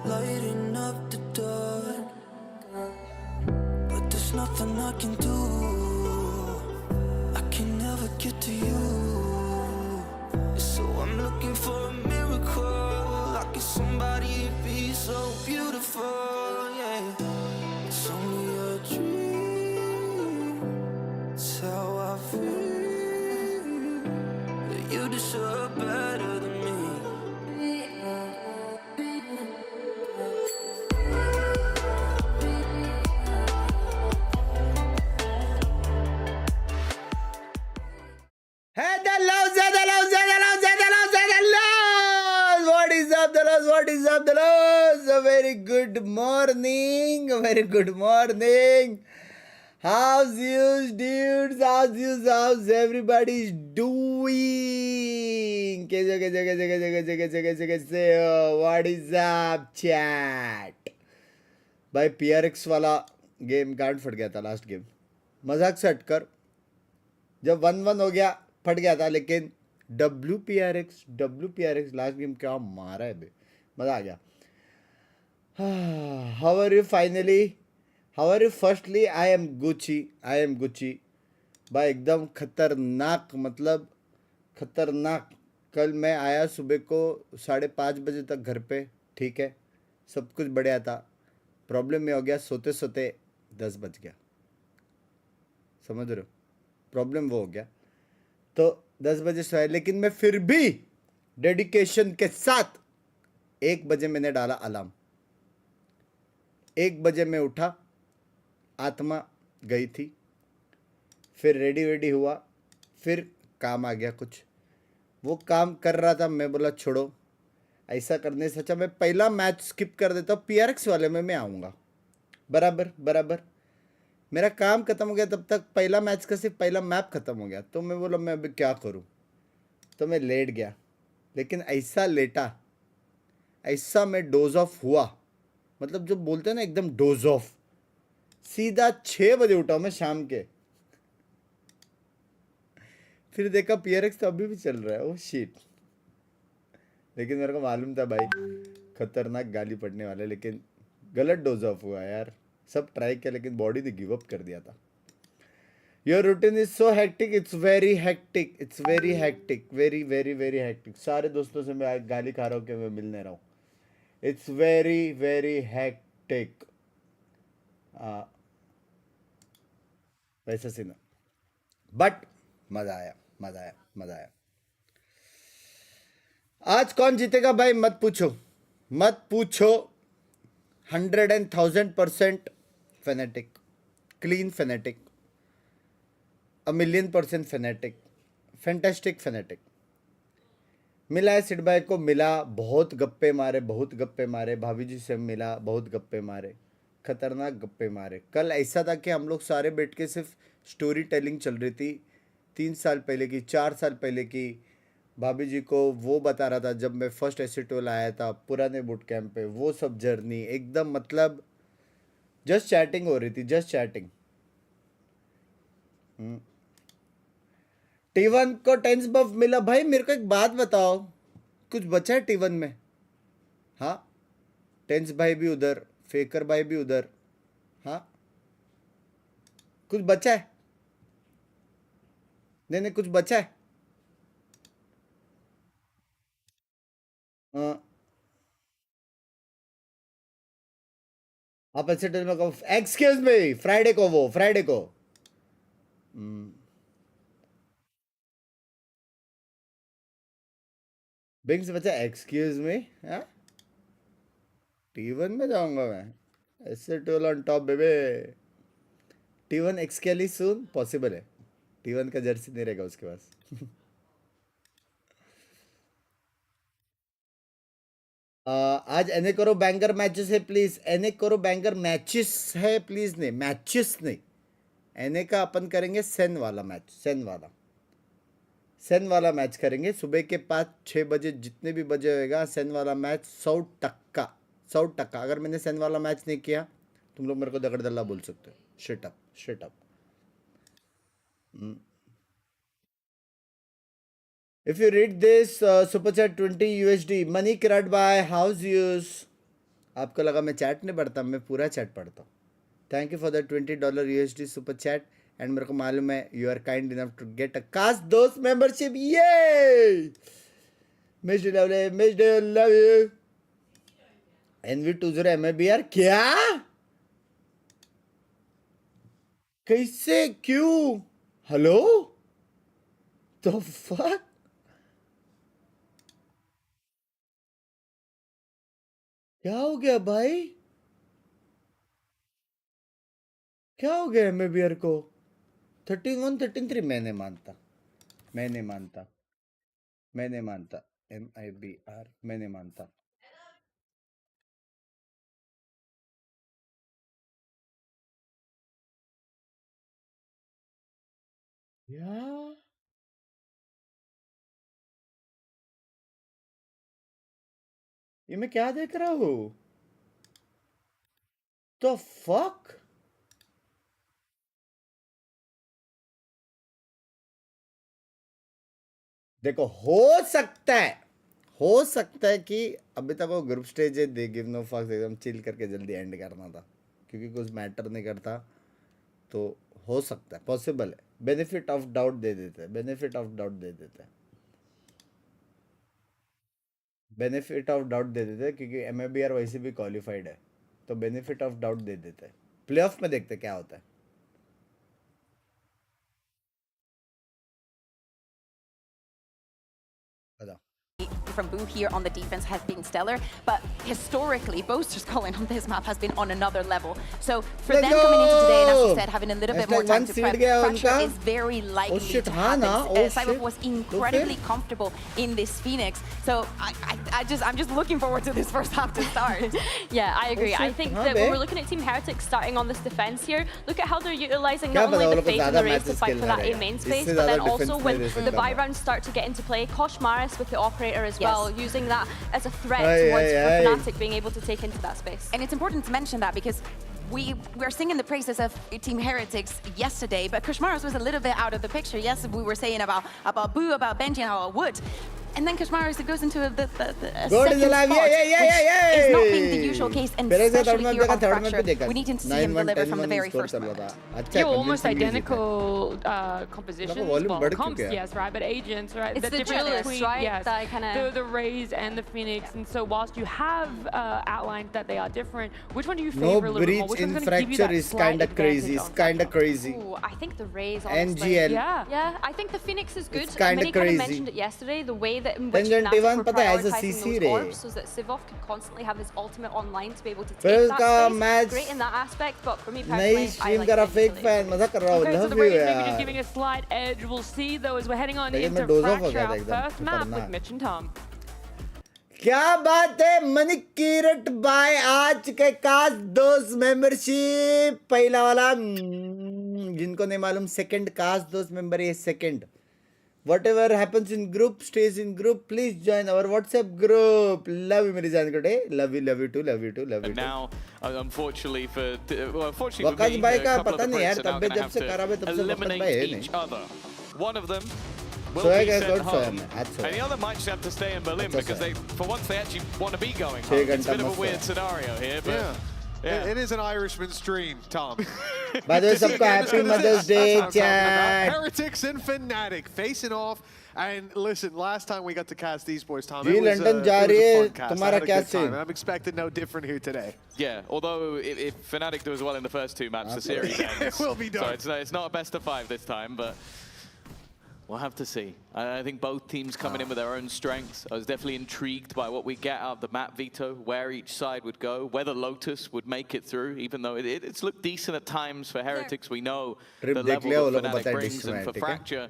lighting up the dark, but there's nothing I can do. I can never get to you, so I'm looking for a miracle. Like it's somebody be so beautiful, yeah. It's only a dream, it's how I feel, that you deserve better than me. Hey, the loves, the loves, the loves, the loves, the loves. What is up, the loves? What is up, the loves? A very good morning. A very good morning. How's you, dudes? How's you? How's everybody doing? What is up, chat? भाई PRX वाला game गांड फट गया था last game. मजाक से हटकर जब 1-1 हो गया फट गया था, लेकिन WPRX लास्ट गेम क्या मारा है बे, मज़ा आ गया. How are you finally, how are you firstly. I am Gucci भाई, एकदम खतरनाक, मतलब खतरनाक. कल मैं आया सुबह को 5:30 बजे तक घर पे, ठीक है, सब कुछ बढ़िया था. प्रॉब्लम ये हो गया, सोते सोते 10 बज गया, समझ रहे हो, प्रॉब्लम वो हो गया. तो 10 बजे सोया, लेकिन मैं फिर भी डेडिकेशन के साथ 1 बजे मैंने डाला अलार्म. 1 बजे मैं उठा, आत्मा गई थी, फिर रेडी हुआ, फिर काम आ गया कुछ, वो काम कर रहा था. मैं बोला छोड़ो, ऐसा करने से अच्छा मैं पहला मैच स्किप कर देता हूँ, PRX वाले में मैं आऊँगा. बराबर मेरा काम खत्म हो गया, तब तक पहला मैच का सिर्फ पहला मैप खत्म हो गया. तो मैं बोला मैं अभी क्या करूं, तो मैं लेट गया. लेकिन ऐसा लेटा, ऐसा मैं डोज ऑफ हुआ, मतलब जो बोलते हैं ना एकदम डोज ऑफ. सीधा 6 बजे उठा मैं शाम के. फिर देखा PRX तो अभी भी चल रहा है. Oh shit. लेकिन मेरे को मालूम था भाई खतरनाक गाली पड़ने वाले, लेकिन गलत डोज ऑफ हुआ यार. सब ट्राई किया लेकिन बॉडी ने गिव अप कर दिया था. Your routine is so hectic. It's very hectic, it's very hectic, very hectic. सारे दोस्तों से मैं गाली खा रहा हूँ कि मैं मिलने रहा हूँ. It's very hectic. वैसा सीन, बट मजा आया. आज कौन जीतेगा भाई मत पूछो. 100,000% Fnatic, clean Fnatic, 1,000,000% Fnatic, fantastic Fnatic. मिला है सिड भाई को, मिला, बहुत गप्पे मारे. भाभी जी से मिला, बहुत गप्पे मारे, खतरनाक गप्पे मारे. कल ऐसा था कि हम लोग सारे बैठ के सिर्फ स्टोरी टेलिंग चल रही थी, 3 साल पहले की, 4 साल पहले की. भाभी जी को वो बता रहा था जब मैं फर्स्ट एसिटोल आया था पुराने बूट कैंप पे, वो सब जर्नी एकदम, मतलब जस्ट चैटिंग हो रही थी, जस्ट चैटिंग. T1 को टेंस बफ मिला. भाई मेरे को एक बात बताओ, कुछ बचा है T1 में? हाँ, टेंस भाई भी उधर, फेकर भाई भी उधर. हाँ, कुछ बचा है? नहीं कुछ बचा है. आप ऐसे में कहो एक्सक्यूज मी, फ्राइडे को बिंग्स बचा. एक्सक्यूज मी, T1 में जाऊंगा मैं. ऐसे टोल ऑन टॉप बेबे. T1 एक्सकेली सून पॉसिबल है. T1 का जर्सी नहीं रहेगा उसके पास. आज एने करो बैंगर मैचेस है प्लीज. एने करो बैंगर मैचेस है प्लीज. नहीं मैचेस नहीं, एने का अपन करेंगे सेन वाला मैच. सेन वाला मैच करेंगे सुबह के 5-6 बजे, जितने भी बजे होएगा सेन वाला मैच. 100%. अगर मैंने सेन वाला मैच नहीं किया तुम लोग मेरे को दगड़दल्ला बोल सकते हो. Shit up. If you read this super chat 20 USD, money cried by house use. आपको लगा मैं चैट नहीं पढ़ता, मैं पूरा चैट पढ़ता हूँ. Thank you for the $20 USD super chat. And मेरे को मालूम है you are kind enough to get a cast दोस्त मेंबरशिप. ये mister love you NV20 MEBR. क्या कैसे क्यों हेलो तो फक क्या हो गया भाई, क्या हो गया MEBR को? 31 33 मैं नहीं मानता, मैं नहीं मानता, मैं नहीं मानता. MIBR मैं नहीं मानता. या ये मैं क्या देख रहा हूँ? तो फक देखो, हो सकता है कि अभी तक वो ग्रुप स्टेज है, दे गिव नो फक्स, एकदम चिल करके जल्दी एंड करना था क्योंकि कुछ मैटर नहीं करता. तो हो सकता है, पॉसिबल है. बेनिफिट ऑफ डाउट दे देते हैं, बेनिफिट ऑफ डाउट दे देते हैं, बेनिफिट ऑफ डाउट दे देते हैं क्योंकि MIBR वैसे भी क्वालिफाइड है. तो बेनिफिट ऑफ डाउट दे देते हैं. प्लेऑफ में देखते क्या होता है. बताओ. From Boo here on the defense has been stellar, but historically, Boaster's calling on this map has been on another level. So for them coming into today, and as you said, having a little bit more time to prep, pressure is very likely to happen. Cyber was incredibly comfortable in this Phoenix, so I'm just looking forward to this first half to start. Yeah, I agree. I think that when we're looking at Team Heretic starting on this defense here, look at how they're utilizing not only the fate and the race to fight for that A main space, but then also when the buy rounds start to get into play, Kosh Maris with the operator as well, using that as a threat towards Fnatic being able to take into that space. And it's important to mention that because we're singing the praises of Team Heretics yesterday, but Kushmaros was a little bit out of the picture. Yes, we were saying about Boo, about Benji, and how it would. And then Kushmaros goes into the second spot, which is not being the usual case, and especially here on Fracture, we need to see him deliver from the very first moment. Yeah, almost identical compositions, well, comps, yes, right, but agents, right? It's the duelists, right? Yes, that kind of the Rays and the Phoenix, and so whilst you have outlined that they are different, which one do you No favor a little bit more? breach Which in one's going to give you fracture that is slight kind of crazy. advantage It's on kind of Fracture? crazy. Ooh, I think the Rays, honestly. NGL. Yeah. I think the Phoenix is good. It's kinda Many kind crazy. of mentioned it yesterday, the way that in which Tangent Fnatic Ivan were पता है, as a prioritizing CC those रे. orbs so that Sivov could constantly have his ultimate online to be able to फिर take that उसका space. match Great in that aspect, but for me नई personally, I stream like करा the fake utility. Fan मजा कर रहा हूँ. Okay, so love the you Rays maybe यार. just giving a slight edge. We'll see though as we're heading on लेकिन into मैं doze off हो Fracture, गया था our एकदम, first map with खतरनाक. Mitch and Tom. क्या बात है मनिक किरट बाय आज के कास्ट दोस्त मेंबरशिप पहला वाला जिनको नहीं मालूम सेकंड कास्ट दोस्त मेंबर है second. Whatever happens in group stays in group. Please join our WhatsApp group. Love you मेरी जान कोटे. Love you too, love you too, love you And too. now, unfortunately for Waqas me, भाई a का couple पता of the नहीं यार, prints are now तब going to जब से have करा हुआ to तब से वकास भाई है eliminate नहीं. each other. One of them will soya be क्या sent कोट सोया home, मैं आज and soya. the other might just have to stay in Berlin अच्छा because soya. for once they actually want to be going 6 home. It's a घंटा bit of a मस्त weird soya. scenario here, but Yeah. It is an Irishman's dream, Tom. By the way सबको happy Mother's Day chat. Heretics and Fnatic facing off. And listen, last time we got to cast Esports, Tom, ji it was, London जा it रही was a है, fun cast. I तुम्हारा had a क्या good time, scene? and I'm expecting no different here today. yeah. Although if Fnatic do as well in the first two maps, the series ends. It will be done. So it's not a best of 5 this time, but we'll have to see. I think both teams coming in with their own strengths. I was definitely intrigued by what we get out of the map veto, where each side would go, whether Lotus would make it through, even though it's looked decent at times for Heretics. We know Trip the देख level लिया, वो that लोगों को Fnatic पता है brings, dish में, and for ठीक है? Fracture,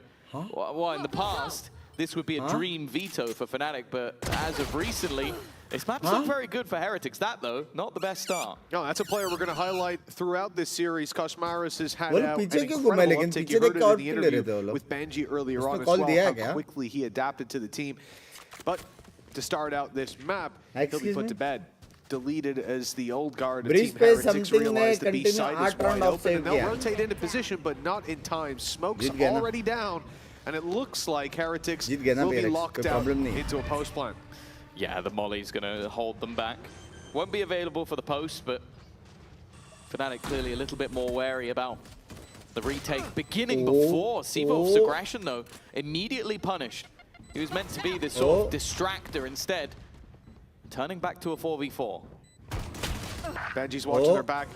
well, in the past, this would be a dream veto for Fnatic, but as of recently, this map's looked very good for Heretics. That, though, not the best start. No, that's a player we're going to highlight throughout this series. Koshmaris has had वो लोग out पीछे an क्यों घूमे, incredible लेकिन uptake. पीछे You देख heard के it out in the क्यों ले रहे थे वो interview लोग? with Benji earlier उसने on as call well, दिया how क्या? quickly he adapted to the team. But to start out this map, he'll Excuse be put me? to bed. Deleted as the old guard of Breach Team पे Heretics something realize ने the B continue side is 8 round wide off open, save and they'll किया. rotate into position, but not in time. Smoke's जीत गया ना? already down, and it looks like Heretics जीत गया ना will be PRX, locked कोई out problem नहीं है. into a post plant. Yeah, the Molly's going to hold them back. Won't be available for the post, but Fnatic clearly a little bit more wary about the retake beginning before. Seavolf's aggression, though, immediately punished. He was meant to be this sort of distractor instead. Turning back to a 4v4. Benji's watching their back,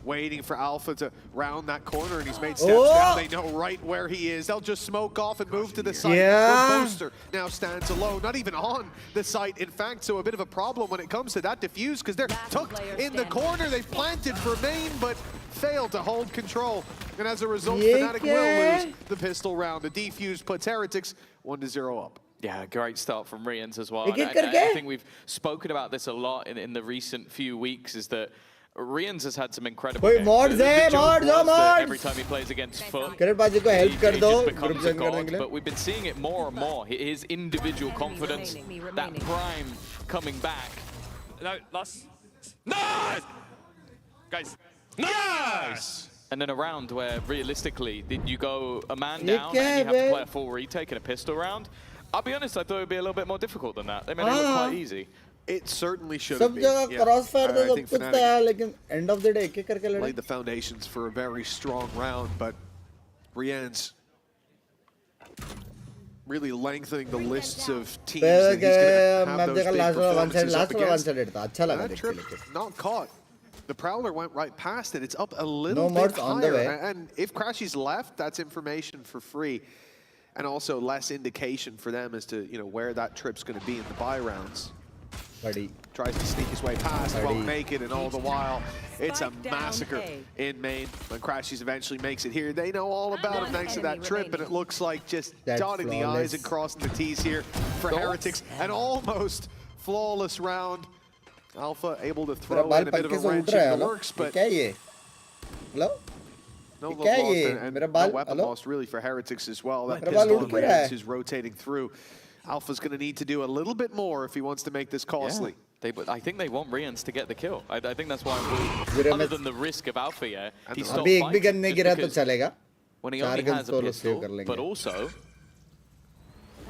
waiting for Alpha to round that corner, and he's made steps down. They know right where he is. They'll just smoke off and move to the site. Where Boaster now stands alone, not even on the site, in fact, so a bit of a problem when it comes to that defuse, because they're tucked in the corner. They've planted for main, but failed to hold control. And as a result, Fnatic will lose the pistol round. The defuse puts Heretics 1-0 up. Yeah, great start from Rians as well. I think we've spoken about this a lot in the recent few weeks, is that Rians has had some incredible games. Every time he plays against Foot, he just becomes a god, but we've been seeing it more and more. His individual confidence, that prime coming back. No, last. Nice! Guys, nice! And then a round where, realistically, you go a man down and you have to play a full retake in a pistol round. I'll be honest, I thought it would be a little bit more difficult than that. They made it look quite easy. It certainly should have been. I think Fnatic end of the day laid the foundations for a very strong round, but Rian's really lengthening the lists of teams that he's going to have those big performances up against. That trip not caught. The Prowler went right past it. It's up a little bit higher. And if Crashy's left, that's information for free. And also less indication for them as to where that trip's going to be in the buy rounds. Tries to sneak his way past, won't make it, and all the while, it's a massacre in main. When Crashies eventually makes it here, they know all about him thanks to that trip, and it looks like just dotting the I's and crossing the T's here for Heretics. An almost flawless round. Alpha able to throw in a bit of a wrench in the works, but no weapon lost really for Heretics as well. That pistol on Rians is rotating through. Alpha's going to need to do a little bit more if he wants to make this costly. I think they want Rians to get the kill. I think that's why other than the risk of Alpha, he stopped fighting. When he only has a pistol, but also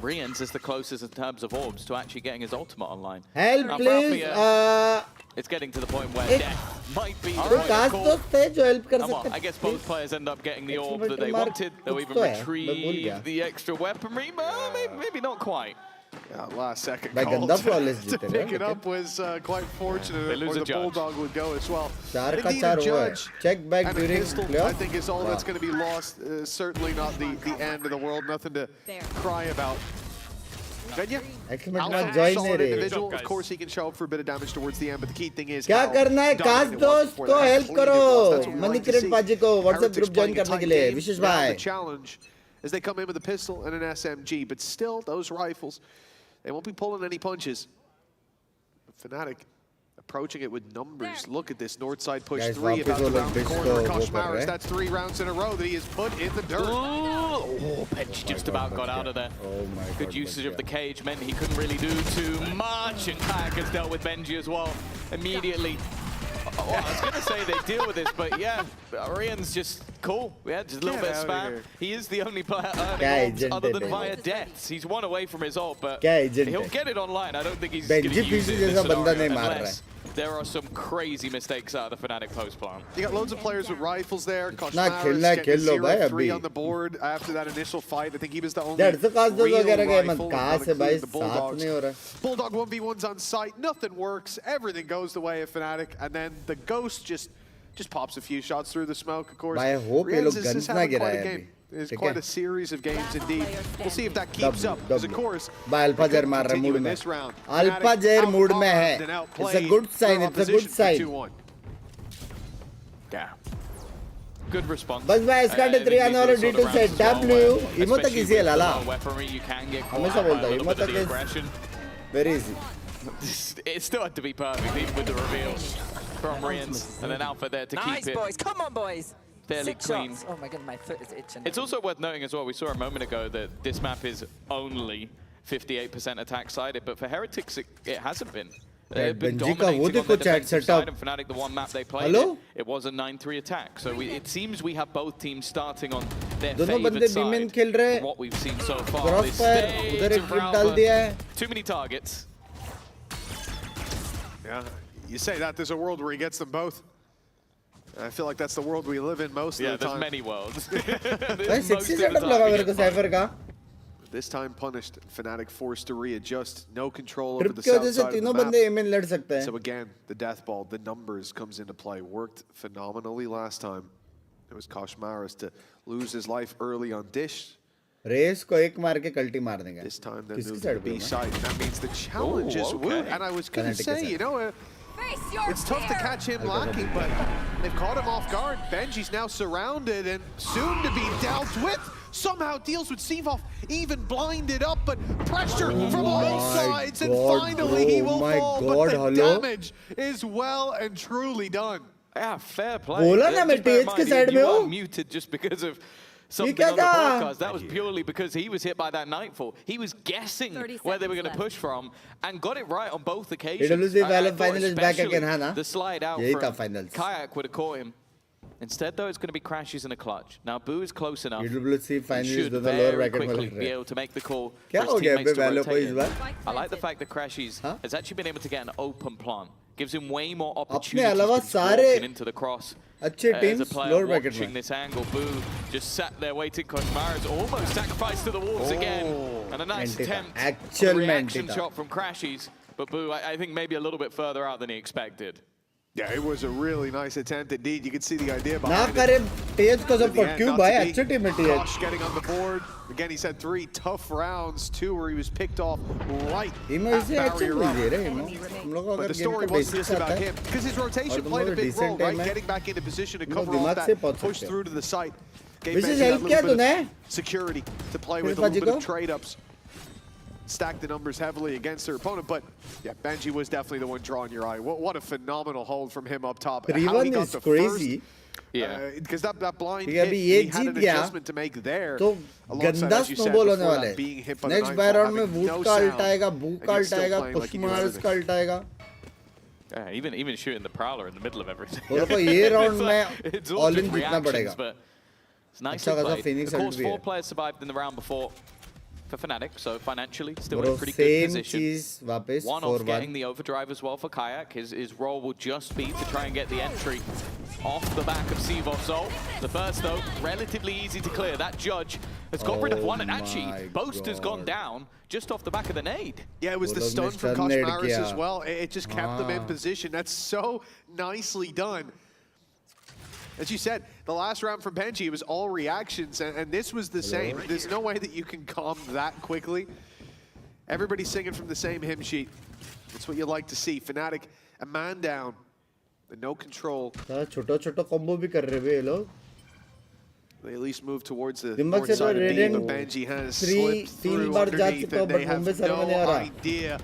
Rians is the closest in terms of orbs to actually getting his ultimate online. Help, now, please. It's getting to the point where death might be the point of call. I guess both players end up getting the orb that they wanted. They'll even retrieve the extra weaponry, but maybe not quite. Last second call to pick it up was quite fortunate, or the Bulldog would go as well. Indeed, a judge check back and during a pistol, I think, is all that's going to be lost. Certainly not the end of the world, nothing to cry about. Venya, solid individual. Of course, he can show up for a bit of damage towards the end, but the key thing is क्या करना है काश दोस्त को help करो money किरण पाजी को WhatsApp group join करने के लिए विशेष भाई the challenge as they come in with a pistol and an SMG, but still those rifles, they won't be pulling any punches. Fnatic approaching it with numbers. Look at this north side push. Guys, 3 about to round the corner. Koshmaris, that's 3 rounds in a row that he has put in the dirt. Oh, Benji just about got out of there. Oh my God. Good usage of the cage meant he couldn't really do too much, and Kayak has dealt with Benji as well immediately. Oh, I was going to say they deal with this, but yeah, Rian's just cool. Yeah, just a little bit of spam. He is the only player earning ults other than via deaths. He's one away from his ult, but he'll get it online. I don't think he's going to use it in this scenario unless there are some crazy mistakes out of the Fnatic post plant. You got loads of players with rifles there. Koshmaris getting 0-3 on the board after that initial fight. I think he was the only real rifle, not including the Bulldogs. Bulldog 1v1's on site. Nothing works. Everything goes the way of Fnatic. And then the Ghost just pops a few shots through the smoke, of course. Rians is having quite a game. It's quite a series of games indeed. We'll see if that keeps up. Because of course, Alpha मार रहा mood में. Alpha Jair mood में है. It's a good sign. It's a good sign. Yeah. Good response. बस मैं इसका 3 आने वाले D2 से W इमो तक easy है लाला. हमेशा बोलता है इमो तक is very easy. It still had to be perfect even with the reveal from Rians, and then Alpha there to keep it. Nice boys, come on boys. Fairly clean. Oh my god, my foot is itching. It's also worth noting as well, we saw a moment ago that this map is only 58% attack sided, but for Heretics it hasn't been. They've been dominating on the defensive side, and Fnatic, the one map they played, it was a 9-3 attack. So it seems we have both teams starting on their favored side. From what we've seen so far this stage, too many targets. Yeah. You say that, there's a world where he gets them both. I feel like that's the world we live in most of the time. Yeah, there's many worlds. This time punished, Fnatic forced to readjust, no control over the south side of the map. So again, the death ball, the numbers comes into play. Worked phenomenally last time. It was Koshmaris to lose his life early on Dish. Race को एक मार के कल्टी मार देंगे. This time they moved to the B side, and that means the challenge is Wood. And I was going to say, you know, it's tough to catch him lacking, but they've caught him off guard. Benji's now surrounded and soon to be dealt with. Somehow deals with Sivov, even blinded up, but pressure from all sides, and finally he will fall. But the damage is well and truly done. Yeah, fair play. बोला ना मैं तेज के side में हूँ. Muted just because of something on the broadcast. That was purely because he was hit by that Nightfall. He was guessing where they were going to push from and got it right on both occasions. AWC Valve finalist back again, huh? The slide out from Kayak would have caught him. Instead, though, it's going to be crashes in a clutch. Now, Boo is close enough. EWC finalist should very quickly be able to make the call for his teammates to rotate in. I like the fact that Crashes has actually been able to get an open plant. Gives him way more opportunities to walk into the cross. As a player watching this angle, Boo just sat there waiting. Koshmaris almost sacrificed to the wolves again. And a nice attempt, a reaction shot from Crashes. But Boo, I think maybe a little bit further out than he expected. Yeah, it was a really nice attempt indeed. You could see the idea behind it. Kosh getting on the board. Again, he's had 3 tough rounds, 2 where he was picked off right at barrier run. But the story wasn't just about him, because his rotation played a big role, right? Getting back into position to cover off that push through to the site. Gave Benji that little bit of security to play with, a little bit of trade-ups. Stacked the numbers heavily against their opponent, but yeah, Benji was definitely the one drawing your eye. What a phenomenal hold from him up top. How he got is crazy. Because that blind hit, he had an adjustment to make there. तो गंदा snowball होने वाला है. Next bye round में would का अल्टाएगा, बू का अल्टाएगा, पुशमार्स का अल्टाएगा. Yeah, even shooting the Prowler in the middle of everything. तो ये राउंड में all in जीतना पड़ेगा. It's nicely played. Of course, 4 players survived in the round before for Fnatic, so financially still in a pretty good position. One off getting the overdrive as well for Kayak. His role will just be to try and get the entry off the back of Sivov's ult. The first though, relatively easy to clear. That judge has got rid of one, and actually Boast has gone down just off the back of the nade. Yeah, it was the stun from Koshmaris as well. It just kept them in position. That's so nicely done. As you said, the last round from Benji, it was all reactions, and this was the same. There's no way that you can calm that quickly. Everybody's singing from the same hymn sheet. That's what you like to see. Fnatic, a man down, and no control. छोटा-छोटा combo भी कर रहे हैं ये लोग. They at least move towards the north side of B, but Benji has slipped through underneath, and they have no idea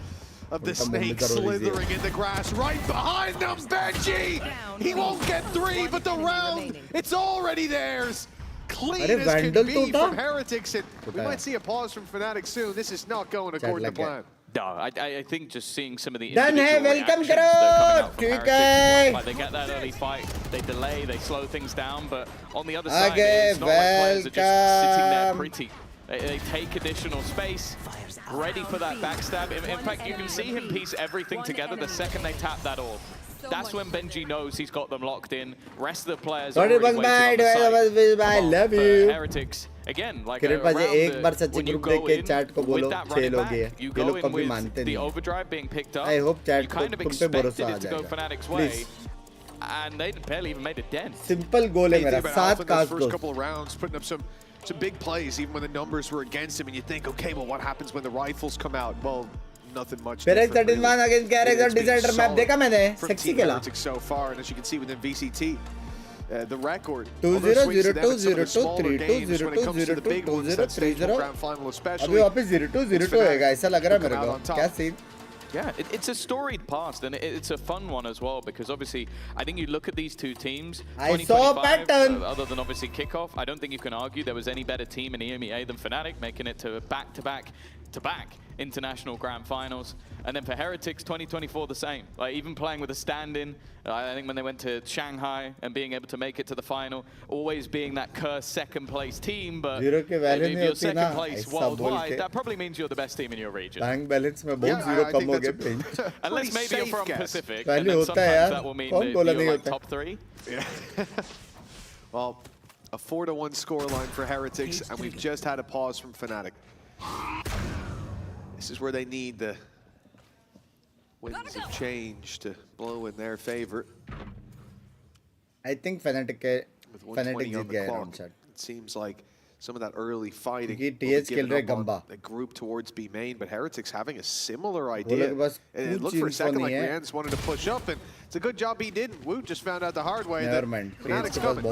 of the snake slithering in the grass right behind them. Benji! He won't get 3, but the round, it's already theirs. Clean as can be from Heretics, and we might see a pause from Fnatic soon. This is not going according to plan. No, I think just seeing some of the Done individual welcome reactions that are coming out from Heretics, like they get that early fight, they delay, they slow things down, but on the other side, it's not like players are just sitting there pretty. They take additional space, ready for that backstab. In fact, you can see him piece everything together the second they tap that orb. That's when Benji knows he's got them locked in. Rest of the players are already waiting on the side. I love you. Heretics, again, like when you go in with that running back, you go in with the overdrive being picked up, you kind of expected it to go Fnatic's way. And they barely even made a dent. Simple goal है मेरा 7 cast first couple of rounds, putting up some big plays even when the numbers were against him, and you think, okay, well, what happens when the rifles come out? Well, nothing much. Against character decider map देखा मैंने sexy खेला. So far, and as you can see within VCT, the record 2-0, 0-2, 0-2, 3-2, 0-2, 0-2, 2-0, 3-0. अभी वापस 0-2, 0-2 होएगा ऐसा लग रहा है मेरे को. क्या scene? Yeah, it's a storied past, and it's a fun one as well, because obviously, I think you look at these two teams, I saw a pattern. Other than obviously kickoff, I don't think you can argue there was any better team in EMEA than Fnatic, making it to back-to-back back-to-back international grand finals. And then for Heretics, 2024 the same. Like even playing with a stand-in, I think when they went to Shanghai and being able to make it to the final, always being that cursed second place team, but if you're second place worldwide, that probably means you're the best team in your region. Bank balance में बहुत zero कम हो गए. Unless maybe you're from Pacific, and then sometimes that will mean that you're like top 3. Yeah. Well, a 4-1 scoreline for Heretics, and we've just had a pause from Fnatic. This is where they need the winds of change to blow in their favor. I think Fnatic जीत गया है round. It seems like some of that early fighting they group towards B main, but Heretics having a similar idea. It looked for a second like Rian's wanted to push up, and it's a good job he didn't. Wu just found out the hard way that Fnatic's coming.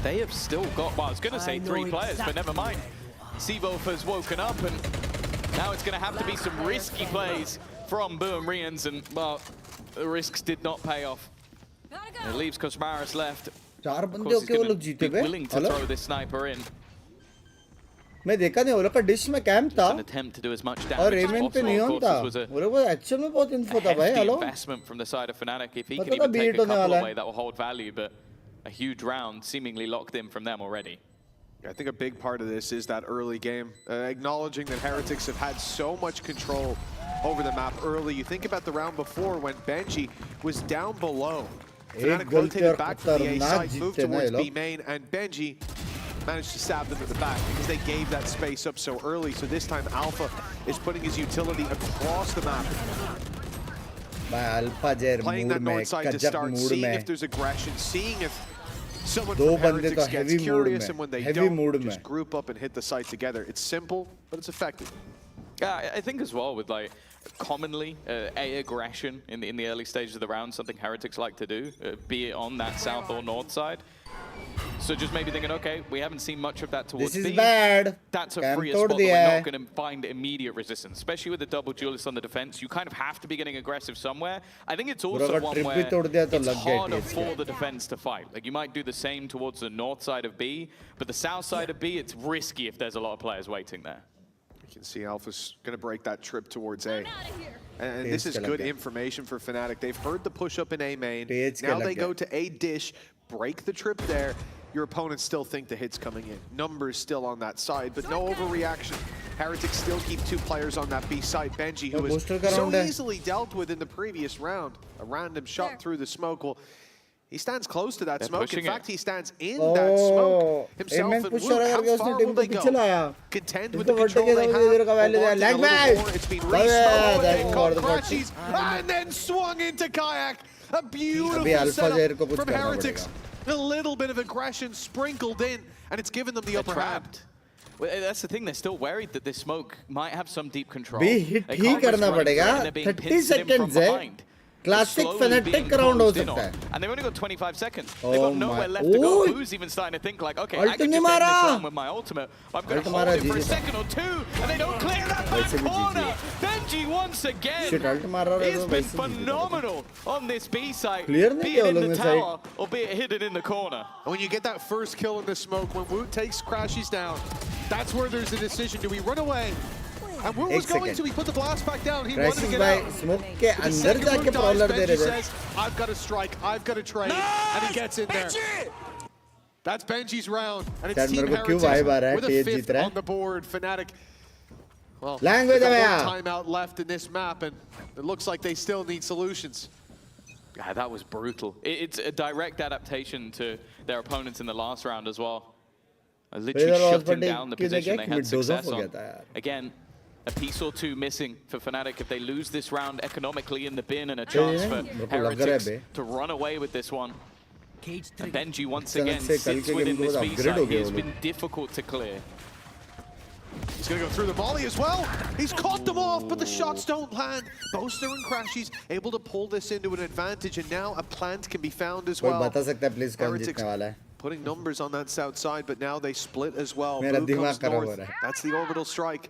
They have still got, well, I was going to say 3 players, but never mind. Seavolf has woken up, and now it's going to have to be some risky plays from Boo and Rians, and, well, the risks did not pay off. It leaves Cosmaris left. Of course, he's going to be willing to throw this sniper in. मैं देखा नहीं वो लोग का dish में camp था और Ramon पे नहीं होता वो लोग एक्चुअल में बहुत इन्फो था भाई hello investment from the side of Fnatic if he can even take a couple away that will hold value, but a huge round seemingly locked in from them already. I think a big part of this is that early game, acknowledging that Heretics have had so much control over the map early. You think about the round before when Benji was down below. Fnatic rotated back from the A side, moved towards B main, and Benji managed to stab them at the back because they gave that space up so early. So this time Alpha is putting his utility across the map. Playing that north side to start, seeing if there's aggression, seeing if someone from Heretics gets curious, and when they don't, just group up and hit the site together. It's simple, but it's effective. Yeah, I think as well with like commonly A aggression in the early stages of the round, something Heretics like to do, be it on that south or north side. So just maybe thinking, okay, we haven't seen much of that towards B. This is bad. That's a freer spot that we're not going to find immediate resistance, especially with the double duelist on the defense. You kind of have to be getting aggressive somewhere. I think it's also one where it's harder for the defense to fight. Like you might do the same towards the north side of B, but the south side of B, it's risky if there's a lot of players waiting there. You can see Alpha's going to break that trip towards A. And this is good information for Fnatic. They've heard the push up in A main. Now they go to A dish, break the trip there. Your opponents still think the hit's coming in. Numbers still on that side, but no overreaction. Heretics still keep 2 players on that B side. Benji, who was so easily dealt with in the previous round. A random shot through the smoke. Well, he stands close to that smoke. In fact, he stands in that smoke himself. And Luke, how far will they go? Contend with the control they have. It's been re-smoked. They caught crashes and then swung into Kayak. A beautiful setup from Heretics. A little bit of aggression sprinkled in, and it's given them the upper hand. Well, that's the thing, they're still worried that this smoke might have some deep control. Be hit ही करना पड़ेगा 30 seconds है classic Fnatic round हो सकता है and they've only got 25 seconds. They've got nowhere left to go. Who's even starting to think like, okay, I can just end this round with my ultimate. I'm going to hold it for a second or 2, and they don't clear that back corner. Benji once again. He's been phenomenal on this B site, be it in the tower or be it hidden in the corner. And when you get that first kill in the smoke, when Wu takes Crashies down, that's where there's a decision. Do we run away? And Wu was going to, he put the blast back down, he wanted to get out. Smoke के अंदर जाके prowler दे रहे थे. Says, I've got to strike, I've got to trade, and he gets in there. That's Benji's round, and it's Team Heretics with a 5th on the board. Fnatic, well, they've got 1 timeout left in this map, and it looks like they still need solutions. Yeah, that was brutal. It's a direct adaptation to their opponents in the last round as well. I literally shutting down the position they had success on. Again, a piece or 2 missing for Fnatic if they lose this round economically in the bin, and a chance for Heretics to run away with this one. And Benji once again sits within this B site. He has been difficult to clear. He's going to go through the volley as well. He's caught them off, but the shots don't land. Boaster and Crashies able to pull this into an advantage, and now a plant can be found as well. Heretics putting numbers on that south side, but now they split as well. Blue comes north. That's the orbital strike.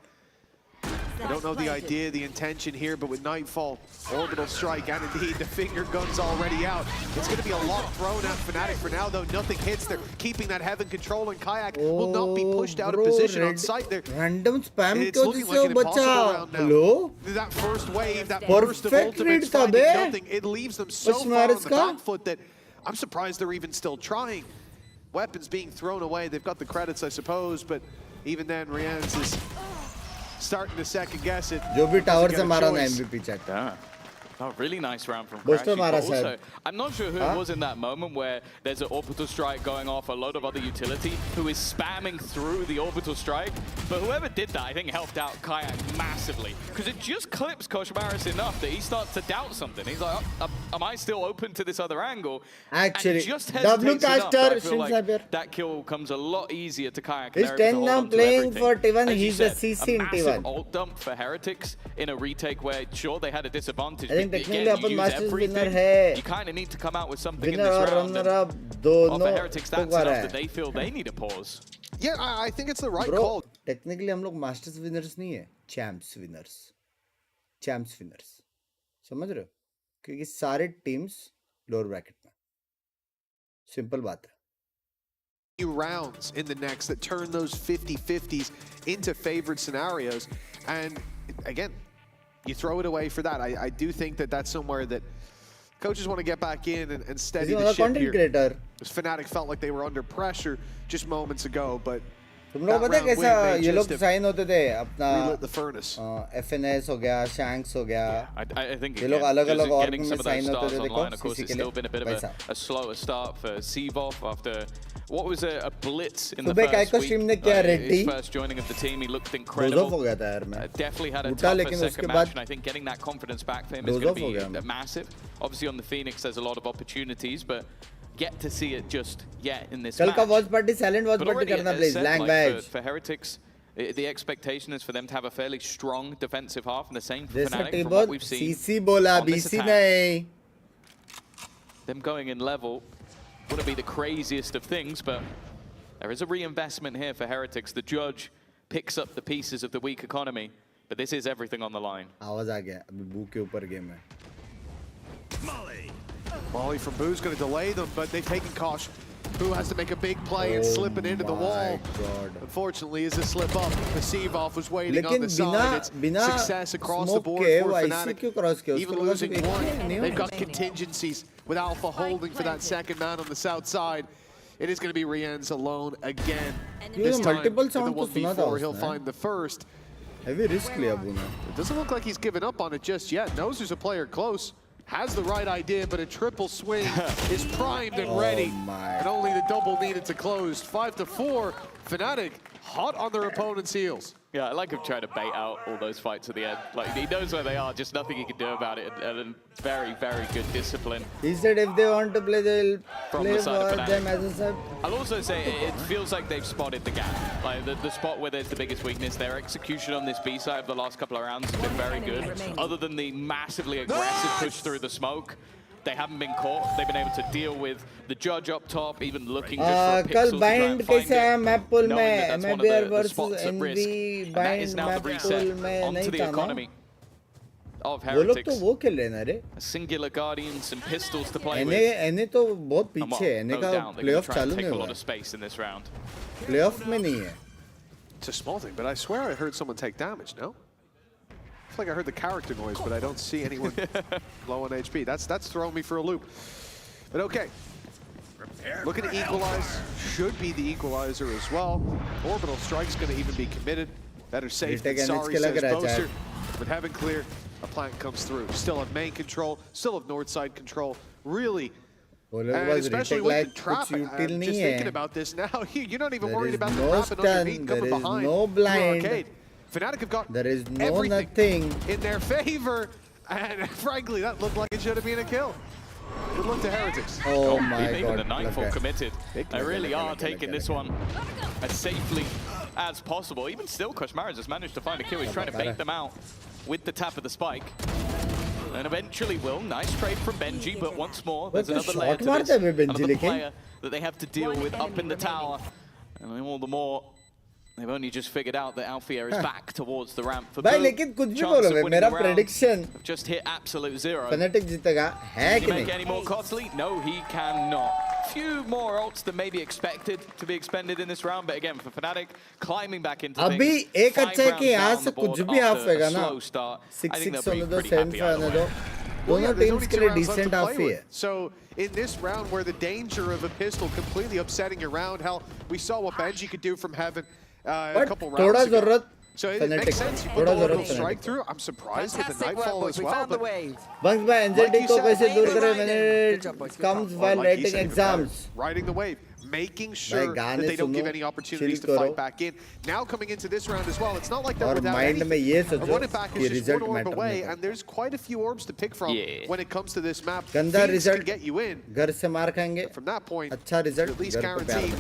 I don't know the idea, the intention here, but with Nightfall, Orbital Strike, and indeed the finger guns already out, it's going to be a lot thrown at Fnatic. For now, though, nothing hits. They're keeping that Heaven control, and Kayak will not be pushed out of position on site there. Random spam it's looking like an impossible round now. Hello? That first wave, that burst of ultimates finding nothing, it leaves them so far on the back foot that I'm surprised they're even still trying. Weapons being thrown away. They've got the credits, I suppose, but even then, Rienz is starting to second guess it. जो भी tower से मारा ना MVP chat. Yeah. Oh, really nice round from Buster Crashy, but Mara also, said. I'm not sure who it was in that moment where there's an orbital strike going off, a load of other utility who is spamming through the orbital strike. But whoever did that, I think, helped out Kayak massively. Because it just clips Koshmaris enough that he starts to doubt something. He's like, oh, am I still open to this other angle? Actually, just hesitates enough that I feel like that kill comes a lot easier to Kayak. He's 10 now playing for T1. He's a CC in T1. Ult dump for Heretics in a retake where, sure, they had a disadvantage. I think but technically again, upon Masters winner है. You kind of need to come out with something winner in this और round. runner up दोनों for Heretics, that's enough that they feel they need a pause. Yeah, I think it's the right Bro, call. technically हम लोग Masters winners नहीं है, Champs winners. Champs winners. समझ रहे हो? क्योंकि सारे teams lower bracket में. Simple बात है. Rounds in the next that turn those 50-50s into favored scenarios, and again, you throw it away for that. I do think that that's somewhere that coaches want to get back in and steady the ship here. Creator. Fnatic felt like they were under pressure just moments ago, but तुम लोग पता है कैसा ये लोग sign होते थे अपना the furnace. FNS हो गया, Shanks हो गया. I think ये लोग अलग-अलग getting some of those stars online, of course, CC it's still been a bit of a slower start for Sivov after what was a blitz in the first week. His first joining of the team, he looked incredible. हो गया था यार मैं. Definitely had a tougher second match, and I think getting that confidence back for him is going to be massive. Obviously on the Phoenix, there's a lot of opportunities, but get to see it just yet in this match. कल का watch party, silent watch party करना please. Language. For Heretics, the expectation is for them to have a fairly strong defensive half, and the same for Fnatic from what we've seen. CC बोला, BC नहीं. Them going in level wouldn't be the craziest of things, but there is a reinvestment here for Heretics. The judge picks up the pieces of the weak economy, but this is everything on the line. आवाज आ गया. अभी बू के ऊपर game है. Molly from Boo's going to delay them, but they've taken caution. Boo has to make a big play and slip it into the wall. God. Unfortunately, is a slip up. The Seavoff was waiting on the side. It's success across the board for Fnatic. Even losing one, they've got contingencies with Alpha holding for that second man on the south side. It is going to be Rienz alone again. This time, in the 1v4, he'll find the first. Heavy risk लिया Boo ने. It doesn't look like he's given up on it just yet. Knows there's a player close. Has the right idea, but a triple swing is primed and ready. And only the double needed to close. 5-4. Fnatic hot on their opponent's heels. Yeah, I like him trying to bait out all those fights at the end. Like, he knows where they are, just nothing he can do about it. And very, very good discipline. He said if they want to play, they'll play for them as a sub. I'll also say it feels like they've spotted the gap. Like, the spot where there's the biggest weakness. Their execution on this B side of the last couple of rounds has been very good. Other than the massively aggressive push through the smoke, they haven't been caught. They've been able to deal with the judge up top, even looking just for pixels to try and find it, map pool knowing that that's one of the versus spots at risk. NV And that is bind now map the pool reset में onto नहीं the था ना. economy of वो लोग तो Heretics. वो खेल रहे हैं ना रे. A singular Guardians and pistols to play with. एने तो बहुत And पीछे है. एने no का doubt they're going playoff to try and चालू take नहीं a हुआ. lot of space in this round. Playoff में नहीं है. It's a small thing, but I swear I heard someone take damage, no? I feel like I heard the character noise, but I don't see anyone low on HP. That's throwing me for a loop. But okay. Looking to equalize. Should be the equalizer as well. Orbital Strike's going to even be committed. Better safe than sorry, says Boaster. With Heaven clear, a plant comes through. Still have main control. Still have north side control. Really. And especially with the trap. I'm just thinking about this now. You're not even worried about the trap and underneath coming behind. There is no blind. Fnatic have got there is no everything nothing in their favor. And frankly, that looked like it should have been a kill. Good luck to Heretics. Oh my even God. the Nightfall committed. They really are taking this one as safely as possible. Even still, Koshmaris has managed to find a kill. He's trying to bait them out with the tap of the spike. And eventually will. Nice trade from Benji, but once more, there's another layer to this. Another player that they have to deal with up in the tower. And all the more They've only just figured out that Alfia is back towards the ramp for भाई लेकिन कुछ भी बोलो भाई मेरा prediction just hit absolute zero. Fnatic जीतेगा है कि Can he make नहीं? any more costly? No, he cannot. Few more ults than maybe expected to be expended in this round, but again for Fnatic climbing back into things. अभी एक अच्छा है कि यहाँ से कुछ भी हाफ होगा ना 6-6 होने दो 7-5 होने दो दोनों टीम्स के लिए decent हाफ ही है. So in this round where the danger of a pistol completely upsetting your round, hell, we saw what Benji could do from heaven a couple rounds ago. So it makes sense. You put a little strike through. I'm surprised with the nightfall as well. But Bunks by NZT को कैसे दूर करें when it comes while writing exams. Riding the wave, making sure that they don't give any opportunities to fight back in. Now coming into this round as well, it's not like they're without anything. A run back is just one orb away, and there's quite a few orbs to pick from when it comes to this map. गंदा result get you in. घर से मार खाएंगे. From that point, अच्छा result at least guaranteed.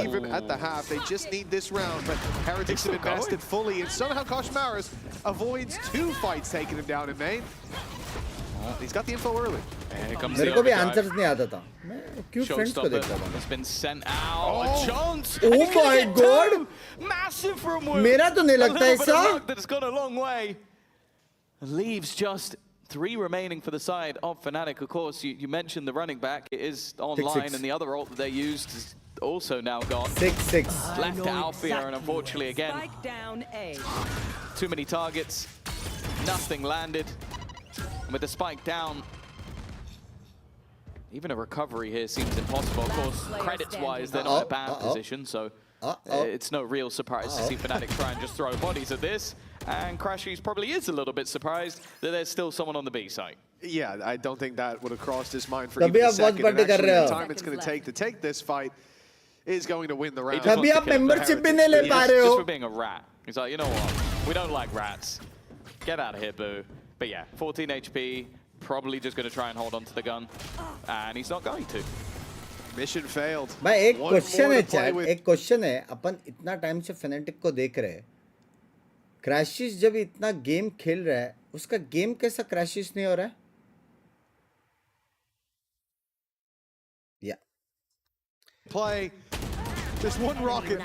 Even at the half, they just need this round. But Heretics have invested fully, and somehow Koshmaris avoids 2 fights taking him down in main. He's got the info early. मेरे को भी answers नहीं आता था मैं क्यों friends को देखता था It's been sent out. A chance. Oh my god. Massive from Wu. मेरा तो नहीं लगता ऐसा. That's gone a long way. Leaves just 3 remaining for the side of Fnatic. Of course, you mentioned the running back. It is online, and the other ult that they used is also now gone. 6-6. Left to Alfia, and unfortunately again, too many targets. Nothing landed. With the spike down, even a recovery here seems impossible. Of course, credits-wise, they're not in a bad position, so it's no real surprise to see Fnatic try and just throw bodies at this. And Crashies probably is a little bit surprised that there's still someone on the B site. Yeah, I don't think that would have crossed his mind for even a second. And actually, the time it's going to take this fight is going to win the round. Just for being a rat. He's like, you know what? We don't like rats. Get out of here, boo. But yeah, 14 HP, probably just going to try and hold on to the gun, and he's not going to. Mission failed. भाई एक question है chat एक question है अपन इतना time से Fnatic को देख रहे हैं क्रैशिस जब इतना गेम खेल रहा है उसका गेम कैसा क्रैशिस नहीं हो रहा है या play just one rocket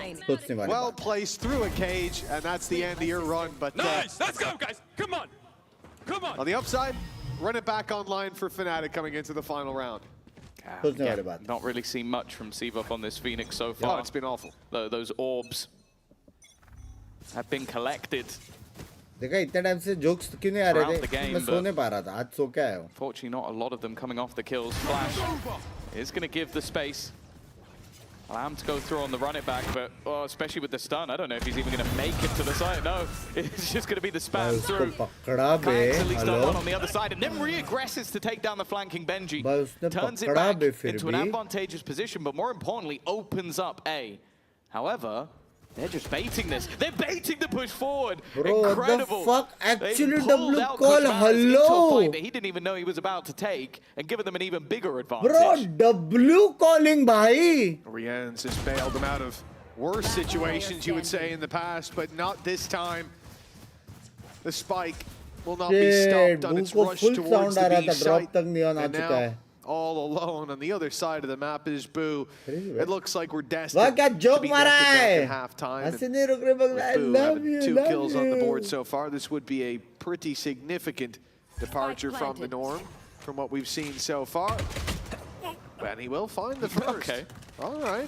well placed through a cage and that's the end of your run but nice let's go guys come on on the upside run it back online for Fnatic coming into the final round. Not really seen much from Seabuff on this Phoenix so far. Oh, it's been awful. Those orbs have been collected. देखा इतने time से jokes क्यों नहीं आ रहे थे मैं सो नहीं पा रहा था आज सो के आया हूँ Fortunately not a lot of them coming off the kills. Flash is going to give the space. Allow him to go through on the run it back, but especially with the stun, I don't know if he's even going to make it to the site. No, it's just going to be the spam through. Kayak's at least done one on the other side, and then re-aggresses to take down the flanking Benji. Turns it back into an advantageous position, but more importantly, opens up A. However, they're just baiting this. They're baiting the push forward. Bro, incredible. What the fuck? Actually, W call. Hello. That he didn't even know he was about to take, and giving them an even bigger advantage. Bro, W calling, bhai. Rienz has bailed them out of worse situations, you would say, in the past, but not this time. The spike will not be stopped on its rush towards the B site. And now, all alone on the other side of the map is Boo. It looks like we're destined to be neck and neck at halftime. Boo having 2 kills on the board so far. This would be a pretty significant departure from the norm from what we've seen so far. And he will find the first. Okay. All right.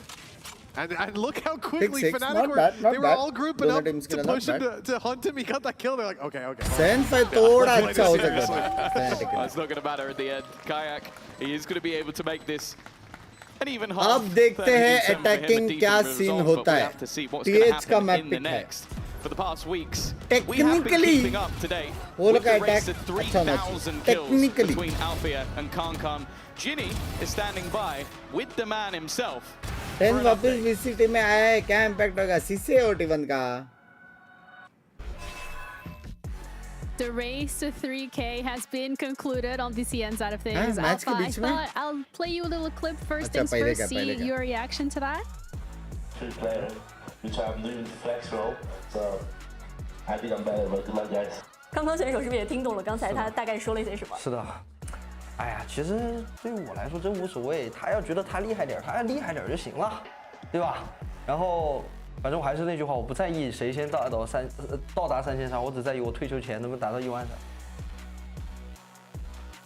And look how quickly Fnatic were. They were all grouping up to push him to hunt him. He got that kill. They're like, okay, okay. It's not going to matter at the end. Kayak, he is going to be able to make this an even half. अब देखते हैं attacking क्या scene होता है. TH का map pick है. For the past weeks, technically, we have been keeping up today with the race at 3,000 kills between Alfia and Kankan. Ginny is standing by with the man himself. 10 वापस VCT में आया है क्या impact होगा CC OT1 का? The race to 3K has been concluded on the CN side of things. Alpha, I thought I'll play you a little clip first things first, see your reaction to that. Good player, which I'm doing flex roll, so I think I'm better, but good luck guys. 刚刚选手是不是也听懂了刚才他大概说了一些什么？是的。哎呀，其实对于我来说真无所谓，他要觉得他厉害点，他要厉害点就行了，对吧？然后反正我还是那句话，我不在意谁先到达3000杀，我只在意我退休前能不能达到1万杀。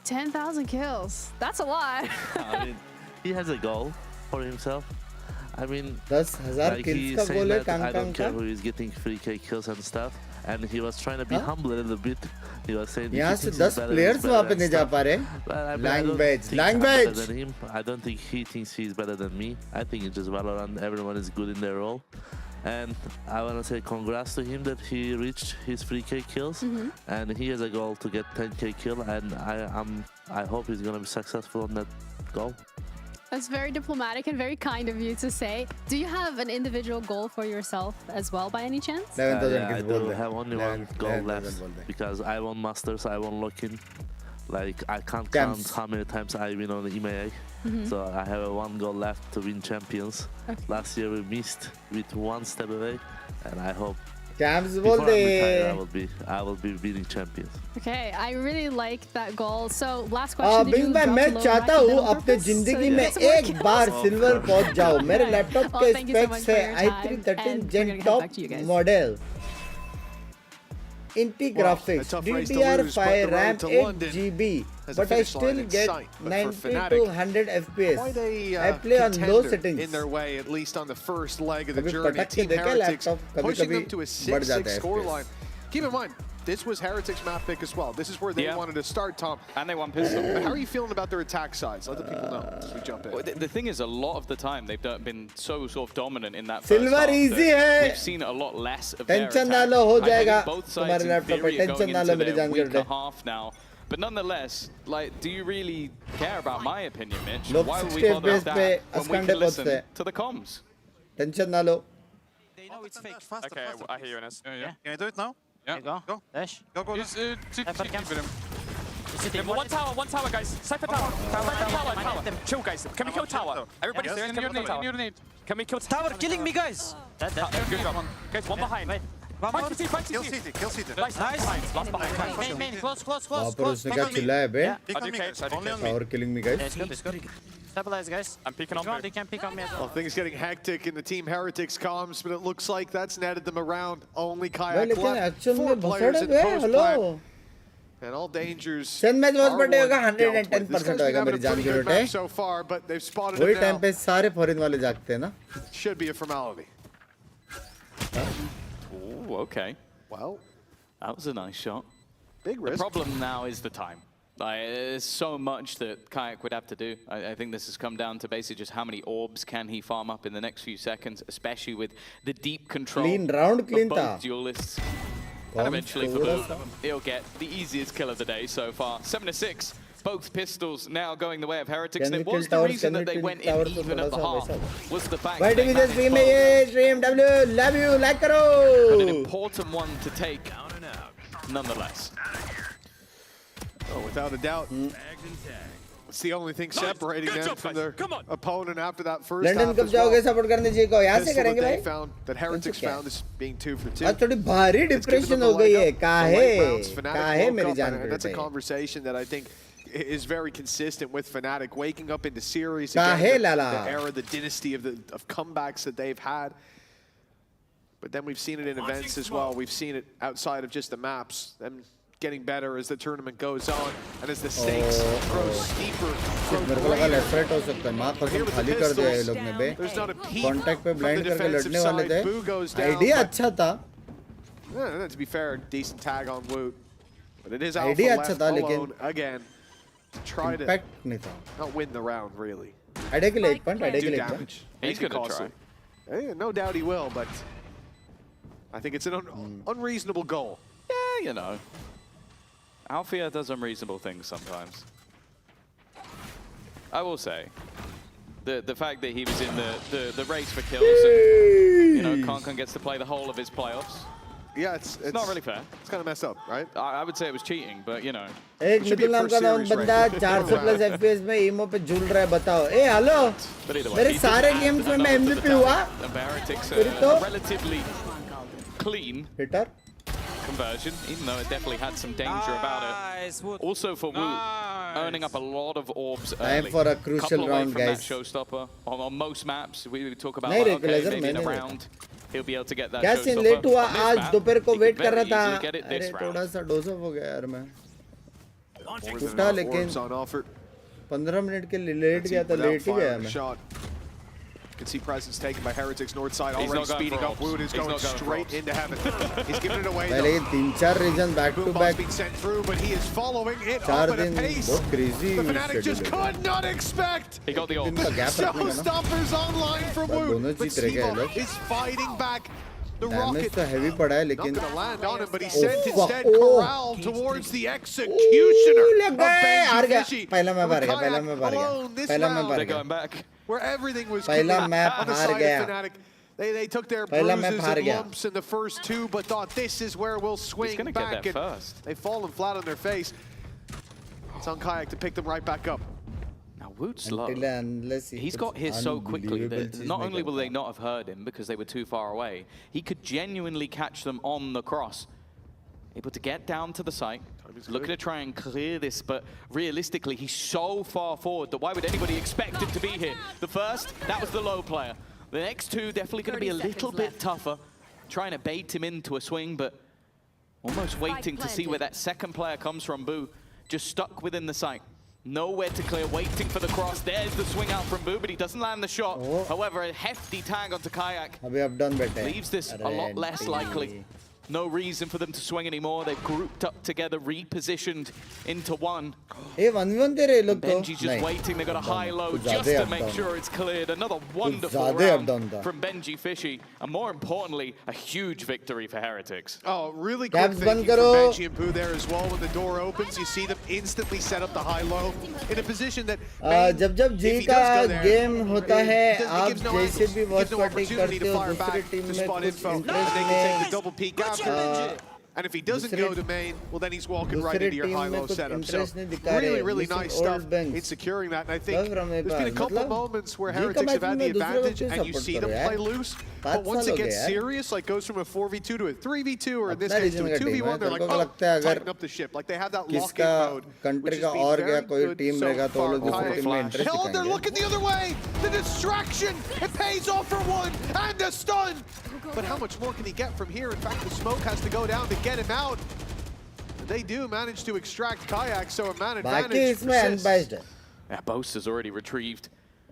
10,000 kills. That's a lot. I mean, he has a goal for himself. I mean, 10,000 like kills he's का saying goal है that I don't Kang care का. who is getting 3K kills and stuff. And he was trying to be humble a little bit. He was saying यहाँ से 10 players वहाँ पे नहीं जा पा रहे. Language. I don't think he thinks he's better than me. I think it's just Valorant. Everyone is good in their role. And I want to say congrats to him that he reached his 3K kills. And he has a goal to get 10K kill. And I hope he's going to be successful on that goal. That's very diplomatic and very kind of you to say. Do you have an individual goal for yourself as well, by any chance? Yeah, I do have only one goal left because I won Masters, I won Lock-in. Like, I can't count how many times I win on the EMEA. So I have one goal left to win champions. Last year we missed with one step away, and I hope before I retire, I will be winning champions. Okay, I really like that goal. So last question. Bing भाई मैं चाहता हूँ अपने जिंदगी में एक बार silver पहुंच जाओ. मेरे लैपटॉप के स्पेक्स है i3 Gen top model. Inti graphics, DDR5 RAM 8GB, but I still get 90 to 100 FPS. I play on low settings. In their way, at least on the first leg of the journey. Team Heretics pushing them to a 6-6 scoreline. Keep in mind, this was Heretics map pick as well. This is where they wanted to start, Tom. And they won pistol. But how are you feeling about their attack sides? Let the people know as we jump in. Well, the thing is, a lot of the time, they've been so sort of dominant in that Silver first half easy hai. we've seen a lot less of their Tension attack. ना लो हो जाएगा. I think both sides in theory are going into their weaker half now. But nonetheless, like, do you really care about my opinion, Mitch? Why would we bother with that when we can listen to the comms? Tension ना लो. They know it's fake. Okay, I hear you, Ines. Can I do it now? Yeah. Go. Dash. Go. One tower, guys. Cypher tower. Tower. Chill, guys. Can we kill tower? Everybody stay in tower. Can we kill tower? Killing me, guys. Good job. Guys, one behind. Fight CT. Kill CT. Nice. Last behind. Main. Close. वहाँ पर उसने क्या चिल्लाया बे? Tower killing me guys. It's good. Stabilize, guys. I'm peeking on They can pick on me as well. Well, things getting hectic in the Team Heretics comms, but it looks like that's netted them around. Only Kayak left. 4 players in post-plant. And all dangers. Send match was बढ़े होगा 110% होगा मेरी जान की रोटे. So far, but they've spotted वही it time now. पे सारे foreign वाले जागते हैं ना. Should be a formality. Ooh, okay. Well, that was a nice shot. Big risk. The problem now is the time. There's so much that Kayak would have to do. I think this has come down to basically just how many orbs can he farm up in the next few seconds, especially with the deep control Clean round, clean of both था. duelists. And eventually for Blue, he'll get the easiest kill of the day so far. 7-6. Both pistols now going the way of Heretics. And it was the reason that they went in even at the half. Was the fact that they managed stream love you, like but करो. an important one to take nonetheless. Oh, without a doubt. It's the only thing separating them from their opponent after that first half London कब as well. जाओगे support करने जी को यहाँ से करेंगे भाई. Found that Heretics found is being 2 for 2. आज थोड़ी भारी डिप्रेशन हो गई है. काहे मेरी जान की That's a conversation that I think is very consistent with Fnatic waking up into series काहे again, Lala. the era, the dynasty of comebacks that they've had. But then we've seen it in events as well. We've seen it outside of just the maps. Them getting better as the tournament goes on and as the stakes grow steeper. मेरे को लगा left right हो सकता है. माँ कसम खाली कर दिया ये लोग ने बे. कॉन्टैक्ट पे ब्लाइंड करके लड़ने वाले थे. आइडिया अच्छा था. Yeah, to be fair, decent tag on Woot. But it is Alpha idea left अच्छा था alone again to try to impact नहीं था. not win the round really. Idea के लिए एक पॉइंट. आइडिया के Do लिए एक point. damage. He's Make it gonna costly. Yeah, no doubt he will, but I think it's an unreasonable goal. Yeah, you know. Alfia does unreasonable things sometimes. I will say, the fact that he was in the race for kills and, you know, Concon gets to play the whole of his playoffs. Yeah, it's not really fair. It's kind of messed up, right? I would say it was cheating, but, you know. एक मिथुल नाम का बंदा 400 plus FPS में ईमो पे झूल रहा है. बताओ. ए हेलो. मेरे सारे गेम्स में मैं MVP हुआ. फिर तो relatively clean hitter conversion, even though it definitely had some danger about it. Also for Wu, earning up a lot of orbs early. Time for a crucial round, from guys. That showstopper. On most maps, we talk about नहीं like, okay, equalizer maybe in a मैंने round, he'll be able to get that. क्या scene late हुआ आज दोपहर को wait कर रहा था अरे थोड़ा सा डोज ऑफ हो गया यार मैं उठा लेकिन 15 मिनट के लिए लेट गया था लेट ही गया मैं You can see presence taken by Heretics north side already speeding up. Wood is going straight into heaven. He's giving it away. पहले 3-4 reason back to back being sent through, but he is following it up at a pace. बहुत crazy. The Fnatic just could not expect. He got the ult. Showstoppers online from Wood, but Sivo is fighting back. The rocket तो heavy पड़ा है लेकिन not gonna land on him, but he sent instead corral towards the executioner of Benji Fishy. पहला मैं हार गया Where everything was on the side of Fnatic. They took their bruises and lumps in the first two, but thought this is where we'll swing back. And they've fallen flat on their face. It's on Kayak to pick them right back up. Now Wood's slow. He's got his so quickly that not only will they not have heard him because they were too far away, he could genuinely catch them on the cross. Able to get down to the site, looking to try and clear this, but realistically, he's so far forward that why would anybody expect him to be here? The first, that was the low player. The next two, definitely going to be a little bit tougher. Trying to bait him into a swing, but almost waiting to see where that second player comes from. Boo, just stuck within the site. Nowhere to clear, waiting for the cross. There's the swing out from Boo, but he doesn't land the shot. However, a hefty tag onto Kayak leaves this a lot less likely. No reason for them to swing anymore. They've grouped up together, repositioned into one. Benji's just waiting. They've got a high-low just to make sure it's cleared. Another wonderful round from Benji Fishy. And more importantly, a huge victory for Heretics. Oh, really quick thinking from Benji and Boo there as well. When the door opens, you see them instantly set up the high-low in a position that जब जी का game होता है आप जैसे भी watch party करते हो दूसरी टीम में कुछ interest and if he doesn't go to main, well then he's walking right into your high-low setup. So really nice stuff in securing that. And I think there's been a couple of moments where Heretics have had the advantage and you see them play loose. But once it gets serious, like goes from a 4v2 to a 3v2 or in this case to a 2v1, they're like, oh, tighten up the ship. Like they have that lock-in mode, which has been very good so far. Hell, they're looking the other way! The distraction! It pays off for one! And a stun! But how much more can he get from here? In fact, the smoke has to go down to get him out. They do manage to extract Kayak, so a man advantage persists. Yeah, Boast has already retrieved.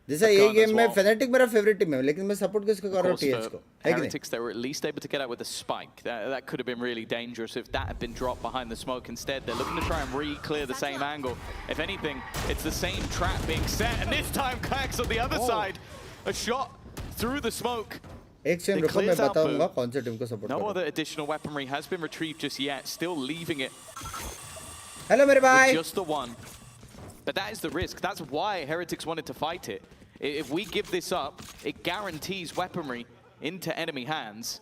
जैसा ये game में Fnatic मेरा favorite team है, लेकिन मैं support किसको कर रहा हूँ TH को. Heretics, they were at least able to get out with a spike. That could have been really dangerous if that had been dropped behind the smoke instead. They're looking to try and re-clear the same angle. If anything, it's the same trap being set, and this time Kayak's on the other side. A shot through the smoke. एक second रुको मैं बताऊंगा कौन सी team को support No other additional weaponry has been retrieved just yet. Still leaving it. Hello मेरे भाई. Just the one. But that is the risk. That's why Heretics wanted to fight it. If we give this up, it guarantees weaponry into enemy hands.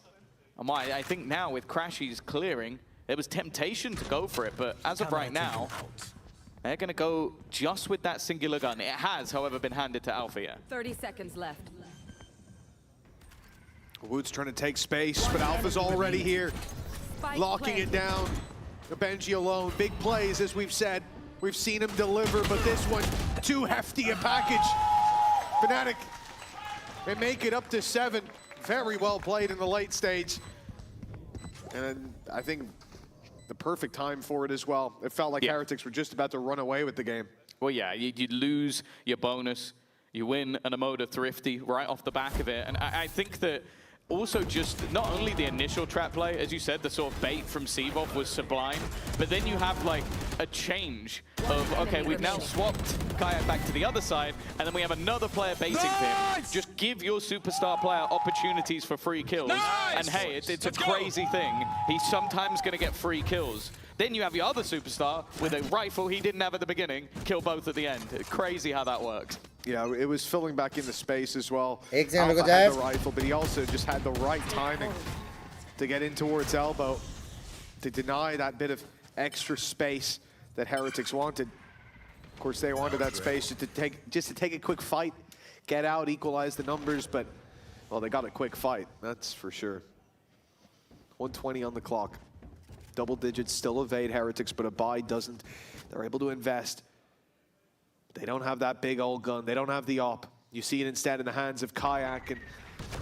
And I think now with Crashy's clearing, there was temptation to go for it, but as of right now, they're going to go just with that singular gun. It has, however, been handed to Alpha. 30 seconds left. Wood's trying to take space, but Alpha's already here, locking it down. Benji alone, big plays, as we've said. We've seen him deliver, but this one, too hefty a package. Fnatic, they make it up to 7. Very well played in the late stage. And I think the perfect time for it as well. It felt like Heretics were just about to run away with the game. Well, yeah, you lose your bonus. You win an Emoda Thrifty right off the back of it. And I think that also just not only the initial trap play, as you said, the sort of bait from Sivov was sublime, but then you have like a change of, okay, we've now swapped Kayak back to the other side, and then we have another player baiting him. Just give your superstar player opportunities for free kills. And hey, it's a crazy thing. He's sometimes going to get free kills. Then you have your other superstar with a rifle he didn't have at the beginning, kill both at the end. Crazy how that works. Yeah, it was filling back into space as well. Alpha had the rifle, but he also just had the right timing to get in towards elbow to deny that bit of extra space that Heretics wanted. Of course, they wanted that space just to take a quick fight, get out, equalize the numbers, but, well, they got a quick fight, that's for sure. 120 on the clock. Double digits still evade Heretics, but a buy doesn't. They're able to invest. They don't have that big old gun. They don't have the op. You see it instead in the hands of Kayak, and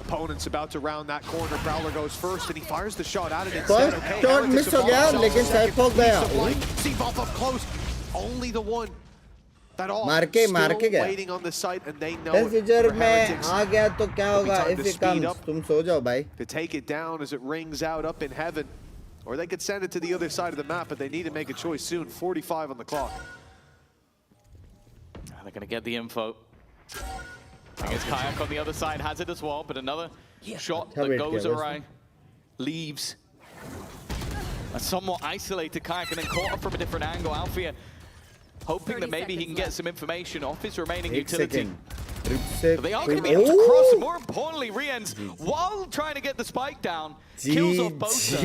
opponent's about to round that corner. Prowler goes first, and he fires the shot at it instead. Okay, shot miss हो गया, लेकिन side pop गया. Seaboff up close. Only the one that all मार के गया. waiting on the site, and they know Test it. future For में Heretics, आ गया तो क्या होगा? time If to it speed comes, up. तुम सो जाओ भाई. To take it down as it rings out up in heaven. Or they could send it to the other side of the map, but they need to make a choice soon. 45 on the clock. They're going to get the info. I guess Kayak on the other side has it as well, but another shot that goes awry leaves a somewhat isolated Kayak and then caught up from a different angle. Alfia hoping that maybe he can get some information off his remaining utility. But they are going to be able to cross, and more importantly, Riens, while trying to get the spike down, kills off both.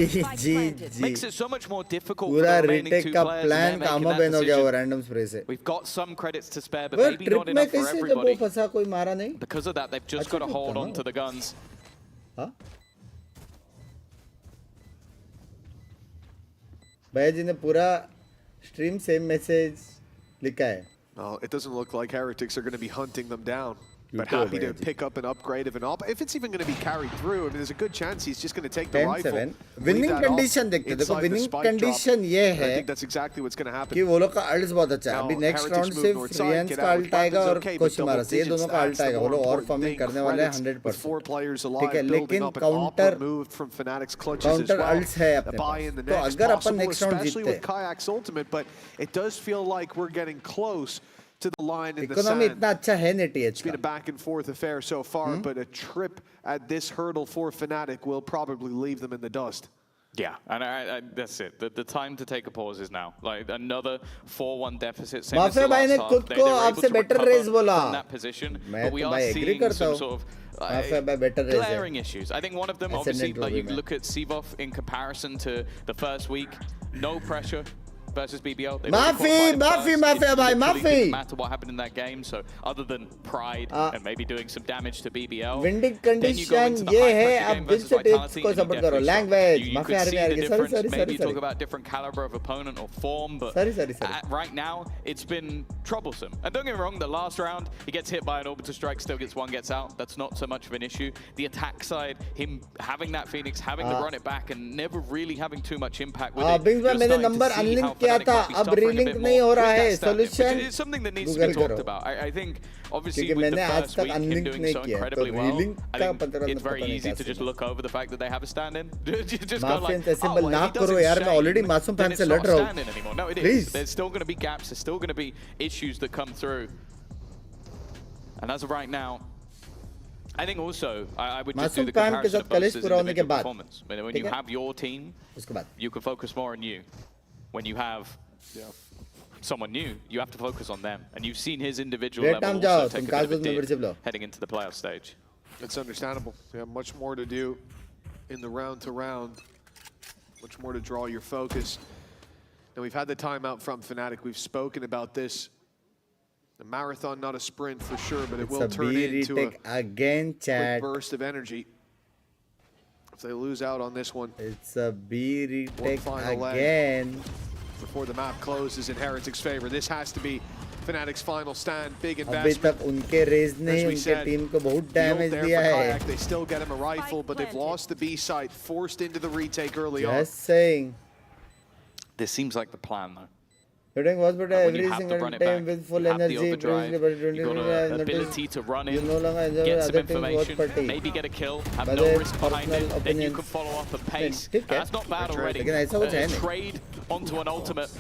Makes it so much more difficult for the remaining two players. Plan काम बन हो गया वो random spray से. We've got some credits to spare, but maybe not enough for everybody. Because of that, they've just got to hold on to the guns. हाँ? भैया जी ने पूरा stream same message लिखा है. Well, it doesn't look like Heretics are going to be hunting them down. But happy to pick up an upgrade of an op. If it's even going to be carried through, I mean, there's a good chance he's just going to take the rifle. Winning condition देखते देखो winning condition ये है. I think that's exactly what's going to happen. कि वो लोग का ults बहुत अच्छा है. अभी next round सिर्फ Riens का ult आएगा और कोशिमारा से ये दोनों का ult आएगा. वो लोग और farming करने वाले हैं 100%. ठीक है, लेकिन counter ults है अपने पास. तो अगर अपन next round जीतते हैं. Kayak's ultimate, but it does feel like we're getting close to the line in the Economy sand. इतना अच्छा है नहीं TH It's been a back and forth affair so far, but a trip at this hurdle for Fnatic will probably leave them in the dust. Yeah, and that's it. The time to take a pause is now. Like another 4-1 deficit. Mafia भाई ने खुद को आपसे better raise बोला. In that position, मैं but we तो are भाई agree seeing करता some हूँ. sort of माफिया भाई better raise है. glaring issues. I think one of them, obviously, like you look at Seavoff in comparison to the first week, no pressure versus BBL. Mafi भाई माफी. Didn't matter what happened in that game. So other than pride and maybe doing some damage to BBL, winning condition ये है. अब VCT को support करो. Language. माफी हार गया. Sorry. Maybe talk about different caliber of opponent or form, but right now it's been troublesome. And don't get me wrong, the last round he gets hit by an orbital strike, still gets one, gets out. That's not so much of an issue. The attack side, him having that Phoenix, having to run it back, and never really having too much impact with it. Binks में मैंने number unlink किया था. अब relink नहीं हो रहा है. Solution it's something that needs to be talked about. I think obviously with the first week him doing so incredibly well, I think it's very easy to just look over the fact that they have a stand-in. Just go like, oh, well, he doesn't shine, then it's not a stand-in anymore. No, it is. There's still going to be gaps. There's still going to be issues that come through. And as of right now, I think also I would just do the comparison of both individual performance. When you have your team, you can focus more on you. When you have someone new, you have to focus on them. And you've seen his individual level also take a bit of a dip heading into the playoff stage. It's understandable. You have much more to do in the round-to-round. Much more to draw your focus. Now, we've had the timeout from Fnatic. We've spoken about this. A marathon, not a sprint for sure, but it will turn into a quick burst of energy. If they lose out on this one, it's a B retake again. Before the map closes in Heretics' favor, this has to be Fnatic's final stand. Big investment. अभी तक उनके raise ने उनके team को बहुत damage दिया है. They still get him a rifle, but they've lost the B site, forced into the retake early on. Just saying. This seems like the plan, though. You're doing what's better every single time with full energy. You've got an ability to run in, get some information, maybe get a kill, have no risk behind it, then you can follow up and pace. That's not bad already. A trade onto an ultimate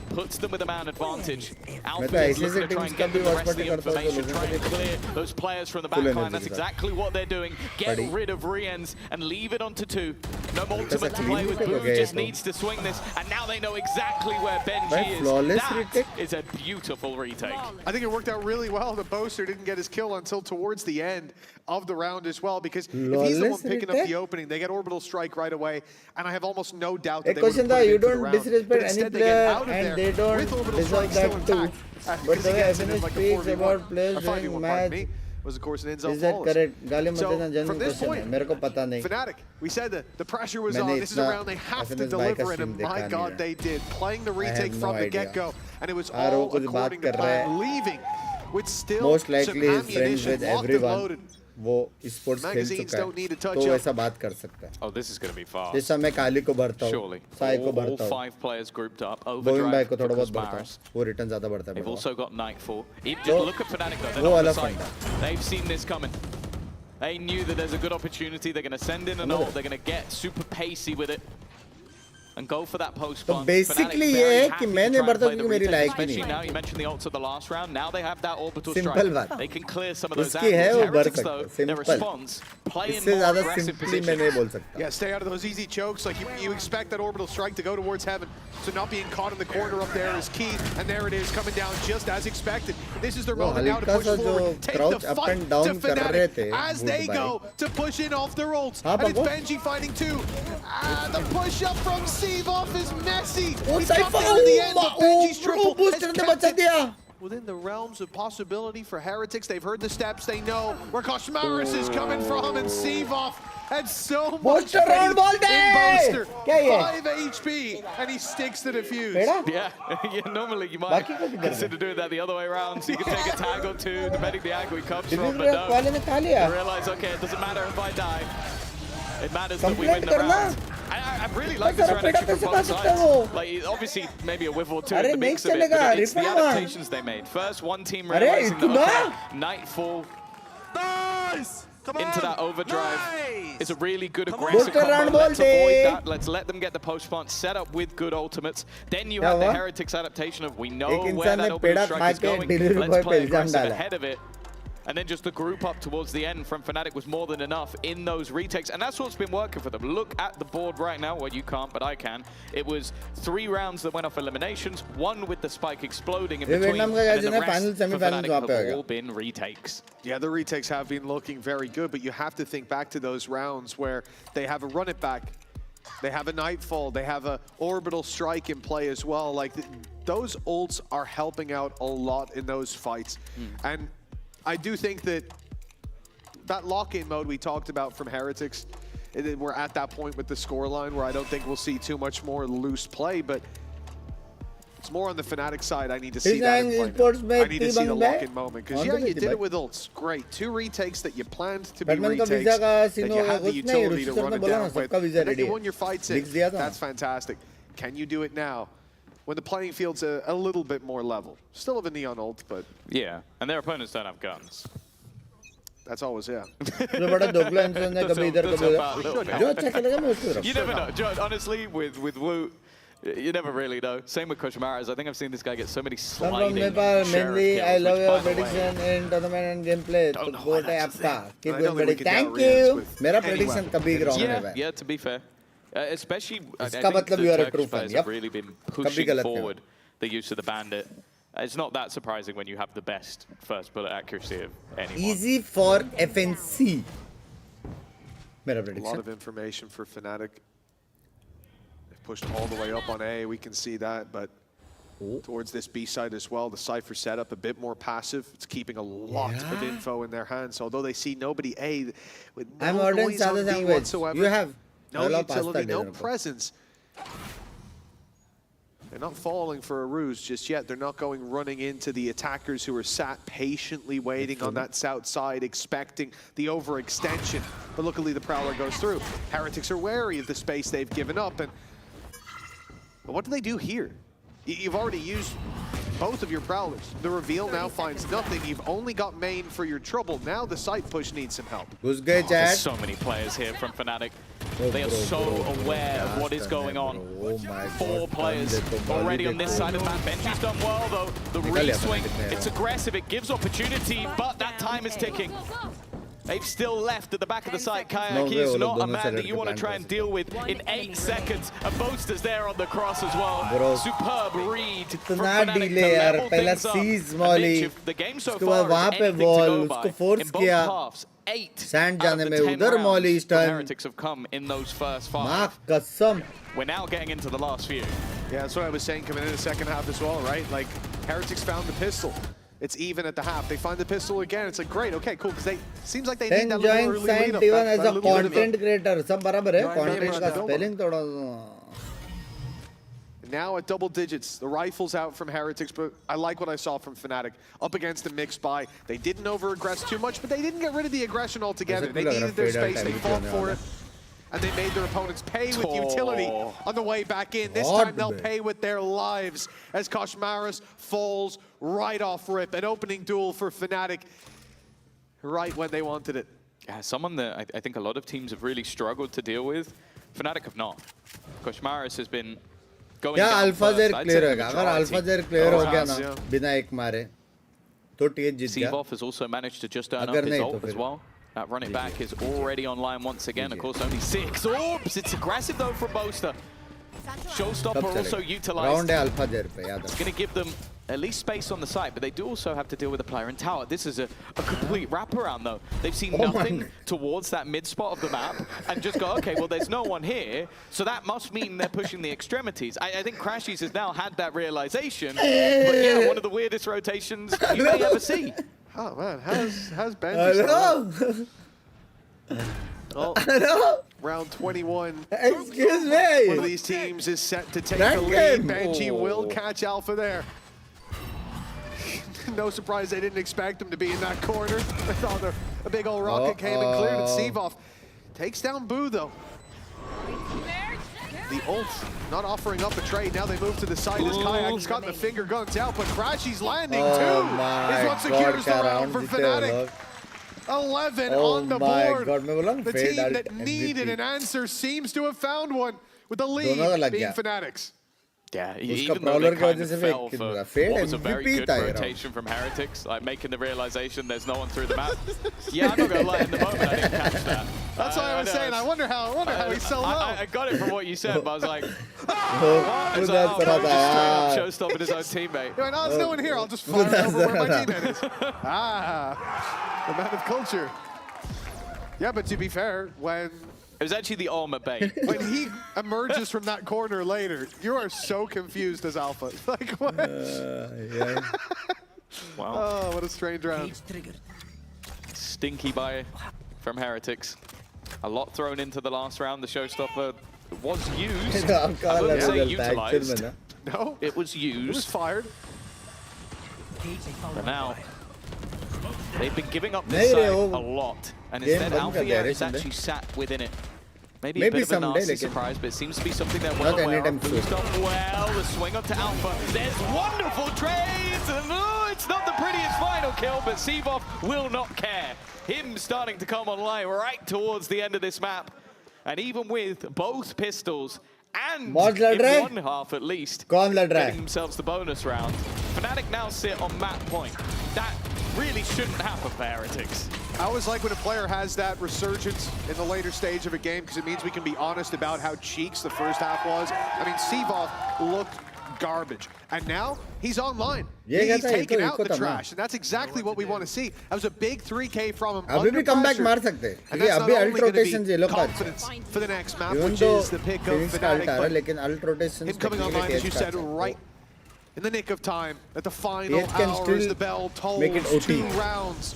puts them with a man advantage. Alpha is looking to try and get them the rest of the information, trying to clear those players from the backline. That's exactly what they're doing. Get rid of Riens and leave it onto 2. No ultimate to play with. Boo just needs to swing this, and now they know exactly where Benji is. That is a beautiful retake. I think it worked out really well. The Boaster didn't get his kill until towards the end of the round as well, because if he's the one picking up the opening, they get orbital strike right away, and I have almost no doubt that they would put it into the round. Disrespect any player, and they don't deserve that too. But the way FNC speaks about players doing match, was of course an Enzo is that correct? गाली मत देना, genuine question है. मेरे को पता नहीं. Fnatic, we said that the pressure was on. This is a round they have to deliver, and my God, they did. Playing the retake from the get-go, and it was all according to plan. Leaving with still most likely some he's friends with ammunition locked and everyone. loaded. वो sports खेल चुका है तो ऐसा बात कर सकता है. Oh, this is going to be fast. जैसा मैं काली को भरता हूँ, साई को भरता हूँ, 5 players grouped up. Overdrive को थोड़ा बहुत भरता हूँ, वो रिटर्न ज़्यादा बढ़ता है. They've also got Nightfall. Look at Fnatic though, they're not on the side. They've seen this coming. They knew that there's a good opportunity. They're going to send in an ult. They're going to get super pacey with it. And go for that post तो basically ये है कि मैंने बढ़ता क्योंकि मेरी like he नहीं. Now you mentioned the ults at the last round. Now they have that orbital strike. They can clear some of those उसकी है वो बढ़ angles. सकता. Their response, play in इससे more ज़्यादा aggressive simply मैं नहीं बोल सकता. Yeah, stay out of those easy chokes. Like you expect that orbital strike to go towards heaven. So not being caught in the corner up there is key. And there it is, coming down just as expected. This is their moment now to push forward. Take the fight to Fnatic as they go to push in off their ults. And it's Benji fighting too. The push up from Seavoff is messy. He's got there in the end, but Benji's triple has kept it within the realms of possibility for Heretics. They've heard the steps, they know where Koshmaris is coming from, and Seavoff had so much faith in Boaster. 5 HP, and he sticks to defuse. Yeah, normally you might consider doing that the other way around, so you can take a tag or two, depending the angle he comes from, but no. You realize, okay, it doesn't matter if I die. It matters that we win the round. I really like this round actually from both sides. Like, obviously, maybe a whiff or two in the mix of it, but it's the adaptations they made. First, one team realizing that, okay, Nightfall into that overdrive is a really good aggressive combo. Let's avoid that. Let's let them get the post plant set up with good ultimates. Then you have the Heretics adaptation of we know where that opening strike is going. Let's play aggressive ahead of it. And then just the group up towards the end from Fnatic was more than enough in those retakes. And that's what's been working for them. Look at the board right now. Well, you can't, but I can. It was 3 rounds that went off eliminations, 1 with the spike exploding in between, and then the rest for Fnatic have all been retakes. Yeah, the retakes have been looking very good, but you have to think back to those rounds where they have a run it back. They have a Nightfall. They have a orbital strike in play as well. Like, those ults are helping out a lot in those fights. And I do think that lock-in mode we talked about from Heretics, we're at that point with the scoreline where I don't think we'll see too much more loose play, but it's more on the Fnatic side. I need to see that in play. I need to see the lock-in moment, because yeah, you did it with ults. Great. 2 retakes that you planned to be retakes, that you have the utility to run it down with, and then you won your fights in. That's fantastic. Can you do it now? When the playing field's a little bit more level. Still have a Neon ult, but... Yeah, and their opponents don't have guns. That's always, yeah. You never know. Honestly, with Wu, you never really know. Same with Koshmaris. I think I've seen this guy get so many sliding mainly, I love your prediction in tournament and gameplay. Keep going, buddy. Thank you. Mera prediction kabhi wrong hai. Yeah, to be fair. Especially, I think the Turkish players have really been pushing forward the use of the Bandit. It's not that surprising when you have the best first bullet accuracy of anyone. Easy for FNC. A lot of information for Fnatic. They've pushed all the way up on A, we can see that, but towards this B side as well, the Cypher setup a bit more passive. It's keeping a lot of info in their hands. Although they see nobody A, with no noise on B whatsoever. You have no utility, no presence. They're not falling for a ruse just yet. They're not going running into the attackers who are sat patiently waiting on that south side, expecting the overextension. But luckily the Prowler goes through. Heretics are wary of the space they've given up. And what do they do here? You've already used both of your Prowlers. The reveal now finds nothing. You've only got main for your trouble. Now the site push needs some help. There's so many players here from Fnatic. They are so aware of what is going on. 4 players already on this side of the map. Benji's done well though. The re-swing, it's aggressive, it gives opportunity, but that time is ticking. They've still left at the back of the site. Kayak is not a man that you want to try and deal with in 8 seconds. And Boaster's there on the cross as well. Superb read from Fnatic to level things up. And the game so far is anything to go by. In both halves, 8 out of the 10 rounds Heretics have come in those first 5. We're now getting into the last few. Yeah, that's what I was saying coming in the second half as well, right? Like, Heretics found the pistol. It's even at the half. They find the pistol again. It's like, great, okay, cool, because they seems like they need that little early lead up. Even as a content creator, सब बराबर है. Content का spelling थोड़ा. Now at double digits, the rifle's out from Heretics, but I like what I saw from Fnatic. Up against the mixed buy. They didn't over-aggress too much, but they didn't get rid of the aggression altogether. They needed their space, they fought for it, and they made their opponents pay with utility on the way back in. This time they'll pay with their lives as Koshmaris falls right off rip. An opening duel for Fnatic right when they wanted it. Yeah, someone that I think a lot of teams have really struggled to deal with. Fnatic have not. Koshmaris has been going down alpha first. जेर I'd clear say होगा the अगर majority. Alpha जेर clear हो गया ना बिना एक मारे तो टीएच जीत गया Seavoff has also managed to just earn up अगर his नहीं ult तो as फिर well. That run it back is already online once again. Of course, only 6 orbs. It's aggressive though from Boaster. Showstopper also utilized. Round है alpha जेर पे याद It's going to give them at least space on the site, but they do also have to deal with the player in tower. This is a complete wraparound though. They've seen nothing towards that mid spot of the map and just go, okay, well there's no one here, so that must mean they're pushing the extremities. I think Crashies has now had that realization, but yeah, one of the weirdest rotations you may ever see. Oh man, how's Benji? Oh, round 21. Excuse me. One of these teams is set to take the lead. Benji will catch Alpha there. No surprise they didn't expect him to be in that corner. They thought a big old rocket came and cleared it. Seavoff takes down Boo though. The ult not offering up a trade. Now they move to the side as Kayak's got the finger guns out, but Crashy's landing too is what secures the round for Fnatic. 11 on the board. The team that needed an answer seems to have found one, with the lead being Fnatic's. Yeah, even though they kind of fell for what was a very good rotation from Heretics, like making the realization there's no one through the map. Yeah, I'm not gonna lie, in the moment I didn't catch that. That's why I was saying, I wonder how he's so low. I got it from what you said, but I was like, what? It's like, oh, just straight up showstopping his own teammate. You're like, no, there's no one here, I'll just fire over where my teammate is. The man of culture. Yeah, but to be fair, when it was actually the armor bait. When he emerges from that corner later, you are so confused as Alpha. Like, what? Yeah. Wow. Oh, what a strange round. Stinky buy from Heretics. A lot thrown into the last round. The showstopper was used. I wouldn't say utilized. No. It was used. It was fired. But now, they've been giving up this side a lot. And instead, Alpha is actually sat within it. Maybe a bit of a nasty surprise, but it seems to be something they're well aware of. Boost up well, the swing up to Alpha. There's wonderful trades, and it's not the prettiest final kill, but Seavoff will not care. Him starting to come online right towards the end of this map. And even with both pistols and in one half at least, getting themselves the bonus round, Fnatic now sit on map point. That really shouldn't happen for Heretics. I always like when a player has that resurgence in the later stage of a game because it means we can be honest about how cheeks the first half was. I mean, Seavoff looked garbage, and now he's online. He's taking out the trash, and that's exactly what we want to see. That was a big 3K from him under pressure. And that's not only going to be confidence for the next map, which is the pick of Fnatic, but him coming online, as you said, right in the nick of time, at the final hour as the bell tolls. 2 rounds.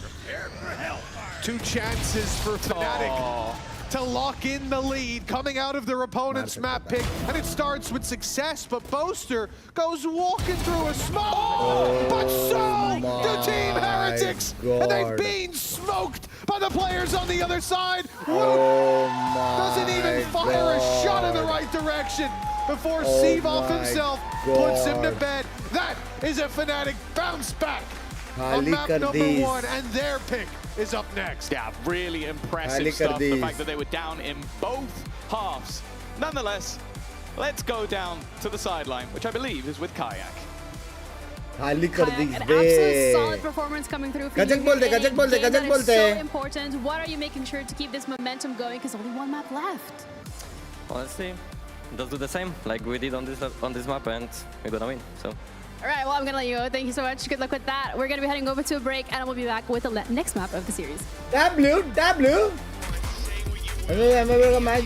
2 chances for Fnatic to lock in the lead coming out of their opponent's map pick. And it starts with success, but Boaster goes walking through a smoke. But so do Team Heretics. And they've been smoked by the players on the other side. Doesn't even fire a shot in the right direction before Seavoff himself puts him to bed. That is a Fnatic bounce back on map number 1, and their pick is up next. Yeah, really impressive stuff. The fact that they were down in both halves. Nonetheless, let's go down to the sideline, which I believe is with Kayak. An absolute solid performance coming through for you. That is so important. What are you making sure to keep this momentum going? Because only 1 map left. Honestly, just do the same like we did on this map, and we're gonna win. So. All right, well, I'm going to let you go. Thank you so much. Good luck with that. We're going to be heading over to a break, and we'll be back with the next map of the series. W. Match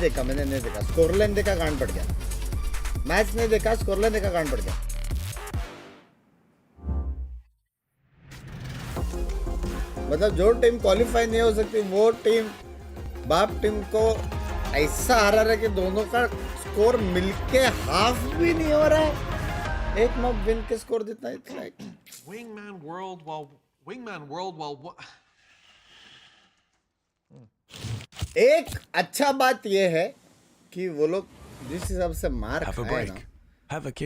देखा मैंने नहीं देखा score line देखा कांड पड़ गया match नहीं देखा स्कोर लाइन देखा कांड पड़ गया मतलब जो टीम क्वालिफाई नहीं हो सकती वो टीम बाप टीम को ऐसा हरा रहा है कि दोनों का स्कोर मिलके हाफ भी नहीं हो रहा है. एक मॉब विन के स्कोर जितना. It's like Wingman World while एक अच्छा बात ये है कि वो लोग जिस हिसाब से मार खाए ना,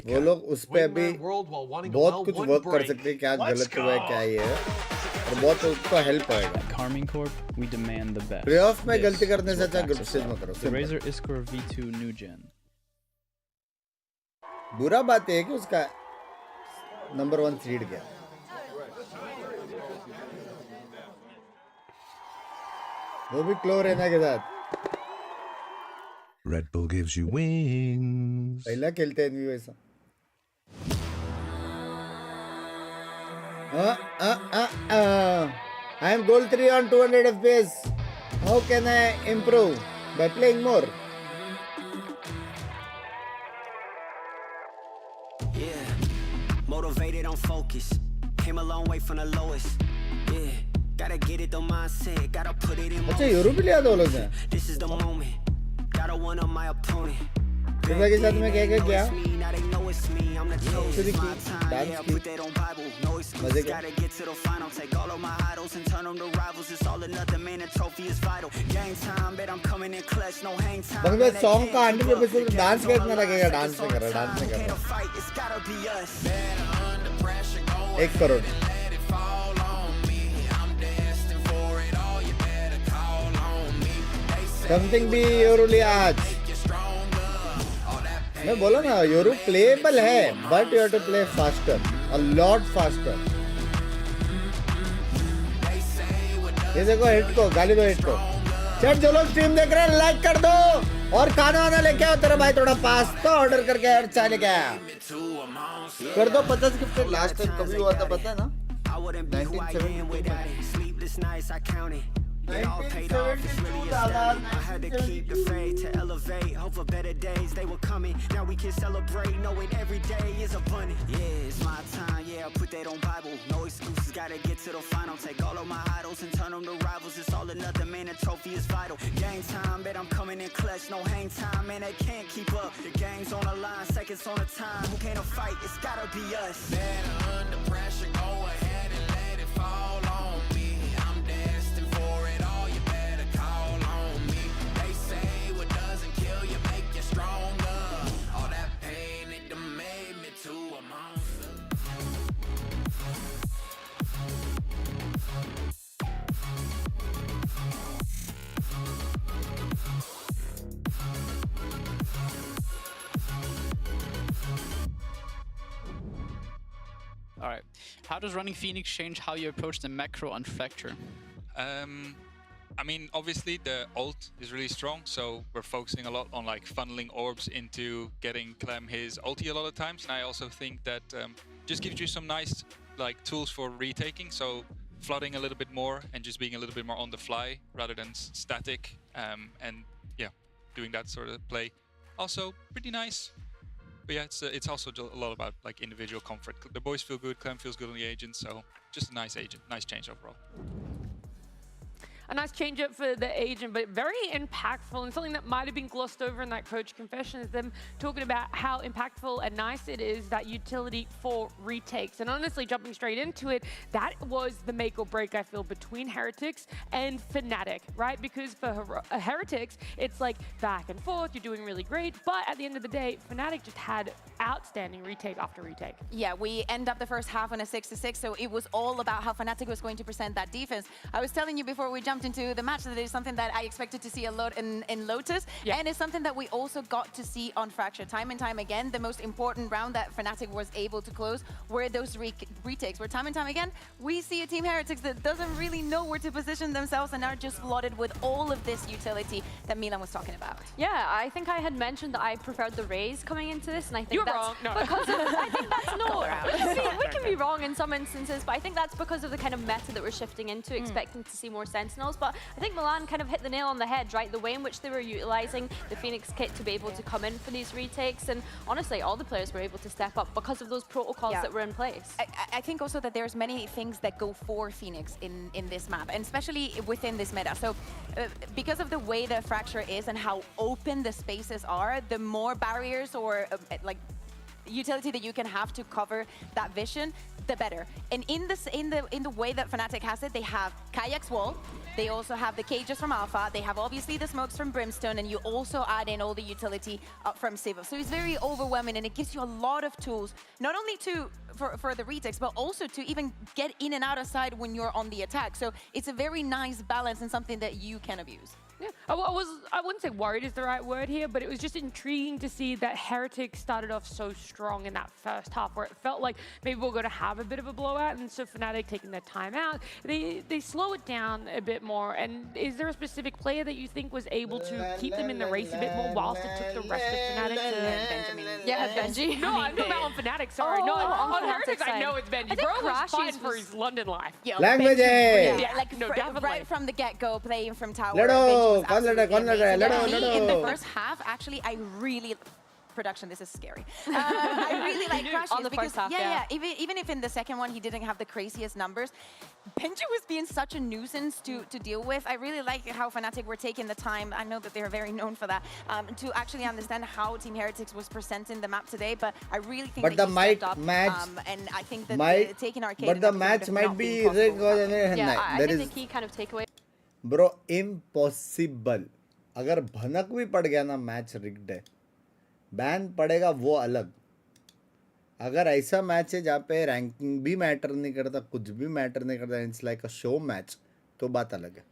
वो लोग उस पे अभी बहुत कुछ वर्क कर सकते हैं. क्या गलत हुआ है क्या ये है, और बहुत उसको हेल्प होएगा. प्लेऑफ में गलती करने से अच्छा ग्रुप स्टेज में करो. बुरा बात है कि उसका नंबर 1 सीड गया. वो भी क्लो रहना के साथ. Red Bull gives you wings. पहला खेलते हैं भी वैसा. I am goal 3 on 200 FPS. How can I improve? By playing more. Yeah, motivated on focus. Came a long way from the lowest. Yeah, gotta get it the mindset. Gotta put it in motion. अच्छा Europe लिया दो लोग ने. This is the moment. Gotta one up my opponent. सुबह के साथ में क्या क्या किया? Actually, डांस की. मजे क्या? बंदे सॉन्ग का 100% डांस कितना लगेगा? डांस में कर रहा. 1 करोड़. समथिंग भी यूरो लिया आज. मैं बोला ना यूरो प्लेएबल है, but you have to play faster, a lot faster. ये देखो हिट को गाली दो. हिट को चैट जो लोग स्ट्रीम देख रहे हैं लाइक कर दो, और खाना वाना लेके आओ. तेरा भाई थोड़ा पास्ता ऑर्डर करके यार चाय लेके आया. कर दो 50 गिफ्ट. लास्ट टाइम कभी हुआ था पता है ना? 1972. It all paid off, it's really astounding. I had to keep the faith to elevate. Hope for better days, they were coming. Now we can celebrate, knowing every day is abundant. Yeah, it's my time, yeah, I put that on Bible. No excuses, gotta get to the final. Take all of my idols and turn them to rivals. It's all or nothing, man, the trophy is vital. Game time, bet I'm coming in clutch. No hang time, man, they can't keep up. The game's on the line, seconds on the time. Who can't fight? It's gotta be us. Better under pressure, go ahead and let it fall on me. I'm destined for it all, you better call on me. They say what doesn't kill you make you stronger. All that pain, it done made me to a monster. All right. How does running Phoenix change how you approach the macro on Fracture? I mean, obviously the ult is really strong, so we're focusing a lot on like funneling orbs into getting Clem his ulti a lot of times. And I also think that just gives you some nice like tools for retaking. So flooding a little bit more and just being a little bit more on the fly rather than static. And yeah, doing that sort of play. Also pretty nice. But yeah, it's also a lot about like individual comfort. The boys feel good, Clem feels good on the agent, so just a nice agent, nice change overall. A nice change up for the agent, but very impactful, and something that might have been glossed over in that coach confession is them talking about how impactful and nice it is, that utility for retakes. And honestly, jumping straight into it, that was the make or break, I feel, between Heretics and Fnatic, right? Because for Heretics, it's like back and forth, you're doing really great, but at the end of the day, Fnatic just had outstanding retake after retake. Yeah, we end up the first half on a 6-6, so it was all about how Fnatic was going to present that defense. I was telling you before we jumped into the match that it is something that I expected to see a lot in Lotus, and it's something that we also got to see on Fracture. Time and time again, the most important round that Fnatic was able to close were those retakes, where time and time again, we see a Team Heretics that doesn't really know where to position themselves and are just flooded with all of this utility that Milan was talking about. Yeah, I think I had mentioned that I preferred the Raze coming into this, and I think You're wrong. No. Because I think that's no. We can be wrong in some instances, but I think that's because of the kind of meta that we're shifting into, expecting to see more Sentinels. else. But I think Milan kind of hit the nail on the head, right? The way in which they were utilizing the Phoenix kit to be able to come in for these retakes. And honestly, all the players were able to step up because of those protocols that were in place. I think also that there's many things that go for Phoenix in this map, and especially within this meta. So because of the way the Fracture is and how open the spaces are, the more barriers or like utility that you can have to cover that vision, the better. And in the way that Fnatic has it, they have Kayak's wall, they also have the cages from Alpha, they have obviously the smokes from Brimstone, and you also add in all the utility from Civil. So it's very overwhelming, and it gives you a lot of tools, not only for the retakes, but also to even get in and out of side when you're on the attack. So it's a very nice balance and something that you can abuse. Yeah, I wouldn't say worried is the right word here, but it was just intriguing to see that Heretic started off so strong in that first half, where it felt like maybe we're going to have a bit of a blowout, and so Fnatic taking their time out, they slow it down a bit more. And is there a specific player that you think was able to keep them in the race a bit more whilst it took the rest of Fnatic to Benjamin? Yeah, Benji. No, I'm talking about on Fnatic, sorry. Oh, no, on on Heretic, Fnatic I know it's Benji. Bro was fine for his London life. Yeah, Language. Yeah, like no, definitely. right from the get-go, playing from tower. Lado, In the first half, actually, I really... Production, this is scary. I really like Crashes On the because, first half, even if in the second one he didn't have the craziest numbers, Benji was being such a nuisance to deal with. I really like how Fnatic were taking the time, I know that they're very known for that, to actually understand how Team Heretics was presenting the map today, but I really think that he stepped up, and I think that taking Arcade... But the match might be rigged. I think the key kind of takeaway... Bro, impossible. अगर भनक भी पड़ गया ना match rigged है, ban पड़ेगा वो अलग. अगर ऐसा मैच है जहाँ पे रैंकिंग भी मैटर नहीं करता, कुछ भी मैटर नहीं करता, it's like a show match, तो बात अलग है.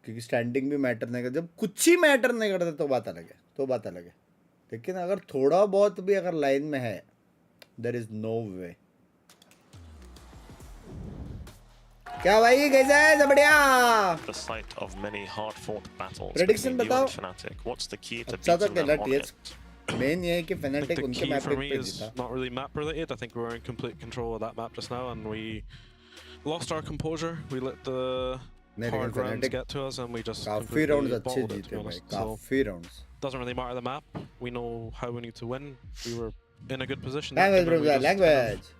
क्योंकि स्टैंडिंग भी मैटर नहीं करता, जब कुछ ही मैटर नहीं करता तो बात अलग है. लेकिन अगर थोड़ा बहुत भी अगर लाइन में है, देयर इज नो वे. क्या भाई कैसा है? सब बढ़िया. The site of many hard-fought battles. Prediction बताओ. Fnatic. What's the key to अच्छा तो beating them on it? Main ये है कि Fnatic उनके मैप for me पे is जीता. not really map related. I think we were in complete control of that map just now, and we lost our composure. We let the hard rounds get to us, and we just काफी rounds अच्छे bottled it, to जीते be भाई, honest. काफी rounds. Doesn't really matter the map. We know how we need to win. We were in a good position. Language, bro, language.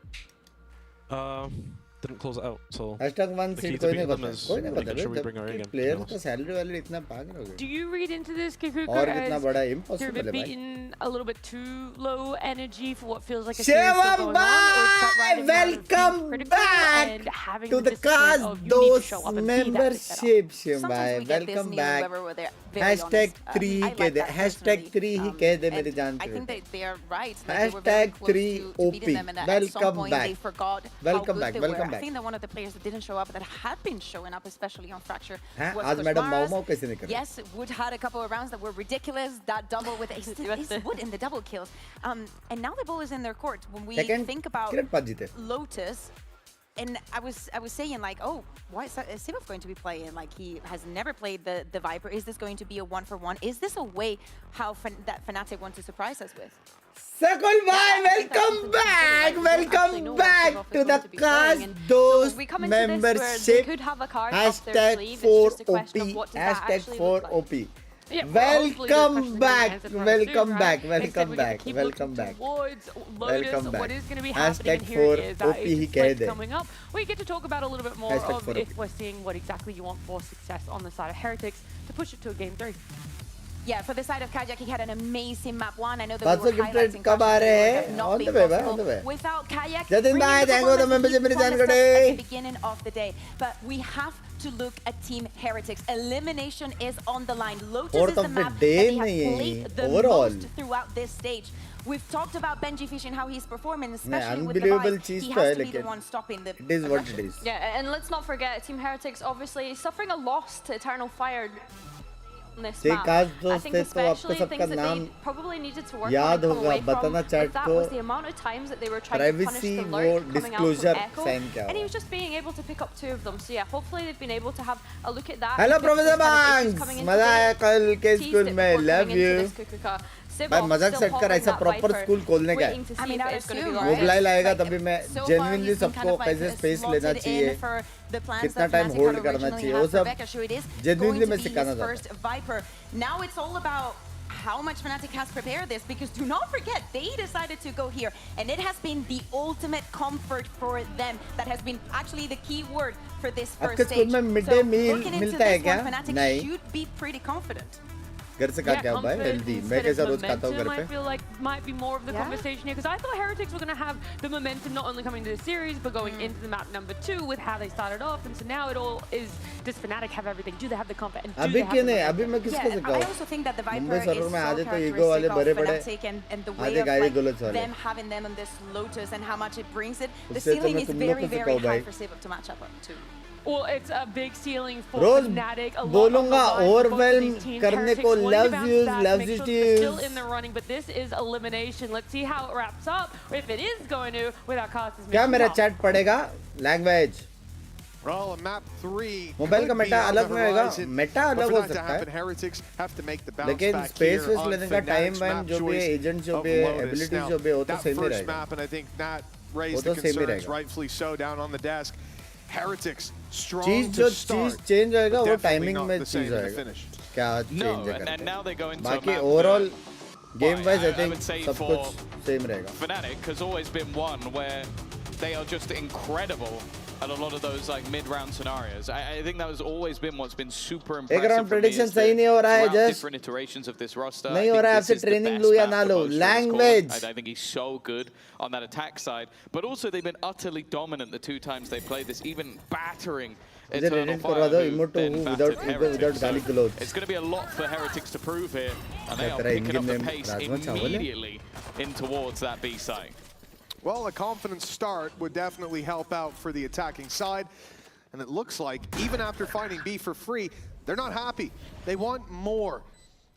Didn't close it out, so #1 the key seed to कोई beating नहीं them पता, is कोई नहीं making पता sure we bring our A भाई. game. Players का salary वाले इतना पागल हो गए. Do you read into this, Kikuka, और कितना as बड़ा they're a impossible bit है भाई. beaten, a little bit too low energy for what feels like a Shivam bhai, welcome back to the cast those membership. Shivam bhai, welcome back. #3 ही कह दे, #3 ही कह दे मेरी जान पे. I think they are right. #3 OP. Welcome back. Welcome back. Welcome I back. think that one of the players that didn't show up, that had been showing up, especially on Fracture, हाँ, was आज Coach madam Mars. माऊ कैसे निकल? Yes, Wood had a couple of rounds that were ridiculous. That double with Ace Wood in the double kills. And now the ball is in their court. When we think about Lotus, and I was saying like, oh, why is Simov going to be playing? Like, he has never played the Viper. Is this going to be a 1-for-1? Is this a way how that Fnatic want to surprise us with? Sakul bhai, welcome back to the cast those membership. #4OP. Yeah, welcome back. Welcome back. Welcome back. Welcome back. Welcome back. What is going to be happening here is that coming up. We get to talk about a little bit more of if we're seeing what exactly you want for success on the side of Heretics to push it to a game 3. Yeah, for the side of Kajak, he had an amazing map 1. I know that we were highlighting कब आ रहे हैं? On the way, on the way. Without Kayak, Jatin bhai, thank you for the membership at the beginning of the day. But we have to look at Team Heretics. Elimination is on the line. Lotus is the map that they have played the most throughout this stage. We've talked about Benji Fish and how he's performing, especially with the buys. He has to be the one stopping the It is what it is. Yeah, and let's not forget, Team Heretics obviously suffering a loss to Eternal Fire on this map. I think especially things that they probably needed to work on and come away from with that was the amount of times that they were trying to punish the lurk coming out from Echo, and he was just being able to pick up 2 of them. So yeah, hopefully they've been able to have a look at that. Hello Professor Binks, मजा आया कल के school में, love you. भाई मजाक set कर ऐसा proper school खोलने का है I mean, I would assume, mobile आएगा तभी मैं so far genuinely he's been सबको kind of कैसे like स्पेस लेना slotted चाहिए in for the plans कितना that time Fnatic hold had करना originally चाहिए had वो for सब Becca, so it is genuinely going मैं to be सिखाना his चाहता first Viper. Now it's all about how much Fnatic has prepared this, because do not forget they decided to go here and it has been the ultimate comfort for them. That has been actually the key word for this first आपके school stage. में mid So day meal looking into मिलता है this क्या one, Fnatic नहीं should be pretty confident. घर से खा के आओ भाई हेल्दी मैं कैसा रोज खाता हूँ घर पे I feel like might be more of the conversation here, because I thought Heretics were going to have the momentum not only coming to the series but going into the map number 2 with how they started off, and so now it all is, does Fnatic have everything? Do they have the comfort? And do अभी they have क्यों the नहीं momentum? अभी मैं किसको I सिखाऊं also think that the Viper Mumbai is server में so आधे तो ego वाले characteristic बड़े of बड़े Fnatic and the way आधे of गाली like गलत वाले them having them on this Lotus and how much it brings it. The उससे तो ceiling मैं is तुम लोग very, को very सिखाऊं high भाई for Civ to match up to. Well, it's a big ceiling for रोज Fnatic. A lot बोलूंगा on the line for both of overwhelm these teams. करने Heretics को going to loves bounce yous back, loves make sure it they're still yous in the running, but this is elimination. Let's see how it wraps up, or if it is going to, without Costas. क्या मेरा chat पड़ेगा language Well, map 3 mobile का could be Meta on अलग the में होगा horizon, Meta but अलग for हो that to सकता happen, है Heretics have to make the bounce लेकिन back स्पेस here वेस on लेने का टाइम Fnatic's वाइम map जो भी है choice एजेंट जो of भी है Lotus. एबिलिटीज Now, जो भी है वो तो that सही में first रहेगा map, and I think that वो raised तो the सही में concerns, रहेगा rightfully so, down on the desk. Heretics strong चीज to जो start, चीज चेंज होएगा but वो definitely टाइमिंग not में the चीज same in the होएगा finish. क्या No, चेंज and करते now they go into a बाकी map overall that- game wise I I think would say सब for कुछ सेम रहेगा Fnatic has always been one where they are just incredible at a lot of those like mid-round scenarios. I think that has always been what's been super impressive. एक round for me prediction is सही that नहीं हो रहा है throughout just different iterations of this roster, नहीं I हो think रहा है this आपसे is the ट्रेनिंग best लो या map ना for low Boaster has called. Language I think he's so good on that attack side, but also they've been utterly dominant the two times they played this, even battering मुझे Eternal Reddit करवा दो Fire, who emote then without battered ego without Heretics. गाली So गलौज it's going to be a lot for Heretics to prove here, and they क्या are तेरा picking up Indian the name pace rajma चावल है immediately in towards that B site. Well, a confident start would definitely help out for the attacking side. And it looks like, even after finding B for free, they're not happy. They want more.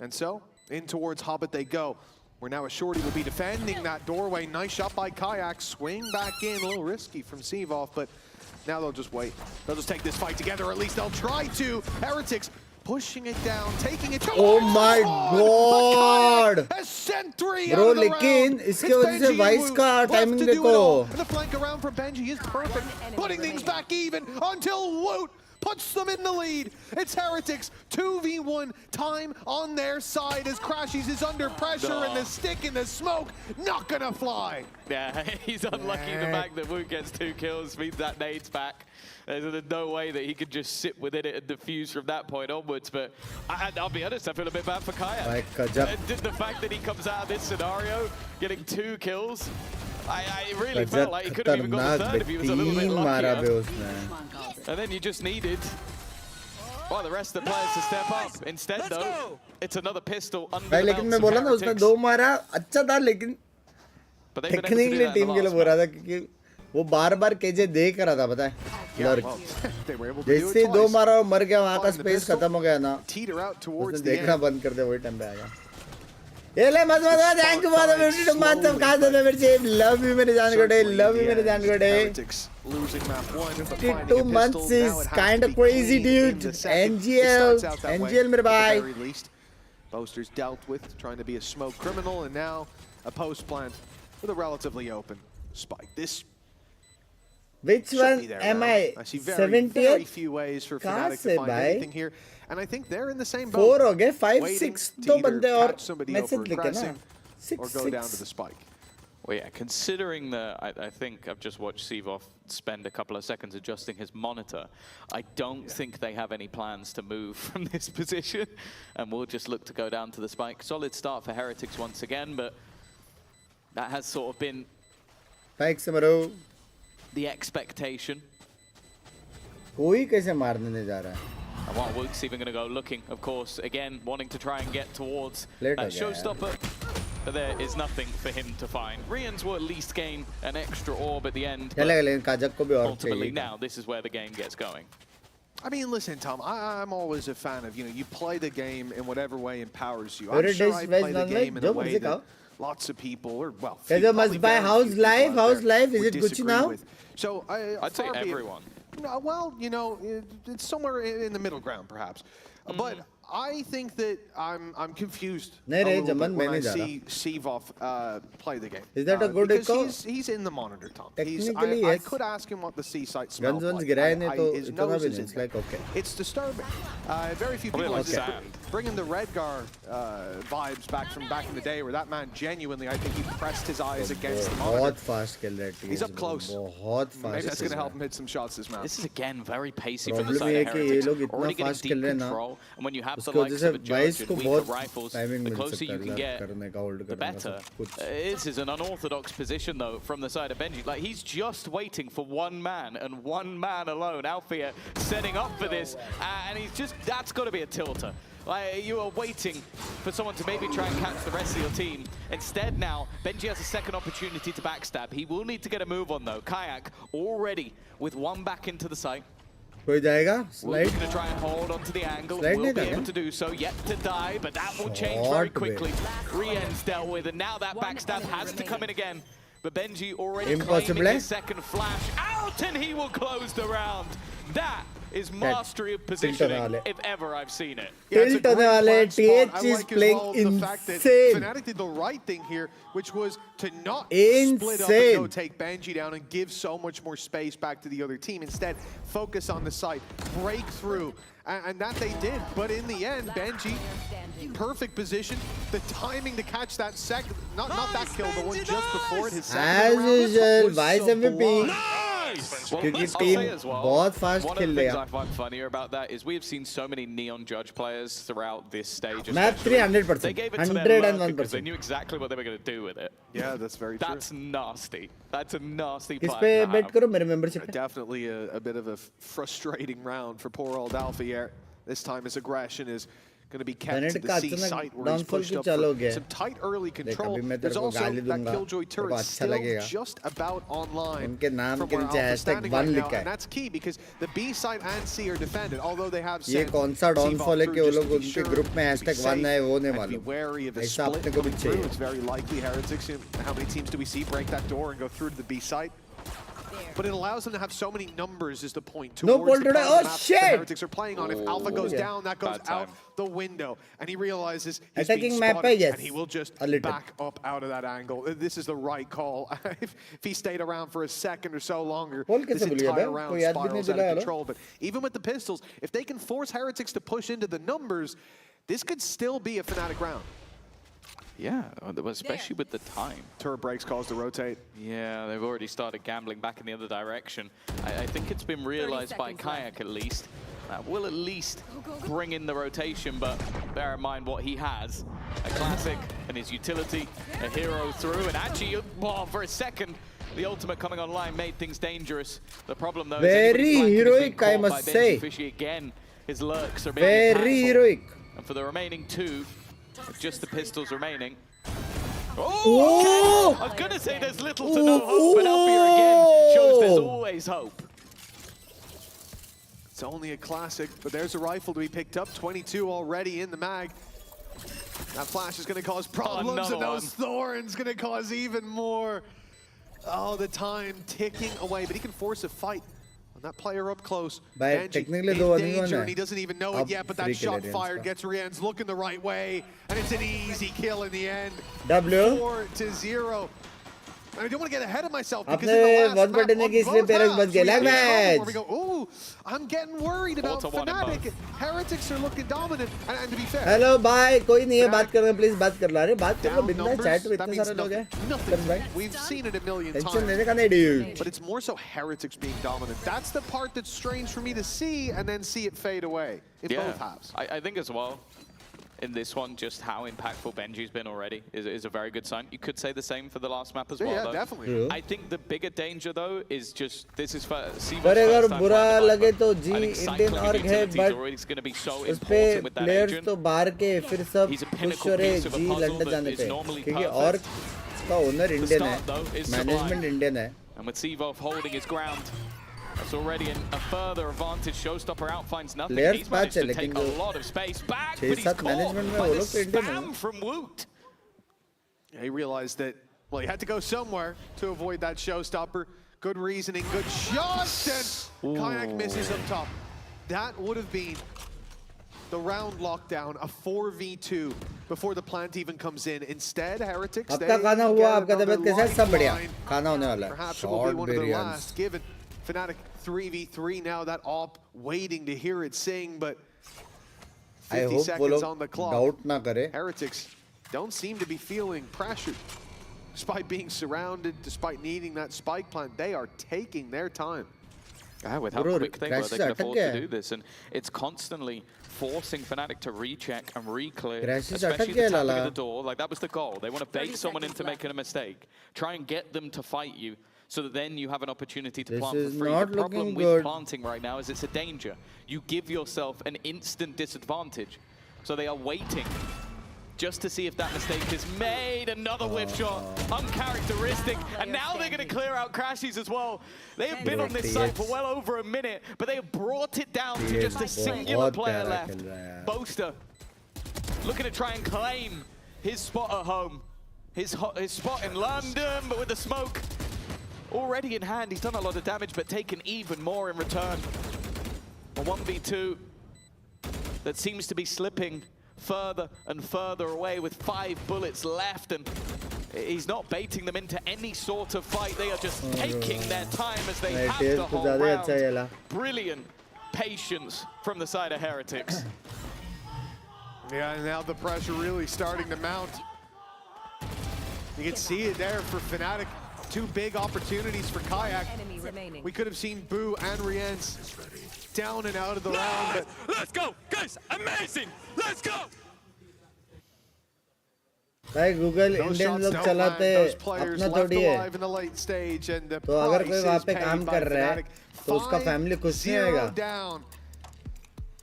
And so, in towards Hobbit they go. Where now a Shorty will be defending that doorway. Nice shot by Kayak. Swing back in. A little risky from Sevov, but now they'll just wait. They'll just take this fight together, or at least they'll try to. Heretics pushing it down, taking it to Oh my God! Ascent 3 Bro, out of the लेकिन round. इसके It's वजह से Benji vice Wu का left timing to do it देखो all. And the flank around from Benji is perfect, putting things back even until Woot puts them in the lead. It's Heretics 2v1 time on their side as Crashies is under pressure and the stick in the smoke not gonna fly. Yeah, he's unlucky the fact that Woot gets 2 kills, means that nade's back. There's no way that he could just sit within it and defuse from that point onwards, but I'll be honest, I feel a bit bad for Kayak. The fact that he comes out of this scenario getting 2 kills, I really felt like he could have even got the third if he was a little bit luckier. And then you just needed the rest of the players to step up. Instead, though, it's another pistol under the लेकिन मैं belts बोला of ना उसने Heretics. 2 मारा अच्छा था लेकिन But they've been able to do technically that in team the के लिए last बोल रहा match. था क्योंकि वो बार-बार केजे देख रहा था पता है lurk They were able to do जैसे it ही 2 twice. मारा और मर गया वहां का Find the स्पेस pistol, खत्म हो गया ना teeter out towards उसने the देखना end. बंद कर दिया वही टाइम पे आएगा ये ले मत thank you for the 52 months of cause the membership love you मेरे जान गोडे लव यू मेरे जान गोडे Heretics losing map 1, but finding a 52 pistol, months now is it has kind to of be crazy clean in dude the second. It NGL starts out that way, NGL मेरे at the भाई very least. Boaster's dealt with, trying to be a smoke criminal, and now a post plant with a relatively open spike. This which should one be there am now. I I see very 70th few ways for कहाँ Fnatic से to find भाई? anything here, and I think they're in the same boat. 4 हो गए 5 waiting 6 to तो either बंदे और catch somebody message over लिखे ना pressing 6 or go down to the 6 spike. Well, yeah, considering that, I think I've just watched Sevov spend a couple of seconds adjusting his monitor. I don't think they have any plans to move from this position, and we'll just look to go down to the spike. Solid start for Heretics once again, but that has sort of been Thanks, Amaru. the expectation. कोई कैसे मारने नहीं जा रहा है And while Woot's even going to go looking, of course, again, wanting to try and get towards Late that हो गया showstopper. But there is nothing for him to find. Rians will at least gain an extra orb at the end. चलेगा लेकिन काजक को भी और Ultimately, चाहिए now this is where the game gets going. I mean, listen, Tom, I'm always a fan of, you play the game in whatever way empowers you. Favorite I'm sure dish, I veg, play the non-veg? game in a जो way मुझे that खाओ। lots of people, or well, There's a probably must buy very house few people life, out house there life. Is would it Gucci disagree now? with. So I'd say far be it- everyone. No, well, it's somewhere in the middle ground, perhaps. But I think that I'm confused when I see Sivov play the game. Is that a good because he's in the monitor, Tom. Technically, yes. I could ask him what the C site smells like. His nose is in there. Like, okay. It's disturbing. Very few people bringing the Redgar vibes back from back in the day, where that man genuinely, I think he pressed his eyes against the monitor. Fast kill rate. He's up close. Maybe that's going to help him hit some shots this match. This is again very pacey from the side of Heretics. Already getting deep control, and when you have the likes of a Judge and weaker rifles, the closer you can get, the better. This is an unorthodox position though from the side of Benji. Like, he's just waiting for one man and one man alone. Alfia setting up for this, and he's just, that's got to be a tilter. Like, you are waiting for someone to maybe try and catch the rest of your team. Instead now, Benji has a second opportunity to backstab. He will need to get a move on though. Kayak already with one back into the site. We're going to try and hold onto the angle. We'll be able to do so. Yet to die, but that will change very quickly. Rien's dealt with, and now that backstab has to come in again. But Benji already claiming his second flash out, and he will close the round. That is mastery of positioning, if ever I've seen it. TH is playing insane. The fact that Fnatic did the right thing here, which was to not split up and go take Benji down and give so much more space back to the other team. Instead, focus on the site, break through, and that they did. But in the end, Benji, perfect position, the timing to catch that second, not that kill, the one just before it, his second round was sublime. क्योंकि team बहुत fast खेल रही है. One of the things I find funnier about that is we have seen so many Neon Judge players throughout this stage. Map 300%. They gave it to them because they knew exactly what they were going to do with it. Yeah, that's very true. That's nasty. That's a nasty play. किस पे bet करो मेरे membership पे? Definitely a bit of a frustrating round for poor old Alpha here. This time his aggression is going to be kept to the C site where he's pushed up for some tight early control. There's also that Killjoy turret still just about online from where Alpha's standing right now, and that's key because the B site and C are defended, although they have ये कौन सा downfall है कि वो लोग उनके group में #1 है वो नहीं मालूम. ऐसा अपने को भी चाहिए. It's very likely Heretics. How many teams do we see break that door and go through to the B site? But it allows them to have so many numbers is the point. No ball today. Oh shit! The Heretics are playing on. If Alpha goes down, that goes out the window, and he realizes he's being spotted, and he will just back up out of that angle. This is the right call. If he stayed around for a second or so longer, this entire round spirals out of control. But even with the pistols, if they can force Heretics to push into the numbers, this could still be a Fnatic round. Yeah, especially with the time. Turret breaks, calls to rotate. Yeah, they've already started gambling back in the other direction. I think it's been realized by Kayak at least. That will at least bring in the rotation, but bear in mind what he has. A classic and his utility, a hero through, and actually, for a second, the ultimate coming online made things dangerous. The problem though very is heroic, I must say. Fishy again, his lurks are being very heroic. And for the remaining two, just the pistols remaining. Oh! I was going to say there's little to no hope, but Alfia again shows there's always hope. It's only a classic, but there's a rifle to be picked up. 22 already in the mag. That flash is going to cause problems, and those thorns going to cause even more. Oh, the time ticking away, but he can force a fight. That player up close. Technically, in danger, and he doesn't even know it yet, but that shot fired gets Rien's looking the right way, and it's an easy kill in the end. 4-0. I don't want to get ahead of myself because in the last map, we go, ooh, I'm getting worried about Fnatic. Heretics are looking dominant, and to be fair. Hello, bye. कोई नहीं है बात करना, please बात कर ला रहे. बात करो बिना chat में इतने सारे लोग हैं. Nothing. We've seen it a million times. Tension लेने का नहीं dude. But it's more so Heretics being dominant. That's the part that's strange for me to see, and then see it fade away in both halves. I think as well. In this one, just how impactful Benji's been already is a very good sign. You could say the same for the last map as well, though. Definitely. I think the bigger danger, though, is just this is for पर अगर बुरा लगे तो जी Indian org है, but उस पे players तो बाहर के फिर सब खुश हो रहे जी लंदन जाने पे, क्योंकि ऑर्ग का ओनर इंडियन है, मैनेजमेंट इंडियन है. And with Sivov holding his ground, that's already a further advantage. Showstopper out finds nothing. He's managed to take a lot of space back, but he's caught by the spam from Woot. Yeah, he realized that, well, he had to go somewhere to avoid that Showstopper. Good reasoning, good shot, and Kayak misses up top. That would have been the round lockdown, a 4v2 before the plant even comes in. Instead, Heretics, आपका खाना हुआ, आपका तबीयत कैसा है? सब बढ़िया खाना होने वाला है. Perhaps it will be one of their last, given Fnatic 3v3 now, that op waiting to hear it sing, but 50 seconds on the clock. Doubt ना करे. Heretics don't seem to be feeling pressured. Despite being surrounded, despite needing that spike plant, they are taking their time. With how quick they were, they can afford to do this, and it's constantly forcing Fnatic to recheck and re-clear, especially the tapping of the door. Like, that was the goal. They want to bait someone into making a mistake, try and get them to fight you, so that then you have an opportunity to plant for free. The problem with planting right now is it's a danger. You give yourself an instant disadvantage, so they are waiting just to see if that mistake is made. Another whiff shot, uncharacteristic, and now they're going to clear out Crashies as well. They have been on this site for well over a minute, but they have brought it down to just a singular player left. Boaster looking to try and claim his spot at home, his spot in London, but with the smoke already in hand, he's done a lot of damage, but taken even more in return. A 1v2 that seems to be slipping further and further away with 5 bullets left, and he's not baiting them into any sort of fight. They are just taking their time as they have the whole round. Brilliant patience from the side of Heretics. Yeah, and now the pressure really starting to mount. You can see it there for Fnatic. 2 big opportunities for Kayak. We could have seen Boo and Rienz down and out of the round. But let's go, guys! Amazing! Let's go! भाई Google Indian लोग चलाते अपना थोड़ी है. तो अगर कोई वहाँ पे काम कर रहा है तो उसका फैमिली खुश नहीं होगा.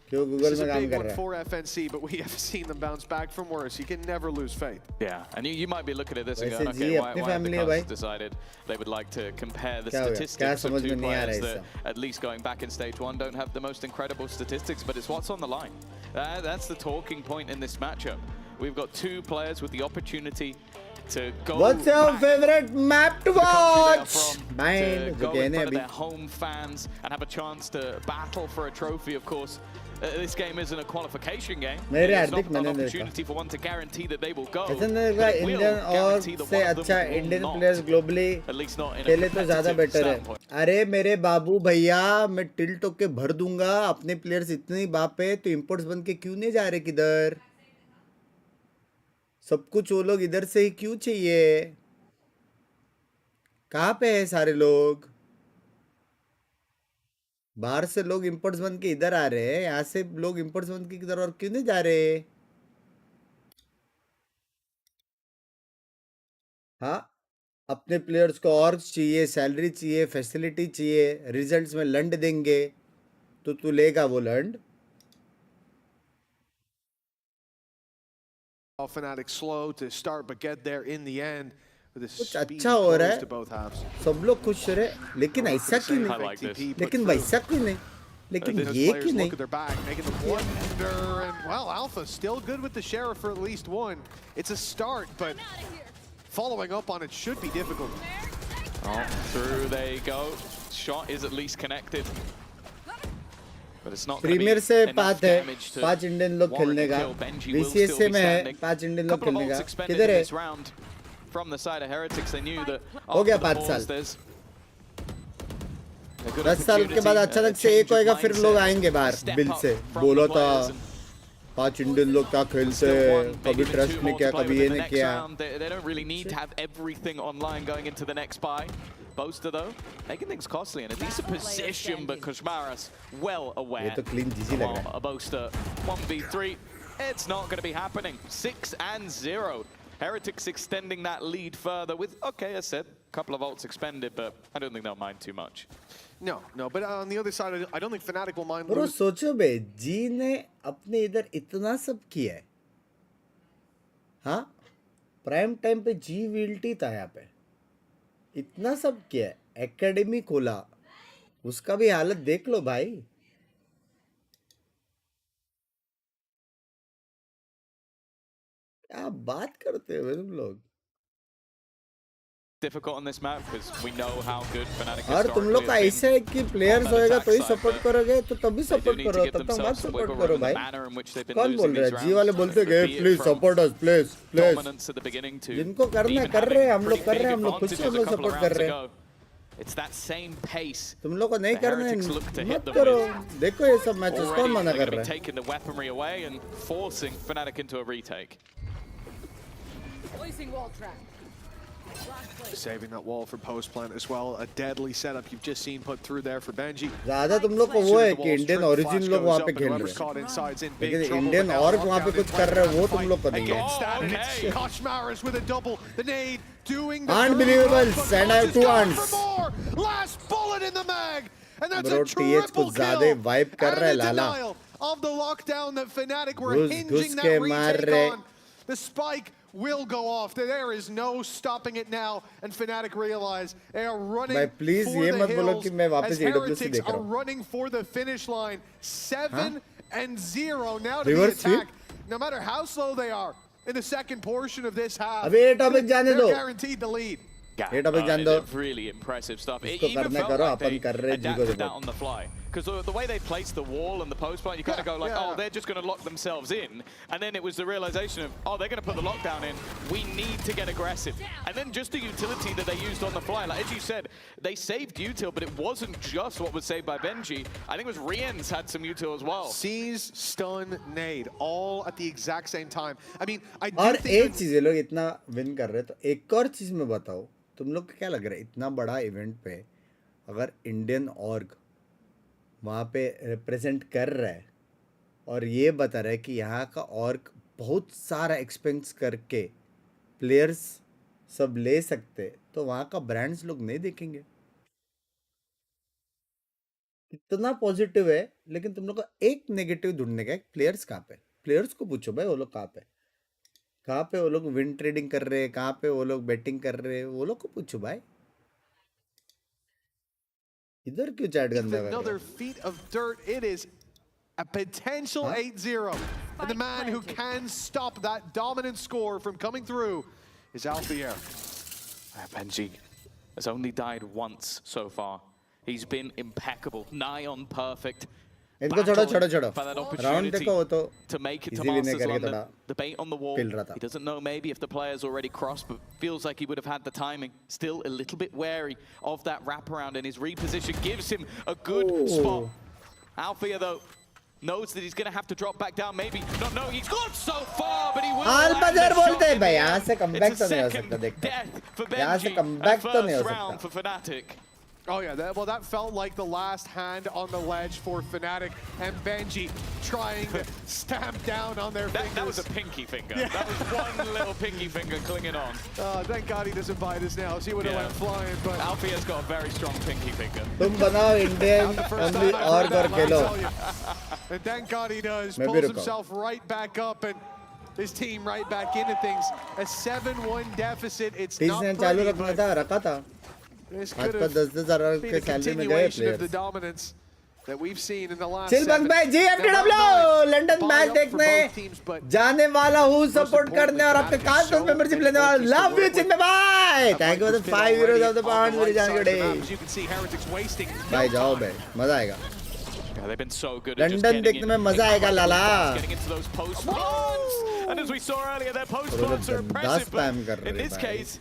क्यों गूगल में काम कर रहा है? For FNC, but we have seen them bounce back from worse. You can never lose faith. Yeah, and you might be looking at this and going, okay, why have the cast decided they would like to compare the statistics of 2 players that, at least going back in stage 1, don't have the most incredible statistics, but it's what's on the line. That's the talking point in this matchup. We've got 2 players with the opportunity to go. What's your favorite map to watch? Mine. To go in front of their home fans and have a chance to battle for a trophy, of course. This game isn't a qualification game. It's not an opportunity for one to guarantee that they will go. Indian और से अच्छा Indian players globally खेले तो ज़्यादा better है. अरे मेरे बाबू भैया, मैं टिल्ट होके भर दूंगा. अपने प्लेयर्स इतने बाप है तो इंपोर्ट्स बन के क्यों नहीं जा रहे किधर? सब कुछ वो लोग इधर से ही क्यों चाहिए? कहाँ पे है सारे लोग? बाहर से लोग इंपोर्ट्स बन के इधर आ रहे हैं, यहाँ से लोग इंपोर्ट्स बन के किधर और क्यों नहीं जा रहे? हाँ, अपने प्लेयर्स को और चाहिए, सैलरी चाहिए, फैसिलिटी चाहिए, रिजल्ट्स में लंड देंगे तो तू लेगा वो लंड? Fnatic slow to start but get there in the end. कुछ अच्छा हो रहा है, सब लोग खुश रहे, लेकिन ऐसा क्यों नहीं? लेकिन वैसा क्यों नहीं? लेकिन ये क्यों नहीं? Well, Alpha still good with the Sheriff for at least 1. It's a start, but following up on it should be difficult. Oh, through they go. Shot is at least connected. But it's not premier से 5 है, 5 Indian लोग खेलने का. VCS से में है 5 Indian लोग खेलने का. किधर है? From the side of Heretics, they knew that हो गया 5 साल. 10 साल के बाद अचानक से एक होएगा, फिर लोग आएंगे बाहर बिल से. बोला था 5 इंडियन लोग क्या खेलते हैं, कभी ट्रस्ट नहीं किया, कभी ये नहीं किया. They don't really need to have everything online going into the next buy. Boaster though, making things costly in a decent position, but Koshmaras well aware. ये तो clean GG लग रहा है. A Boaster 1v3, it's not going to be happening. 6-0. Heretics extending that lead further with, okay, as said, a couple of ults expended, but I don't think they'll mind too much. No, but on the other side, I don't think Fnatic will mind. Bro, सोचो बे, जी ने अपने इधर इतना सब किया है. हाँ, prime time पे जी विल्टी था यहाँ पे. इतना सब किया है, एकेडमी खोला, उसका भी हालत देख लो भाई. क्या बात करते हो तुम लोग? difficult on this map because we know how good Fnatic और तुम लोग का ऐसा है कि प्लेयर्स होएगा तो ही सपोर्ट करोगे तो तभी सपोर्ट करो तब तक मत सपोर्ट करो भाई कौन बोल रहा है जी वाले बोलते हैं प्लीज सपोर्ट अस प्लीज जिनको करना है कर रहे हैं हम लोग कर रहे हैं हम लोग खुद से हम लोग सपोर्ट कर रहे हैं It's that same pace. तुम लोग को नहीं करना है मत करो देखो ये सब मैचेस कौन मना कर रहा है taking the weaponry away and forcing Fnatic into a retake. Placing wall trap. Saving that wall for post plant as well. A deadly setup you've just seen put through there for Benji. ज़्यादा तुम लोग को वो है कि Indian origin लोग वहाँ पे खेल रहे हैं लेकिन इंडियन और वहाँ पे कुछ कर रहे हैं वो तुम लोग को नहीं है Koshmaras with a double. The nade doing the unbelievable and I have two hands. Last bullet in the mag. And that's Bro, a triple ज़्यादा vibe कर रहा है लाला of the lockdown that Fnatic were hinging that retake on. The spike will go off. There is no stopping it now, and Fnatic realize they are running for the hills as Heretics are running for the finish line. 7-0 now to the attack. No matter how slow they are in the second portion of this half, they're guaranteed the lead. Really impressive stuff. It even felt like they adapted that on the fly. Because the way they placed the wall and the post plant, you kind of go like, oh, they're just going to lock themselves in. And then it was the realization of, oh, they're going to put the lockdown in. We need to get aggressive. And then just the utility that they used on the fly. Like, as you said, they saved util, but it wasn't just what was saved by Benji. I think it was Rien's had some util as well. Seize, stun, nade, all at the exact same time. I mean, I do और think एक चीज़ ये लोग इतना win कर रहे हैं तो एक और चीज़ मैं बताऊँ तुम लोग को क्या लग रहा है इतना बड़ा इवेंट पे अगर इंडियन ऑर्ग वहाँ पे रिप्रेजेंट कर रहा है और ये बता रहा है कि यहाँ का ऑर्ग बहुत सारा एक्सपेंस करके प्लेयर्स सब ले सकते तो वहाँ का ब्रांड्स लोग नहीं देखेंगे इतना पॉजिटिव है लेकिन तुम लोग को एक नेगेटिव ढूंढने का प्लेयर्स कहाँ पे प्लेयर्स को पूछो भाई वो लोग कहाँ पे वो लोग विन ट्रेडिंग कर रहे हैं कहाँ पे वो लोग बेटिंग कर रहे हैं वो लोग को पूछो भाई इधर क्यों चैट गंदा कर another feet of dirt. It is a potential 8-0. And the man who can stop that dominant score from coming through is Alfier. Benji has only died once so far. He's been impeccable, nigh on perfect. इनको छोड़ो For that round opportunity देखो वो तो to make it to easy win Masters करके on थोड़ा the bait on the wall. खेल रहा था He doesn't know maybe if the player's already crossed, but feels like he would have had the timing. Still a little bit wary of that wraparound, and his reposition gives him a good spot. Alfia, though, knows that he's going to have to drop back down. Maybe not. No, he's gone so far, but he will. आलबजर बोलते हैं भाई यहाँ से comeback तो नहीं हो सकता देखते यहाँ से कमबैक तो नहीं हो सकता for Fnatic. Oh yeah, that felt like the last hand on the ledge for Fnatic, and Benji trying to stamp down on their fingers. That was a pinky finger. Yeah. That was one little pinky finger clinging on. Thank God he doesn't bite us now. He would have went flying, but Alfia's got a very strong pinky finger. तुम बनाओ Indian only और कर खेलो. And thank God he does. Pulls himself right back up and his team right back into things. A 7-1 deficit. It's not pretty, चालू रखना था रखा था. This could have been a continuation of the dominance that we've seen in the last chill बंग भाई GFTW London match देखने जाने वाला हूँ सपोर्ट करने और अपने कास्ट पर मेंबरशिप लेने वाला लव यू चिन्मय भाई thank you for the 5 euros of the pound मेरी जान के डे भाई जाओ भाई मजा आएगा They've been so good. London देखने में मजा आएगा लाला getting into those post plants. And as we saw earlier, their post plants are impressive. But in this case,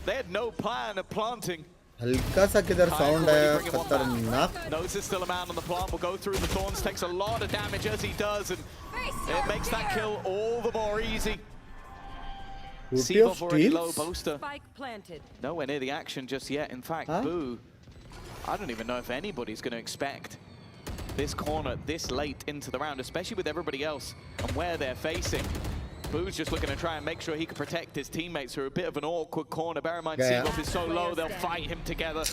they had no plan of planting. हल्का सा किधर साउंड आया खतरनाक Knows there's still a man on the plant. Will go through the thorns. Takes a lot of damage as he does, and it makes that kill all the more easy. Seabov already low. Boaster nowhere near the action just yet. In fact, Boo, I don't even know if anybody's going to expect this corner this late into the round, especially with everybody else and where they're facing. Boo's just looking to try and make sure he can protect his teammates who are a bit of an awkward corner. Bear in mind, Seabov is so low, they'll fight him together,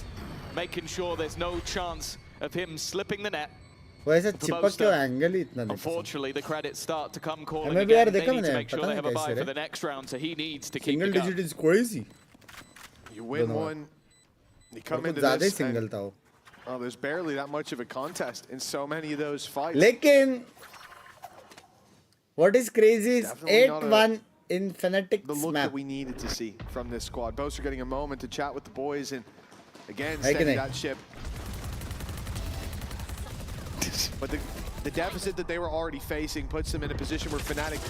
making sure there's no chance of him slipping the net. Unfortunately, the credits start to come calling again. They need to make sure they have a bye for the next round, so he needs to keep it Single digit is crazy. You win one, you come into this, and, oh, there's barely that much of a contest in so many of those fights. लेकिन what is crazy is 8-1 in Fnatic's the look map. that we needed to see from this squad. Both are getting a moment to chat with the boys and again steady that ship. But the deficit that they were already facing puts them in a position where Fnatic,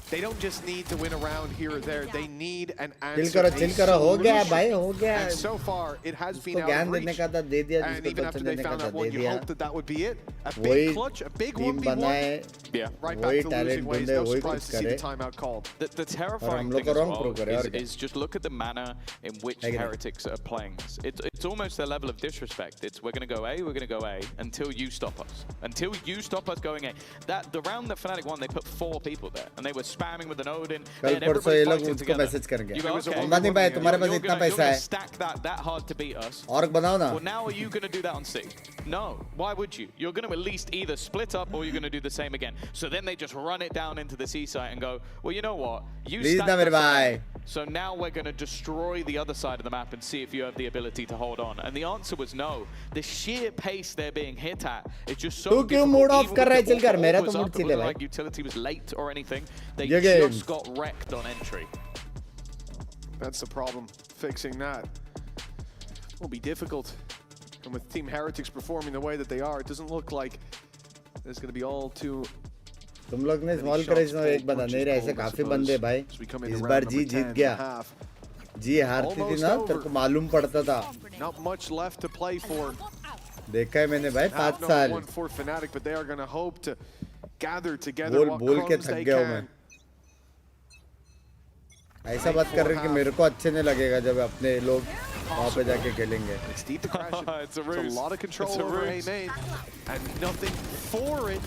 they don't just need to win a round here or there. They need an answer. Chill karo, ho gaya bhai, ho gaya. And so far, it has been out gyan of reach. dene ka tha, de diya, And even after they found that one, you hoped that that would be it. A Wohi big clutch, a big team 1v1. banaye, Yeah, right wohi back to losing talent ways. dhunde, No wohi surprise kuch to see the kare. timeout called. The terrifying thing as well is just look at the manner in which Heretics are playing this. It's almost their level of disrespect. It's we're going to go A, we're going to go A until you stop us. Until you stop us going A. The round that Fnatic won, they put 4 people there and they were spamming with an Odin. They had everybody fighting together. You go, okay, you're going to stack that hard to beat us. Well, now are you going to do that on C? No. Why would you? You're going to at least either split up or you're going to do the same again. So then they just run it down into the C site and go, well, you know what? You stacked us, so now we're going to destroy the other side of the map and see if you have the ability to hold on. And the answer was no. The sheer pace they're being hit at is just so difficult. Mood off kar raha hai, chil kar. Mera It to mood chile wasn't bhai. like utility was late or anything. They just got wrecked on entry. That's the problem. Fixing that will be difficult. And with Team Heretics performing the way that they are, it doesn't look like there's going to be all too. तुम लोग ने small craze में एक बंदा नहीं रहा, ऐसे काफी बंदे भाई. इस बार जी जीत गया. जी हारती थी ना, तेरे को मालूम पड़ता था. Not much left to play for. देखा है मैंने भाई 5 साल. One for Fnatic, but they are going to hope to gather together what crumbs they can. ऐसा बात कर रहे कि मेरे को अच्छे नहीं लगेगा जब अपने लोग वहाँ पे जाके खेलेंगे. It's a lot of control over A main, and nothing for it.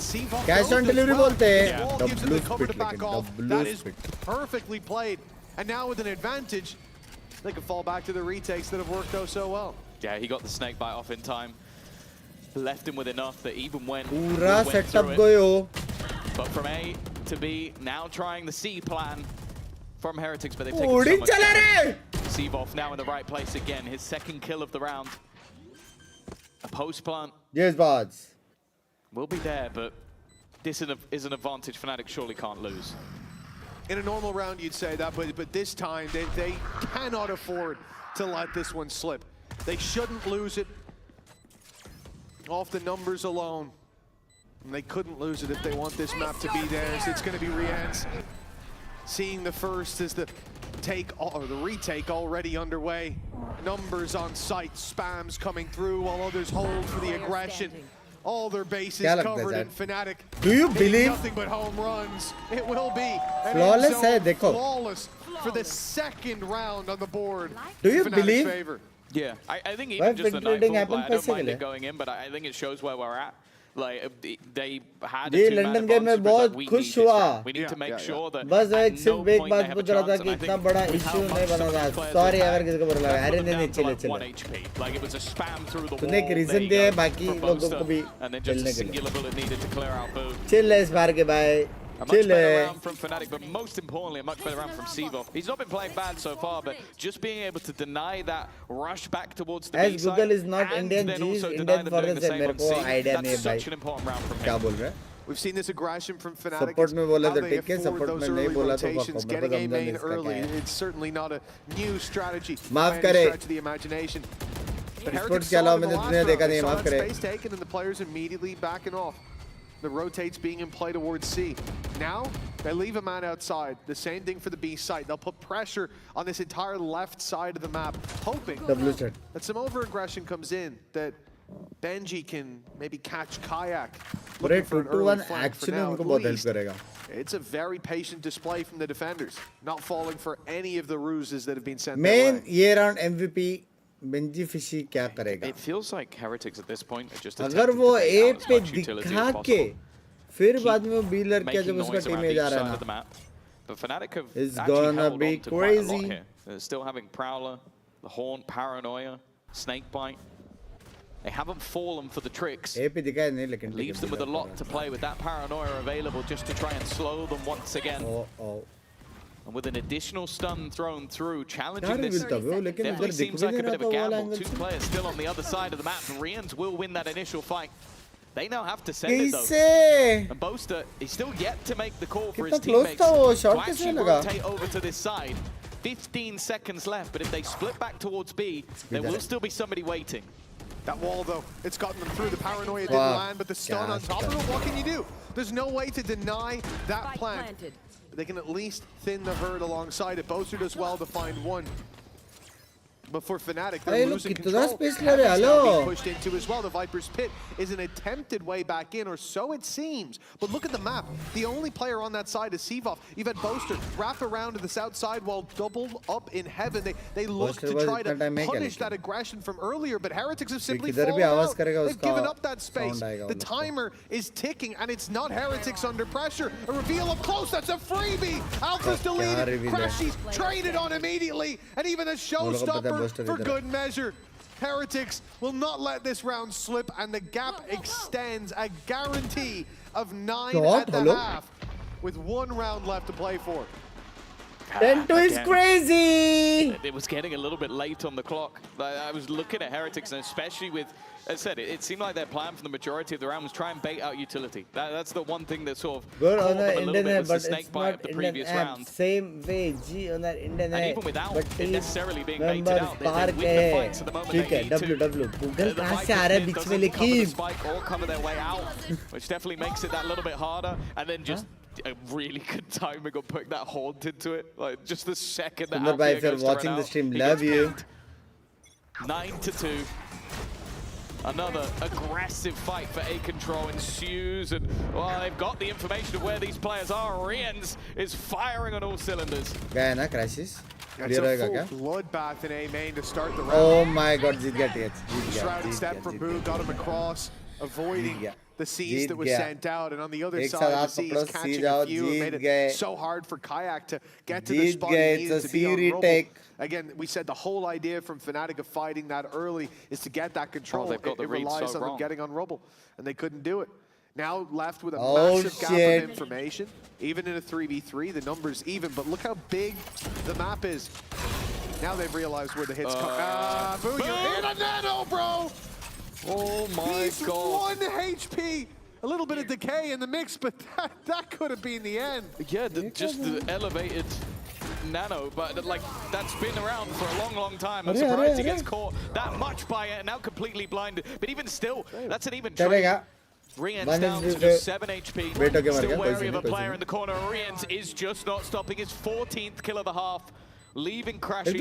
Cash on delivery बोलते हैं. The blue split लेकिन the That blue is split. perfectly played, and now with an advantage, they can fall back to the retakes that have worked out so well. Yeah, he got the snake bite off in time. Left him with enough that even when पूरा setup गयो. But from A to B, now trying the C plan from Heretics, but they've taken so much. Seavoff now in the right place again, his second kill of the round. A post plant. Yes, boss. Will be there, but this is an advantage Fnatic surely can't lose. In a normal round, you'd say that, but this time they cannot afford to let this one slip. They shouldn't lose it off the numbers alone. And they couldn't lose it if they want this map to be theirs. It's going to be Rian's seeing the first as the retake already underway. Numbers on site, spams coming through while others hold for the aggression. All their bases covered in Fnatic. Do you believe? Nothing but home runs. It will be Flawless hai, dekho. Flawless for the second round on the board. Do you Fnatic's believe? favor. Yeah, I think even just the Nightfall, I don't mind it going in, but I think it shows where we're at. Like they had a London game में बहुत खुश हुआ. We need to make sure that बस एक सिर्फ एक बात पूछ रहा था कि इतना बड़ा इश्यू नहीं बना था. Sorry अगर किसी को बुरा लगा. अरे नहीं चिल्ले. तूने एक रीजन दिया है बाकी लोगों को भी खेलने के लिए. चिल इस बार के भाई. A much better round from Fnatic, but most importantly, a much better round from Seavoff. He's not been playing bad so far, but just being able to deny that rush back towards the B side, Google is not Indian, then G is also Indian deny them for doing the the same on C. That's such an important round from him. क्या बोल रहे हैं? We've seen this aggression from Fnatic. Support में बोला तो How they ठीक है, afford support those में नहीं early बोला तो rotations, मेरे को getting A समझा नहीं main इसका early. क्या है. It's certainly not a new strategy. माफ by any करे. stretch of the imagination. But Esports Heretics के अलावा saw it in मैंने the दुनिया last देखा round. नहीं है, They saw माफ that करे. space taken and the players immediately backing off. The rotates being in play towards C. Now, they leave a man outside. The same thing for the B site. They'll put pressure on this entire left side of the map, hoping that some over-aggression comes in, that Benji can maybe catch Kayak. Looking for an early flank for now, at least. It's a very patient display from the defenders, not falling for any of the ruses that have been sent their way. Main year-round MVP Benji Fishy क्या करेगा? It feels like Heretics at this point are just अगर वो A पे दिखा के फिर बाद में वो B लड़कियां जब उसका टीम में जा रहा है ना, but Fnatic have it's actually gonna held be on to quite a lot crazy. here. They're still having Prowler, the Haunt, Paranoia, Snakebite. They haven't fallen for the tricks. A पे दिखा है नहीं लेकिन Leaves them with a lot to play with that Paranoia available just to try and slow them once again. And with an additional stun thrown through, challenging this definitely seems like a bit of a gamble. 2 players still on the other side of the map, and Rians will win that initial fight. They now have to send it though. कैसे? And Boaster is still yet to make the call for his कितना close teammates था वो? to Shot कैसे actually लगा? rotate over to this side. 15 seconds left, but if they split back towards B, there will still be somebody waiting. That wall, though, it's gotten them through. The paranoia didn't land, but the stun on top of it, what can you do? There's no way to deny that plant. But they can at least thin the herd alongside it. Boaster does well to find one. But for Fnatic, they're losing control. Being pushed into as well. The Viper's Pit is an attempted way back in, or so it seems. But look at the map. The only player on that side is Sivov. You've had Boaster wrap around to the south side while doubled up in heaven. They look to try to punish that aggression from earlier, but Heretics have simply fallen out. They've given up that space. The timer is ticking, and it's not Heretics under pressure. A reveal up close, that's a freebie! Alpha's deleted, Crashy's traded on immediately, and even a showstopper for good measure. Heretics will not let this round slip, and the gap extends. A guarantee of 9 at the half, with 1 round left to play for. 10-2 is crazy! It was getting a little bit late on the clock. I was looking at Heretics, and especially with, as I said, it seemed like their plan for the majority of the round was try and bait out utility. That's the one thing that sort of good caught on the them a little bit, was the Internet, snake bite of the previous round. Same way, G on that Internet. And even without it necessarily being baited out, they par win the fights at the moment. ठीक है, WW. Google कहाँ से आ रहा है बीच में लेकिन? Spike all cover their way out, which definitely makes it that little bit harder. And then just a really good timing of putting that haunt into it. Like just the second that Sundar bhai, if you're watching the stream, love you. 9-2. Another aggressive fight for A control ensues, and well, they've got the information of where these players are. Riens is firing on all cylinders. गया ना crashes? It's a full bloodbath in A main to start the round. Oh my God, जीत गया TH. Shrouded step from Boo, got him across, avoiding the C's that was sent out, and on the other side, the C's catching a few. It made it so hard for Kayak to get to the spot he needed to be on Rubble. Again, we said the whole idea from Fnatic of fighting that early is to get that control. It relies on them getting on Rubble, and they couldn't do it. Now left with a massive gap of information. Even in a 3v3, the number's even, but look how big the map is. Now they've realized where the hits come. Boo, you hit a nano, bro! Oh my God. 1 HP. A little bit of decay in the mix, but that could have been the end. Yeah, just the elevated nano, but like that's been around for a long time. I'm surprised he gets caught that much by it and now completely blinded. But even still, that's an even trade. Riens down to just 7 HP. Still wary of a player in the corner. Riens is just not stopping his 14th kill of the half. Leaving Crashies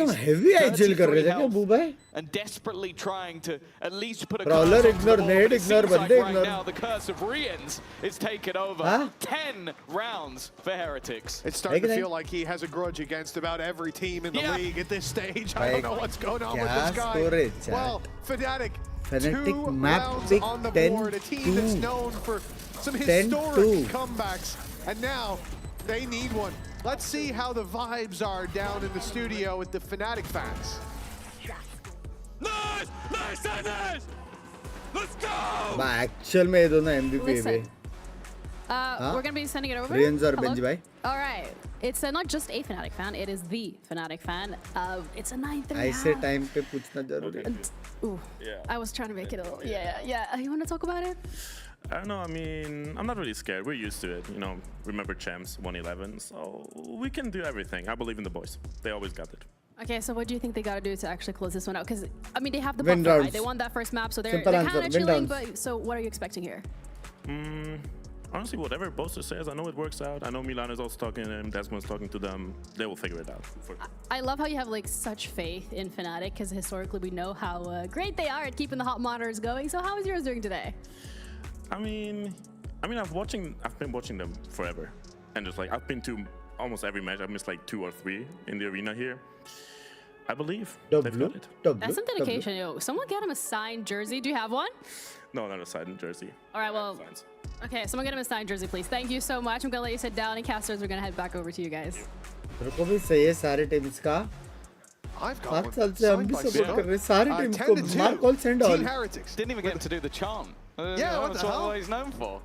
and desperately trying to at least put a curse right now. The curse of Riens is taken over. 10 rounds for Heretics. It's starting to feel like he has a grudge against about every team in the league at this stage. I don't know what's going on with this guy. Well, Fnatic, 2 rounds on the board. A team that's known for some historic comebacks. And now they need one. Let's see how the vibes are down in the studio with the Fnatic fans. Nice! Nice, nice! Let's go! Actual में दोनों MVP पे. We're gonna be sending it over. Riens और Benji bhai. All right. It's not just a Fnatic fan. It is the Fnatic fan. It's a 9-3. ऐसे time पे पूछना जरूरी है. Ooh. Yeah. I was trying to make it a little. Yeah. You want to talk about it? I don't know, I mean, I'm not really scared. We're used to it, you know, remember champs 1-11, so we can do everything. I believe in the boys. They always got it. Okay, so what do you think they got to do to actually close this one out? Because, I mean, they have the buffer, right? They won that first map, so they're kind of chilling, but so what are you expecting here? Honestly, whatever Boaster says, I know it works out. I know Milan is also talking to him, Desmond's talking to them. They will figure it out. I love how you have like such faith in Fnatic, because historically we know how great they are at keeping the hot monitors going. So how is yours doing today? I mean, I've been watching them forever, and just like I've been to almost every match. I've missed like 2 or 3 in the arena here. I believe they've got it. That's some dedication, yo. Someone get him a signed jersey. Do you have one? No, not a signed jersey. All right, well, okay. Someone get him a signed jersey, please. Thank you so much. I'm gonna let you sit down, and casters, we're gonna head back over to you guys. रुको भी सही है सारे teams का. I've got 8 साल से हम भी सपोर्ट कर रहे हैं सारे टीम्स को. Mark all send all. Didn't even get him to do the chant. Yeah, what the hell? What he's known for.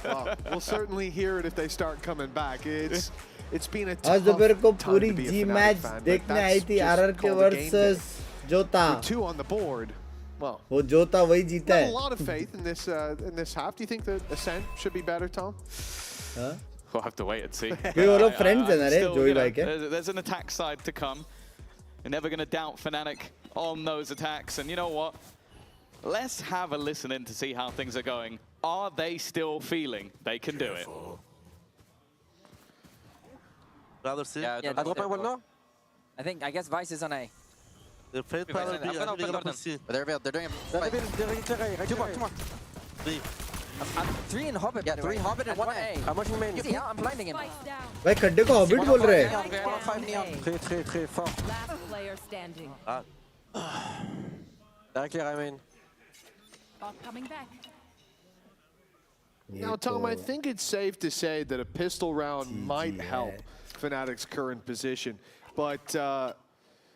Well, we'll certainly hear it if they start coming back. It's been a tough आज दोपहर को time पूरी to be a G Fnatic match fan, but देखने that's आई थी just RR के called a game versus जोता. With 2 on the board, Well, वो जो था वही जीता है. A lot of faith in this half. Do you think that Ascent should be better, Tom? Huh? We'll have to wait and see. क्योंकि वो लोग friends हैं ना रे, जोई भाई के. There's an attack side to come. You're never going to doubt Fnatic on those attacks. And you know what? Let's have a listen in to see how things are going. Are they still feeling they can do it? Rather see? Yeah, I drop one now. I guess Vice is on A. The fate power B, I think I'm C. They're doing it. Two more. B. 3 in Hobbit. Yeah, 3 Hobbit and 1 A. I'm watching main. Yeah, I'm blinding him. भाई खड्डे को hobbit बोल रहे हैं. 5 neon. 3, 4. Last player standing. Directly I mean. Coming back. Now, Tom, I think it's safe to say that a pistol round might help Fnatic's current position, but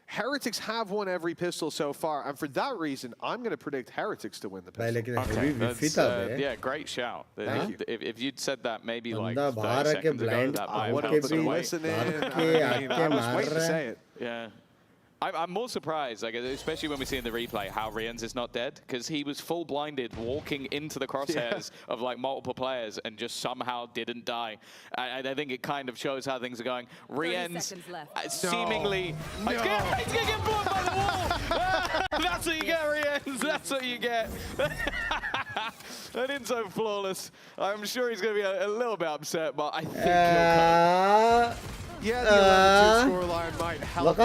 Heretics have won every pistol so far, and for that reason, I'm going to predict Heretics to win the pistol. Okay, yeah, great shout. If you'd said that maybe like 30 seconds ago, that might have helped in a way. I was waiting to say it. Yeah. I'm more surprised, like, especially when we see in the replay how Rians is not dead, because he was full blinded walking into the crosshairs of like multiple players and just somehow didn't die. I think it kind of shows how things are going. Rians seemingly he's gonna get blown by the wall. That's what you get, Rians. That's what you get. That isn't so flawless. I'm sure he's going to be a little bit upset, but I think he'll come. Yeah, the 11-2 scoreline might help.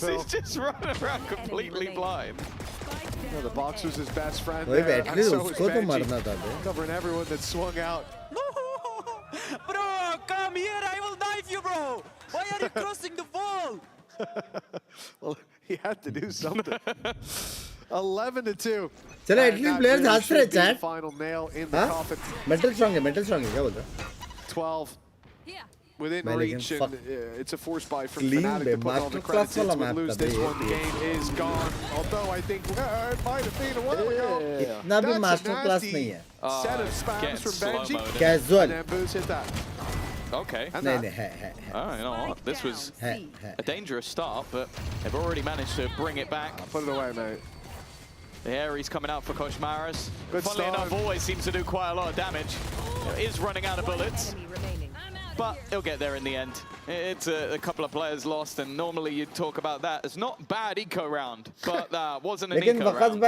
He's just running around completely blind. The box was his best friend there, and so was Benji, covering everyone that swung out. Bro, come here, I will knife you, bro. Why are you crossing the ball? Well, he had to do something. 11-2. चलो at least players हंस रहे chat. Final nail in the coffin. Mental strong है क्या बोलता? 12. Within reach, and it's a force buy from Fnatic to put all the credits in. Would lose this one, the game is gone. Although I think it might have been a while ago. इतना भी master class नहीं है. Set of spams from Benji. Casual. And then Boots hit that. Okay. नहीं नहीं Oh, you know what? This was a dangerous start, but they've already managed to bring it back. Put it away, mate. The Ares coming out for Koshmaras. Good Funnily start. enough, always seems to do quite a lot of damage. Is running out of bullets. But he'll get there in the end. It's a couple of players lost, and normally you'd talk about that. It's not bad eco round, but that wasn't an eco round.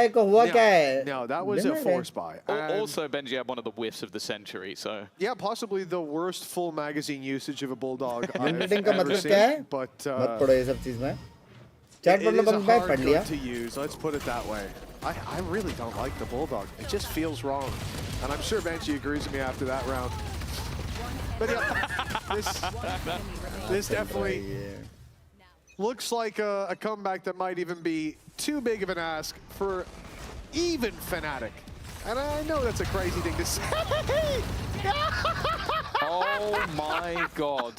No, that was a force buy. Also, Benji had one of the whiffs of the century, so... Yeah, possibly the worst full magazine usage of a Bulldog I've ever seen. But it is a hard gun to use, let's put it that way. I really don't like the Bulldog. It just feels wrong. And I'm sure Benji agrees with me after that round. But yeah, this definitely looks like a comeback that might even be too big of an ask for even Fnatic. And I know that's a crazy thing to say. Oh my God.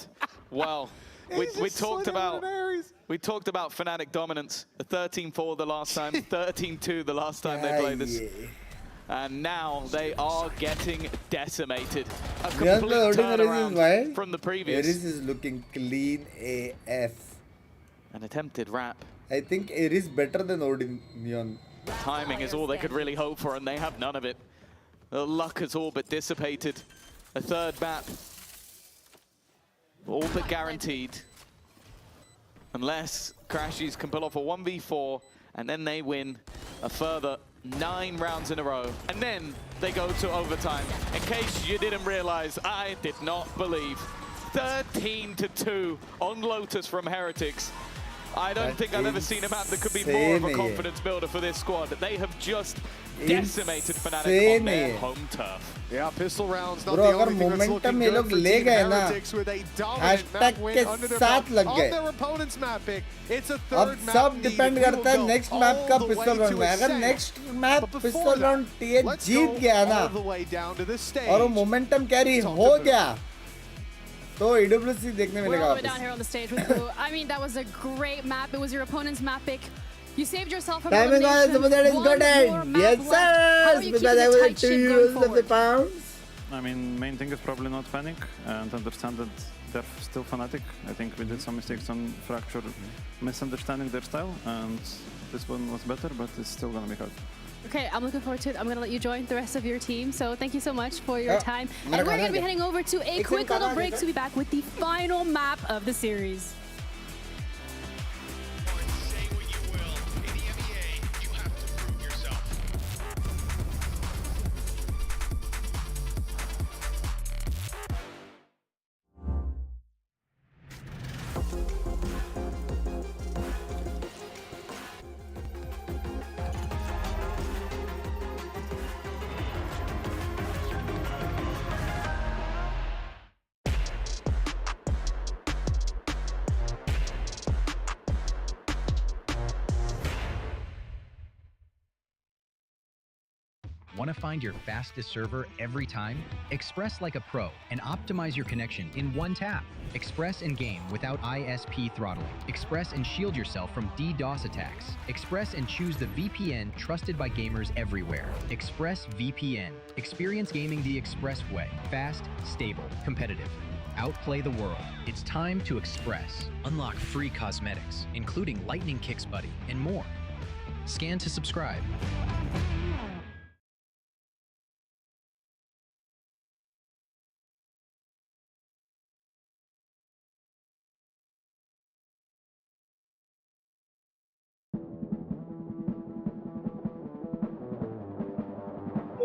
Well, we talked about Fnatic dominance. 13-4 the last time, 13-2 the last time they played this. And now they are getting decimated. A complete turnaround from the previous. Ares is looking clean AF. An attempted wrap. I think Ares better than Odin Neon. Timing is all they could really hope for, and they have none of it. The luck has all but dissipated. A third map. All but guaranteed. Unless Crashies can pull off a 1v4, and then they win a further 9 rounds in a row, and then they go to overtime. In case you didn't realize, I did not believe. 13-2 on Lotus from Heretics. I don't think I've ever seen a map that could be more of a confidence builder for this squad. They have just decimated Fnatic on their home turf. Yeah, pistol rounds not the only thing that's looking good for Team Heretics with a dominant map win under their belt on their opponent's map pick. It's a third map सब depend करता है next map का pistol round में. अगर next map pistol round टीए जीत गया ना और वो मोमेंटम कैरी हो गया तो EWC देखने मिलेगा वापस. Down here on the stage with you. I mean, that was a great map. It was your opponent's map pick. You saved yourself from elimination. Yes, sir. Because I was 2 euros of the pounds. I mean, main thing is probably not panic and understand that they're still Fnatic. I think we did some mistakes on Fracture, misunderstanding their style, and this one was better, but it's still gonna be hard. Okay, I'm looking forward to it. I'm going to let you join the rest of your team. So thank you so much for your time. And we're going to be heading over to a quick little break to be back with the final map of the series. Want to find your fastest server every time? Express like a pro and optimize your connection in one tap. Express and game without ISP throttling. Express and shield yourself from DDoS attacks. Express and choose the VPN trusted by gamers everywhere. Express VPN. Experience gaming the Express way. Fast, stable, competitive. Outplay the world. It's time to Express. Unlock free cosmetics, including Lightning Kicks Buddy and more. Scan to subscribe.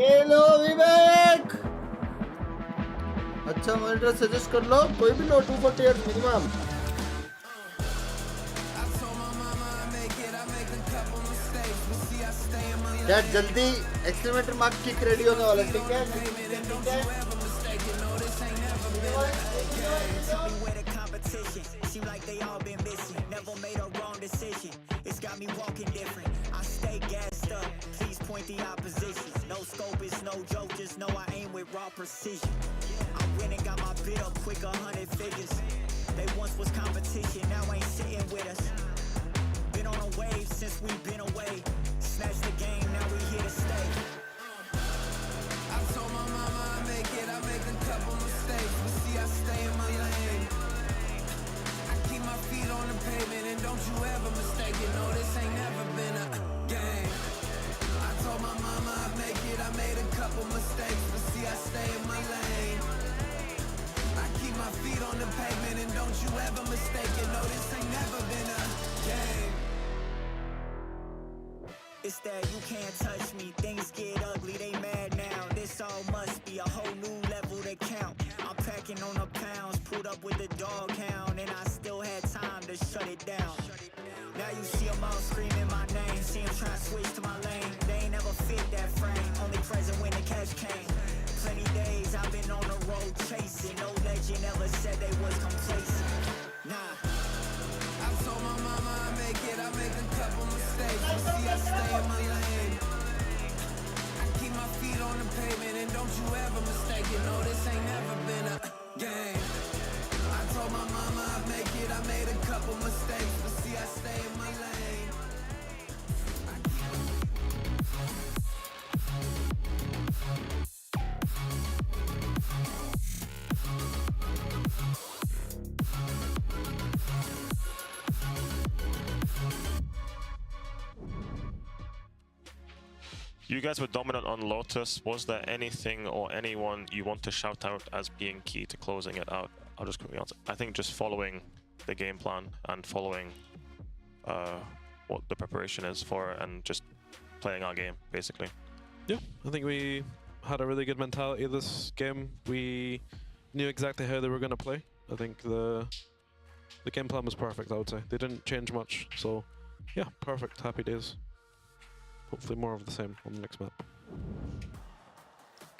Hello Vivek अच्छा monitor suggest कर लो कोई भी लो 240 Hz minimum क्या जल्दी accelerator mark kick ready होने वाला ठीक है Seem like they all been missing. Never made a wrong decision. It's got me walking different. I stay gassed up. Please point the opposition. No scope is no joke. Just know I aim with raw precision. I went and got my bid up quick 100 figures. They once was competition. Now ain't sitting with us. Been on a wave since we've been away. Snatched the game. Now we here to stay. I told my mama I make it. I make a couple mistakes, but see I stay in my lane. My feet on the pavement and don't you ever mistake it. No, this ain't never been a game. I told my mama I'd make it. I made a couple mistakes, but see I stay in my lane. I keep my feet on the pavement and don't you ever mistake it. No, this ain't never been a game. It's that you can't touch me. Things get ugly, they mad now. This all must be a whole new level to count. I'm packing on the pounds, pulled up with the dog hound, and I still had time to shut it down. Now you see them all screaming my name. See them trying to switch to my lane. They ain't never fit that frame. Only present when the catch came. Plenty days I've been on the road chasing. No legend ever said they was complacent. Nah. I told my mama I make it. I make a couple mistakes, but see I stay in my lane. I keep my feet on the pavement and don't you ever mistake it. No, this ain't never been a game. I told my mama I'd make it. I made a couple mistakes, but see I stay in my lane. You guys were dominant on Lotus. Was there anything or anyone you want to shout out as being key to closing it out? I'll just quickly answer. I think just following the game plan and following what the preparation is for it and just playing our game, basically. Yeah, I think we had a really good mentality this game. We knew exactly how they were going to play. I think the game plan was perfect, I would say. They didn't change much, so yeah, perfect, happy days. Hopefully more of the same on the next map.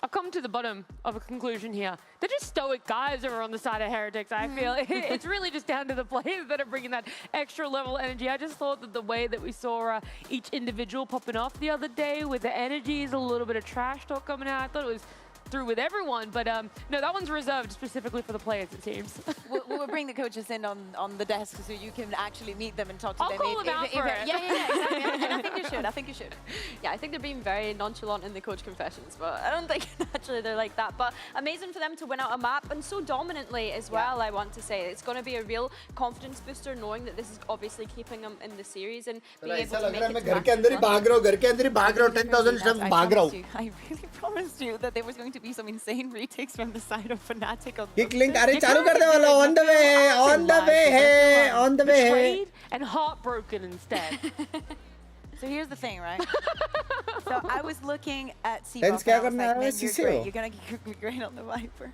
I've come to the bottom of a conclusion here. They're just stoic guys over on the side of Heretics, I feel. It's really just down to the players that are bringing that extra level energy. I just thought that the way that we saw each individual popping off the other day with the energies, a little bit of trash talk coming out, I thought it was through with everyone, but no, that one's reserved specifically for the players, it seems. We'll bring the coaches in on the desk so you can actually meet them and talk to I'll them. call them out for it. Yeah, exactly. And I think you should. I think you should. Yeah, I think they're being very nonchalant in the coach confessions, but I don't think naturally they're like that. But amazing for them to win out a map, and so dominantly as well, I want to say. It's going to be a real confidence booster knowing that this is obviously keeping them in the series and being able to make it to घर के अंदर ही भाग रहा हूँ 10,000 steps भाग रहा हूँ I really promised you that there was going to be some insane retakes from the side of Fnatic. Kick link अरे चालू कर दे वाला on the way है on the way है and heartbroken instead. So here's the thing, right? So I was looking at C Tens क्या करना है man, CC you're gonna get great on the Viper.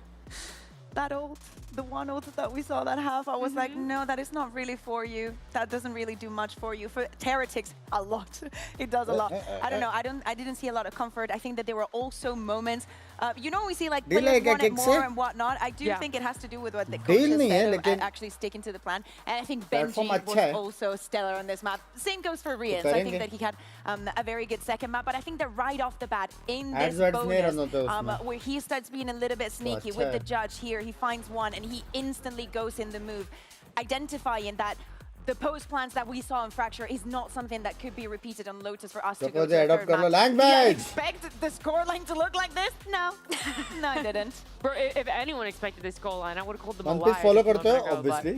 That ult, the one ult that we saw that half, I was like, no, that is not really for you. That doesn't really do much for you. For Heretics, a lot. It does a lot. I don't know. I didn't see a lot of comfort. I think that there were also moments. You know, we see like players want it more and whatnot. I do think it has to do with what the coaches said of actually sticking to the plan. And I think Benji was also stellar on this map. Same goes for Rian. I think that he had a very good second map. But I think that right off the bat in this bonus, where he starts being a little bit sneaky with the judge here, he finds one and he instantly goes in the move, identifying that the post plans that we saw in Fracture is not something that could be repeated on Lotus for us to go to the third map. Did I expect the scoreline to look like this? No. No, I didn't. Bro, if anyone expected this scoreline, I would have called them a One liar. Piece follow करते हो obviously.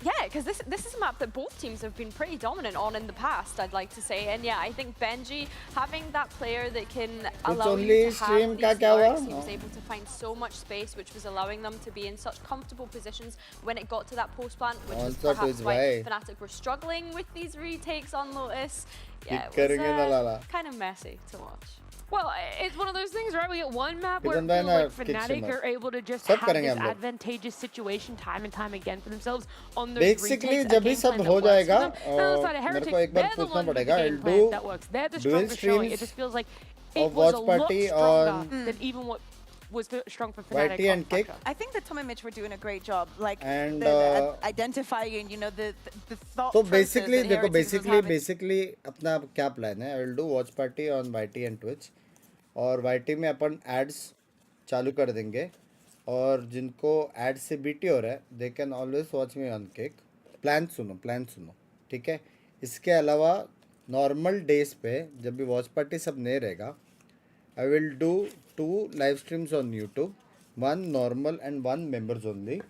Yeah, because this is a map that both teams have been pretty dominant on in the past, I'd like to say. And yeah, I think Benji, having that player that can allow you to have these darks, he was able to find so much space, which was allowing them to be in such comfortable positions when it got to that post plant, which is perhaps why Fnatic were struggling with these retakes on Lotus. Yeah, it was kind of messy to watch. Well, it's one of those things, right? We get one map where like Fnatic are able to just have this advantageous situation time and time again for themselves on those basically जब भी सब हो जाएगा मेरे को एक बार पूछना पड़ेगा I'll do dual streams of watch party on than even what was strong for Fnatic YT and Kick. I think that Tom and Mitch were doing a great job, like and identifying, you know, the thought so basically देखो basically अपना क्या plan है? I will do watch party on YT and Twitch और YT में अपन ads चालू कर देंगे और जिनको ads से BT हो रहा है they can always watch me on Kick. plan सुनो ठीक है? इसके अलावा normal days पे जब भी watch party सब नहीं रहेगा I will do 2 live streams on YouTube, 1 normal and 1 members only,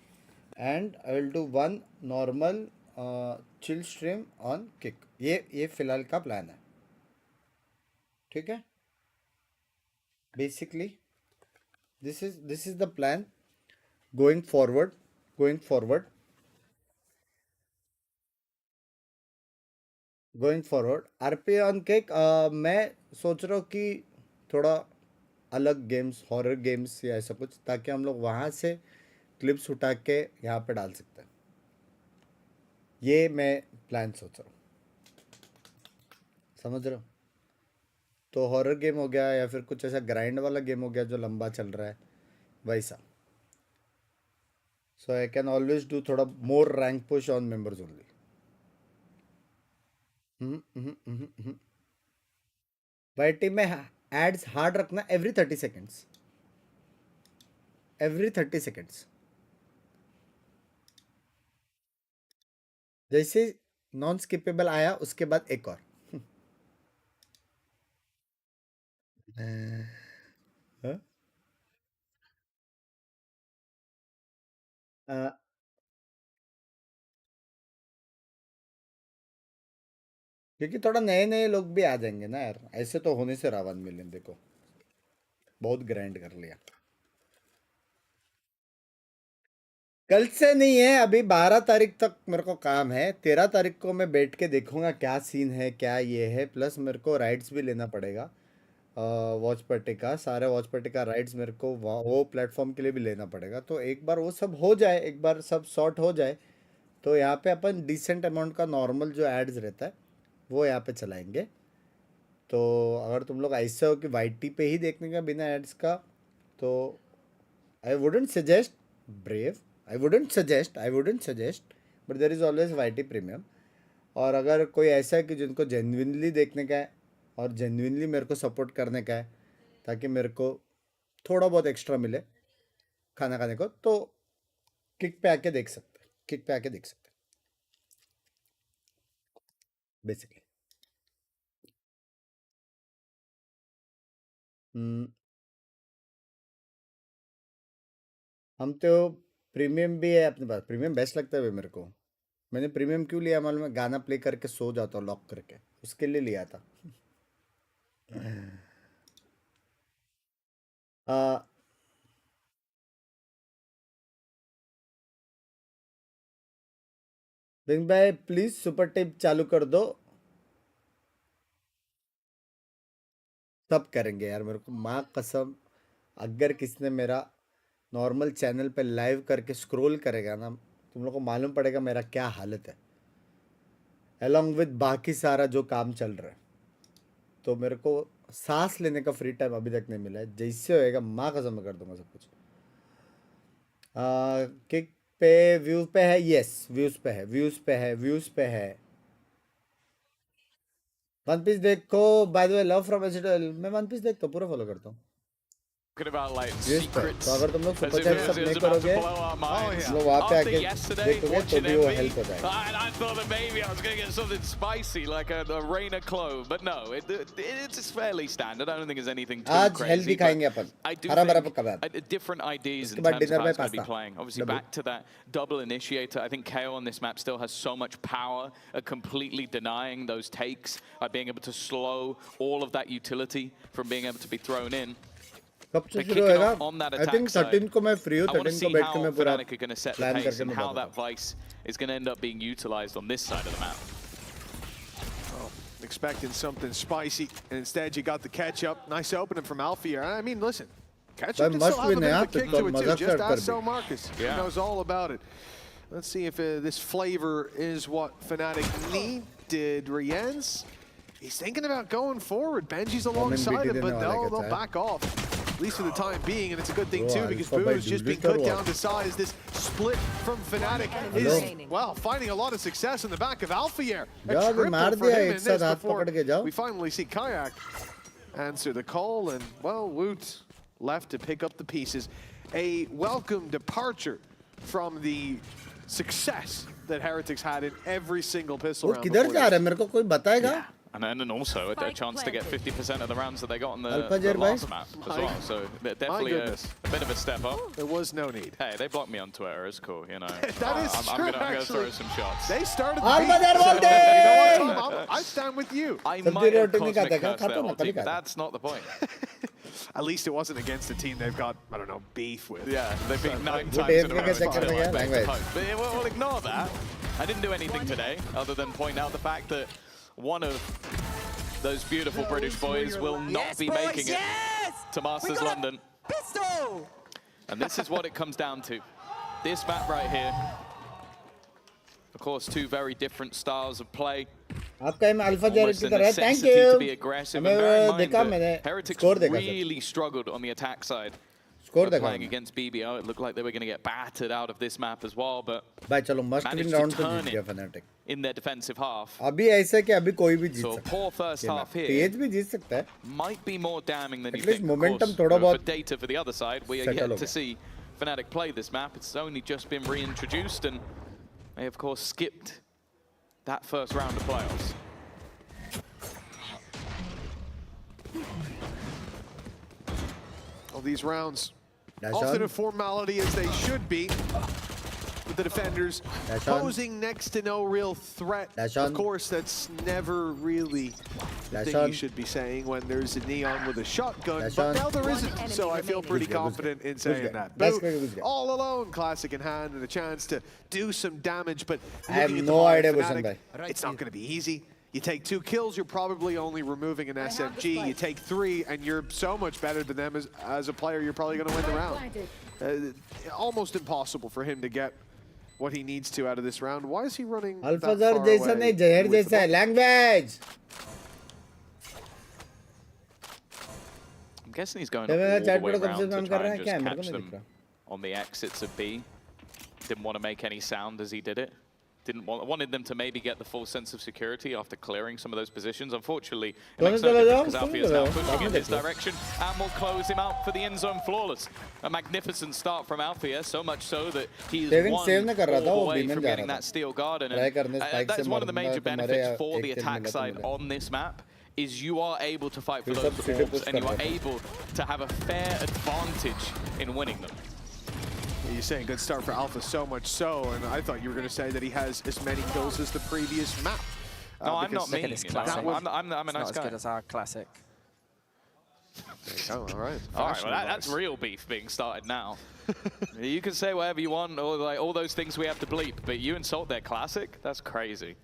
and I will do 1 normal chill stream on Kick. ये फिलहाल का प्लान है, ठीक है? Basically, this is the plan going forward. RP on Kick, मैं सोच रहा हूँ कि थोड़ा अलग गेम्स हॉरर गेम्स या ऐसा कुछ ताकि हम लोग वहाँ से क्लिप्स उठा के यहाँ पे डाल सकते हैं ये मैं प्लान सोच रहा हूँ समझ रहा हूँ तो हॉरर गेम हो गया या फिर कुछ ऐसा ग्राइंड वाला गेम हो गया जो लंबा चल रहा है वैसा so I can always do थोड़ा more rank push on members only YT में एड्स हार्ड रखना एवरी 30 सेकेंड्स जैसे नॉन स्किपेबल आया उसके बाद एक और क्योंकि थोड़ा नए लोग भी आ जाएंगे ना यार ऐसे तो होने से रावण मिलियन देखो बहुत ग्राइंड कर लिया कल से नहीं है अभी 12 तारीख तक मेरे को काम है 13 तारीख को मैं बैठ के देखूंगा क्या सीन है क्या ये है प्लस मेरे को राइट्स भी लेना पड़ेगा वॉच पार्टी का सारे वॉच पार्टी का राइट्स मेरे को वो प्लेटफॉर्म के लिए भी लेना पड़ेगा तो एक बार वो सब हो जाए एक बार सब सॉर्ट हो जाए तो यहाँ पे अपन डिसेंट अमाउंट का नॉर्मल जो एड्स रहता है वो यहाँ पे चलाएंगे तो अगर तुम लोग ऐसे हो कि वाईटी पे ही देखने का बिना एड्स का तो I wouldn't suggest brave I wouldn't suggest but there is always YT premium और अगर कोई ऐसा है कि जिनको जेन्युइनली देखने का है और जेन्युइनली मेरे को सपोर्ट करने का है ताकि मेरे को थोड़ा बहुत एक्स्ट्रा मिले खाना खाने को तो किक पे आके देख सकते हैं, किक पे आके देख सकते हैं बेसिकली। हम तो प्रीमियम भी है अपने पास, प्रीमियम बेस्ट लगता है मेरे को। मैंने प्रीमियम क्यों लिया मालूम है? गाना प्ले करके सो जाता हूँ लॉक करके, उसके लिए लिया था। बिंग भाई प्लीज सुपर टिप चालू कर दो। तब करेंगे यार, मेरे को माँ कसम, अगर किसने मेरा नॉर्मल चैनल पे लाइव करके स्क्रॉल करेगा ना, तुम लोग को मालूम पड़ेगा मेरा क्या हालत है, अलॉन्ग विद बाकी सारा जो काम चल रहा है। तो मेरे को सांस लेने का फ्री टाइम अभी तक नहीं मिला है। जैसे होएगा माँ कसम मैं कर दूंगा सब कुछ। किक पे व्यू पे है, यस व्यूज पे है, व्यूज पे है, व्यूज पे है। वन पीस देखो, by the way love from एसिडल, मैं वन पीस देखता हूँ, पूरा फॉलो करता हूँ। About like तो अगर तुम लोग सुपर चैट सब नहीं करोगे, तुम लोग वहाँ पे आके देखोगे तो भी वो हेल्प हो जाएगा। I thought that maybe I was going to get something spicy like a Reina clove, but no, it's fairly standard. I don't think there's anything too आज crazy. हेल्थ दिखाएंगे अपन, हरा भरा कबाब। Different ideas in terms of how it's going to be playing. Obviously, back to that double initiator. I think KO on this map still has so much power at completely denying those takes, by being able to slow all of that utility from being able to be thrown in. कब से शुरू होएगा? I think 13 को मैं free हूँ, 13 को बैठ के मैं पूरा प्लान करके मैं how that vice is going to end up being utilized on this side of the map. Well, expecting something spicy, and instead you got the catch up. Nice opening from Alfie here. I mean, listen, catch up can still have a bit of a kick to it too. Just ask so Marcus. He knows all about it. Let's see if this flavor is what Fnatic needed. Rienz, he's thinking about going forward. Benji's alongside him, but they'll back off. At least for the time being, and it's a good thing too, because Boo's just being cut down to size. This split from Fnatic is, well, finding a lot of success in the back of Alphier. A triple for him in this before we finally see Kayak answer the call, and, well, Woot left to pick up the pieces. A welcome departure from the success that Heretics had in every single pistol round. किधर जा रहा है मेरे को कोई बताएगा? And then also a chance to get 50% of the rounds that they got on the last map as well. So definitely a bit of a step up. There was no need. Hey, they blocked me on Twitter. It's cool, you know. That is true, I'm gonna throw some shots. They started the beat, so, you know what, I stand with you. I might have cosmic curse their whole team, but that's not the point. At least it wasn't against a team they've got, I don't know, beef with. Yeah, they've been 9 times in a row. But we'll ignore that. I didn't do anything today other than point out the fact that one of those beautiful British boys will not be making it to Masters London. Pistol! And this is what it comes down to. This map right here. Of course, two very different styles of play. आपका M alpha Jared की तरह है, thank you. मैं देखा मैंने score देखा। Really struggled on the attack side. Score देखा। Playing against BBO, it looked like they were going to get battered out of this map as well, but भाई चलो मस्ट विन राउंड तो जीत गया Fnatic in their defensive half. अभी ऐसा कि अभी कोई भी जीत सकता है। So poor first half here. तेज भी जीत सकता है। Might be more damning than you think. Momentum थोड़ा बहुत for data for the other side. We are yet to see Fnatic play this map. It's only just been reintroduced, and they of course skipped that first round of playoffs. All these rounds, often a formality as they should be, with the defenders posing next to no real threat. Of course, that's never really the thing you should be saying when there's a Neon with a shotgun, but now there isn't, so I feel pretty confident in saying that. Boo, all alone, classic in hand, and a chance to do some damage, but I have no idea, Fnatic, it's not going to be easy. You take 2 kills, you're probably only removing an SMG. You take 3, and you're so much better than them as a player, you're probably going to win the round. Almost impossible for him to get what he needs to out of this round. Why is he running Alpha that far away? नहीं जहर जैसा है. Language. I'm guessing he's going all the way around to try and just catch them on the exits of B. Didn't want to make any sound as he did it. wanted them to maybe get the full sense of security after clearing some of those positions. Unfortunately, it makes no difference because Alfie is now pushing in this direction and will close him out for the end zone flawless. A magnificent start from Alfie, so much so that he is one ball away from getting that steel garden. And that is one of the major benefits for the attack side on this map. Is you are able to fight for those orbs and you are able to have a fair advantage in winning them. You're saying good start for Alpha, so much so, and I thought you were going to say that he has as many kills as the previous map. No, I'm not meaning it. I'm a nice guy. Not as good as our classic. Oh, all right. All right, well, that's real beef being started now. You can say whatever you want, or like all those things we have to bleep, but you insult their classic? That's crazy.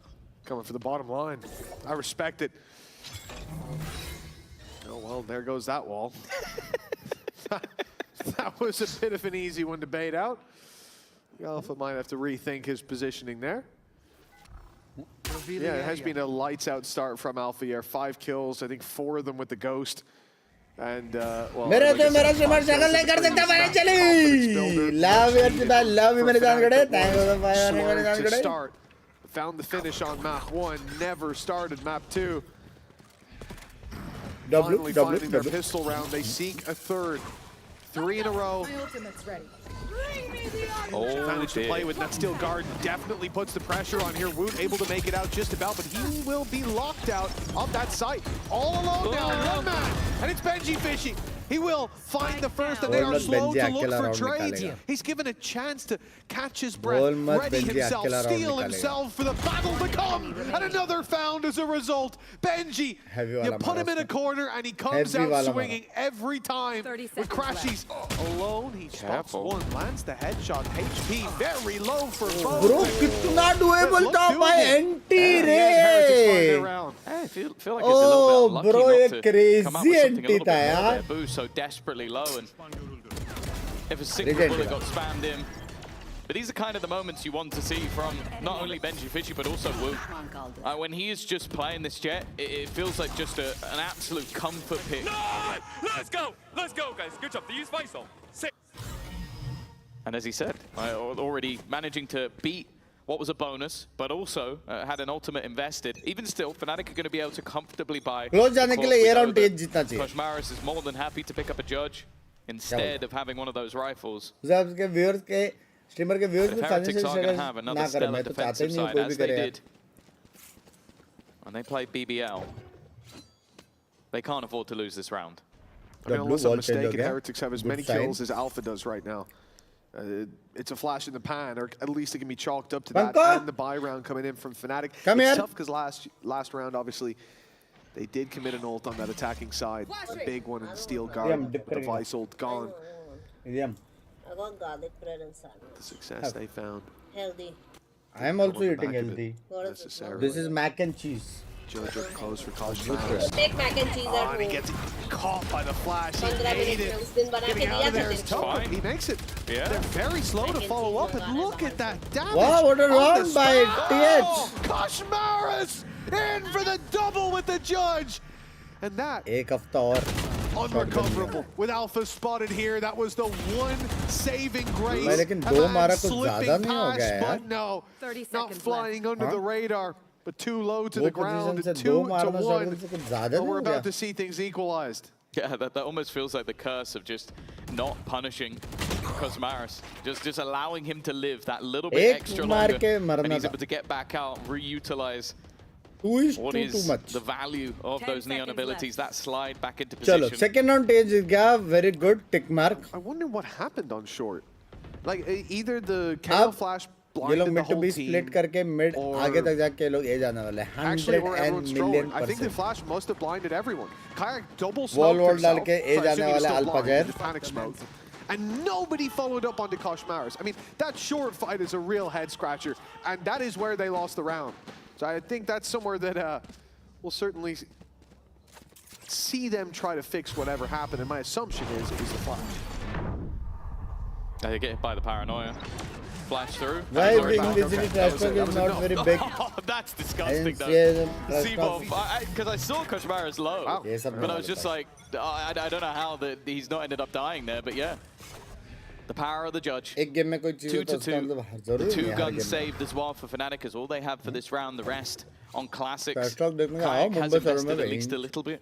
Coming for the bottom line. I respect it. Oh, well, there goes that wall. That was a bit of an easy one to bait out. Alpha might have to rethink his positioning there. Yeah, it has been a lights-out start from Alpha here. 5 kills, I think 4 of them with the Ghost. And, well... मेरा तो मेरा streamer शक्ल नहीं कर सकता भाई चली love you मेरे जान गड़े thank you भाई मेरे जान गड़े start. Found the finish on map 1, never started map 2. Finally finding their pistol round, they seek a third. 3 in a row. My ultimate's ready. Managed to play with that steel guard, definitely puts the pressure on here. Woot able to make it out just about, but he will be locked out of that site. All alone now, one man, and it's Benji fishing. He will find the first, and they are slow to look for trades. He's given a chance to catch his breath, ready himself, steel himself for the battle to come, and another found as a result. Benji, you put him in a corner, and he comes out swinging every time with Crashies alone. He stops one, lands the headshot. HP very low for both. Bro, कितना doable था by NT रे. I feel like it's a little bit unlucky not to come up with something a little bit more there. Boo so desperately low, and if a single bullet got spammed in. But these are kind of the moments you want to see from not only Benji Fishy, but also Wu. When he is just playing this jet, it feels like just an absolute comfort pick. Let's go, guys. Good job. They use Faisal. And as he said, already managing to beat what was a bonus, but also had an ultimate invested. Even still, Fnatic are going to be able to comfortably buy. Koshmaris is more than happy to pick up a judge instead of having one of those rifles. Fanatics are going to have another stellar defensive side, as they did. And they play BBL. They can't afford to lose this round. I mean, unless I'm mistaken, Heretics have as many kills as Alpha does right now. It's a flash in the pan, or at least it can be chalked up to that. And the buy round coming in from Fnatic. It's tough because last round, obviously, they did commit an ult on that attacking side. A big one in the steel guard, with the Vice ult gone. I got garlic bread inside. The success they found. Healthy. I am also eating healthy. This is mac and cheese. Judge up close for Koshmaris. Take mac and cheese at home. And he gets caught by the flash. He ate it. Getting out of there is tough. He makes it. Yeah. They're very slow to follow up, and look at that damage. Wow, what a round by TH. Koshmaris in for the double with the Judge. And that unrecoverable. With Alpha spotted here, that was the one saving grace. Slipping past, but no, not flying under the radar. But too low to the ground, 2 to 1. But we're about to see things equalized. Yeah, that almost feels like the curse of just not punishing Koshmaris. Just allowing him to live that little bit extra longer. And he's able to get back out, reutilize what is the value of those Neon abilities, that slide back into position. Chalo, second round is very good tick mark. I wonder what happened on short. Like, either the Camo Flash blinded the whole team, split करके mid आगे तक जाके लोग ए जाने वाले 100 I think the flash must have blinded everyone. Kayak double smoked himself. डाल के ए जाने वाले Alpha panic smoke. And nobody followed up onto Koshmaris. I mean, that short fight is a real head scratcher, and that is where they lost the round. So I think that's somewhere that we'll certainly see them try to fix whatever happened. And my assumption is it was the flash. They get hit by the paranoia. Flash through. Why invisible transfer is not very big? Oh, that's disgusting though. Because I saw Koshmaris low, but I was just like, I don't know how he's not ended up dying there, but yeah. The power of the judge. 2 to 2. The 2 guns saved as well for Fnatic is all they have for this round. The rest on classics. Kayak has invested at least a little bit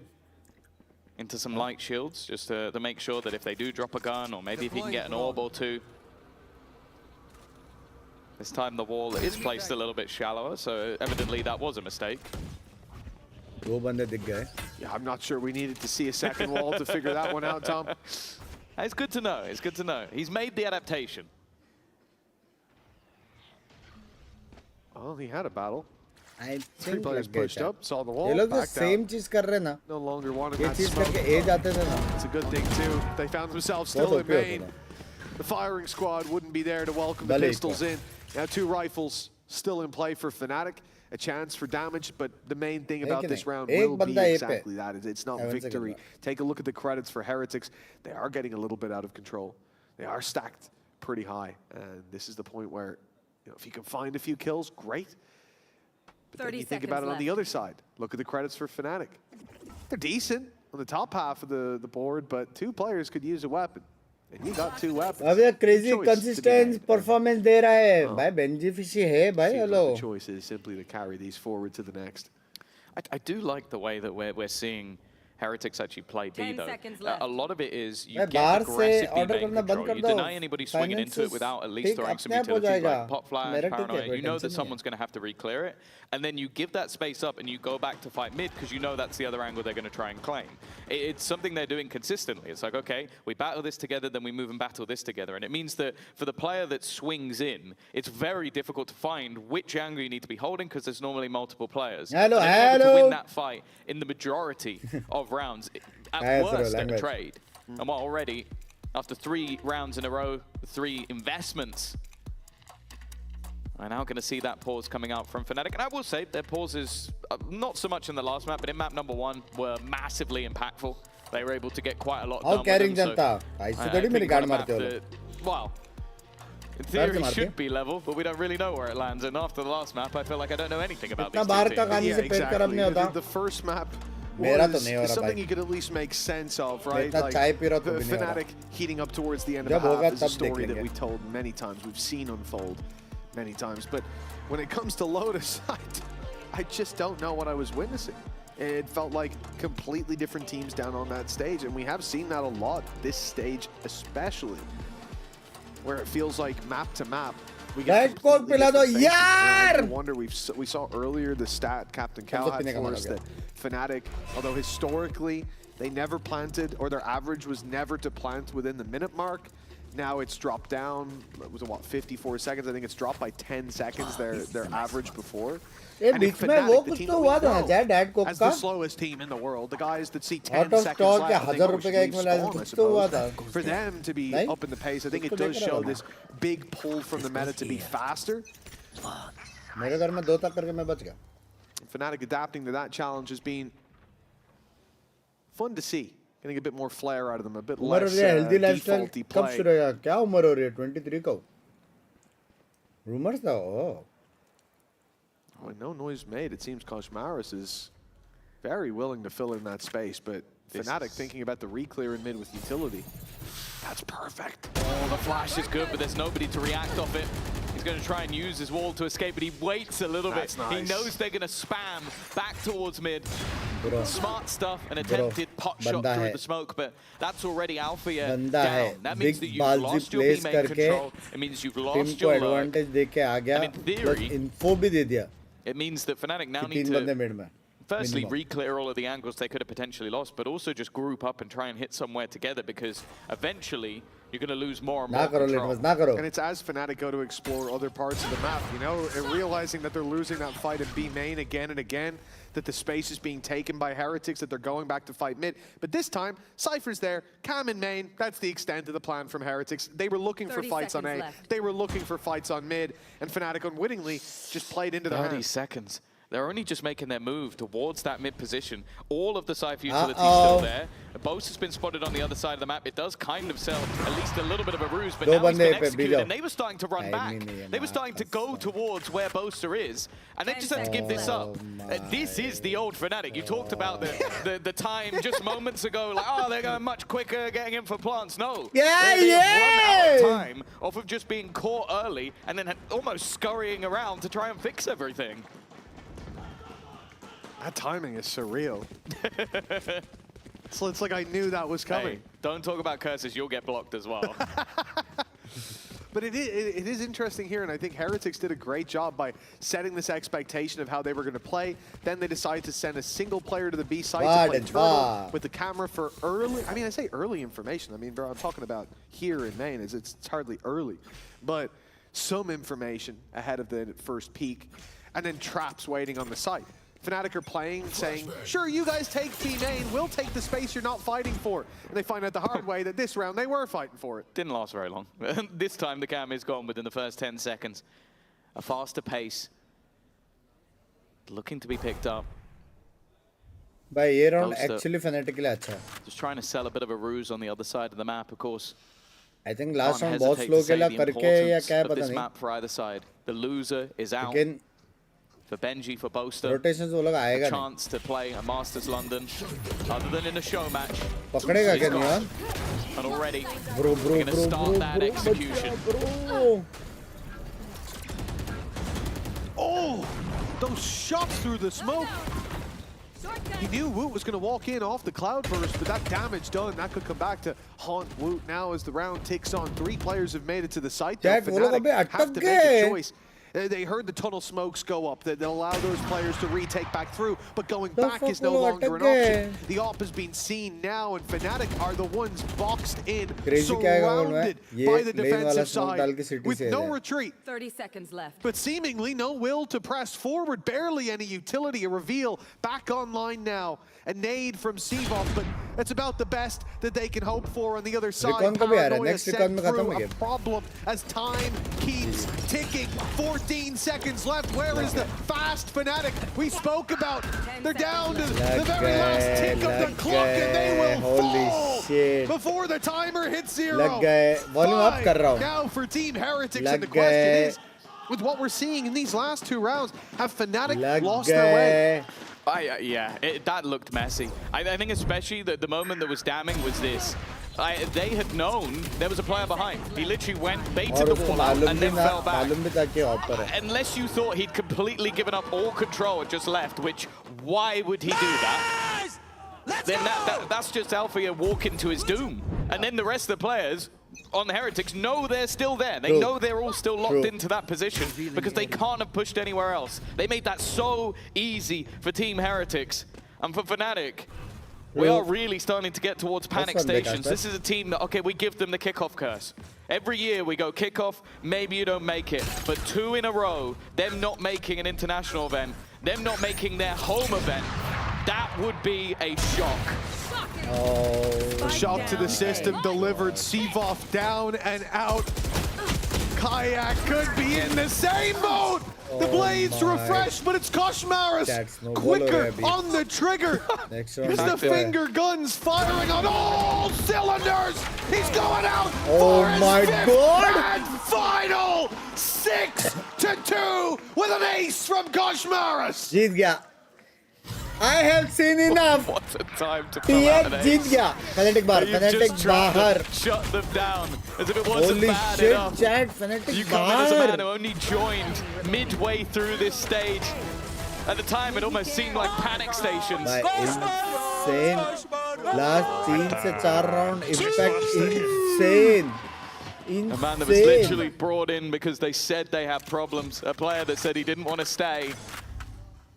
into some light shields just to make sure that if they do drop a gun or maybe if he can get an orb or 2. This time the wall is placed a little bit shallower, so evidently that was a mistake. Yeah, I'm not sure we needed to see a second wall to figure that one out, Tom. It's good to know. It's good to know. He's made the adaptation. Well, he had a battle. I 3 think players pushed up, saw the wall, ये लोग तो backed same out. चीज कर रहे ना. No longer wanted ये that चीज smoke. करके A जाते थे ना. It's a good thing too. They found themselves still in main. The firing squad wouldn't be there to welcome the pistols in. Now 2 rifles still in play for Fnatic. A chance for damage, but the main thing about this round will be exactly that. It's not victory. Take a look at the credits for Heretics. They are getting a little bit out of control. They are stacked pretty high. And this is the point where, you know, if you can find a few kills, great. But then you think about it on the other side. Look at the credits for Fnatic. They're decent on the top half of the board, but 2 players could use a weapon. And you got 2 weapons. अब ये crazy consistent performance दे रहा है. भाई Benji Fishy है भाई. Hello. The choice is simply to carry these forward to the next. I do like the way that we're seeing Heretics actually play B though. A lot of it is you get aggressive B main control. You deny anybody swinging into it without at least throwing some utilities like pop flash, paranoia. You know that someone's going to have to re-clear it. And then you give that space up and you go back to fight mid because you know that's the other angle they're going to try and claim. It's something they're doing consistently. It's like, okay, we battle this together, then we move and battle this together. And it means that for the player that swings in, it's very difficult to find which angle you need to be holding because there's normally multiple players. Hello, and to win that fight in the majority of rounds, at worst, at trade. And well, already, after 3 rounds in a row, 3 investments, we're now going to see that pause coming out from Fnatic. And I will say their pauses, not so much in the last map, but in map number 1, were massively impactful. They were able to get quite a lot done with them. So, well, in theory, it should be level, but we don't really know where it lands. And after the last map, I feel like I don't know anything about these 2 teams. Yeah, exactly. The first map was something you could at least make sense of, right? Like the Fnatic heating up towards the end of the half is a story that we told many times. We've seen unfold many times. But when it comes to Lotus, I just don't know what I was witnessing. It felt like completely different teams down on that stage. And we have seen that a lot, this stage especially, where it feels like map to map. We get I wonder, we saw earlier the stat Captain Cal had for us that Fnatic, although historically they never planted, or their average was never to plant within the minute mark. Now it's dropped down, it was what, 54 seconds? I think it's dropped by 10 seconds, their average before. And in Fnatic, the team that we know as the slowest team in the world, the guys that see 10 seconds left, and they spawn, I suppose. For them to be up in the pace, I think it does show this big pull from the meta to be faster. Fnatic adapting to that challenge has been fun to see. Getting a bit more flair out of them, a bit less defaulty play. क्या उम्र हो रही है 23 को? Rumors though. Oh, no noise made. It seems Koshmaris is very willing to fill in that space, but Fnatic thinking about the re-clear in mid with utility. That's perfect. Oh, the flash is good, but there's nobody to react off it. He's going to try and use his wall to escape, but he waits a little bit. Nice. He knows they're going to spam back towards mid. Smart stuff, an attempted pot shot through the smoke, but that's already Alpha down. That means that you've lost your B-main control. It means you've lost your lurk. And in theory, it means that Fnatic now need to firstly re-clear all of the angles they could have potentially lost, but also just group up and try and hit somewhere together, because eventually you're going to lose more and more control. And it's as Fnatic go to explore other parts of the map, you know, and realizing that they're losing that fight in B main again and again, that the space is being taken by Heretics, that they're going back to fight mid. But this time, Cypher's there, Cam in main, that's the extent of the plan from Heretics. They were looking for fights on A, they were looking for fights on mid, and Fnatic unwittingly just played into the 30 seconds. They're only just making their move towards that mid position. All of the Cypher utility still there. Boast has been spotted on the other side of the map. It does kind of sell at least a little bit of a ruse, but now he's been executed, and they were starting to run back. They were starting to go towards where Boaster is, and they just had to give this up. This is the old Fnatic. You talked about the time just moments ago, like, oh, they're going much quicker, getting in for plants. No. They run out of off of just being caught early and then almost scurrying around to try and fix everything. That timing is surreal. So it's like I knew that was coming. Hey, don't talk about curses, you'll get blocked as well. But it is interesting here, and I think Heretics did a great job by setting this expectation of how they were going to play. Then they decided to send a single player to the B site to play Turtle with the camera for early. I mean, I say early information. I mean, bro, I'm talking about here in Maine. It's hardly early. But some information ahead of the first peak, and then traps waiting on the site. Fnatic are playing, saying, sure, you guys take Team A, we'll take the space you're not fighting for. And they find out the hard way that this round they were fighting for it. Didn't last very long. This time the cam is gone within the first 10 seconds. A faster pace. Looking to be picked up. By ये round actually Fnatic के लिए अच्छा है. Just trying to sell a bit of a ruse on the other side of the map, of course. I think last round बहुत slow खेला करके या क्या पता this नहीं. map for either side. The loser is out. Again, for Benji, for Boaster, rotations वो लोग आएगा a chance to play a Masters London, other than in a show match. पकड़ेगा क्या neon? And already, bro, going to start that execution. Oh, those shots through the smoke. He knew Woot was going to walk in off the cloudburst, but that damage done, that could come back to haunt Woot now as the round ticks on. 3 players have made it to the site. Fnatic have to make a choice. They heard the tunnel smokes go up that allow those players to retake back through, but going back is no longer an option. The op has been seen now, and Fnatic are the ones boxed in, surrounded by the defensive side, with no retreat. 30 seconds left. But seemingly no will to press forward, barely any utility. A reveal back online now. A nade from Seavoff, but that's about the best that they can hope for on the other side. Paranoia set through a problem as time keeps ticking. 14 seconds left. Where is the fast Fnatic we spoke about? They're down to the very last tick of the clock, and they will fall before the timer hits 0. Now for Team Heretics, and the question is, with what we're seeing in these last 2 rounds, have Fnatic lost their way? Yeah, that looked messy. I think especially the moment that was damning was this. They had known there was a player behind. He literally went, baited the wall out, and then fell back. Unless you thought he'd completely given up all control and just left, which, why would he do that? Then that's just Alfia walking to his doom. And then the rest of the players on the Heretics know they're still there. They know they're all still locked into that position because they can't have pushed anywhere else. They made that so easy for Team Heretics. And for Fnatic, we are really starting to get towards panic stations. This is a team that, okay, we give them the kickoff curse. Every year we go kickoff, maybe you don't make it. But 2 in a row, them not making an international event, them not making their home event, that would be a shock. Shock to the system delivered. Seavoff down and out. Kayak could be in the same boat. The blades refreshed, but it's Koshmaris quicker on the trigger. It's the finger guns firing on all cylinders. He's going out for his 5th and final 6-2 with an ace from Koshmaris. जीत गया. I have seen enough. What a time to pull out an ace. जीत गया. Fnatic बाहर. Fnatic बाहर. Shut them down. As if it wasn't bad enough. Fnatic you come in as a man who only joined midway through this stage. At the time, it almost seemed like panic stations. Insane. Last 3 से 4 round impact insane. A man that was literally brought in because they said they had problems. A player that said he didn't want to stay.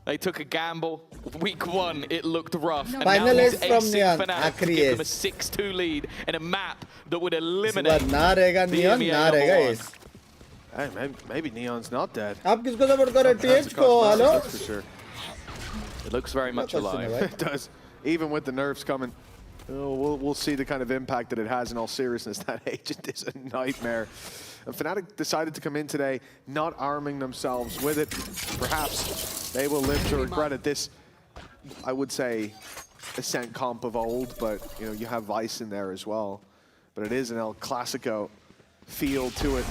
They took a gamble. Week 1, it looked rough. And now he's acing Fnatic to give them a 6-2 lead in a map that would eliminate the EMEA. Hey, maybe Neon's not dead. आप किसको support कर रहे हैं? TH को, hello? That's for sure. It looks very much alive. It does. Even with the nerfs coming. We'll see the kind of impact that it has in all seriousness. That agent is a nightmare. And Fnatic decided to come in today not arming themselves with it. Perhaps they will live to regret it. This, I would say, Ascent comp of old, but you know, you have Vice in there as well. But it is an El Clasico feel to it.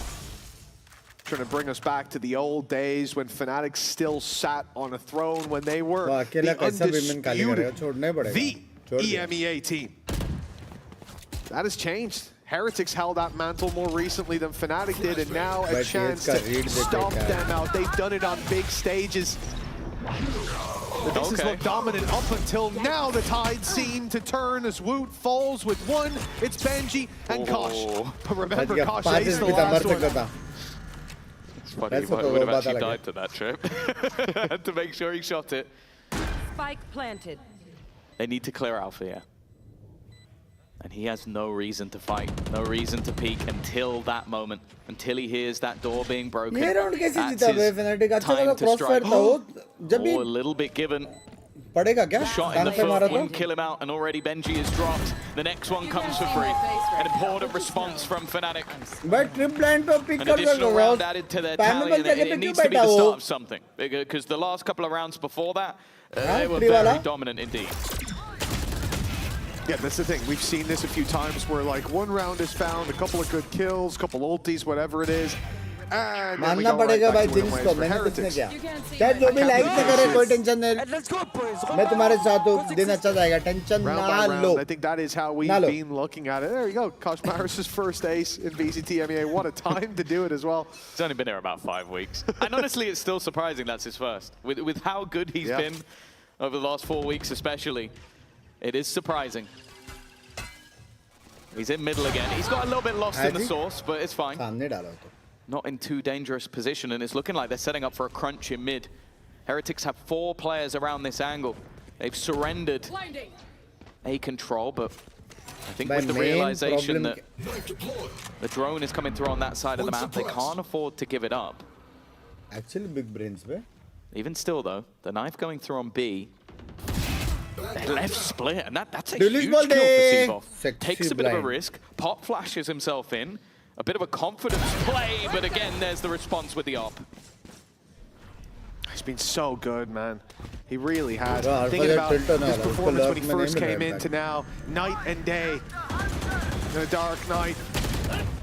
Trying to bring us back to the old days when Fnatic still sat on a throne when they were the undisputed, the EMEA team. That has changed. Heretics held that mantle more recently than Fnatic did, and now a chance to stop them out. They've done it on big stages. The Binks look dominant up until now. The tide seemed to turn as Woot falls with one. It's Benji and Kosh. But remember, Kosh is the last one. It's funny, he would have actually died to that trip. Had to make sure he shot it. Spike planted. They need to clear Alpha here. And he has no reason to fight, no reason to peek until that moment, until he hears that door being broken. That's his time to strike. Oh, a little bit given. Shot in the foot wouldn't kill him out, and already Benji is dropped. The next one comes for free. An important response from Fnatic. An additional round added to their tally, and it needs to be the start of something. Because the last couple of rounds before that, they were very dominant indeed. Yeah, that's the thing. We've seen this a few times where like one round is found, a couple of good kills, couple ultis, whatever it is. And then we go right back to win ways for Heretics. जो भी like से करे कोई tension नहीं मैं तुम्हारे साथ हूँ दिन अच्छा जाएगा टेंशन ना लो I think that is how we've been looking at it. There you go, Kosh Maris' first ace in VCT EMEA. What a time to do it as well. He's only been here about 5 weeks. And honestly, it's still surprising that's his first. With how good he's been over the last 4 weeks especially, it is surprising. He's in middle again. He's got a little bit lost in the source, but it's fine. Not in too dangerous position, and it's looking like they're setting up for a crunch in mid. Heretics have 4 players around this angle. They've surrendered A control, but I think with the realization that the drone is coming through on that side of the map, they can't afford to give it up. Actually, big brains, man. Even still, though, the knife going through on B. Left split, and that's a huge kill for Seavoff. Takes a bit of a risk. Pop flashes himself in. A bit of a confidence play, but again, there's the response with the op. He's been so good, man. He really has. Thinking about his performance when he first came in to now, night and day. The dark night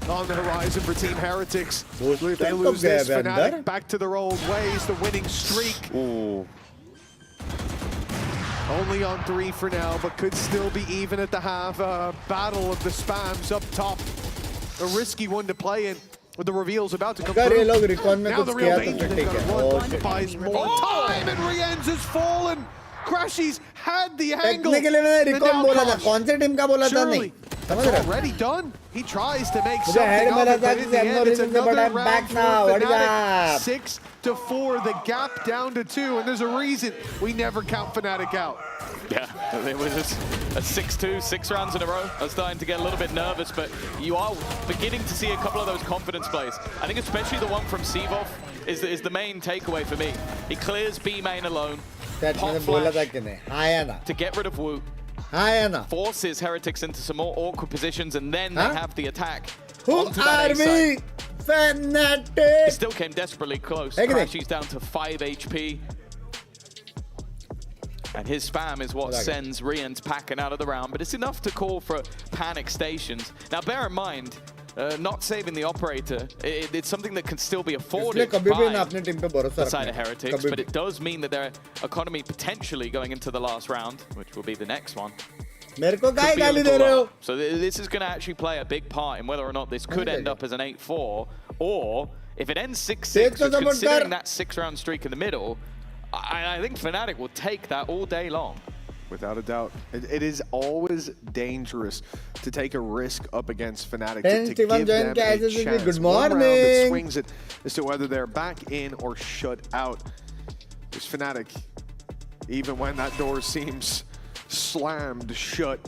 on the horizon for Team Heretics. If they lose this, Fnatic back to their old ways, the winning streak. Ooh. Only on 3 for now, but could still be even at the half. Battle of the spams up top. A risky one to play in with the reveals about to come through. Now the real danger, they've got to run, buys more time, and Rienz has fallen. Crashies had the angle. Surely, that's already done. He tries to make something of it, but in the end, it's another round for Fnatic. 6-4, the gap down to 2, and there's a reason we never count Fnatic out. Yeah, it was just a 6-2, 6 rounds in a row. I was starting to get a little bit nervous, but you are beginning to see a couple of those confidence plays. I think especially the one from Seavoff is the main takeaway for me. He clears B main alone, pop flash to get rid of Woot, forces Heretics into some more awkward positions, and then they have the attack. Who are we? Fnatic! He still came desperately close. Crashies down to 5 HP. And his spam is what sends Rienz packing out of the round, but it's enough to call for panic stations. Now bear in mind, not saving the operator, it's something that can still be afforded by the side of Heretics, but it does mean that their economy potentially going into the last round, which will be the next one, so this is going to actually play a big part in whether or not this could end up as an 8-4, or if it ends 6-6, considering that 6-round streak in the middle, I think Fnatic will take that all day long. Without a doubt. It is always dangerous to take a risk up against Fnatic to give them a chance. Good morning. One round that swings it as to whether they're back in or shut out. There's Fnatic, even when that door seems slammed shut,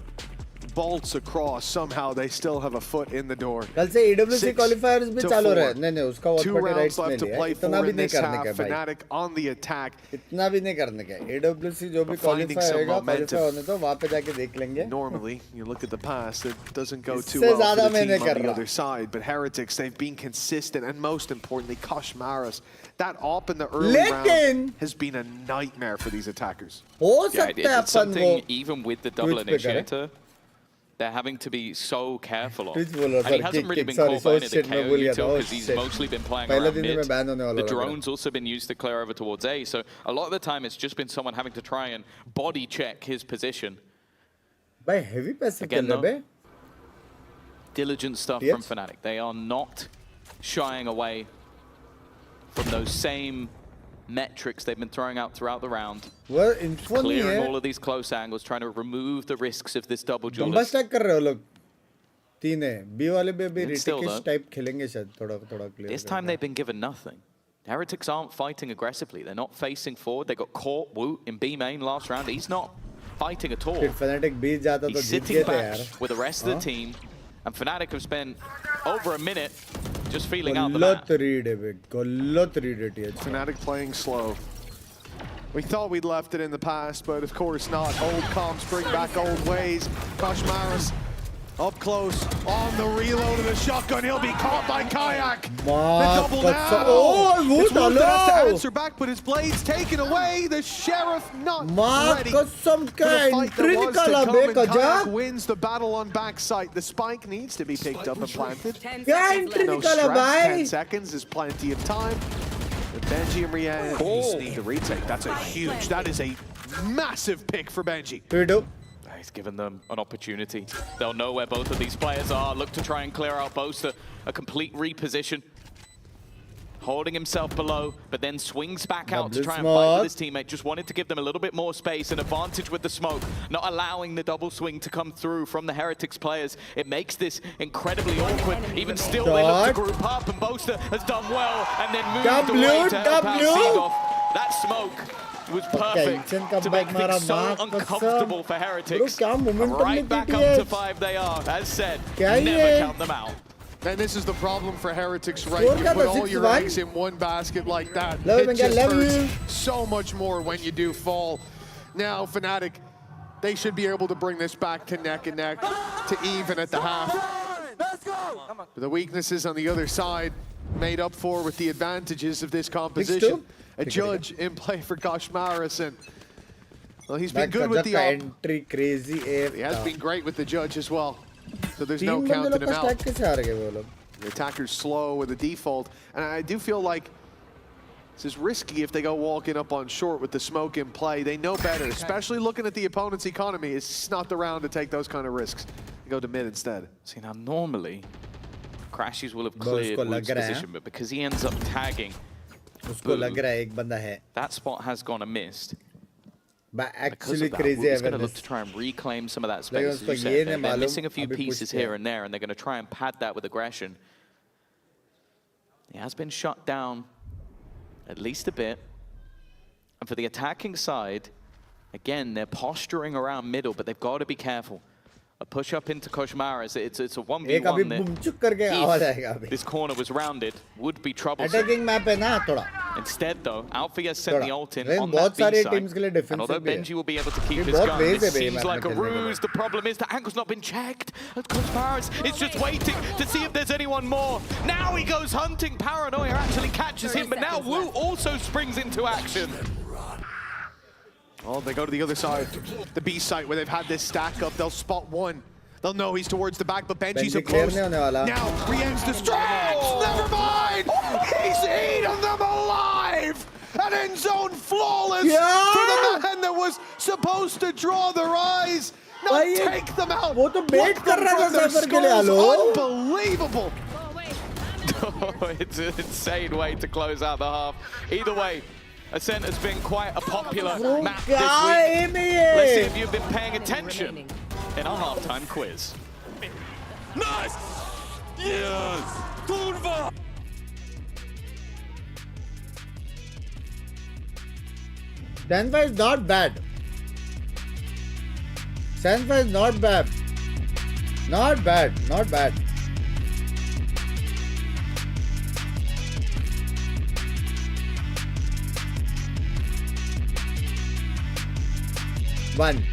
bolts across, somehow they still have a foot in the door. कल से EWC qualifiers भी चालू रहे नहीं नहीं उसका 2 rounds left to play for in this half. Fnatic on the attack. इतना भी नहीं करने का EWC जो भी qualify होगा qualify होने तो वहाँ पे जाके देख लेंगे. Normally you look at the past, it doesn't go too well for the team on the other side, but Heretics, they've been consistent, and most importantly Kosh Maris, that op in the early round has been a nightmare for these attackers. It's something even with the double initiator, they're having to be so careful of. And he hasn't really been caught by any of the KO util because he's mostly been playing around mid. The drone's also been used to clear over towards A, so a lot of the time it's just been someone having to try and body check his position. By heavy passive again though, diligent stuff from Fnatic. They are not shying away from those same metrics they've been throwing out throughout the round. Well, clearing all of these close angles, trying to remove the risks of this double duelist. Bomba stack कर रहे हो लोग. तीन है. B वाले पे भी Ritikish type खेलेंगे शायद थोड़ा clear. This time they've been given nothing. Heretics aren't fighting aggressively. They're not facing forward. They got caught Wu in B main last round. He's not fighting at all. Fnatic B जाता तो He's जीत sitting गए थे back यार. with the rest of the team. And Fnatic have spent over a minute just feeling out the map. Fnatic playing slow. We thought we'd left it in the past, but of course not. Old comps bring back old ways. Koshmaris up close on the reload of the shotgun. He'll be caught by Kayak. The double now. It's Wu that has to answer back, but his blade's taken away. The Sheriff not ready for the fight that was to come, and Kayak wins the battle on backside. The spike needs to be picked up and planted. No stress. 10 seconds is plenty of time. Benji and Rian need the retake. That's a huge, that is a massive pick for Benji. He's given them an opportunity. They'll know where both of these players are. Look to try and clear out Boaster. A complete reposition. Holding himself below, but then swings back out to try and fight with his teammate. Just wanted to give them a little bit more space, an advantage with the smoke, not allowing the double swing to come through from the Heretics players. It makes this incredibly awkward. Even still, they look to group up, and Boaster has done well, and then moved away to help out Seedoff. That smoke was perfect to make things so uncomfortable for Heretics. Right back up to 5 they are. As said, never count them out. And this is the problem for Heretics, right? You put all your eggs in one basket like that. It just hurts so much more when you do fall. Now, Fnatic, they should be able to bring this back to neck and neck, to even at the half. But the weaknesses on the other side made up for with the advantages of this composition. A judge in play for Koshmaris, and well, he's been good with the entry, crazy. He has been great with the judge as well. So there's no counting him out. The attacker's slow with the default, and I do feel like this is risky if they go walking up on short with the smoke in play. They know better, especially looking at the opponent's economy. It's not the round to take those kind of risks. They go to mid instead. See, now normally Crashies will have cleared Wood's position, but because he ends up tagging, that spot has gone amiss. But actually crazy He's going to look to try and reclaim some of that space. As you said, they're missing a few pieces here and there, and they're going to try and pad that with aggression. He has been shut down at least a bit. And for the attacking side, again, they're posturing around middle, but they've got to be careful. A push up into Koshmaris, it's a 1v1 there. If this corner was rounded, would be troublesome. Instead though, Alfie sent the ult in on that B side. And although Benji will be able to keep his gun, it seems like a ruse. The problem is the angle's not been checked. And Koshmaris is just waiting to see if there's anyone more. Now he goes hunting. Paranoia actually catches him, but now Wu also springs into action. Oh, they go to the other side, the B site where they've had this stack up. They'll spot one. They'll know he's towards the back, but Benji's up close. Now, Rien's distracts. Never mind. He's eaten them alive. An end zone flawless for the man that was supposed to draw their eyes. Not take them out. Unbelievable. It's an insane way to close out the half. Either way, Ascent has been quite a popular map this week. Let's see if you've been paying attention in our halftime quiz. Nice! Yes! Kurva! Sanfa is not bad. Sanfa is not bad. Not bad. Not bad. One.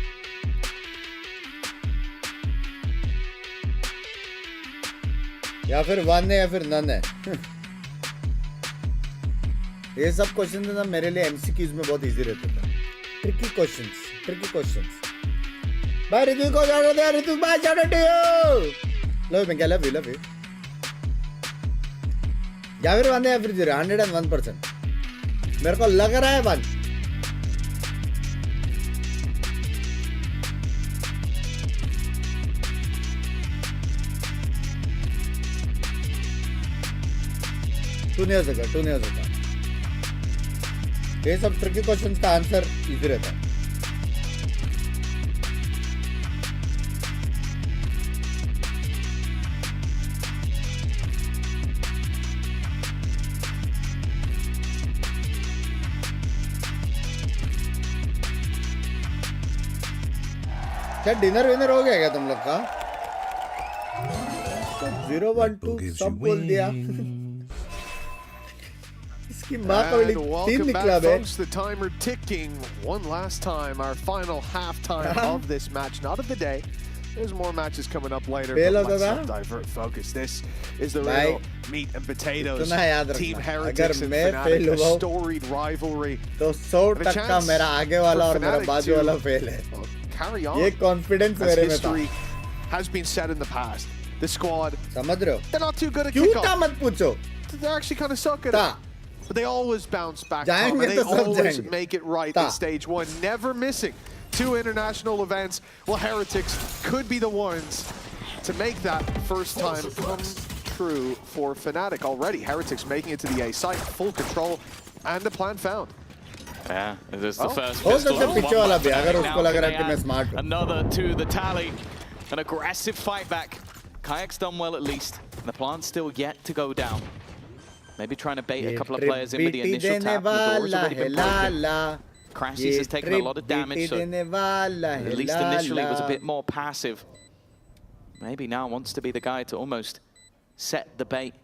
या फिर one है या फिर none है. ये सब question ना मेरे लिए एमसीक्यूज में बहुत इजी रहते थे. Tricky questions. भाई ऋतु को जाने दे. ऋतु भाई जाने दे. Love you. या फिर वन है या फिर 101%. मेरे को लग रहा है वन. 2 नहीं हो सकता ये सब ट्रिकी क्वेश्चंस का आंसर इजी रहता है क्या डिनर विनर हो गया क्या तुम लोग का 0 1 2 सब बोल दिया इसकी मां का भी 3 निकला बे the timer ticking one last time our final halftime of this match not of the day there's more matches coming up later but let's not divert focus this is the real meat and potatoes team Heretics and Fnatic a storied rivalry तो 100% मेरा आगे वाला और मेरा बाजू वाला fail है carry on ये confidence मेरे में था has been said in the past this squad समझ रहे हो they're not too good at kickoff क्यों मत पूछो they actually kind of suck at it but they always bounce back and they always make it right in stage 1 never missing 2 international events well Heretics could be the ones to make that first time come true for Fnatic already Heretics making it to the A site full control and the plan found Yeah, this is the first pistol. Another to the tally. An aggressive fight back. Kayak's done well at least. And the plant's still yet to go down. Maybe trying to bait a couple of players in with the initial tap. The door's already been broken. Crashes has taken a lot of damage, so at least initially was a bit more passive. Maybe now wants to be the guy to almost set the bait.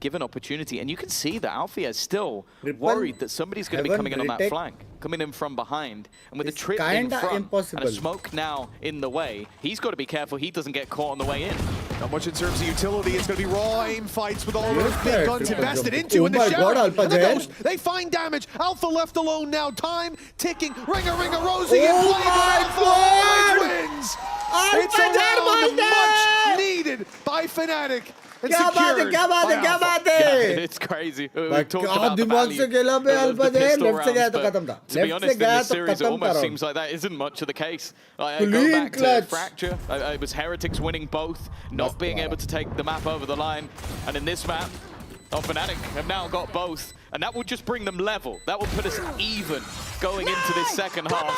Given opportunity, and you can see that Alfia is still worried that somebody's going to be coming in on that flank, coming in from behind, and with the trip in front and a smoke now in the way, he's got to be careful he doesn't get caught on the way in. Not much in terms of utility, it's going to be raw aim fights with all those big guns invested into in the shadow. And the Ghost, they find damage. Alpha left alone now, time ticking. Ringer, Rosie in play. Alpha always wins. It's a round much needed by Fnatic. क्या बात है It's crazy. दिमाग से खेला बे alpha जे left से गया तो खत्म था To be honest, in this series, it almost seems like that isn't much of the case. Go back to Fracture. It was Heretics winning both, not being able to take the map over the line. And in this map, Fnatic have now got both. And that will just bring them level. That will put us even going into this second half.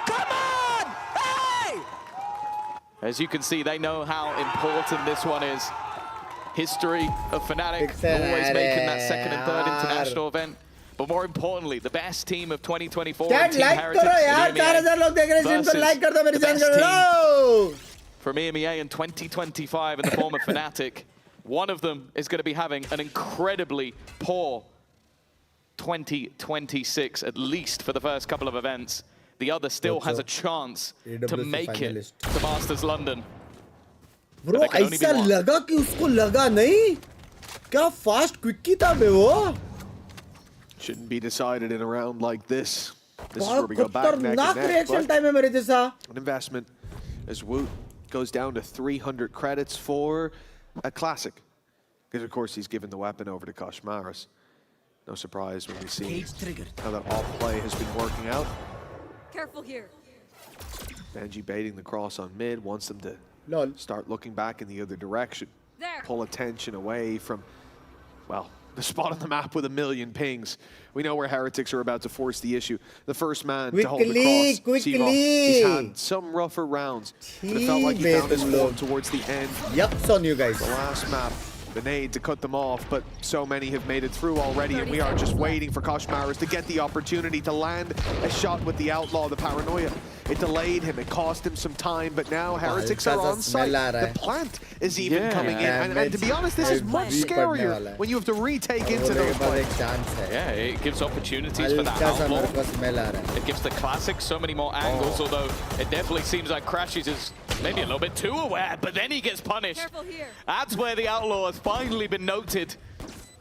Come on! Hey! As you can see, they know how important this one is. History of Fnatic, always making that second and third international event. But more importantly, the best team of 2024 and Team Heretics from EMEA in 2025 in the form of Fnatic. One of them is going to be having an incredibly poor 2026, at least for the first couple of events. The other still has a chance to make it to Masters London. Bro, ऐसा लगा कि उसको लगा नहीं क्या fast quickie था बे वो shouldn't be decided in a round like this is where we go back neck and neck reaction time है मेरे जैसा an investment as Woot goes down to 300 credits for a classic because of course he's given the weapon over to Koshmaris no surprise when we see how that off play has been working out careful here Benji baiting the cross on mid wants them to start looking back in the other direction. Pull attention away from, well, the spot on the map with 1 million pings. We know where Heretics are about to force the issue. The first man to hold the cross. He's had some rougher rounds, but it felt like he found his form towards the end. Yep, it's on you guys. The last map. The nade to cut them off, but so many have made it through already, and we are just waiting for Koshmaris to get the opportunity to land a shot with the Outlaw, the Paranoia. It delayed him, it cost him some time, but now Heretics are on site. The plant is even coming in, and to be honest, this is much scarier when you have to retake into those plays. Yeah, it gives opportunities for that Outlaw. It gives the Classic so many more angles, although it definitely seems like Crashes is maybe a little bit too aware, but then he gets punished. That's where the Outlaw has finally been noted.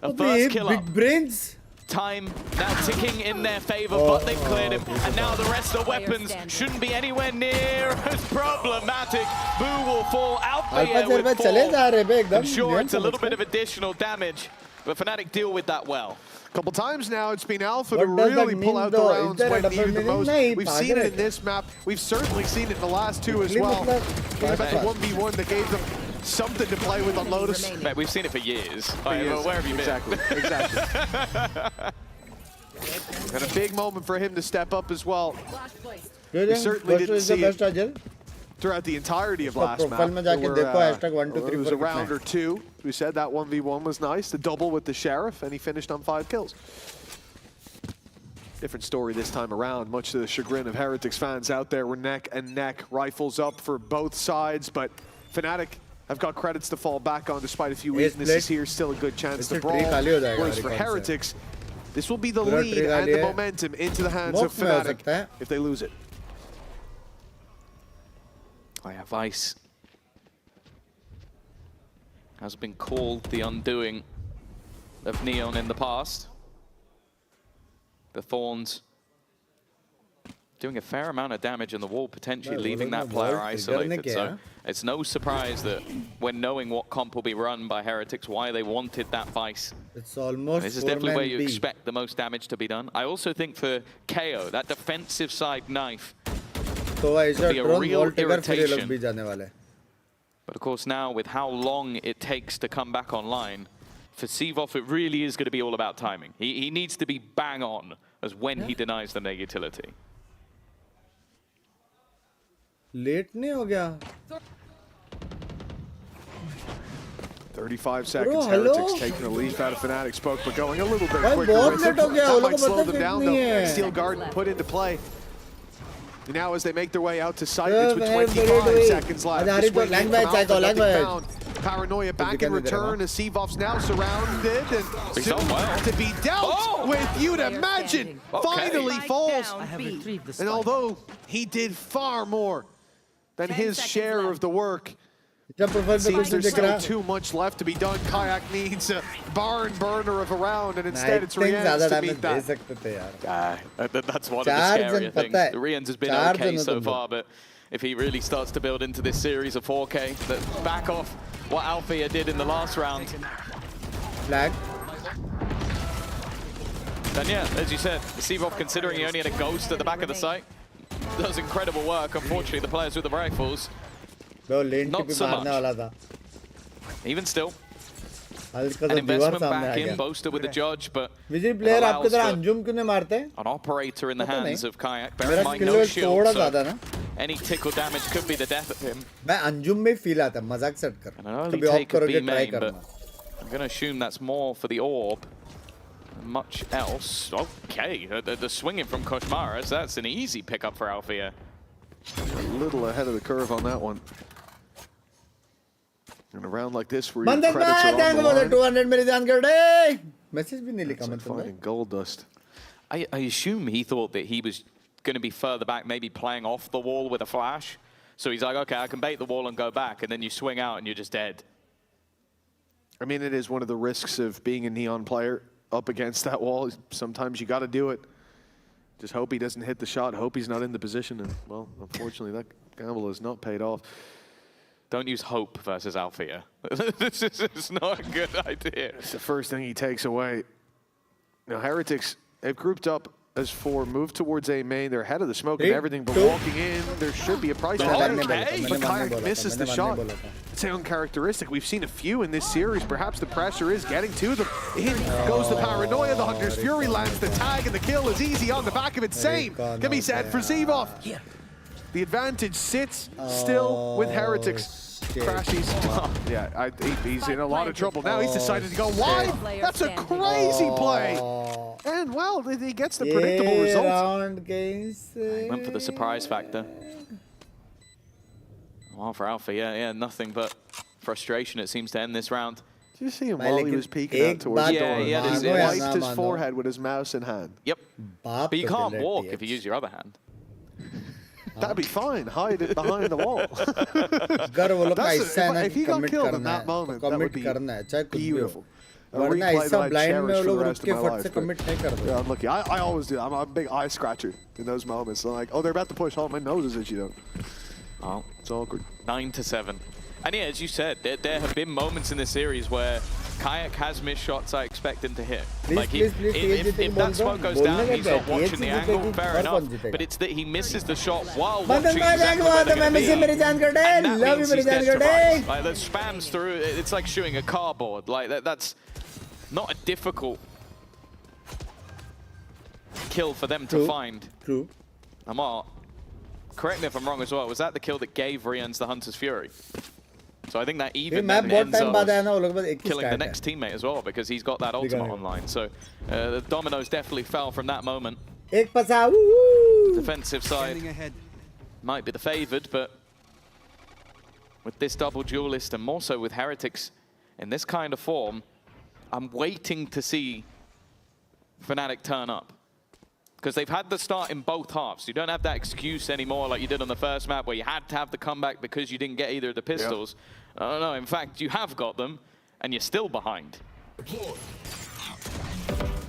A first kill up. Big brains. Time now ticking in their favor, but they've cleared him. And now the rest of the weapons shouldn't be anywhere near as problematic. Boo will fall out there with 4. I'm sure it's a little bit of additional damage, but Fnatic deal with that well. A couple times now, it's been Alpha to really pull out the rounds when needed the most. We've seen it in this map. We've certainly seen it in the last 2 as well. About the 1v1 that gave them something to play with on Lotus. Man, we've seen it for years. Where have you been? Exactly. And a big moment for him to step up as well. We certainly didn't see it throughout the entirety of last map. It was a round or two. We said that 1v1 was nice. The double with the Sheriff, and he finished on 5 kills. Different story this time around, much to the chagrin of Heretics fans out there. We're neck and neck, rifles up for both sides, but Fnatic have got credits to fall back on despite a few weaknesses here. Still a good chance to brawl. Whereas for Heretics, this will be the lead and the momentum into the hands of Fnatic if they lose it. I have Ice. Has been called the undoing of Neon in the past. The Thorns doing a fair amount of damage in the wall, potentially leaving that player isolated. So it's no surprise that when knowing what comp will be run by Heretics, why they wanted that Vice. It's almost this is definitely where you expect the most damage to be done. I also think for KO, that defensive side knife could be a real irritation. But of course now, with how long it takes to come back online, for Sivov, it really is going to be all about timing. He needs to be bang on as when he denies them their utility. Late nahi ho gaya. 35 seconds, Heretics taking a leaf out of Fnatic. Spoke, but going a little bit quicker. That might slow them down though. Steel Garden put into play. Now as they make their way out to site, it's with 25 seconds left. The swing from Alpha that they found. Paranoia back in return as Sivov's now surrounded and soon to be dealt with. You'd imagine finally falls. And although he did far more than his share of the work, seems there's still too much left to be done. Kayak needs a barn burner of a round, and instead it's Rienz to meet that. That's one of the scarier things. Rienz has been okay so far, but if he really starts to build into this series of 4K, that back off what Althea did in the last round. Flag. Then yeah, as you said, Sivov, considering he only had a ghost at the back of the site, does incredible work. Unfortunately, the players with the rifles, not so much. Even still, an investment back in, Boaster with the judge, but allows an operator in the hands of Kayak. Bear in mind, no shield, so any tickle damage could be the death of him. And an early take of B main, but I'm going to assume that's more for the orb. Much else. Okay, the swinging from Koshmaras, that's an easy pickup for Althea. A little ahead of the curve on that one. In a round like this where your credits are on the line. 200 मेरी जान कर दे. Message भी नहीं लिखा मतलब. Fighting gold dust. I assume he thought that he was going to be further back, maybe playing off the wall with a flash. So he's like, okay, I can bait the wall and go back, and then you swing out and you're just dead. I mean, it is one of the risks of being a Neon player up against that wall. Sometimes you got to do it. Just hope he doesn't hit the shot, hope he's not in the position, and well, unfortunately that gamble has not paid off. Don't use hope versus Althea. This is not a good idea. It's the first thing he takes away. Now Heretics, they've grouped up as 4, move towards A main. They're ahead of the smoke and everything, but walking in, there should be a price tag. But Kayak misses the shot. It's uncharacteristic. We've seen a few in this series. Perhaps the pressure is getting to them. In goes the Paranoia. The Hunter's Fury lands the tag, and the kill is easy on the back of it. Same can be said for Sivov. The advantage sits still with Heretics. Crashies. Yeah, he's in a lot of trouble now. He's decided to go wide. That's a crazy play. And, well, he gets the predictable results. Went for the surprise factor. Well, for Alpha, yeah, nothing but frustration, it seems, to end this round. Did you see him while he was peeking out towards the door? He wiped his forehead with his mouse in hand. Yep. But you can't walk if you use your other hand. That'd be fine. Hide it behind the wall. If he got killed in that moment, that would be beautiful. वरना ऐसा blind में वो लोग रुक के फट से commit नहीं करते. Yeah, I'm lucky. I always do. I'm a big eye scratcher in those moments. I'm like, oh, they're about to push. Oh, my nose is itchy though. Oh, it's awkward. 9-7. And yeah, as you said, there have been moments in this series where Kayak has missed shots I expect him to hit. Please, like if that smoke goes down, he's not watching the angle, fair enough. But it's that he misses the shot while watching exactly where they're going to be. And that means he's dead to rights. Like, that spams through, it's like shooting a cardboard. Like, that's not a difficult kill for them to find. True. Amar, correct me if I'm wrong as well, was that the kill that gave Rians the Hunter's Fury? So I think that even then ends up killing the next teammate as well, because he's got that ultimate online. So the dominoes definitely fell from that moment. Defensive side might be the favored, but with this double duelist and more so with Heretics in this kind of form, I'm waiting to see Fnatic turn up. Because they've had the start in both halves. You don't have that excuse anymore like you did on the first map where you had to have the comeback because you didn't get either of the pistols. Yeah. No, in fact, you have got them and you're still behind.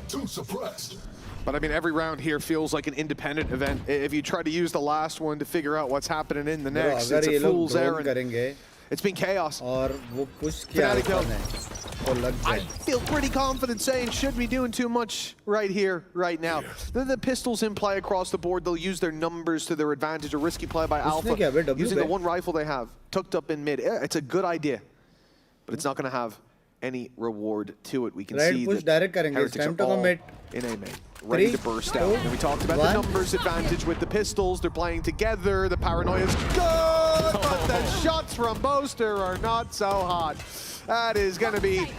Too suppressed. But I mean, every round here feels like an independent event. If you try to use the last one to figure out what's happening in the next, it's a fool's errand. It's been chaos. I feel pretty confident saying shouldn't be doing too much right here, right now. The pistols in play across the board. They'll use their numbers to their advantage. A risky play by Alpha, using the one rifle they have, tucked up in mid. It's a good idea, but it's not going to have any reward to it. We can see that Heretics are all in EMEA, ready to burst out. And we talked about the numbers advantage with the pistols. They're playing together. The paranoia's good, but the shots from Boaster are not so hot. That is going to be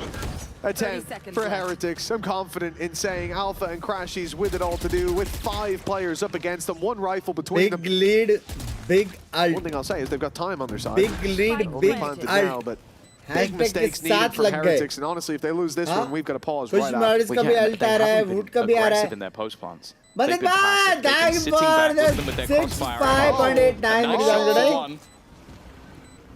a 10 for Heretics. I'm confident in saying Alpha and Crashies with it all to do, with 5 players up against them, 1 rifle between them. Big lead, big ult. One thing I'll say is they've got time on their side. Big lead, big ult. Now, but big mistakes needed for Heretics, and honestly, if they lose this one, we've got to pause right after. They haven't been aggressive in their post plants. They've been passive. They've been sitting back with them with their crossfire. 65.89.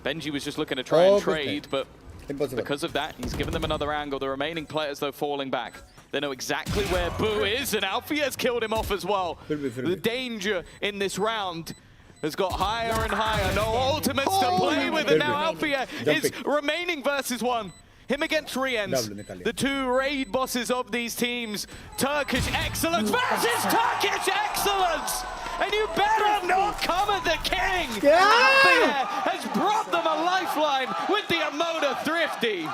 Benji was just looking to try and trade, but because of that, he's given them another angle. The remaining players, though, falling back. They know exactly where Boo is, and Alfie has killed him off as well. The danger in this round has got higher and higher. No ultimates to play with, and now Alfia is remaining versus 1. Him against Riens, the 2 raid bosses of these teams. Turkish excellence versus Turkish excellence! And you better not come at the king! Alfia has brought them a lifeline with the Emoda Thrifty.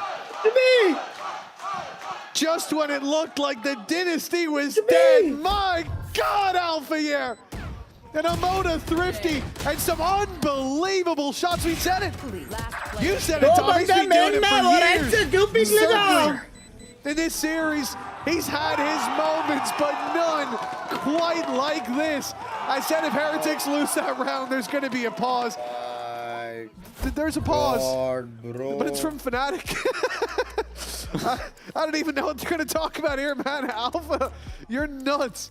Just when it looked like the dynasty was dead, my God, Alfia! And Emoda Thrifty and some unbelievable shots. We said it. You said it, Tom. He's been doing it for years. Certainly, in this series, he's had his moments, but none quite like this. I said if Heretics lose that round, there's going to be a pause. There's a pause, but it's from Fnatic. I don't even know what they're going to talk about here, man. Alpha, you're nuts.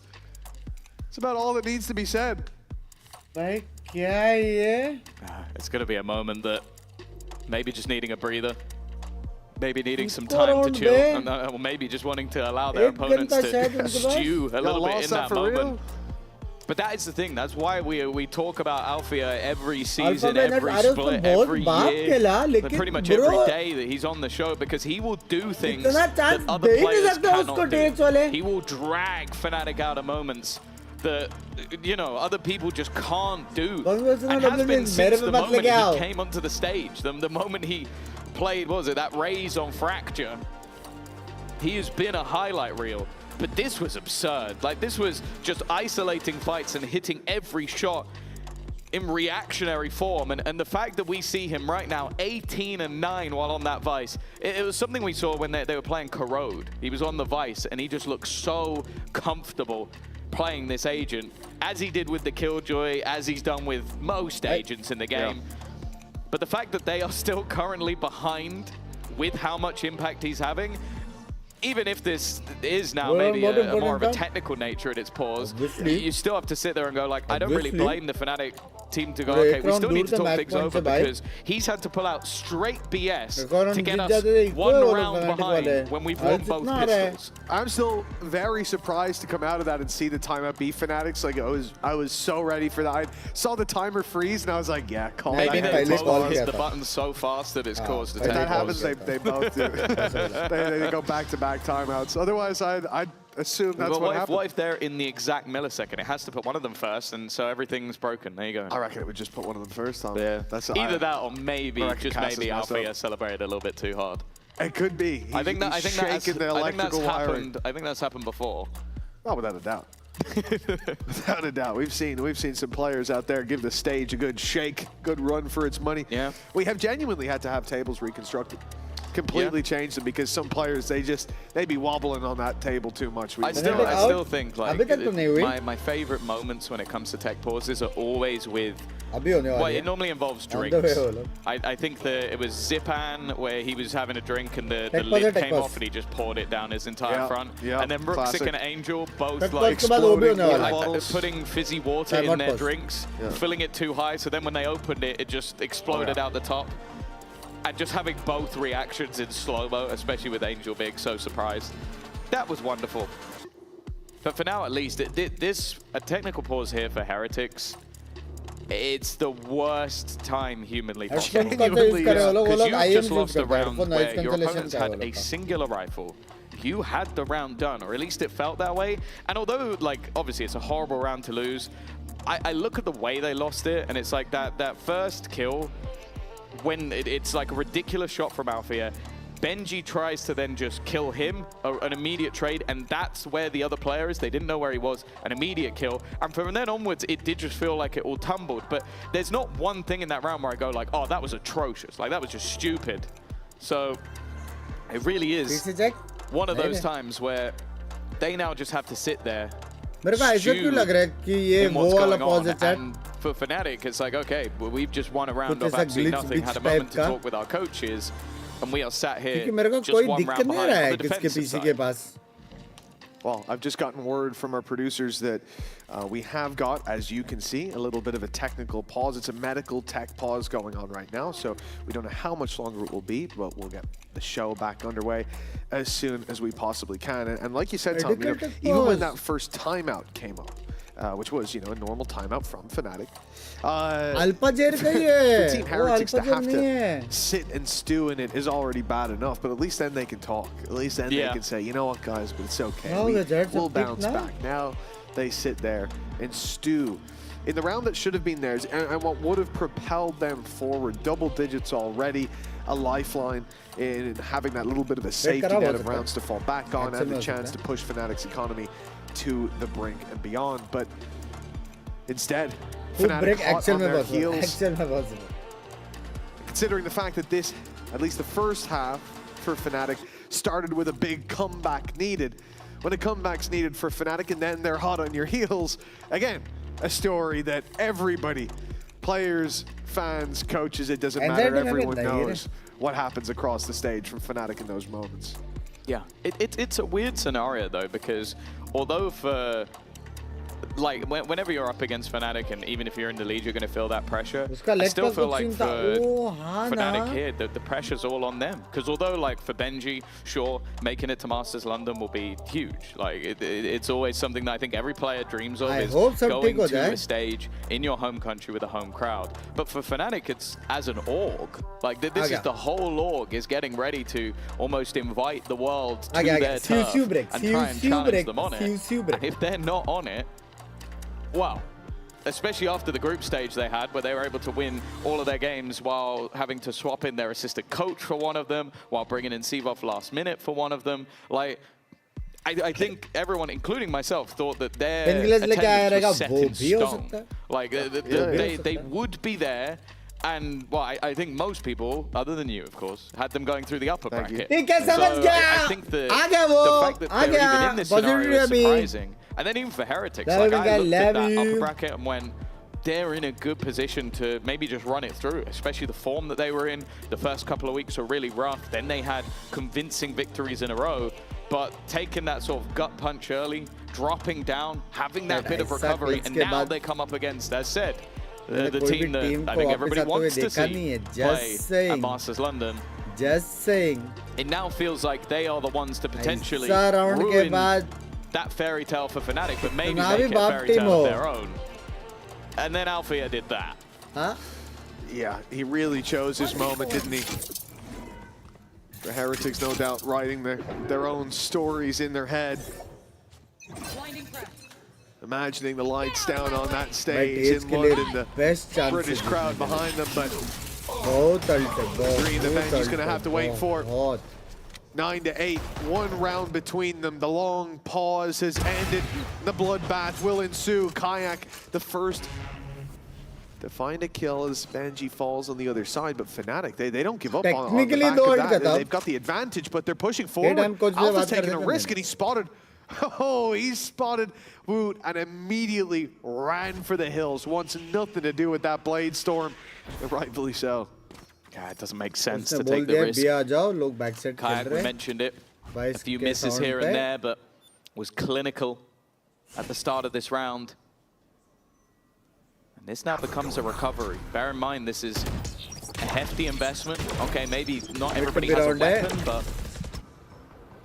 It's about all that needs to be said. It's going to be a moment that maybe just needing a breather, maybe needing some time to chill, or maybe just wanting to allow their opponents to stew a little bit in that moment. But that is the thing. That's why we talk about Alfia every season, every split, every year, pretty much every day that he's on the show, because he will do things that other players cannot do. He will drag Fnatic out of moments that, you know, other people just can't do. And has been since the moment he came onto the stage. The moment he played, what was it, that raise on Fracture. He has been a highlight reel. But this was absurd. Like, this was just isolating fights and hitting every shot in reactionary form. And the fact that we see him right now 18-9 while on that Vice, it was something we saw when they were playing Corrode. He was on the Vice and he just looked so comfortable playing this agent, as he did with the Killjoy, as he's done with most agents in the game. But the fact that they are still currently behind with how much impact he's having, even if this is now maybe a more of a technical nature at its pause, you still have to sit there and go like, I don't really blame the Fnatic team to go, okay, we still need to talk things over because he's had to pull out straight BS to get us one round behind when we've won both pistols. I'm still very surprised to come out of that and see the timeout be Fnatic's. Like, I was so ready for that. I saw the timer freeze and I was like, yeah, call Maybe that. they both hit the button so fast that it's caused the If that happens, they both do. they go back-to-back timeouts. Otherwise, I'd assume that's what happened. What if they're in the exact millisecond? It has to put one of them first, and so everything's broken. There you go. I reckon it would just put one of them first. Yeah. Either that or maybe, just maybe Althea celebrated a little bit too hard. It could be. I think that's happened before. Oh, without a doubt. Without a doubt. We've seen some players out there give the stage a good shake, good run for its money. Yeah. We have genuinely had to have tables reconstructed. Completely change them because some players they'd be wobbling on that table too much. I still think like my favorite moments when it comes to tech pauses are always with it normally involves drinks. I think that it was Zipan where he was having a drink and the lid came off and he just poured it down his entire front. And then Rooksick and Angel both like exploding, putting fizzy water in their drinks, filling it too high, so then when they opened it, it just exploded out the top. And just having both reactions in slow-mo, especially with Angel being so surprised, that was wonderful. But for now, at least, this a technical pause here for Heretics. It's the worst time humanly possible. Because you just lost a round where your opponents had a singular rifle. You had the round done, or at least it felt that way. And although, like, obviously it's a horrible round to lose, I look at the way they lost it, and it's like that first kill, when it's like a ridiculous shot from Althea, Benji tries to then just kill him, an immediate trade, and that's where the other player is. They didn't know where he was, an immediate kill. And from then onwards, it did just feel like it all tumbled. But there's not one thing in that round where I go like, oh, that was atrocious. Like, that was just stupid. So it really is one of those times where they now just have to sit there, stew in what's going on. And for Fnatic, it's like, okay, well, we've just won a round of absolutely nothing, had a moment to talk with our coaches, and we are sat here just one round behind on the defensive side. Well, I've just gotten word from our producers that we have got, as you can see, a little bit of a technical pause. It's a medical tech pause going on right now, so we don't know how much longer it will be, but we'll get the show back underway as soon as we possibly can. And like you said, Tom, even when that first timeout came up, which was, a normal timeout from Fnatic. For Team Heretics to have to sit and stew in it is already bad enough, but at least then they can talk. At least then they can say, you know what, guys, but it's okay. We'll bounce back. Now they sit there and stew in the round that should have been theirs, and what would have propelled them forward, double digits already, a lifeline in having that little bit of a safety net of rounds to fall back on, and the chance to push Fnatic's economy to the brink and beyond. But instead, Fnatic hot on their heels. Considering the fact that this, at least the first half for Fnatic, started with a big comeback needed. When a comeback's needed for Fnatic and then they're hot on your heels, again, a story that everybody, players, fans, coaches, it doesn't matter, everyone knows what happens across the stage from Fnatic in those moments. Yeah, it's a weird scenario though, because although for like whenever you're up against Fnatic, and even if you're in the lead, you're going to feel that pressure. I still feel like for Fnatic here, the pressure's all on them. Because although like for Benji, sure, making it to Masters London will be huge. Like it's always something that I think every player dreams of, is going to a stage in your home country with a home crowd. But for Fnatic, it's as an org. Like this is the whole org is getting ready to almost invite the world to their turf and try and challenge them on it. And if they're not on it, wow. Especially after the group stage they had, where they were able to win all of their games while having to swap in their assistant coach for one of them, while bringing in Sivov last minute for one of them. Like, I think everyone, including myself, thought that their attendance was set in stone. Like, they would be there. And, well, I think most people, other than you, of course, had them going through the upper bracket. So I think the fact that they're even in this scenario is surprising. And then even for Heretics, like I looked at that upper bracket and went, they're in a good position to maybe just run it through, especially the form that they were in. The first couple of weeks were really rough. Then they had convincing victories in a row. But taking that sort of gut punch early, dropping down, having that bit of recovery, and now they come up against, as said, The team that I think everybody wants to see play at Masters London. Just saying. It now feels like they are the ones to potentially ruin that fairy tale for Fnatic, but maybe make it a fairy tale of their own. And then Althea did that. Huh? Yeah, he really chose his moment, didn't he? The Heretics, no doubt, writing their own stories in their head. Imagining the lights down on that stage in London, the British crowd behind them, but three in the bench he's going to have to wait for. 9-8, 1 round between them. The long pause has ended. The bloodbath will ensue. Kayak, the first to find a kill as Benji falls on the other side, but Fnatic, they don't give up on the back of that. They've got the advantage, but they're pushing forward. Alpha's taking a risk, and he spotted Woot and immediately ran for the hills. Wants nothing to do with that Blade Storm, and rightfully so. Yeah, it doesn't make sense to take the risk. Kayak, we mentioned it. A few misses here and there, but was clinical at the start of this round. And this now becomes a recovery. Bear in mind, this is a hefty investment. Okay, maybe not everybody has a weapon, but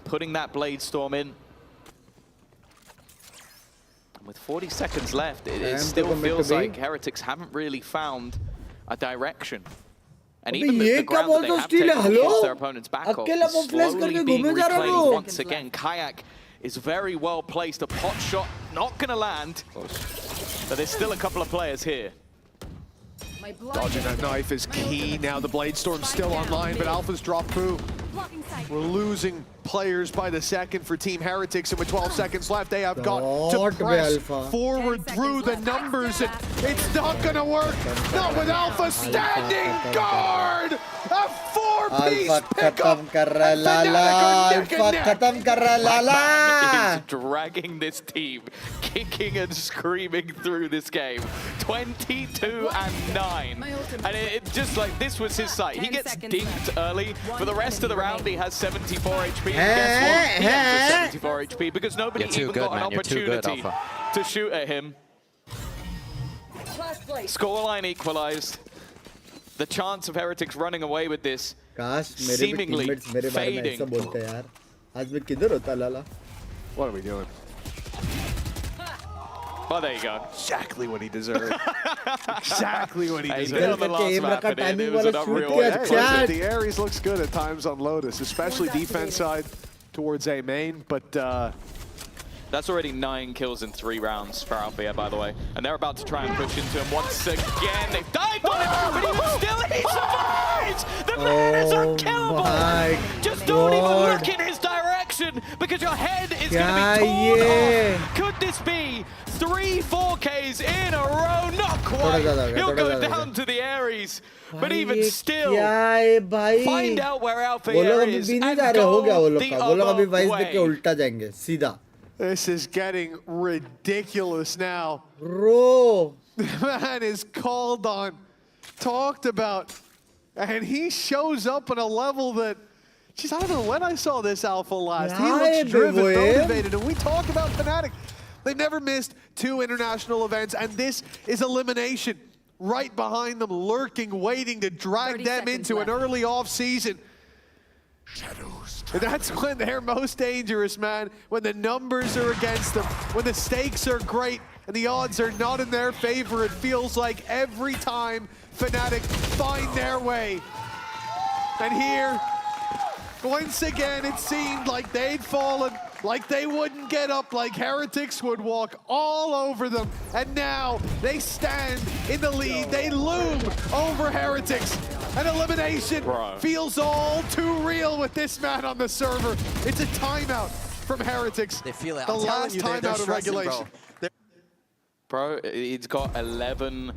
putting that Blade Storm in. And with 40 seconds left, it still feels like Heretics haven't really found a direction. And even the ground that they have taken against their opponent's back off is slowly being reclaimed once again. Kayak is very well placed. A pot shot not going to land, but there's still a couple of players here. Dodging that knife is key. Now the Blade Storm's still online, but Alpha's dropped through. We're losing players by the second for Team Heretics, and with 12 seconds left, they have got to press forward through the numbers, and it's not going to work. Not with Alpha standing guard. A four-piece pickup. Is dragging this team, kicking and screaming through this game. 22-9, and it just like this was his site. He gets dinked early. For the rest of the round, he has 74 HP. Guess what? He has 74 HP because nobody even got an opportunity to shoot at him. Scoreline equalized. The chance of Heretics running away with this seemingly fading. What are we doing? Well, there you go. Exactly what he deserved. Exactly what he deserved. The last map, and it was an unreal way. The Ares looks good at times on Lotus, especially defense side towards A main, but that's already 9 kills in 3 rounds for Althea, by the way. And they're about to try and push into him once again. They've dived on him, but he survives! The man is unkillable! Just don't even look in his direction, because your head is going to be torn off. Could this be 3 4Ks in a row? Not quite. He'll go down to the Ares. But even still, find out where Althea is and go the other way. This is getting ridiculous now. Bro. The man is called on, talked about, and he shows up on a level that, geez, I don't know when I saw this Alpha last. He looks driven, motivated, and we talk about Fnatic. They've never missed 2 international events, and this is elimination. Right behind them, lurking, waiting to drag them into an early off-season. And that's when they're most dangerous, man. When the numbers are against them, when the stakes are great and the odds are not in their favor, it feels like every time Fnatic find their way. And here, once again, it seemed like they'd fallen, like they wouldn't get up, like Heretics would walk all over them. And now they stand in the lead. They loom over Heretics. An elimination feels all too real with this man on the server. It's a timeout from Heretics. They feel it. The last timeout of regulation. Bro, he's got 11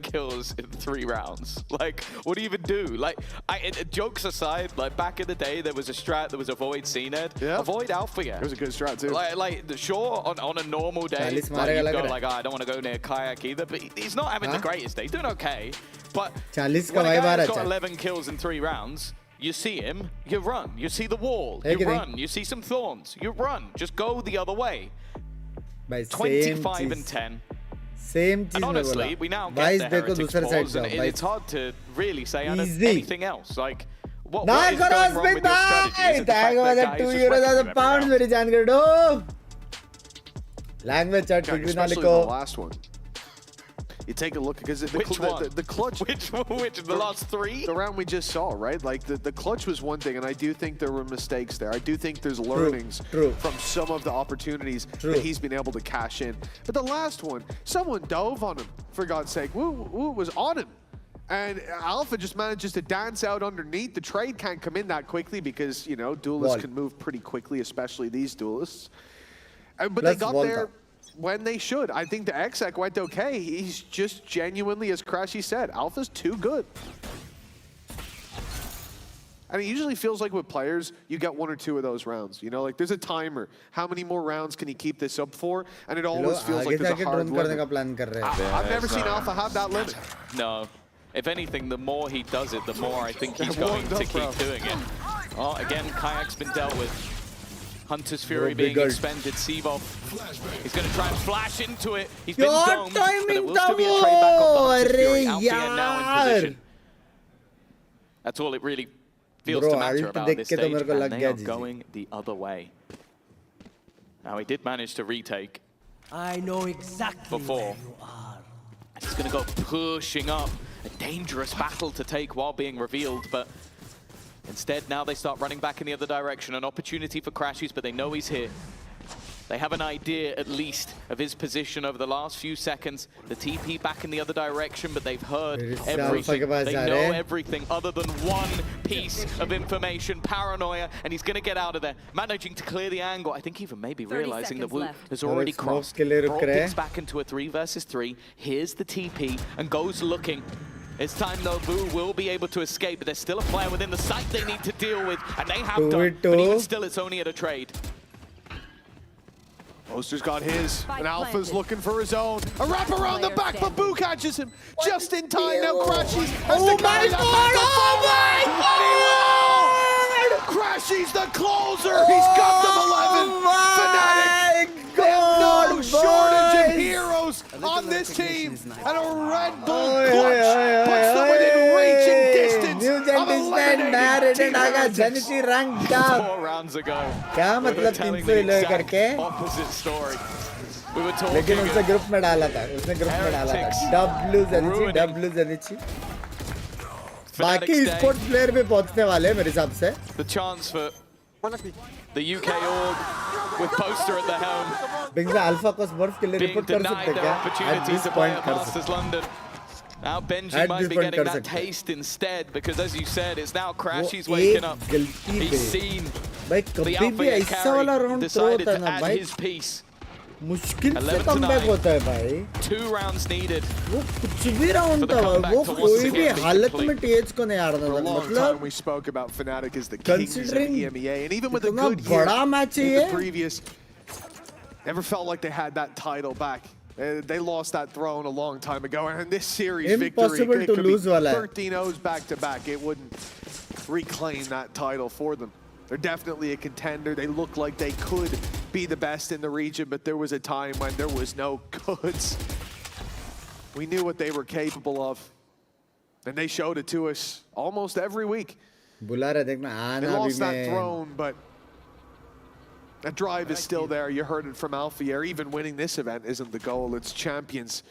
kills in 3 rounds. Like, what do you even do? Like, jokes aside, like back in the day, there was a strat that was avoid CNED. Yeah. Avoid Althea. It was a good strat too. Like sure, on a normal day, like, you go like, oh, I don't want to go near Kayak either, but he's not having the greatest day. He's doing okay. But when a guy's got 11 kills in 3 rounds, you see him, you run. You see the wall, you run. You see some thorns, you run. Just go the other way. 25-10. Same चीज And में honestly, बोला. we now Vice get the देखो Heretics दूसरे side pause, जाओ. and Vice. it's hard to really say Easy. anything else. Like, what ना is going करो wrong Smith with your strategy? Is भाई. it the fact Thank you that for the guys 2 just euros wrecking as you a every pound. round? मेरी जान कर दो. Language chat Yeah, कुछ भी ना especially लिखो. the last one. You take a look because the clutch. Which the last 3? The round we just saw, right? Like the clutch was one thing, and I do think there were mistakes there. I do think there's learnings from some of the opportunities that he's been able to cash in. But the last one, someone dove on him, for God's sake. Woo was on him. And Alpha just manages to dance out underneath. The trade can't come in that quickly because, you know, duelists can move pretty quickly, especially these duelists. But they got there when they should. I think the exec went okay. He's just genuinely, as Crashy said, Alpha's too good. And it usually feels like with players, you get 1 or 2 of those rounds. You know, like there's a timer. How many more rounds can he keep this up for? And it always feels like there's a hard limit. I've never seen Alpha have that limit. No. If anything, the more he does it, the more I think he's going to keep doing it. Oh, again, Kayak's been dealt with. Hunter's Fury being expended. Sivov, he's going to try and flash into it. He's been domed, but it will still be a trade back off the Hunter's Fury. Alfia now in position. That's all it really feels to matter about this stage, and they are going the other way. Now, he did manage to retake. I know exactly before. He's going to go pushing up. A dangerous battle to take while being revealed, but instead now they start running back in the other direction. An opportunity for Crashies, but they know he's here. They have an idea, at least, of his position over the last few seconds. The TP back in the other direction, but they've heard everything. They know everything other than one piece of information. Paranoia, and he's going to get out of there. Managing to clear the angle. I think even maybe realizing that Wu has already crossed. Brought Binks back into a 3 versus 3. Here's the TP, and goes looking. It's time though, Vu will be able to escape, but there's still a player within the site they need to deal with, and they have done, but even still it's only at a trade. Oster's got his, and Alpha's looking for his own. A wrap around the back, but Boo catches him just in time. Now Crashies has to carry that back. Oh my God! Crashies the closer. He's got them 11. Fnatic. No shortage of heroes on this team, and a Red Bull clutch puts them within reaching distance of eliminating Team ranked down. 4 rounds ago. क्या मतलब 311 करके? Opposite story. We were talking. लेकिन उसने group में डाला था. उसने group में डाला था. W Zenichi. बाकी Esports player भी पहुंचने वाले हैं मेरे हिसाब से. The chance for the UK org with Poster at the helm. Binks Alpha को Smurf के लिए रिपोर्ट कर सकते क्या? At this point कर सकते. London. Now Benji might be getting that taste instead, because as you said, it's now Crashies waking up. He's seen the Alpha decided to add his piece. मुश्किल से comeback होता है भाई. 2 rounds needed. वो कुछ भी राउंड था, वो कोई भी हालत में TH को नहीं हारना था. मतलब we spoke about Fnatic as the kings of EMEA, and even with a good बड़ा मैच है the previous, never felt like they had that title back. They lost that throne a long time ago, and this series victory to lose could be 13-0s back to back. It wouldn't reclaim that title for them. They're definitely a contender. They look like they could be the best in the region, but there was a time when there was no goods. We knew what they were capable of, and they showed it to us almost every week. They lost that throne, but that drive is still there. You heard it from Alpha. Even winning this event isn't the goal. It's champions.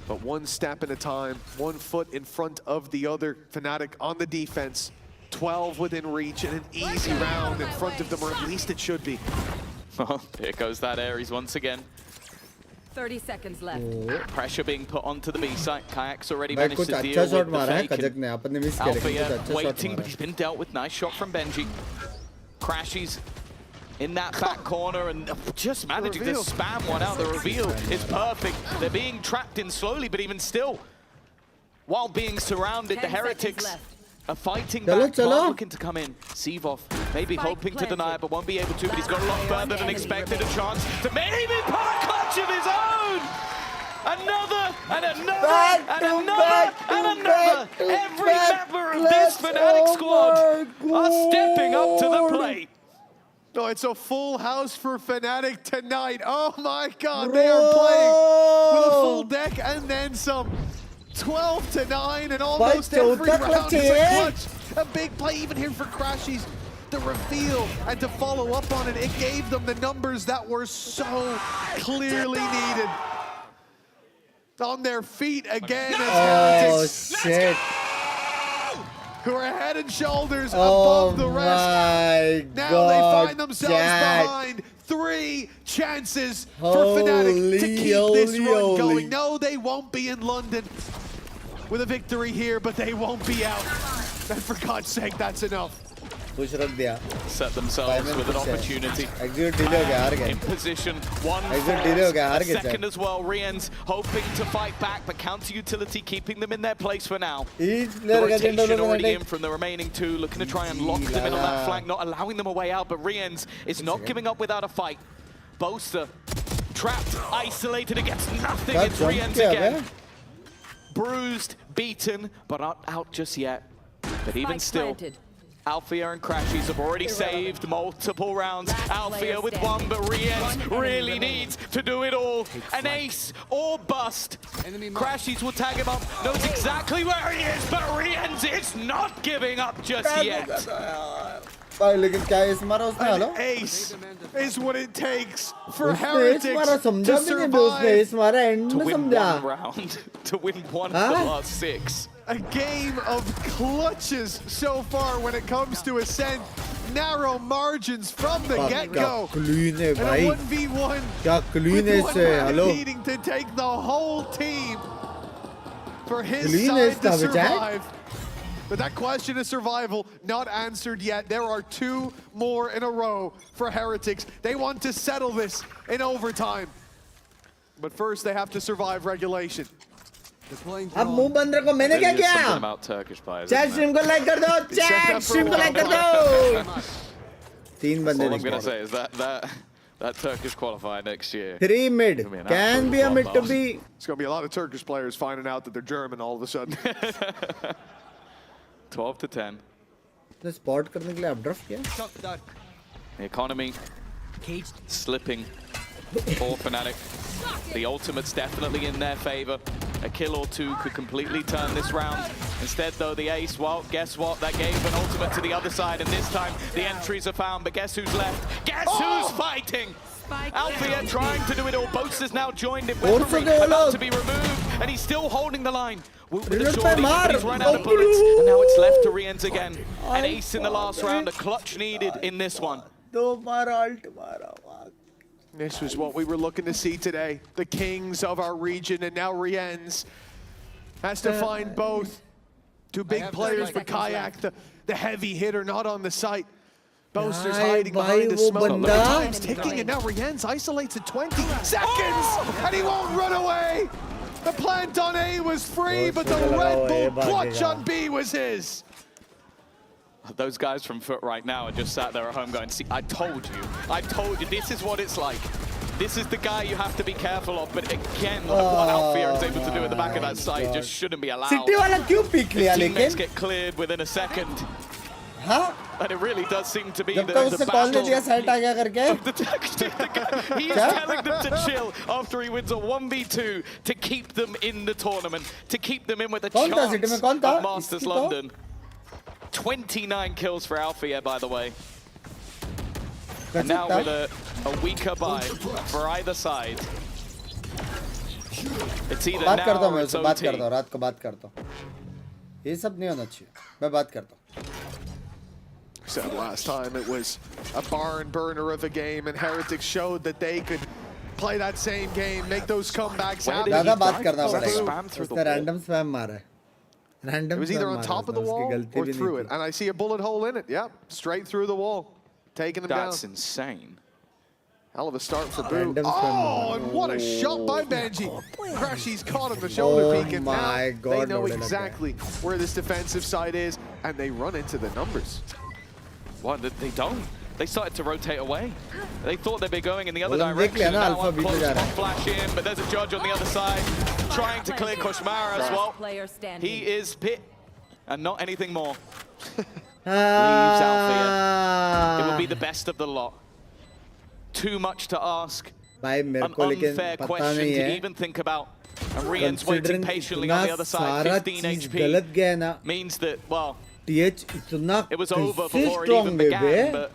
But one step at a time, 1 foot in front of the other. Fnatic on the defense. 12 within reach, and an easy round in front of them, or at least it should be. Well, here goes that Ares once again. 30 seconds left. Pressure being put onto the B site. Kayak's already managed to deal with the fake. Alpha waiting, but he's been dealt with. Nice shot from Benji. Crashies in that back corner and just managing to spam one out. The reveal is perfect. They're being trapped in slowly, but even still, while being surrounded, the Heretics are fighting back, but looking to come in. Sivov maybe hoping to deny, but won't be able to, but he's got a lot further than expected. A chance to maybe put a clutch of his own! Another, and another, and another, and another! Every member of this Fnatic squad are stepping up to the plate. No, it's a full house for Fnatic tonight. Oh my God, they are playing with a full deck and then some. 12-9 and almost every round is a clutch. A big play even here for Crashies. The reveal and to follow up on it, it gave them the numbers that were so clearly needed. On their feet again as Heretics, shit. who are head and shoulders above the rest. Now they find themselves behind 3 chances for Fnatic to keep this run going. No, they won't be in London with a victory here, but they won't be out. And for God's sake, that's enough. Set themselves with an opportunity. In position, 1 second as well. Riens hoping to fight back, but counter utility keeping them in their place for now. The rotation already in from the remaining 2, looking to try and lock them in on that flank, not allowing them a way out, but Riens is not giving up without a fight. Boaster trapped, isolated against nothing. It's Riens again. Bruised, beaten, but not out just yet. But even still, Althea and Crashies have already saved multiple rounds. Althea with 1, but Riens really needs to do it all. An ace or bust. Crashies will tag him up, knows exactly where he is, but Riens is not giving up just yet. An ace is what it takes for Heretics to survive. To win 1 round, to win 1 of the last 6. A game of clutches so far when it comes to Ascent. Narrow margins from the get-go. And a 1v1 with one man needing to take the whole team for his side to survive. But that question of survival not answered yet. There are 2 more in a row for Heretics. They want to settle this in overtime. But first they have to survive regulation. अब मुंह बंद रखो मैंने क्या किया chat stream को like कर दो चैट स्ट्रीम को लाइक कर दो 3 बंदे All I'm going to say is that Turkish qualifier next year. 3 mid can be a mid to be. It's going to be a lot of Turkish players finding out that they're German all of a sudden. 12-10. The spot करने के लिए updraft किया. The economy slipping for Fnatic. The ultimate's definitely in their favor. A kill or 2 could completely turn this round. Instead, though, the ace, well, guess what? That gave an ultimate to the other side, and this time the entries are found. But guess who's left? Guess who's fighting? Althea trying to do it all. Boaster's now joined him. About to be removed, and he's still holding the line. With the shorty, but he's run out of bullets, and now it's left to Riens again. An ace in the last round, a clutch needed in this one. This was what we were looking to see today. The kings of our region, and now Riens has to find both. 2 big players for Kayak, the heavy hitter, not on the site. Boaster's hiding behind the smoke. The time's ticking, and now Riens isolates at 20 seconds, and he won't run away. The plant on A was free, but the Red Bull clutch on B was his. Those guys from Foot right now are just sat there at home going, see, I told you, this is what it's like. This is the guy you have to be careful of, but again, what Althea is able to do at the back of that site just shouldn't be allowed. Teammates get cleared within a second. And it really does seem to be the battle. He's telling them to chill after he wins a 1v2 to keep them in the tournament, to keep them in with a chance of Masters London. 29 kills for Althea, by the way. And now with a weaker buy for either side. It's either now or it's OT. रात को बात करता हूँ. ये सब नहीं होना चाहिए. मैं बात करता हूँ. Said last time it was a barn burner of a game, and Heretics showed that they could play that same game, make those comebacks happen. ज़्यादा बात करना पड़ेगा. उसने random spam मारा है. It was either on top of the wall or through it, and I see a bullet hole in it. Yep, straight through the wall, taking them down. That's insane. Hell of a start for Boo. Oh, and what a shot by Benji. Crashies caught him the shoulder peek, and now they know exactly where this defensive side is, and they run into the numbers. What? They don't. They started to rotate away. They thought they'd be going in the other direction. Now up close, one flash in, but there's a judge on the other side trying to clear Koshmara as well. He is pit and not anything more. Leaves Althea. It will be the best of the lot. too much to ask. भाई मेरे An को लेकिन unfair पता question नहीं to है even think about. And Rian's waiting patiently on the other side. 15 HP गलत गया है ना means that, well, TH इतना it was over कैसे before it strong even है began. बे But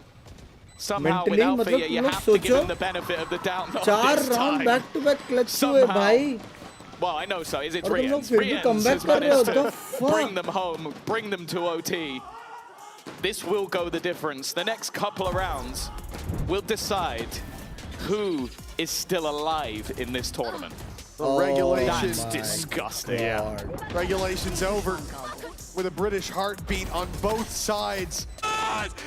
somehow, Mentally, without मतलब fear, तुम you लोग have to give सोचो him the benefit of the doubt. Not 4 this round time. Back to back clutch हुए भाई Well, I know so. Is it और तुम लोग Rian's? फिर भी Rian's comeback has कर रहे हो, managed the to fuck? bring them home, bring them to OT. This will go the difference. The next couple of rounds will decide who is still alive in this tournament. The regulations. That's disgusting. Yeah. Regulations over with a British heartbeat on both sides.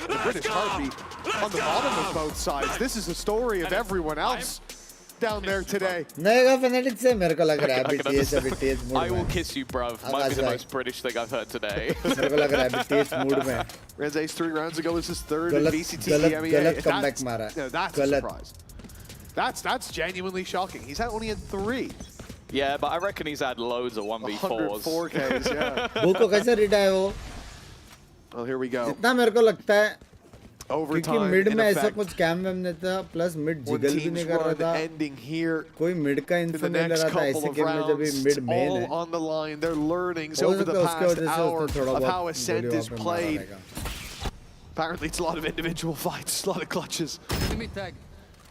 The British heartbeat on the bottom of both sides. This is the story of everyone else down there today. नएगा Fnatic से मेरे को लग रहा है अभी TH mood I will में kiss you, bruv. Might be the most British thing I've heard today. मेरे को लग रहा है अभी TH मूड में Ren's ace 3 rounds ago was his third in गलत VCT EMEA. गलत comeback मारा Yeah, that's a surprise. That's genuinely shocking. He's only had 3. Yeah, but I reckon he's had loads of 1v4s. 104Ks, yeah. वो को कैसे retire हो Well, here we go. जितना मेरे को लगता है क्योंकि Overtime मिड in में ऐसा effect. कुछ कैम वैम नहीं था प्लस मिड One जिगल भी team's नहीं कर रहा run था ending here. कोई मिड का In इन्फो the नहीं ले next रहा था couple ऐसे of गेम में जब ये rounds, mid it's main all है on the line. Their learnings हो over the सकता है उसके past वजह से hour उसने थोड़ा of how बहुत Ascent वीडियो is पे मारा played. रहेगा Apparently, it's a lot of individual fights, a lot of clutches.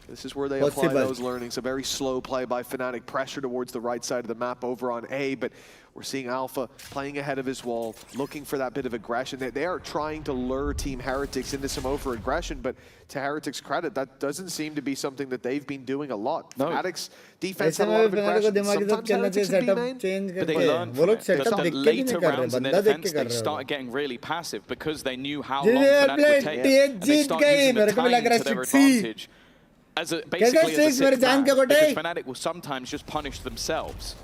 This is where they Possible. apply those learnings. A very slow play by Fnatic, pressure towards the right side of the map over on A, but we're seeing Alpha playing ahead of his wall, looking for that bit of aggression. They are trying to lure Team Heretics into some over-aggression, but to Heretics' credit, that doesn't seem to be something that they've been doing a lot. No. Fnatic's defense ऐसे had a lot में of Fnatic को aggression. दिमागी Sometimes चलना चाहिए Heretics have setup been change But they करके learned वो from लोग it. Setup Just देख that के भी later नहीं कर रहे rounds in their बंदा देख के defense, कर they रहे हो started getting really passive because they knew how जी long Fnatic play would take. TH And they जीत start गई using the मेरे को भी लग timing रहा to their है 6 advantage. Basically as a six मेरे sixth जान man, के गोटे because Fnatic will sometimes just punish themselves.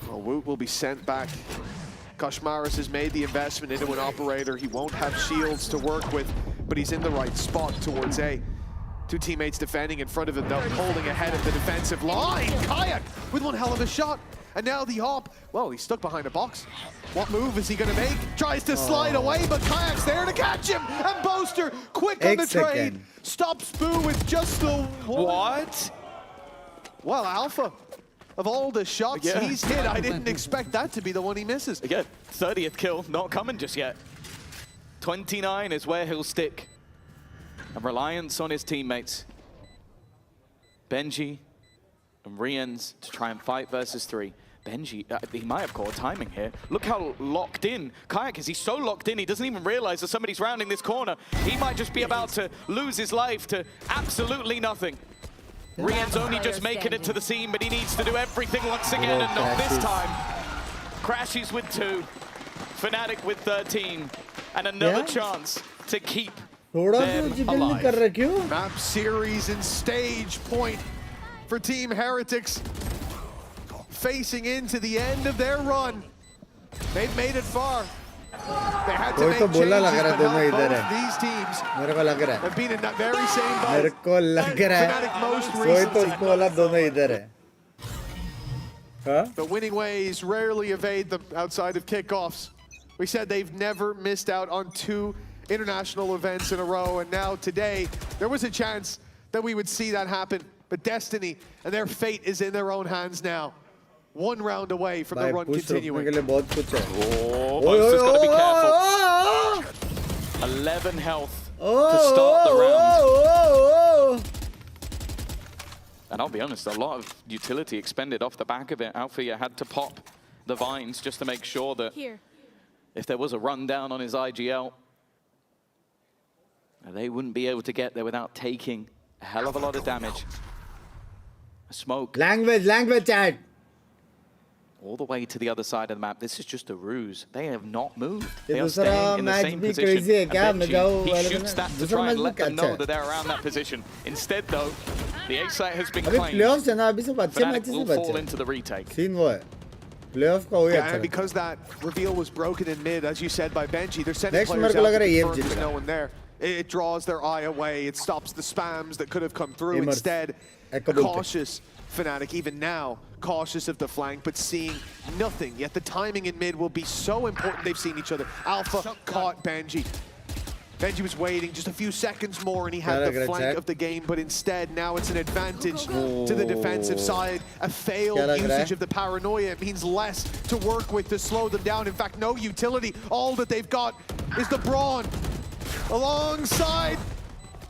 Well, Woot will be sent back. Koshmaris has made the investment into an operator. He won't have shields to work with, but he's in the right spot towards A. 2 teammates defending in front of him, though, holding ahead of the defensive line. Kayak with one hell of a shot. And now the hop. Well, he's stuck behind a box. What move is he going to make? Tries to slide away, but Kayak's there to catch him. And Boaster, quick on the trade. Stops Boo with just the one. What? Well, Alpha, of all the shots he's hit, I didn't expect that to be the one he misses. Again, 30th kill, not coming just yet. 29 is where he'll stick. And reliance on his teammates. Benji and Rians to try and fight versus 3. Benji, he might have caught timing here. Look how locked in Kayak is. He's so locked in, he doesn't even realize that somebody's rounding this corner. He might just be about to lose his life to absolutely nothing. Rian's only just making it to the scene, but he needs to do everything once again, and not this time. Crashes with 2, Fnatic with 13, and another chance to keep them alive. Map series and stage point for Team Heretics. Facing into the end of their run. They've made it far. They had to make changes, but not both these teams have been in that very same boat. Fnatic most recently. The winning ways rarely evade them outside of kickoffs. We said they've never missed out on 2 international events in a row, and now today, there was a chance that we would see that happen, but destiny and their fate is in their own hands now. 1 round away from the run continuing. Oh, Boaster's got to be careful. 11 health to start the round. And I'll be honest, a lot of utility expended off the back of it. Alfia had to pop the vines just to make sure that if there was a rundown on his IGL, they wouldn't be able to get there without taking a hell of a lot of damage. A smoke. Language chat. All the way to the other side of the map. This is just a ruse. They have not moved. ये They are staying in the same position. And Benji, he shoots that to try and let them know that they're around that position. Instead, though, the A site has been claimed. Fnatic will fall into the retake. And because that reveal was broken in mid, as you said, by Benji, they're sending players out to confirm there's no one there. It draws their eye away. It stops the spams that could have come through. Instead, cautious Fnatic, even now, cautious of the flank, but seeing nothing. Yet the timing in mid will be so important. They've seen each other. Alpha caught Benji. Benji was waiting just a few seconds more and he had the flank of the game, but instead now it's an advantage to the defensive side. A failed usage of the paranoia. It means less to work with to slow them down. In fact, no utility. All that they've got is the Brawn alongside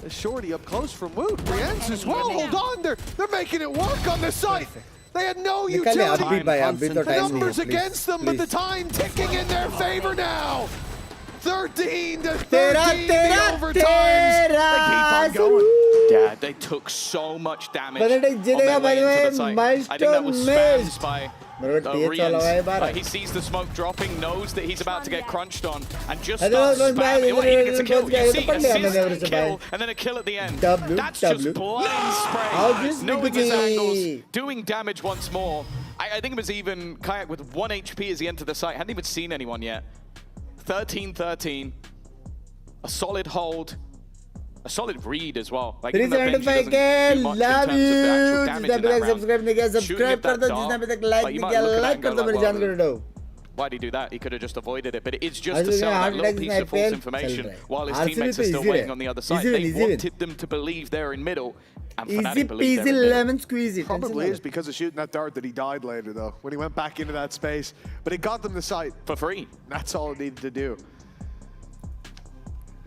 the shorty up close from Woot. Brienne's as well. Hold on, they're making it work on the site. They had no utility. The numbers against them, but the time ticking in their favor now. 13 to 13, the overtimes. They keep on going. Yeah, they took so much damage on their way into the site. I think that was spams by Rians. He sees the smoke dropping, knows that he's about to get crunched on, and just starts spamming. He gets a kill. You see, assist, kill, and then a kill at the end. That's just blind spray. Knowing his angles, doing damage once more. I think it was even Kayak with 1 HP as he entered the site. Hadn't even seen anyone yet. 13-13, a solid hold, a solid read as well. Like, even though Benji doesn't do much in terms of the actual damage in that round. Subscribe kar do, jisne abhi tak like kar do, meri jaan kar do. Why'd he do that? He could have just avoided it, but it's just to sell that little piece of false information while his teammates are still waiting on the other side. They wanted them to believe they're in middle. Easy peasy lemon squeezy. Probably is because of shooting that dart that he died later, though, when he went back into that space. But it got them the site. For free. That's all it needed to do.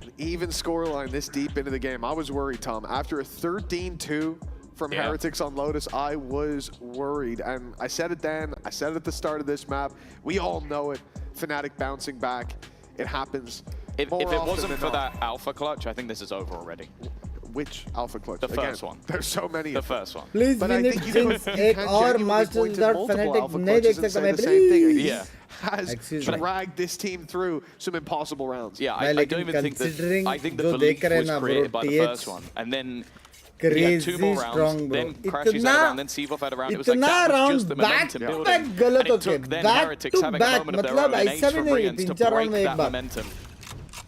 An even scoreline this deep into the game. I was worried, Tom. After a 13-2 from Heretics on Lotus, I was worried. And I said it then. I said it at the start of this map. We all know it. Fnatic bouncing back. It happens. If it wasn't for that alpha clutch, I think this is over already. Which alpha clutch? The first one. There's so many. The first one. Please win it since एक और master that Fnatic नहीं देख सकता मैं please. Yeah. Has dragged this team through some impossible rounds. Yeah, I don't even think that. I think the belief was created by the first one, and then he had 2 more rounds. Then Crashes had a round, then Seavoff had a round. It was like that was just the momentum building, and it took then Heretics having a moment of their own and ace from Rians to break that momentum.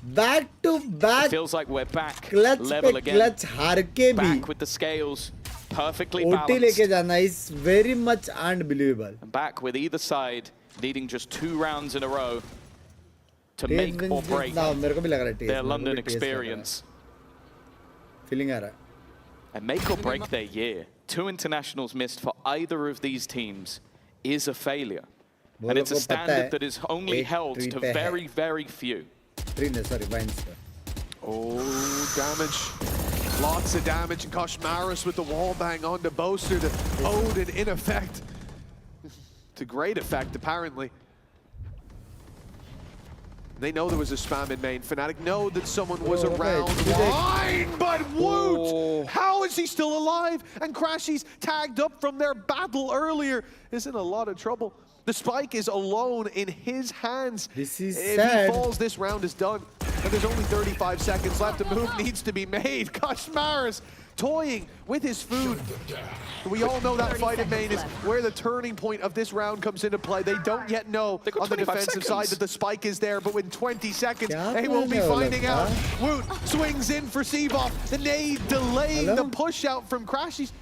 Back to back. It feels like we're back clutch level again. Clutch हार के भी. Back with the scales, perfectly OT balanced. लेके जाना is very much unbelievable. And back with either side needing just 2 rounds in a row to make or break their London experience. Feeling आ रहा है. And make or break their year. 2 internationals missed for either of these teams is a failure. And it's a standard that is only held to very, very few. Sorry, Binks. Oh, damage. Lots of damage. And Koshmaris with the wall bang onto Boaster to Odin in effect. To great effect, apparently. They know there was a spam in main. Fnatic know that someone was around line, but Woot! How is he still alive? And Crashies tagged up from their battle earlier is in a lot of trouble. The spike is alone in his hands. This is if sad. he falls, this round is done. And there's only 35 seconds left. A move needs to be made. Koshmaris toying with his food. We all know that fight in main is where the turning point of this round comes into play. They don't yet know on the defensive side that the spike is there, but in 20 seconds, they will be finding out. Woot swings in for Seavoff. The nade delaying the push out from Crashies.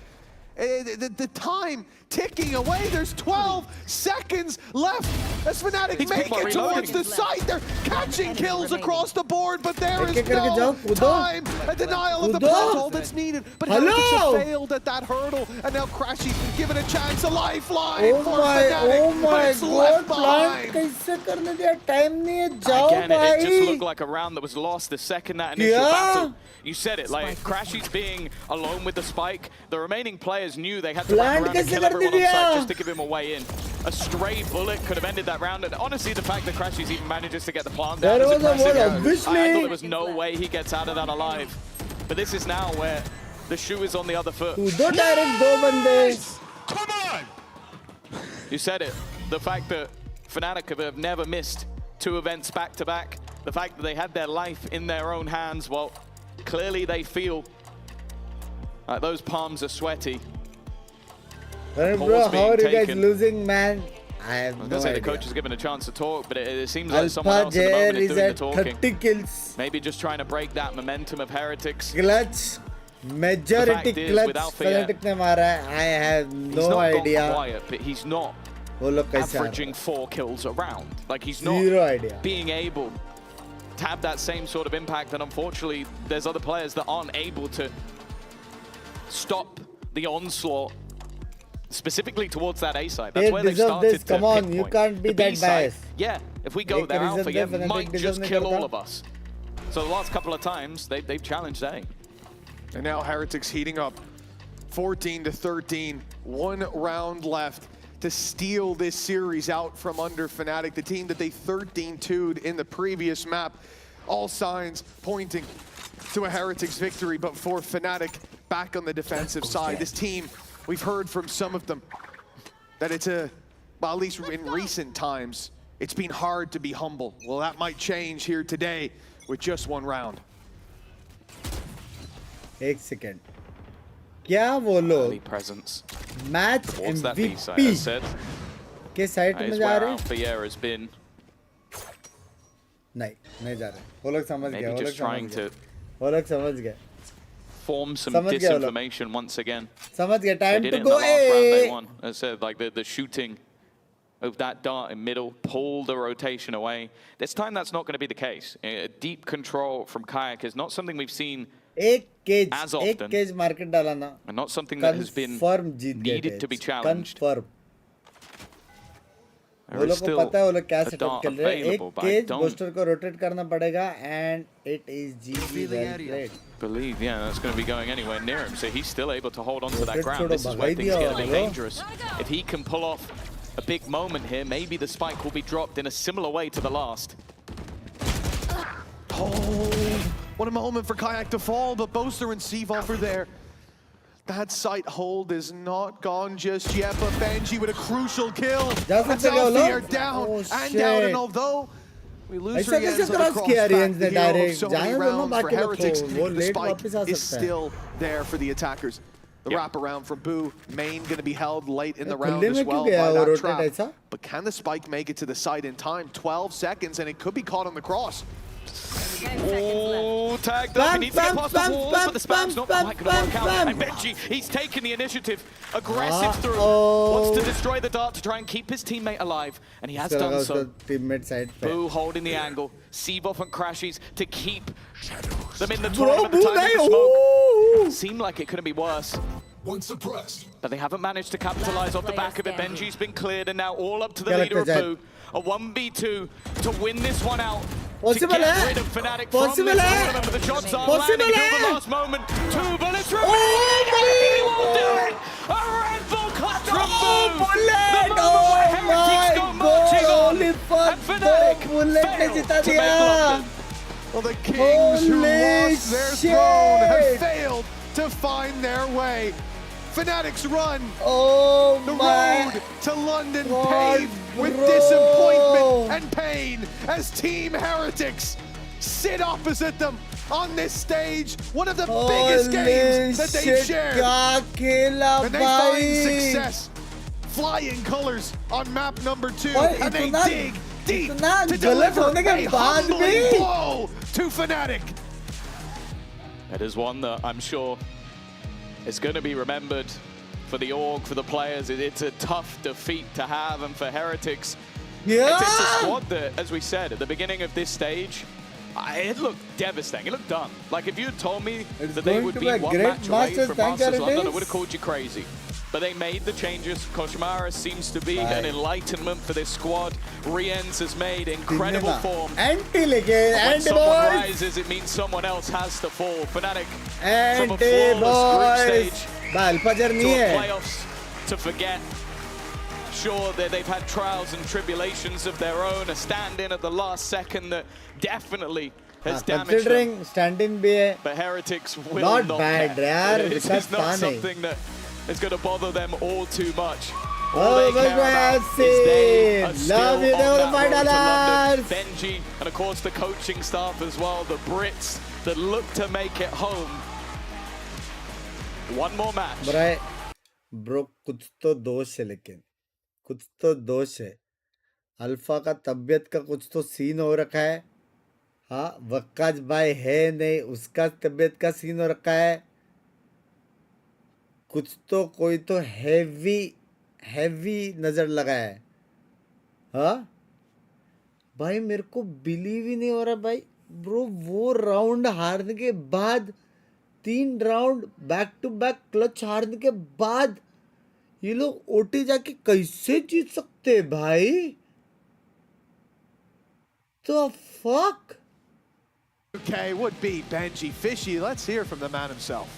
The time ticking away. There's 12 seconds left as Fnatic make it towards the site. They're catching kills across the board, but there is no time. A denial of the portal that's needed. But Heretics have failed at that hurdle, and now Crashy given a chance, a lifeline for Fnatic, but it's left behind. Again, it just looked like a round that was lost the second that initial battle. You said it, like Crashy's being alone with the spike. The remaining players knew they had to run around and kill everyone on site just to give him a way in. A stray bullet could have ended that round, and honestly, the fact that Crashy's even manages to get the plant down is impressive. I thought there was no way he gets out of that alive. But this is now where the shoe is on the other foot. Come on! You said it. The fact that Fnatic have never missed 2 events back to back, the fact that they had their life in their own hands, well, clearly they feel like those palms are sweaty. Bro, how are you guys losing, man? I have no idea. The coach is given a chance to talk, but it seems like someone else at the moment is doing the talking. 30 kills. Maybe just trying to break that momentum of Heretics. Clutch. Majority clutch Fnatic ne mara hai. I have no idea. He's not gone quiet, but he's not averaging 4 kills a round. Like, he's not being able have that same sort of impact, and unfortunately, there's other players that aren't able to stop the onslaught, specifically towards that A side. That's where they started to Come on, you can't be that biased. Yeah, if we go there, Alpha, yeah, might just kill all of us. So the last couple of times, they've challenged A. And now Heretics heating up, 14-13, 1 round left to steal this series out from under Fnatic, the team that they 13-2'd in the previous map. All signs pointing to a Heretics victory, but for Fnatic back on the defensive side. This team, we've heard from some of them that it's well, at least in recent times, it's been hard to be humble. Well, that might change here today with just 1 round. एक second, क्या वो लोग match MVP के side में जा रहे हैं? नहीं जा रहे। वो लोग समझ गए, वो लोग समझ गए। Form some disinformation once again. समझ गए, time to go. I said, like the shooting of that dart in middle, pull the rotation away. This time that's not going to be the case. Deep control from Kayak is not something we've seen as often. एक cage market डाला ना, and not something that has been needed to be challenged. Confirm. वो लोग को पता है वो लोग क्या सेटअप कर रहे हैं. एक केज बूस्टर को रोटेट करना पड़ेगा, and it is GG well played. Believe, yeah, that's going to be going anywhere near him. So he's still able to hold on to that ground. This is where things get a bit dangerous. If he can pull off a big moment here, maybe the spike will be dropped in a similar way to the last. Oh, what a moment for Kayak to fall, but Boaster and Seavolf are there. That sight hold is not gone just yet, but Benji with a crucial kill. That's Alfie down and down, and although we lose Rienz on the crossback, the hero of so many rounds for Heretics, the spike is still there for the attackers. The wraparound from Boo, main going to be held late in the round as well by that trap. But can the spike make it to the site in time? 12 seconds, and it could be caught on the cross. Oh, tagged up, he needs to get past the wall, but the spam's not quite going to work out. And Benji, he's taken the initiative, aggressive through, wants to destroy the dart to try and keep his teammate alive, and he has done so. Boo holding the angle, Seavolf and Crashies to keep them in the tournament. The time of the smoke seemed like it couldn't be worse. But they haven't managed to capitalize off the back of it. Benji's been cleared, and now all up to the leader of Boo. A 1v2 to win this one out. Possible rid of Fnatic from this tournament, but the shots are landing until the last moment. 2 bullets remaining. He will do it. A Red Bull clutch from Boo. The moment where Heretics go marching on, and Fnatic fail to make London. Well, the Kings who lost their throne have failed to find their way. Fnatic's run, the road to London paved with disappointment and pain as Team Heretics sit opposite them on this stage. One of the biggest games that they've shared. And they find success, flying colors on map number 2, and they dig deep to deliver a humbling blow to Fnatic. That is one that I'm sure it's going to be remembered for the org, for the players. It's a tough defeat to have, and for Heretics, it's a squad that, as we said at the beginning of this stage, it looked devastating. It looked done. Like if you had told me that they would be one match away from Masters London, I would have called you crazy. But they made the changes. Koshmara seems to be an enlightenment for this squad. Rienz has made incredible form. When someone rises, it means someone else has to fall. Fnatic from a flawless group stage to a playoffs to forget. Sure, that they've had trials and tribulations of their own. A stand-in at the last second that definitely has damaged them. Stand-in, but Heretics will not bad, care. It's not something that is going to bother them all too much. All they care about is they are still on that road to London. Benji, and of course the coaching staff as well, the Brits that look to make it home. One more match. Bro, कुछ तो दोष है, लेकिन कुछ तो दोष है. Alpha का तबीयत का कुछ तो सीन हो रखा है. हाँ, वक्काज भाई है नहीं, उसका तबीयत का सीन हो रखा है. कुछ तो कोई तो हैवी नजर लगा है. हाँ भाई, मेरे को बिलीव ही नहीं हो रहा भाई. ब्रो वो राउंड हारने के बाद 3 round back to back clutch हारने के बाद ये लोग ओटी जाके कैसे जीत सकते हैं भाई? The fuck? Okay, would be Benji. Fishy, let's hear from the man himself.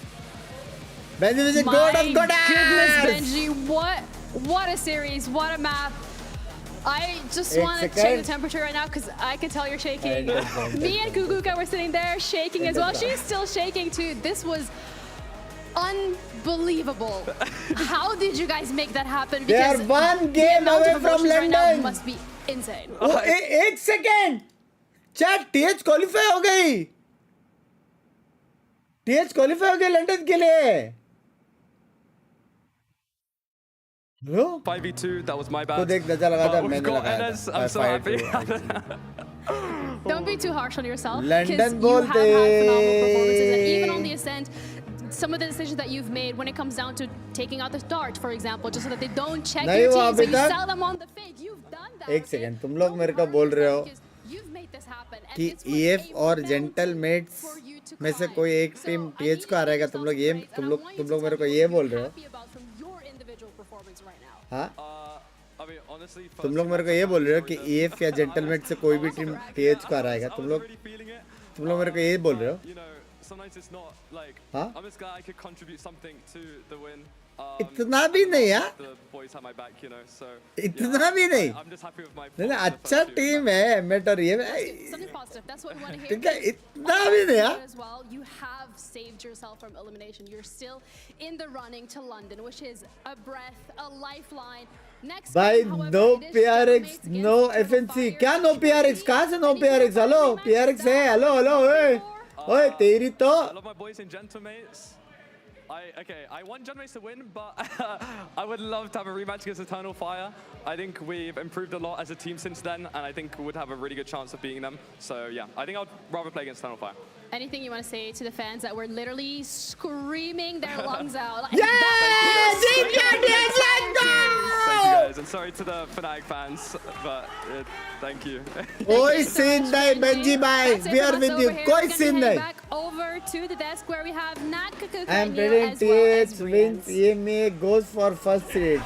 Benji was a god of goddess! Goodness, Benji, what a series, what a map. I just want to check the temperature right now because I can tell you're shaking. Me and Guguka were sitting there shaking as well. She's still shaking too. This was unbelievable. How did you guys make that happen? They are one game away from London. Right now must be insane. Oh, एक second chat TH qualify हो गई. TH qualify हो गई London के लिए. Hello? 5v2, that was my bad. तो देख नजर लगा था मैंने लगाया था. I'm so happy. Don't be too harsh on yourself. London you have had phenomenal performances, and बोलते. even on the Ascent, some of the decisions that you've made when it comes down to taking out the dart, for example, just so that they don't check नहीं your हुआ team, so अभी you तक. sell them on the fake. You've done that. एक second तुम लोग मेरे को बोल रहे हो कि EF और जेंटल मेट्स में से कोई एक टीम TH को हराएगा. तुम लोग मेरे को ये बोल रहे हो. हाँ तुम लोग मेरे को ये बोल रहे हो कि EF या जेंटल मेट से कोई भी टीम TH को हराएगा. तुम लोग मेरे को ये बोल रहे हो. हाँ इतना भी नहीं यार. इतना भी नहीं. नहीं अच्छा टीम है मेट और ये ठीक है. इतना भी नहीं यार. You have saved yourself from elimination. You're still in the running to London, which is a breath, a lifeline. Next भाई game, however, no it is PRX, no FNC. क्या no PRX? कहाँ से no PRX? हेलो PRX है. Hello ओए तेरी तो. I love my boys and gentlemates. I want Genmates to win, but I would love to have a rematch against Eternal Fire. I think we've improved a lot as a team since then, and I think we would have a really good chance of beating them. So yeah, I think I'd rather play against Eternal Fire. Anything you want to say to the fans that were literally screaming their lungs out? Like, yes! Thank you guys, and sorry to the Fnatic fans, but thank you. कोई scene नहीं Benji bhai, we are with you. कोई scene नहीं. Back over to the desk where we have Nat Kuku. I'm predicting TH wins EMEA goes for first seed.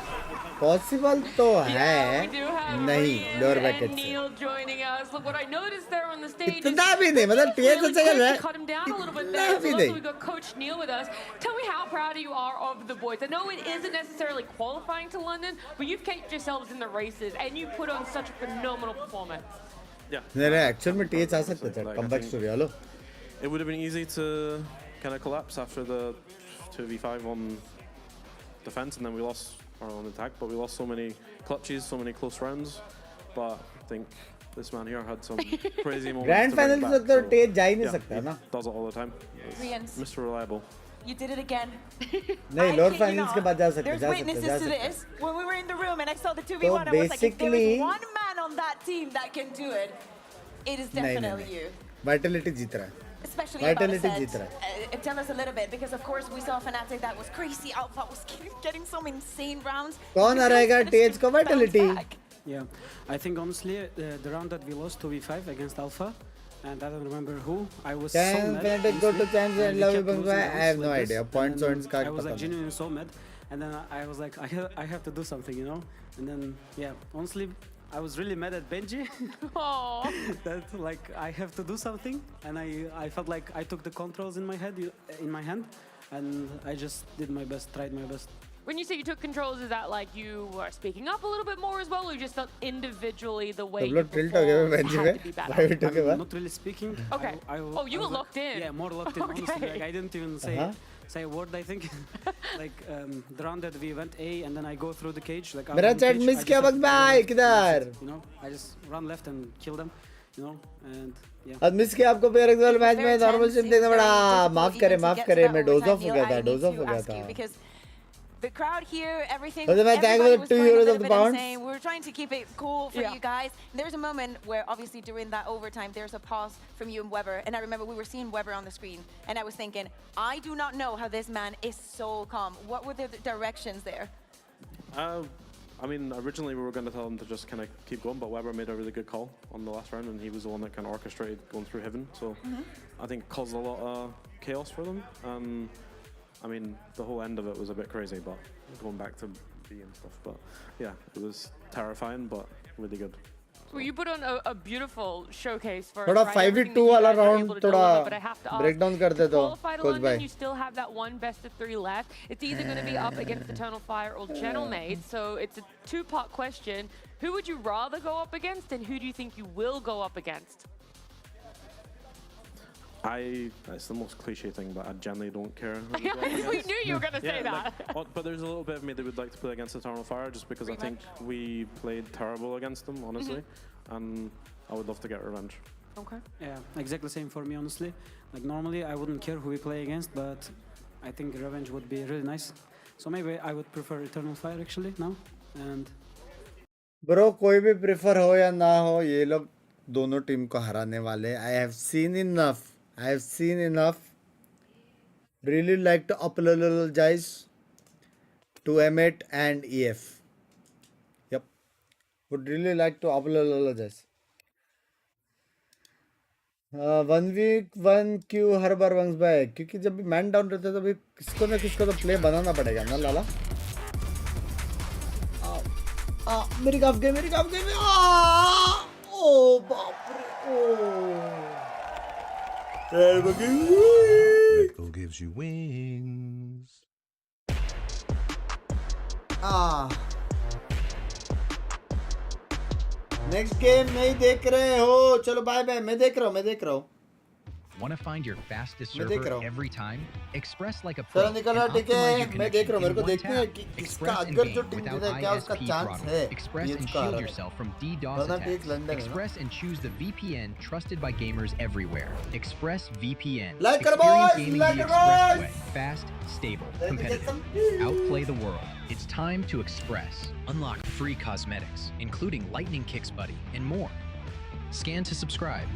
Possible तो है नहीं lower bracket से. Neil joining us. Look what I noticed there on the stage. इतना भी नहीं मतलब TH अच्छा चल रहा है. Cut him down a little bit there. So we got Coach Neil with us. Tell me how proud you are of the boys. I know it isn't necessarily qualifying to London, but you've kept yourselves in the races and you put on such a phenomenal performance. Yeah. नहीं actually में TH आ सकता था. Comeback story hello. It would have been easy to kind of collapse after the 2v5 on defense, and then we lost on attack, but we lost so many clutches, so many close rounds. But I think this man here had some crazy moments. Grand finals में तो TH जा ही नहीं सकता ना. Does it all the time. Mr. Reliable. You did it again. नहीं lower finals के बाद जा सकते. There's witnesses to this. When we were in the room and I saw the 2v1, I was like, if there is one man on that team that can do it, it is definitely you. Vitality जीत रहा है. Especially Vitality जीत रहा है. Tell us a little bit because of course we saw Fnatic that was crazy. Alpha was getting some insane rounds. कौन हराएगा TH को Vitality? Yeah, I think honestly the round that we lost 2v5 against Alpha, and I don't remember who. I was so mad. Fnatic go to chance and love you. I have no idea. Points का I was like genuinely so mad, and then I was like I have to do something, you know. And then yeah, honestly. I was really mad at Benji. That like I have to do something, and I felt like I took the controls in my hand, and I just did my best, tried my best. When you say you took controls, is that like you were speaking up a little bit more as well, or you just felt individually the way you performed had to be better? I'm not really speaking. Okay. Oh, you were locked in. Yeah, more locked in. Honestly, like, I didn't even say a word. I think like the round that we went A, and then I go through the cage. Like मेरा chat miss किया bug भाई किधर? You know, I just run left and kill them. You know, and yeah. अब miss किया आपको PRX वाले match में normal SIM देखना पड़ा. माफ करे मैं डोज ऑफ हो गया था. The crowd here, everything. Everybody was trying to of the pound. We're trying to keep it cool for you guys. There's a moment where obviously during that overtime, there's a pause from you and Weber. And I remember we were seeing Weber on the screen. And I was thinking, I do not know how this man is so calm. What were the directions there? I mean, originally we were going to tell them to just kind of keep going, but Weber made a really good call on the last round, and he was the one that kind of orchestrated going through Heaven. So I think it caused a lot of chaos for them. I mean, the whole end of it was a bit crazy, but going back to B and stuff. But yeah, it was terrifying, but really good. Well, you put on a beautiful showcase for थोड़ा 5v2 वाला round थोड़ा breakdown कर दे तो coach भाई. You still have that one best of 3 left. It's either going to be up against Eternal Fire or Gentlemaid, so it's a two-part question. Who would you rather go up against, and who do you think you will go up against? It's the most cliche thing, but I generally don't care. We knew you were going to say that. Like, but there's a little bit of me that would like to play against Eternal Fire, just because I think we played terrible against them, honestly, and I would love to get revenge. Okay. Yeah, exactly same for me, honestly. Like normally I wouldn't care who we play against, but I think revenge would be really nice. So maybe I would prefer Eternal Fire actually now. And bro, कोई भी prefer हो या ना हो, ये लोग दोनों team को हराने वाले. I have seen enough. Really like to apologize to Emmet and EF. Yep. Would really like to apologize. 1v1 क्यों हर बार वंश भाई? क्योंकि जब भी मैन डाउन रहता है तो भी किसको ना किसको तो प्ले बनाना पड़ेगा ना लाला. मेरी गाफ गई. ओ बाप रे. Rico gives you wings. Next game नहीं देख रहे हो? चलो बाय बाय. मैं देख रहा हूँ. Want to find your fastest server every time? Express like a pro. चलो निकल रहा. ठीक है, मैं देख रहा हूँ. मेरे को देखना है कि इसका अगर जो टीम जीता है क्या उसका चांस है. Express and shield yourself from DDoS attacks. Express and choose the VPN trusted by gamers everywhere. Express VPN. Like it, boys. Like it, boys. Fast, stable, competitive. Outplay the world. It's time to Express. Unlock free cosmetics, including Lightning Kicks Buddy and more. Scan to subscribe.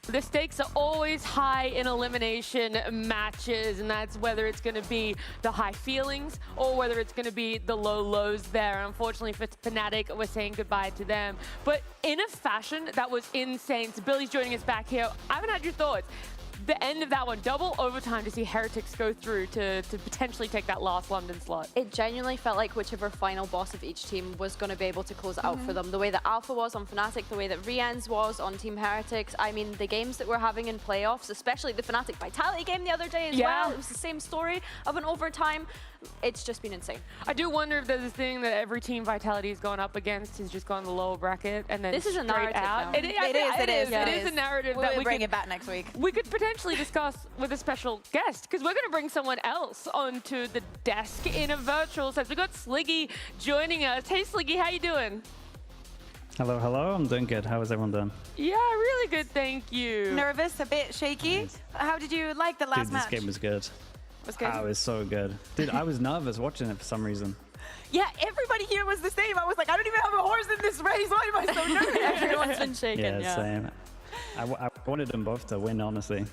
The stakes are always high in elimination matches, and that's whether it's going to be the high feelings or whether it's going to be the low lows there. Unfortunately for Fnatic, we're saying goodbye to them. But in a fashion that was insane. So Billy's joining us back here. I haven't had your thoughts. the end of that one, double overtime to see Heretics go through to potentially take that last London slot. It genuinely felt like whichever final boss of each team was going to be able to close it out for them. The way that Alpha was on Fnatic, the way that Rien's was on Team Heretics. I mean, the games that we're having in playoffs, especially the Fnatic Vitality game the other day as well, it was the same story of an overtime. It's just been insane. I do wonder if there's this thing that every team Vitality is going up against is just going the lower bracket and then this is a narrative out. now. It is a narrative we'll that we bring can it back next week. We could potentially discuss with a special guest because we're going to bring someone else onto the desk in a virtual sense. We've got Sliggy joining us. Hey Sliggy, how you doing? Hello, hello. I'm doing good. How is everyone doing? Yeah, really good, thank you. Nervous, a bit shaky. Nice. How did you like the last Dude, match? this game was good. Was good? Oh, it was so good. Dude, I was nervous watching it for some reason. Yeah, everybody here was the same. I was like, I don't even have a horse in this race. Why am I so nervous? Everyone's been shaken, Yeah, same. I wanted them both to win, honestly. I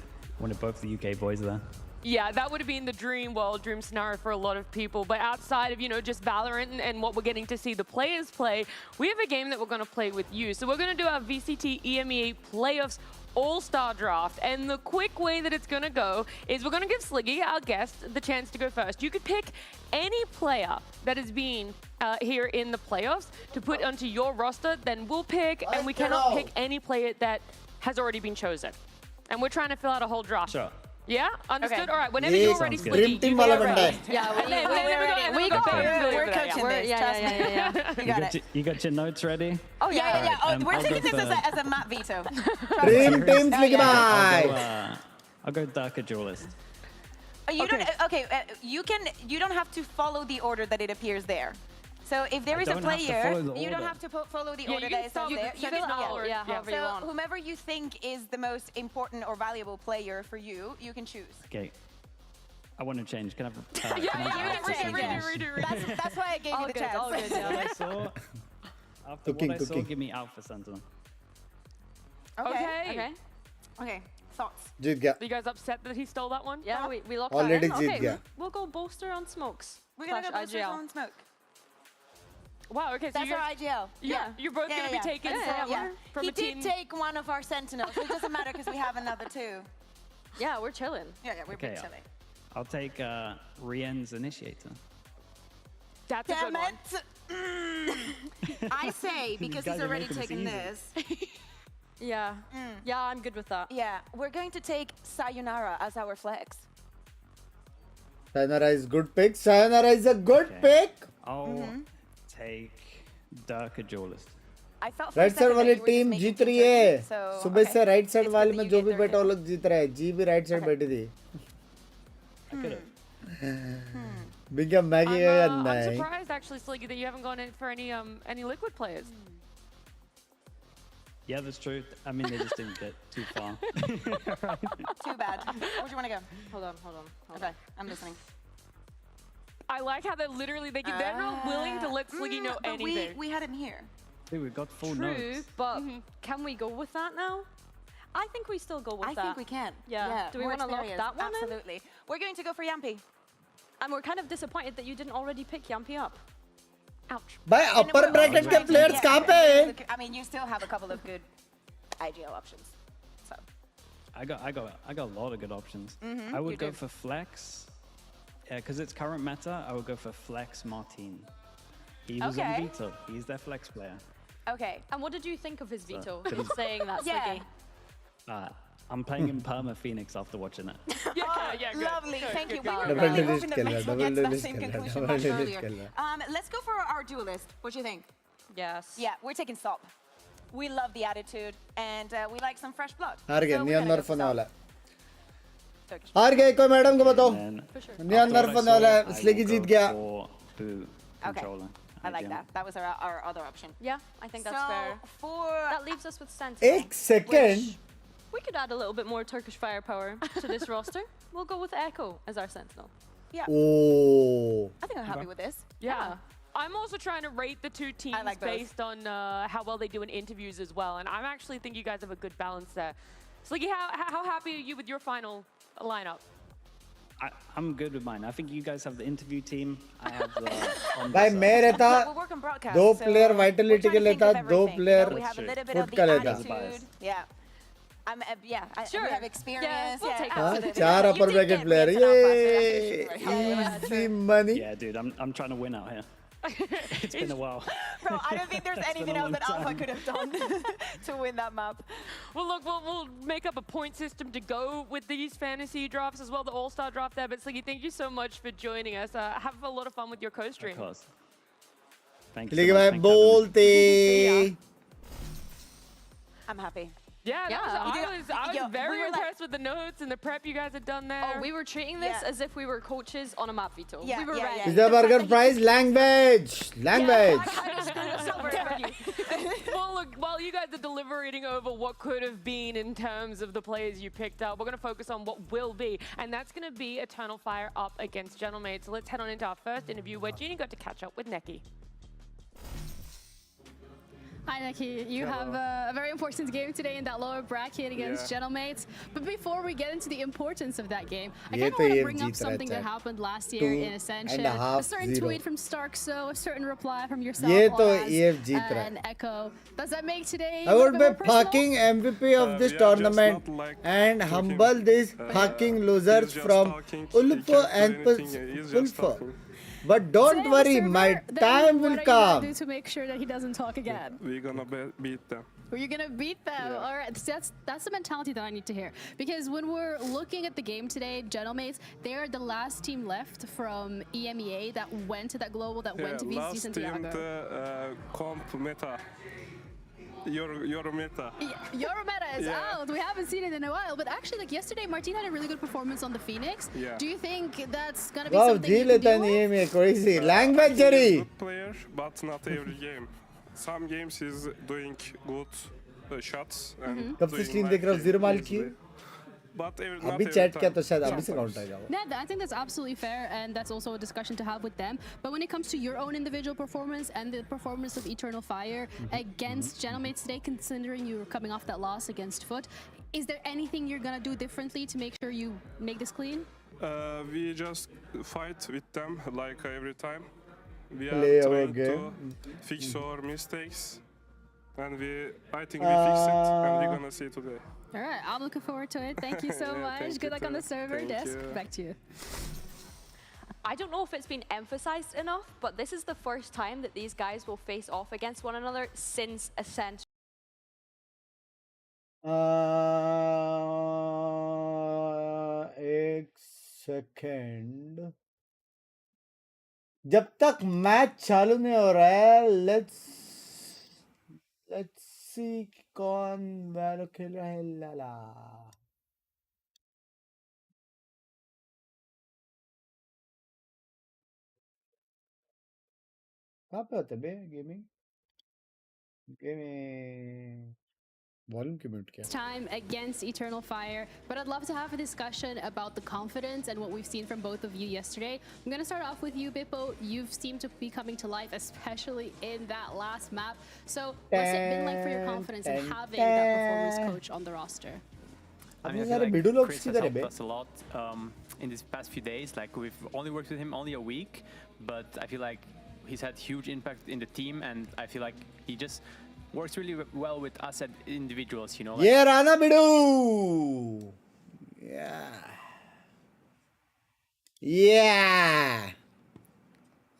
wanted both the UK boys there. Yeah, that would have been the dream world, dream scenario for a lot of people. But outside of, you know, just Valorant and what we're getting to see the players play, we have a game that we're going to play with you. So we're going to do our VCT EMEA playoffs all-star draft. And the quick way that it's going to go is we're going to give Sliggy, our guest, the chance to go first. You could pick any player that has been here in the playoffs to put onto your roster, then we'll pick, and we cannot pick any player that has already been chosen. And we're trying to fill out a whole draft. Sure. Yeah? Understood? Okay. All right, whenever you're ready, Sliggy, you go ready. Yeah, we got it. We're coaching this. Yeah. You got it. You got your notes ready? Oh, yeah. Right, We're I'll taking go this for- as a map veto. Dream Team Sliggy Bye. I'll go Darker Duelist. You don't have to follow the order that it appears there. So if there is a player, you don't have to follow the order that is there. You can follow, however you want. So whomever you think is the most important or valuable player for you, you can choose. Okay. I want to change. Can I? Redo. That's why I gave you the chance. All good, yeah. After what I saw, give me Alpha Sentinel. Okay. Thoughts? जीत गया. Are you guys upset that he stole that one? Yeah, we locked Already that in. जीत गया. We'll go bolster on smokes. We're gonna go bolster on smoke. Wow, okay, so that's our IGL. You're both going to be taken from He a team. did take one of our sentinels, so it doesn't matter because we have another two. Yeah, we're chilling. Yeah, we're chilling. I'll take Rien's Initiator. That's a good one. I say, because he's already taken this. Yeah, I'm good with that. Yeah, we're going to take Sayonara as our flex. Sayonara is good pick. Sayonara is a good pick. I'll take Darker Duelist. Right side वाली team जीत रही है. सुबह से right side वाले में जो भी बैठा वो लोग जीत रहा है. जी भी राइट साइड बैठी थी. Big up Maggie. I'm surprised actually, Sliggy, that you haven't gone in for any liquid players. Yeah, that's true. I mean, they just didn't get too far. Too bad. Where do you want to go? Hold on. Okay, I'm listening. I like how they're not willing to let Sliggy know anything. We had him here. Dude, we got full True, notes. but can we go with that now? I think we still go with that. I think we can. Yeah. Do we want to lock that one in? Absolutely. We're going to go for Yampi. And we're kind of disappointed that you didn't already pick Yampi up. Ouch. भाई upper bracket के players कहाँ पे हैं? I mean, you still have a couple of good IGL options. So. I got a lot of good options. I would go for Flex. Yeah, because it's current meta. I would go for Flex Martin. He was on Veto. He's their flex player. Okay. And what did you think of his veto? Saying that, yeah. Sliggy. I'm playing in Perma Phoenix after watching it. Good. Lovely. Thank you. We were Double really delist hoping that killer, Mithul double gets that delist same killer, conclusion double much delist earlier. killer. Let's go for our duelist. What do you think? Yes. Yeah, we're taking Stop. We love the attitude, and we like some fresh blood. हार गए. नियन नर्फ होने वाला. हार गए. कोई madam को बताओ. नियन नर्फ होने वाला है. Sliggy जीत गया. Okay. I like that. That was our other option. Yeah, I think that's fair. That leaves us with Sentinel. एक second. We could add a little bit more Turkish firepower to this roster. We'll go with Echo as our Sentinel. Yeah. Oh. I think I'm happy with this. Yeah. I'm also trying to rate the two teams based on how well they do in interviews as well. And I actually think you guys have a good balance there. Sliggy, how happy are you with your final lineup? I'm good with mine. I think you guys have the interview team. I have the भाई मैं रहता 2 player vitality के लेता 2 player foot का लेता. Yeah. Yeah, Sure. we have experience. We'll take absolutely. 4 upper bracket player. Yay! Easy money. Yeah, dude, I'm trying to win out here. It's been a while. Bro, I don't think there's anything else that Alpha could have done to win that map. Well, look, we'll make up a point system to go with these fantasy drafts as well, the All-Star draft there. But Sliggy, thank you so much for joining us. Have a lot of fun with your co-stream. Of course. Thank Click you. भाई बोलते. I'm happy. Yeah, Yeah, I was very impressed with the notes and the prep you guys had done there. Oh, we were treating this as if we were coaches on a map veto. Yeah, we were ready. Is the burger price language? Language. Well, look, while you guys are deliberating over what could have been in terms of the players you picked up, we're going to focus on what will be, and that's going to be Eternal Fire up against Gentlemate. So let's head on into our first interview where Jeannie got to catch up with Neki. Hi, Neki. You have a very important game today in that lower bracket against Gentlemate. But before we get into the importance of that game, I kind of want to bring up something that happened last year in Ascent. A certain tweet from Starkso, a certain reply from yourself, and Echo. Does that make today I would be fucking MVP of this tournament and humble these fucking losers from Ulfo and Ulfo. But don't worry, my time will come. What are you gonna do to make sure that he doesn't talk again? We're gonna beat them. You're gonna beat them. Yeah. All right, that's the mentality that I need to hear. Because when we're looking at the game today, Gentlemates, they are the last team left from EMEA that went to that global, that went to VCT Santiago. Last team comp meta. Your meta. Your meta is out. We haven't seen it in a while. But actually, like yesterday, Martin had a really good performance on the Phoenix. Yeah. Do you think that's gonna be something you can deal with? Crazy. Language, Jerry. Good player, but not every game. Some games he's doing good shots and कब से stream देख रहा हूँ 0 mile की? अभी chat किया तो शायद अभी से काउंट आएगा वो. Yeah, I think that's absolutely fair, and that's also a discussion to have with them. But when it comes to your own individual performance and the performance of Eternal Fire against Gentlemates today, considering you were coming off that loss against Foot, is there anything you're gonna do differently to make sure you make this clean? We just fight with them like every time. We Play are our trying game. to fix our mistakes, and I think we fixed it, and we're gonna see today. All right, I'm looking forward to it. Thank you so much. Good luck on the server desk. Back to you. I don't know if it's been emphasized enough, but this is the first time that these guys will face off against one another since Ascent. एक second. जब तक match चालू नहीं हो रहा है, let's see कौन वैलो खेल रहा है. लाला कहाँ पे होते बे गेमिंग volume की म्यूट किया. Time against Eternal Fire, but I'd love to have a discussion about the confidence and what we've seen from both of you yesterday. I'm going to start off with you, Bippo. You've seemed to be coming to life, especially in that last map. So what's it been like for your confidence and having that performance coach on the roster? I mean, I feel like Chris has helped us a lot in these past few days. Like, we've only worked with him only a week, but I feel like he's had huge impact in the team, and I feel like he just works really well with us as individuals, you know. Like, yeah, Rana Bidu. Yeah.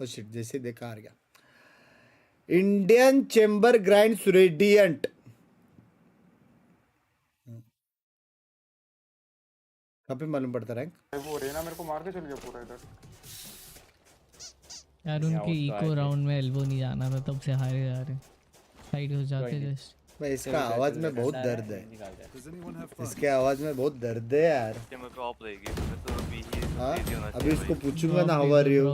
Oh shit, जैसे देखा आ गया. Indian Chamber Grinds Radiant. कहाँ पे मालूम पड़ता rank? वो रेना मेरे को मार के चल गया पूरा इधर. यार उनके इको राउंड में एल्बो नहीं जाना था, तब से हारे जा रहे. साइड हो जाते जस्ट. भाई इसका आवाज में बहुत दर्द है. इसके आवाज में बहुत दर्द है यार. अभी इसको पूछूंगा ना how are you.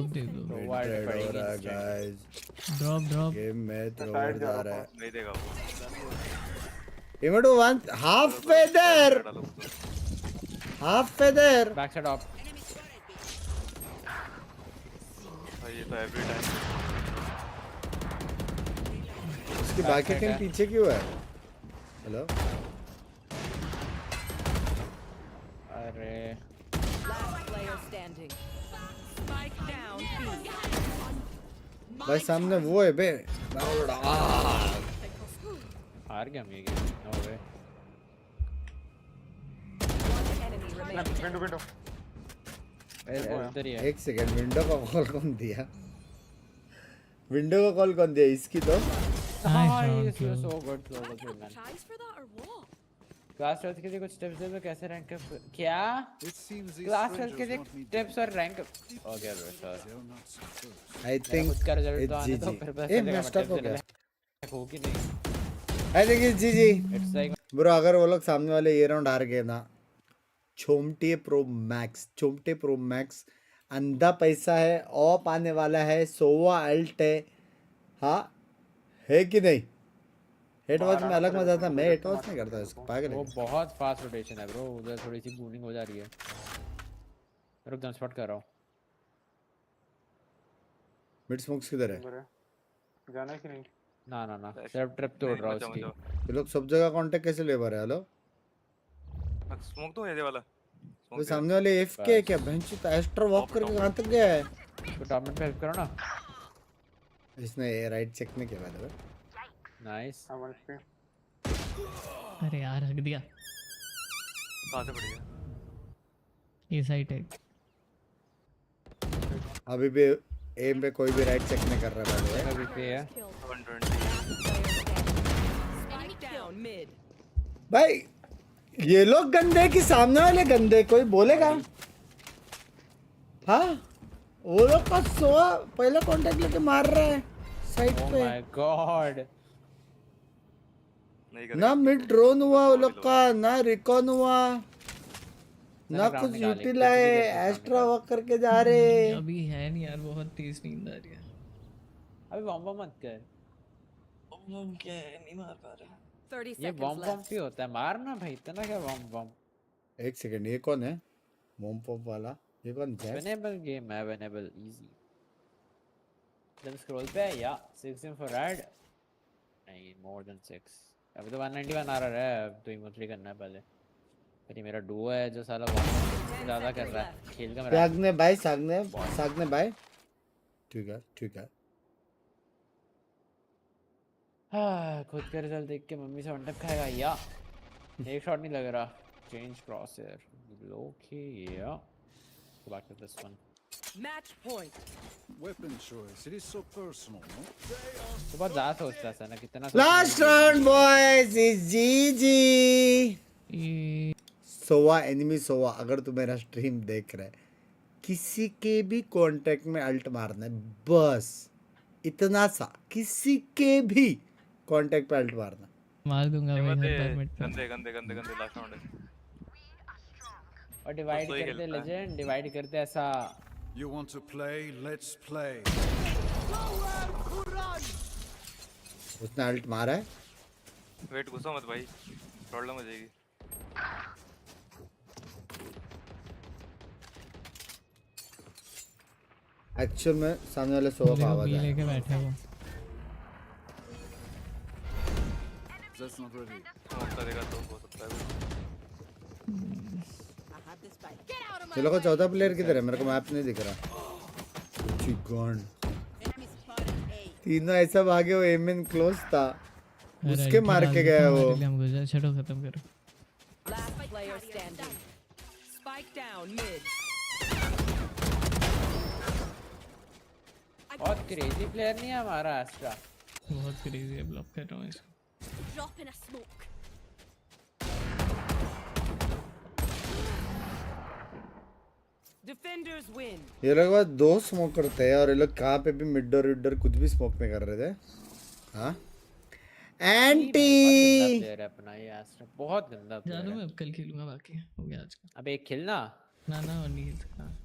Drop game में थ्रोवर जा रहा है. नहीं देगा वो. इमोटो one half feather. Half feather. Back side off. ये तो एवरी टाइम. उसके बाकी टीम पीछे क्यों है? हेलो. अरे भाई सामने वो है बे. हार गया हम ये गेम. नो वे. एक सेकंड, विंडो का कॉल कौन दिया? विंडो का कॉल कौन दिया? इसकी तो so good man. क्लास 12 के लिए कुछ टिप्स दे दो, कैसे रैंक अप? क्या क्लास 12 के लिए टिप्स और rank up? Okay bro, sir I think उसका रिजल्ट तो आने तो फिर पता चलेगा स्टक हो गया हो कि नहीं। आई थिंक जीजी इट्स लाइक ब्रो, अगर वो लोग सामने वाले ये राउंड हार गए ना, छोमटे प्रो मैक्स अंधा पैसा है, ऑप आने वाला है, सोवा अल्ट है, हाँ है कि नहीं? हेड वॉच में अलग मजा था, मैं हेड वॉच नहीं करता इसको, पागल है। वो बहुत फास्ट रोटेशन है ब्रो, उधर थोड़ी सी बूलिंग हो जा रही है। रुक जा, स्पॉट कर रहा हूं। मिड स्मोक्स किधर है? जाना है कि नहीं? ना सिर्फ ट्रिप तोड़ रहा हूं उसकी। ये लोग सब जगह कांटेक्ट कैसे ले पा रहे हैं? हेलो स्मोक तो ये वाला वो सामने वाले एफ के क्या बेंच पे एस्ट्रो वॉक करके कहां तक गया है? तो टॉप में हेल्प करो ना। इसने राइट चेक नहीं किया था। नाइस। अरे यार हक दिया। कहां से पड़ गया? ये साइड है। अभी भी एम पे कोई भी राइट चेक नहीं कर रहा है। अभी पे है 120 भाई ये लोग गंदे कि सामने वाले गंदे? कोई बोलेगा? हाँ वो लोग का सोआ पहले कांटेक्ट लेके मार रहा है साइड पे। ओह माय गॉड, ना मिड ड्रोन हुआ वो लोग का, ना रिकॉन हुआ, ना कुछ यूटिलाइज, एस्ट्रा वॉक करके जा रहे। अभी है नहीं यार, बहुत तेज नींद आ रही है। अभी बम मत कर। बम क्या है, नहीं मार पा रहा। ये बम भी होता है, मारना भाई, इतना क्या बम। एक सेकंड, ये कौन है बम पॉप वाला? ये कौन है? विनेबल गेम है, विनेबल इजी। जब स्क्रॉल पे या 6 फॉर रेड, नहीं मोर देन 6। अभी तो 191 आ रहा है, अब तो इमोटली करना है पहले। फिर ये मेरा डुओ है जो साला ज्यादा कर रहा है खेल का। मेरा सागने भाई ठीक है। हाँ खुद का रिजल्ट देख के मम्मी से वन टैप खाएगा या एक शॉट नहीं लग रहा। चेंज क्रॉसर लो की या go back to this one. Match point. Weapon choice, it is so personal, no? तो बहुत ज़्यादा सोचता है ना, कितना लास्ट राउंड बॉयज इज जीजी। सोवा एनिमी सोवा, अगर तू मेरा स्ट्रीम देख रहा है, किसी के भी कांटेक्ट में अल्ट मारना है, बस इतना सा, किसी के भी कांटेक्ट पे अल्ट मारना। मार दूंगा भाई हर मिनट पे। गंदे लास्ट राउंड है। और डिवाइड करते लेजेंड, डिवाइड करते ऐसा। You want to play? Let's play. उसने अल्ट मारा है। वेट घुसो मत भाई, प्रॉब्लम हो जाएगी। एक्चुअल में सामने वाले सोवा का आवाज है। लेके बैठे हो। That's not ready. करेगा तो हो सकता है। चलो को चौथा प्लेयर किधर है? मेरे को मैप नहीं दिख रहा। तीनों ऐसा भागे, वो एम इन क्लोज था, उसके मार के गया वो। छठो खत्म करो। बहुत क्रेजी प्लेयर नहीं है हमारा एस्ट्रा। बहुत क्रेजी है, ब्लॉक कर रहा हूँ इसको। Defenders win. ये लोग बात दो स्मोक करते हैं और ये लोग कहाँ पे भी मिडर विडर कुछ भी स्मोक नहीं कर रहे थे। हाँ एंटी अपना ये एस्ट्रा बहुत गंदा प्लेयर है। जानू मैं अब कल खेलूंगा, बाकी हो गया आज का। अबे एक खेलना ना और नहीं खेल सकता।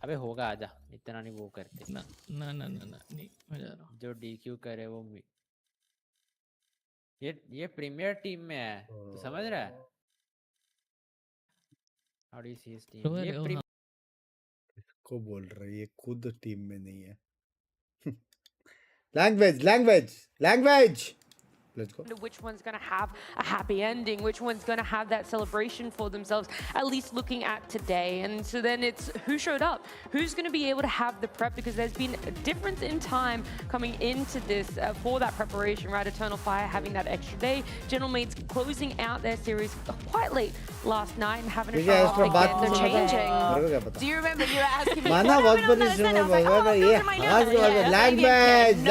अबे होगा, आजा, इतना नहीं वो करते। ना नहीं, मैं जा रहा हूँ। जो डीक्यू करे वो ये प्रीमियर टीम में है, तो समझ रहा है? How do you see his team? ये को बोल रहा है, ये खुद टीम में नहीं है। Language Let's go. Which one's going to have a happy ending? Which one's going to have that celebration for themselves, at least looking at today? And so then it's who showed up? Who's going to be able to have the prep? Because there's been a difference in time coming into this for that preparation, right? Eternal Fire having that extra day. Gentlemates closing out their series quite late last night and having a show up again. They're changing. Do you remember you were asking me?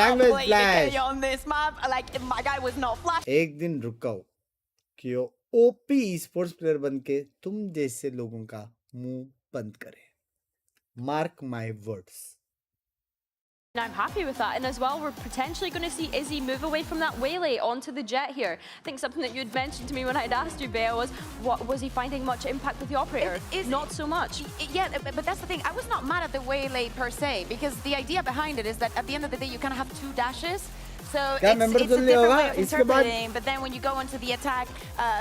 Language flash. On this map, like my guy was not flash. एक दिन रुक जाओ कि वो OP sports player बनके तुम जैसे लोगों का मुंह बंद करे. Mark my words. And I'm happy with that. And as well, we're potentially going to see Izzy move away from that waylay onto the jet here. I think something that you had mentioned to me when I'd asked you, Bea, was was he finding much impact with the operator? Not so much. Yeah, but that's the thing. I was not mad at the waylay per se, because the idea behind it is that at the end of the day, you kind of have two dashes. So it's a different way of interpreting, but then when you go into the attack,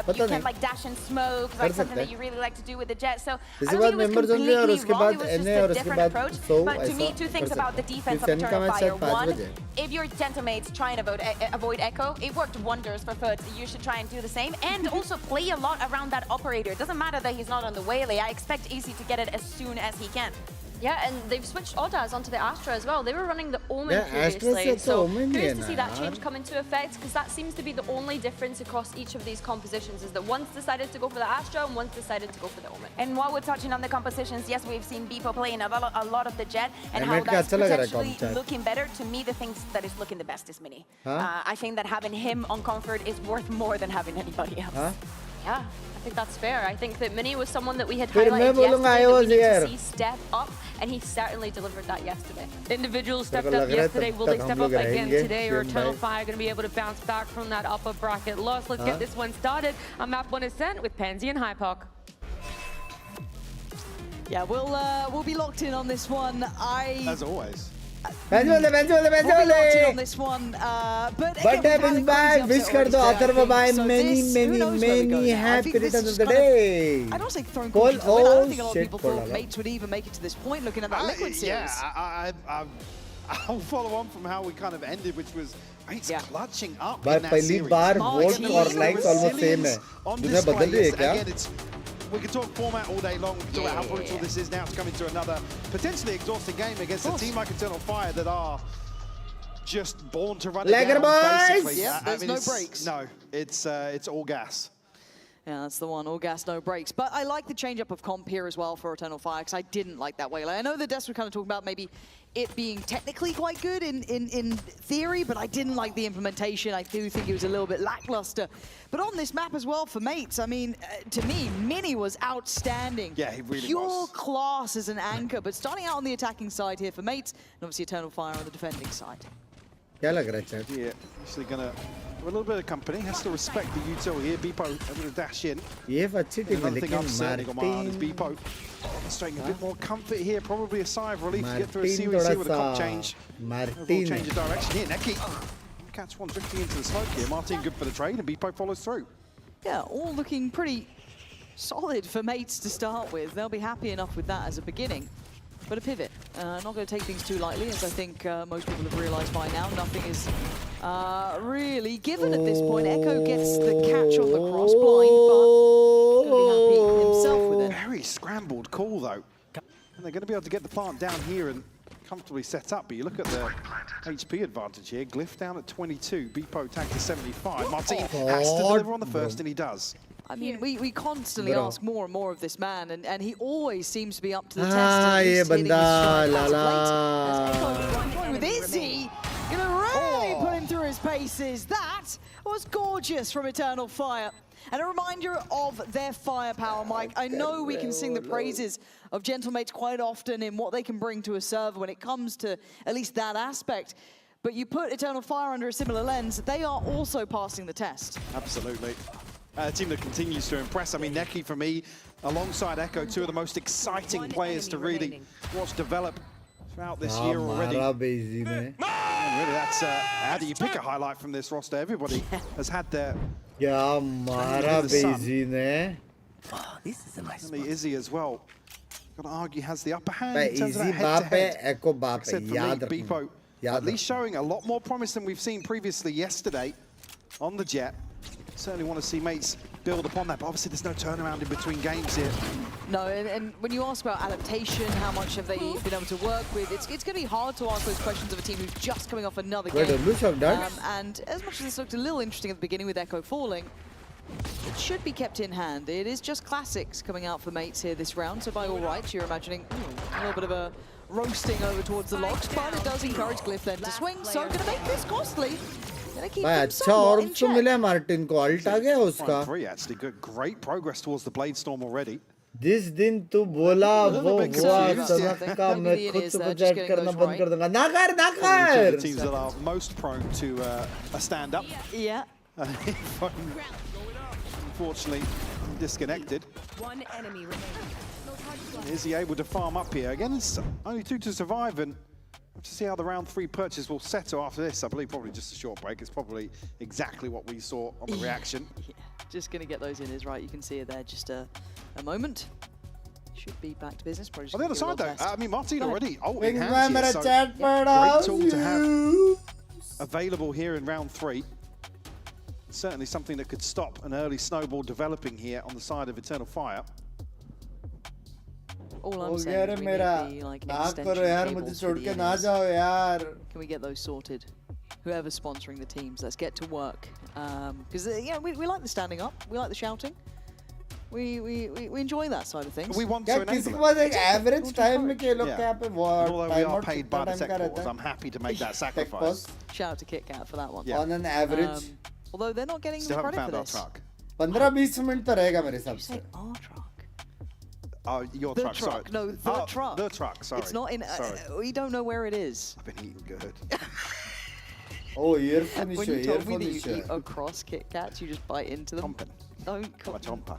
you can like dash and smoke, like something that you really like to do with the jet. So I don't think it was completely wrong, it was just a different approach. But to me, two things about the defense of Eternal Fire. One, if your Gentlemates try and avoid Echo, it worked wonders for Foot. You should try and do the same. And also play a lot around that operator. It doesn't matter that he's not on the waylay. I expect Easy to get it as soon as he can. Yeah, and they've switched Odaz onto the Astra as well. They were running the Omen previously, so curious to see that change come into effect, because that seems to be the only difference across each of these compositions, is that one's decided to go for the Astra and one's decided to go for the Omen. And while we're touching on the compositions, yes, we've seen Beepo playing a lot of the jet, and how that's potentially looking better. To me, the things that is looking the best is Mini. I think that having him on Comfort is worth more than having anybody else. Yeah, I think that's fair. I think that Mini was someone that we had highlighted yesterday that we need to see step up, and he certainly delivered that yesterday. Individuals stepped up yesterday. Will they step up again today, or Eternal Fire going to be able to bounce back from that upper bracket loss? Let's get this one started on map 1 Ascent with Pansy and Hypoc. Yeah, we'll be locked in on this one. As always. We'll be locked in on this one, but again, wish kar do Atharva bhai many happy returns of the day. I don't think throwing caution to the win. I don't think a lot of people thought Mates would even make it to this point, looking at that Liquid series. Yeah, I'll follow on from how we kind of ended, which was Mates clutching up But in that series. पहली बार vote और likes almost same है. दुनिया बदल रही है क्या? Again, we can talk format all day long. We can talk about how brutal this is now to come into another potentially exhausting game against a team like Eternal Fire that are just born to run it down, basically. Yeah, there's no breaks. No, it's all gas. Yeah, that's the one, all gas, no breaks. But I like the change-up of comp here as well for Eternal Fire, because I didn't like that waylay. I know the devs were kind of talking about maybe it being technically quite good in theory, but I didn't like the implementation. I do think it was a little bit lackluster. But on this map as well for Mates, I mean, to me, Mini was outstanding. Yeah, he really Pure was. class as an anchor, but starting out on the attacking side here for Mates, and obviously Eternal Fire on the defending side. क्या लग रहा है chat? Yeah, actually gonna have a little bit of company. Has to respect the util here. Beepo able to dash in. ये अच्छी team है लेकिन Martin Beepo demonstrating a bit more comfort here. Probably a sigh of relief to get through a series here with a comp change. Martin change of direction here. Neki catch one drifting into the smoke here. Martin good for the trade, and Beepo follows through. Yeah, all looking pretty solid for Mates to start with. They'll be happy enough with that as a beginning. But a pivot, not going to take things too lightly, as I think most people have realised by now. Nothing is really given at this point. Echo gets the catch on the cross blind, but going to be happy himself with it. Very scrambled call, though. And they're going to be able to get the plant down here and comfortably set up. But you look at the HP advantage here. Glyph down at 22, Beepo tagged to 75. Martin has to deliver on the first, and he does. I mean, we constantly ask more and more of this man, and he always seems to be up to the test. At least hitting his stride as of late. With Izzy, gonna really put him through his paces. That was gorgeous from Eternal Fire. And a reminder of their firepower, Mike. I know we can sing the praises of Gentlemates quite often in what they can bring to a server when it comes to at least that aspect. But you put Eternal Fire under a similar lens, they are also passing the test. Absolutely. A team that continues to impress. I mean, Neki, for me, alongside Echo, two of the most exciting players to really watch develop throughout this year already. And really, that's how do you pick a highlight from this roster? Everybody has had their... This is a nice one. Izzy as well. Got to argue has the upper hand in terms of that head-to-head. Except for me, Beepo, at least showing a lot more promise than we've seen previously yesterday. on the jet. Certainly want to see mates build upon that, but obviously there's no turnaround in between games here. No, and when you ask about adaptation, how much have they been able to work with, it's going to be hard to ask those questions of a team who's just coming off another game. And as much as this looked a little interesting at the beginning with Echo falling, it should be kept in hand. It is just classics coming out for mates here this round, so by all rights, you're imagining a little bit of a roasting over towards the logs, but it does encourage Glyph then to swing, so going to make this costly. भाई अच्छा और उसको मिला Martin को alt आ गया उसका. Three actually good, great progress towards the Blade Storm already. जिस दिन तू बोला वो हुआ सबका मैं खुद से प्रोजेक्ट करना बंद कर दूंगा. ना कर. Teams that are most prone to a stand up. Yeah. Unfortunately, disconnected. One enemy remaining. Is he able to farm up here? Again, it's only 2 to survive, and to see how the round 3 purchase will settle after this. I believe probably just a short break. It's probably exactly what we saw on the reaction. Yeah, just going to get those in is right. You can see it there, just a moment. Should be back to business. On the other side though, I mean, Martin already in Great tool to have available here in round 3. Certainly something that could stop an early snowball developing here on the side of Eternal Fire. All I'm saying is we need the like extension cables. Can we get those sorted? Whoever's sponsoring the teams, let's get to work. Because yeah, we like the standing up, we like the shouting. We enjoy that side of things. We want to enable it. Average time में के लोग क्या पे although we are paid by the tech wars, I'm happy to make that sacrifice. Shout out to KitKat for that one. On an average. Although they're not getting the credit for this. 15-20 minute तो रहेगा मेरे हिसाब से. Our truck. Your the truck, sorry. No, the truck. The truck, sorry. It's not in. We don't know where it is. I've been eating good. Oh, earphone when issue. You told me that you eat across Kit Kats, you just bite into them. Don't call Chomper.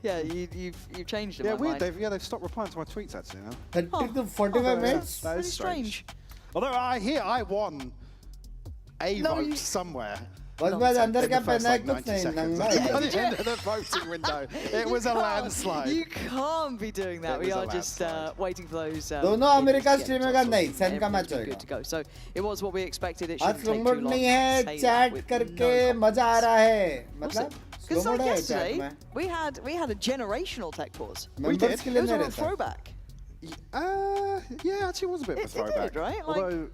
Yeah, you've changed it. Yeah, weird. They've stopped replying to my tweets actually now. 30 to 45 minutes. That is strange. Although I won a vote somewhere. बस मैं अंदर क्या पहना है कुछ नहीं नंगा है. At the end of the voting window, it was a landslide. You can't be doing that. We are just waiting for those. दोनों अमेरिका स्ट्रीम का नहीं, सेन का मैच होगा. Good to go. So it was what we expected. It shouldn't take too long. नहीं है, chat करके मजा आ रहा है. मतलब because like yesterday, we had a generational tech pause. We did. It was a throwback. Yeah, actually, it was a bit of a throwback. It did, right? Although.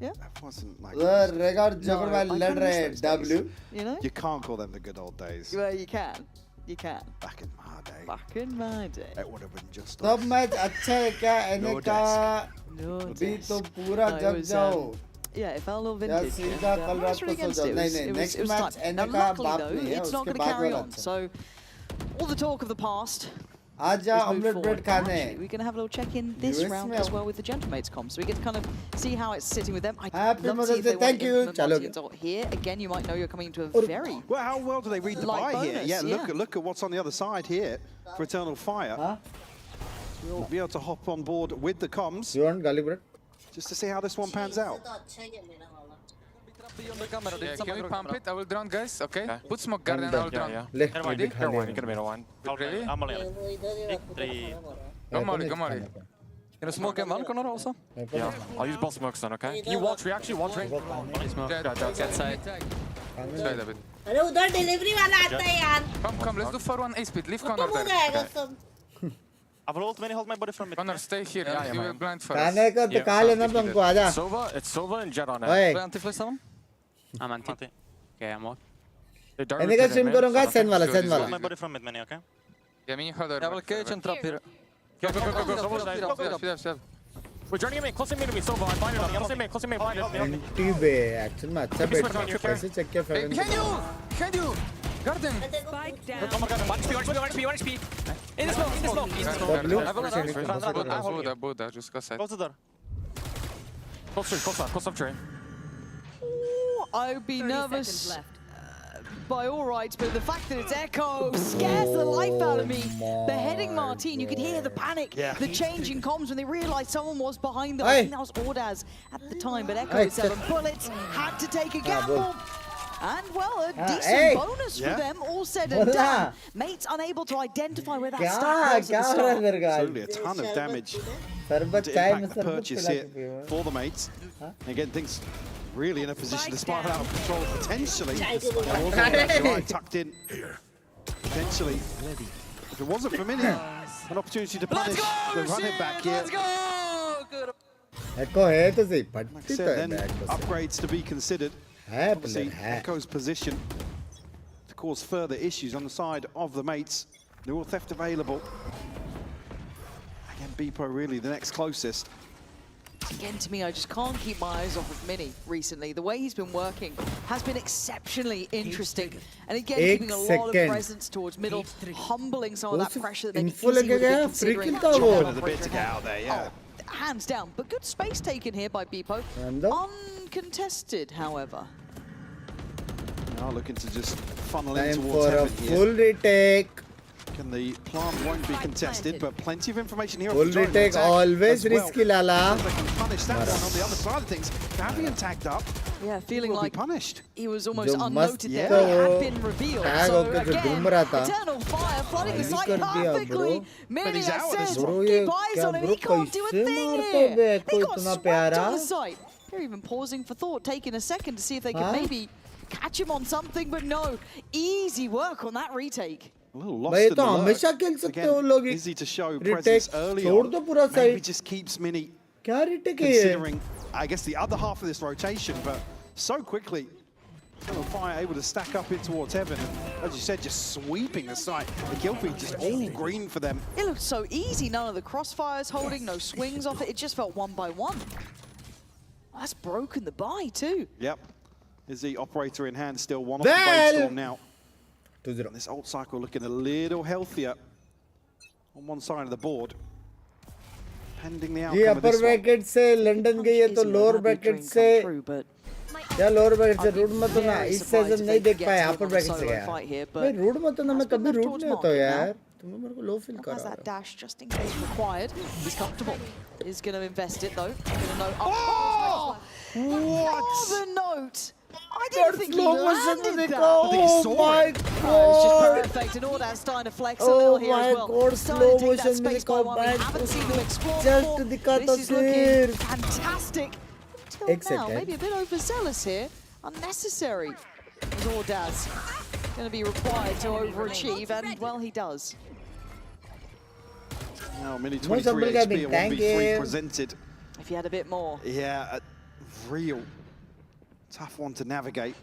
Yeah. That wasn't like. Record W. You know. You can't call them the good old days. Well, you can. You can. Back in my day. Back in my day. It would have been just. तब match अच्छा है क्या इन्हें का भी तो पूरा जग जाओ. Yeah, it felt a little vintage. सीधा कल रात को सो जाओ. नहीं next match इन्हें का बाप नहीं है. It's not going to carry on. So all the talk of the past. आजा omelette bread खाने. We're going to have a little check-in this round as well with the Gentlemates comp, so we get to kind of see how it's sitting with them. Happy Mother's Day, thank you. Here again, you might know you're coming into a very well. How well do they read the buy here? Yeah, look at what's on the other side here for Eternal Fire. We'll be able to hop on board with the comms. You want garlic bread? Just to see how this one pans out. Yeah, can we pump it? I will drone, guys. Okay. Put smoke guard and I will drone. Ready? One. Really? Go Molly. Can I smoke M1 corner also? Yeah. I'll use boss smokes then, okay? Can you watch reaction? Watch ring. Get side. Side a bit. अरे उधर delivery वाला आता है यार. Come, let's do 4-1 A speed. Leave corner there. I will ult hold my body from mid. Connor, stay here. Yeah, you will blind for us. खाने का तो खा लेना तुमको आजा. It's Sova and Jet on it. Anti-flash someone? I'm anti. Okay, I'm off. इन्हें का stream करूँगा send वाला. Hold my body from mid many, okay? Yeah, me hold her. Double cage and trap here. Go. Speed. We're joining me, close me to me, Sova. I'm binding up. Close me, bind it. Empty bay. Actually में अच्छा बैठ कैसे check किया Can you? Garden. Come on, one HP. In the smoke. I hold Buddha, just go side. Close the door. Close up tray. I would be nervous by all rights, but the fact that it's Echo scares the life out of me. Beheading Martin, you could hear the panic, the change in comms when they realized someone was behind them. I think that was Ordaz at the time, but Echo with 7 bullets had to take a gamble. And well, a decent bonus for them, all said and done. Mates unable to identify where that stack was at the start. Absolutely, a ton of damage to impact the purchase here for the mates. Again, things really in a position to spiral out of control potentially. There was actually tucked in. Potentially. If it wasn't for Mini, an opportunity to punish the run it back here. Echo है तो सही Like I पट्टी तो said, है then back तो upgrades to be considered. है Obviously, player है Echo's position to cause further issues on the side of the mates. Neural theft available. Again, Beepo really the next closest. Again, to me, I just can't keep my eyes off of Mini recently. The way he's been working has been exceptionally interesting. And again, keeping a lot of presence towards middle, humbling some of that pressure that maybe easy would have been considering. A bit to get out there, yeah. Oh, hands down. But good space taken here by Beepo. Uncontested, however. Now looking to just funnel in time towards for a heaven full retake. And the plant won't be contested, but plenty of information here. Full retake always risky, Lala. They can punish that one on the other side of things. Fabian tagged up. Yeah, feeling like punished. He was almost unnoted there. It had been revealed. So again, Eternal Fire flooding the site perfectly. Mini says, keep eyes on him. He can't do a thing here. He got swept on the site. They're even pausing for thought, taking a second to see if they could maybe catch him on something, but no. Easy work on that retake. A little lost in the lurk. Again, easy to show presence early on. Maybe just keeps Mini considering, I guess, the other half of this rotation, but so quickly, Fire able to stack up in towards heaven. And, as you said, just sweeping the site. The kill feed just all green for them. It looked so easy. None of the crossfires holding, no swings off it. It just felt one by one. That's broken the buy too. Yep. Is the operator in hand still one off the brainstorm now? This old cycle looking a little healthier on one side of the board. Pending the outcome of this upper bracket से London गई है तो lower bracket से या lower bracket से root मत होना इस सीजन नहीं देख पाए upper bracket से गया भाई रूट मत होना मैं कभी रूट नहीं होता यार तुम्हें मेरे को low feel कर रहा है that dash just in case required. He's comfortable. He's going to invest it though. Oh! What? The note. I didn't think he landed that. Oh my god! It's just perfect, and Ordaz starting to flex a little here as well. God, slow motion space by one. We haven't seen them explore just before. This is looking fantastic. Until now, maybe a bit overzealous here. Unnecessary. As Ordaz going to be required to overachieve, and well, he does. Now, Mini 23 HP, a 1v3 presented. If he had a bit more. Yeah, a real tough one to navigate.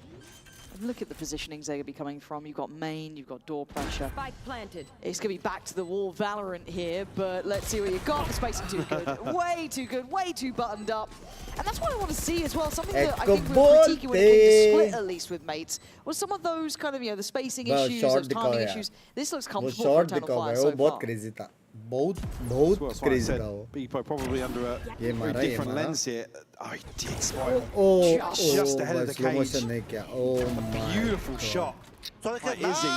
And look at the positionings they're going to be coming from. You've got main, you've got door pressure. Spike planted. It's going to be back to the wall Valorant here, but let's see what you got. The spacing too good, way too buttoned up. And that's what I want to see as well. Something that I think we were critiquing when it came to split, at least with mates, was some of those kind of, the spacing issues, those timing issues. This looks comfortable for Eternal Fire so far. बहुत crazy था वो Beepo probably under a very different lens here. Oh, he did spoil. Just ahead of the cage. Beautiful shot by Izzy.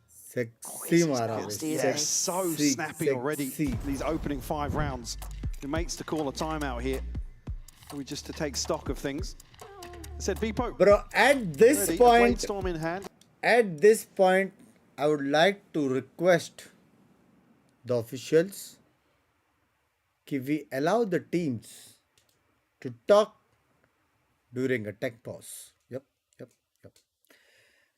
Sexy mara. Yeah, so snappy already. These opening 5 rounds. He makes to call a timeout here. We just to take stock of things. I said Beepo. Bro, at this point, Brainstorm in hand. At this point, I would like to request the officials कि we allow the teams to talk during a tech pause. Yep.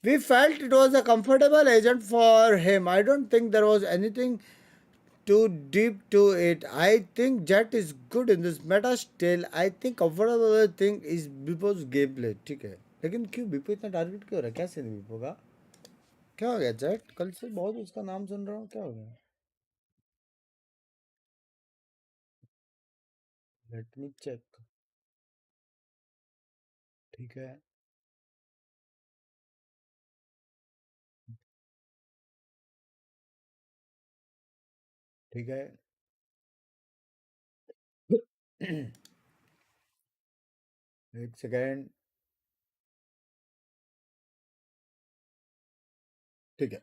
We felt it was a comfortable agent for him. I don't think there was anything too deep to it. I think Jet is good in this meta still. I think comfortable thing is Beepo's gameplay. ठीक है. लेकिन क्यों Beepo इतना target क्यों हो रहा है? क्या सीन है Beepo का? क्या हो गया Jet? कल से बहुत उसका नाम सुन रहा हूँ. क्या हो गया? Let me check. ठीक है. ठीक है. एक सेकेंड. ठीक है.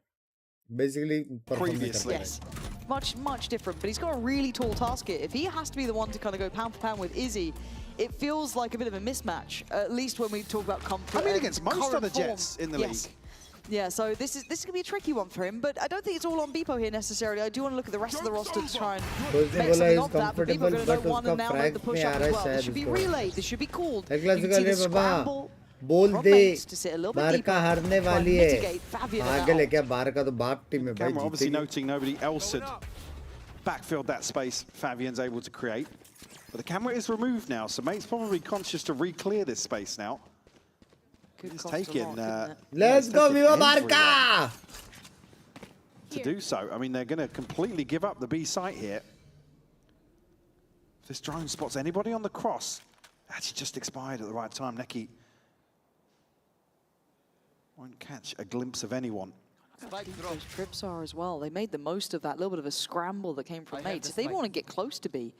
Basically, previously. Yes. Much different, but he's got a really tall task here. If he has to be the one to kind of go pound for pound with Izzy, it feels like a bit of a mismatch, at least when we talk about comfort. I mean, against most other Jets in the league. Yeah, so this is going to be a tricky one for him, but I don't think it's all on Beepo here necessarily. I do want to look at the rest of the roster to try and make something of that, but Beepo going to know one and now make the push up as well. This should be relayed, this should be called. You can see the scramble बोल दे बारका हारने वाली है आगे लेके बारका तो बाप team है भाई Camera obviously noting nobody else had backfilled that space Fabian's able to create, but the camera is removed now, so mate's probably conscious to re-clear this space now. He's taking let's go Viva Barca to do so. I mean, they're going to completely give up the B site here. If this drone spots anybody on the cross, actually just expired at the right time. Neki won't catch a glimpse of anyone. Those trips are as well. They made the most of that little bit of a scramble that came from mates. If they want to get close to B.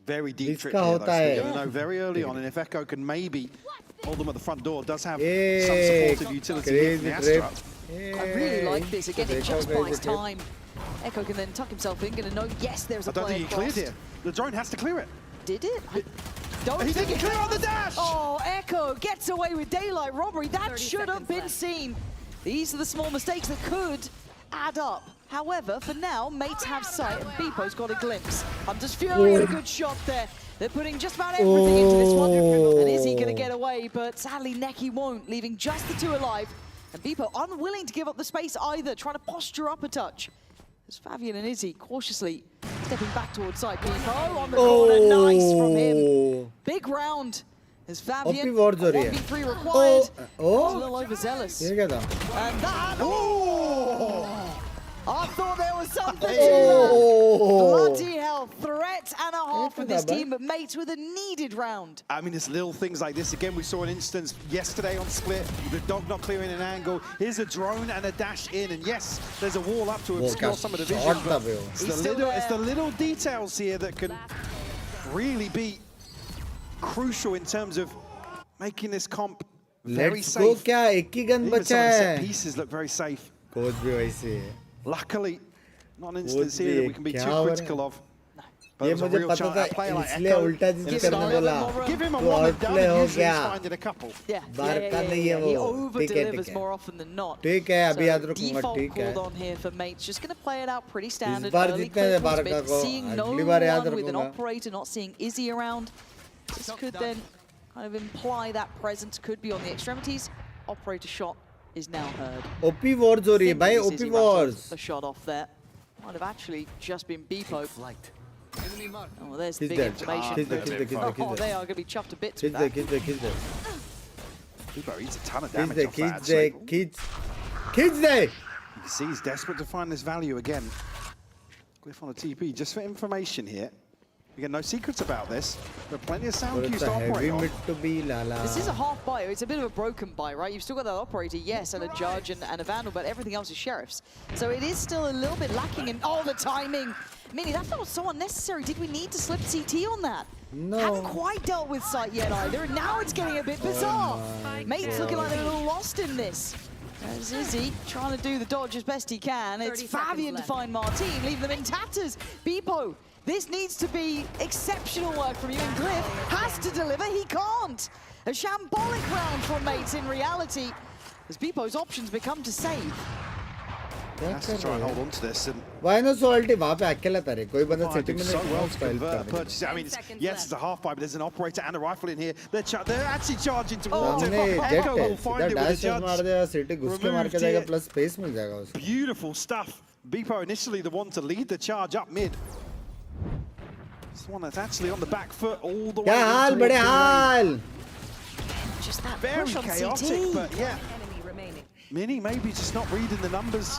Very deep trip here, though. So they're going to know very early on, and if Echo can maybe hold them at the front door, does have some supportive utility in the Astra. I really like this. Again, it just buys time. Echo can then tuck himself in, going to know, yes, there's a player. I don't think he cleared here. The drone has to clear it. Did it? He didn't clear on the dash! Oh, Echo gets away with daylight robbery. That should have been seen. These are the small mistakes that could add up. However, for now, mates have sight, and Beepo's got a glimpse. Hunter's Fury had a good shot there. They're putting just about everything into this one. And is he going to get away? But sadly, Neki won't, leaving just the two alive. And Beepo unwilling to give up the space either, trying to posture up a touch. As Fabian and Izzy cautiously stepping back towards side. Beepo on the corner, nice from him. Big round. As Fabian, 1v3 required. A little overzealous. And that, I thought there was something to that. Bloody hell, threat and a half for this team, but mates with a needed round. I mean, it's little things like this. Again, we saw an instance yesterday on Split, the dog not clearing an angle. Here's a drone and a dash in, and yes, there's a wall up to obscure some of the vision. But it's the little details here that can really be crucial in terms of making this comp very safe. Even some of the set pieces look very safe. Luckily, not an instance here that we can be too critical of. But there's a real chance a player like Echo. Give him a one and done, and usually he's finding a couple. Yeah. He over-delivers more often than not. So default called on here for mates. Just going to play it out pretty standard. Early clear towards mid. Seeing no one with an operator, not seeing Izzy around. This could then kind of imply that presence could be on the extremities. Operator shot is now heard. OP wars ho rahi hai bhai, OP wars. The shot off there might have actually just been Beepo. Oh, there's the big information. Oh, they are going to be chuffed a bit. Beepo eats a ton of damage off that. Kids. You can see he's desperate to find this value again. Glyph on a TP, just for information here. Again, no secrets about this. There are plenty of sound cues to operate on. This is a half buy. It's a bit of a broken buy, right? You've still got that operator, yes, and a judge and a vandal, but everything else is sheriffs. So it is still a little bit lacking in the timing. Minnie, that felt so unnecessary. Did we need to slip CT on that? No. Haven't quite dealt with sight yet either, and now it's getting a bit bizarre. Mates looking like they're a little lost in this. There's Izzy trying to do the dodge as best he can. It's Fabian to find Martine, leaving them in tatters. Beepo. This needs to be exceptional work from you, and Glyph has to deliver. He can't. A shambolic round from mates in reality, as Beepo's options become to save. Has to try and hold on to this. And why not salty? वहाँ पे अकेला तारे कोई बंदा setting में I mean, yes, it's a half buy, but there's an operator and a rifle in here. They're actually charging towards it. Echo will find it with a judge. Beautiful stuff. Beepo initially the one to lead the charge up mid. This one that's actually on the back foot all the way. Just that very push on chaotic, CT. but yeah. Mini maybe just not reading the numbers.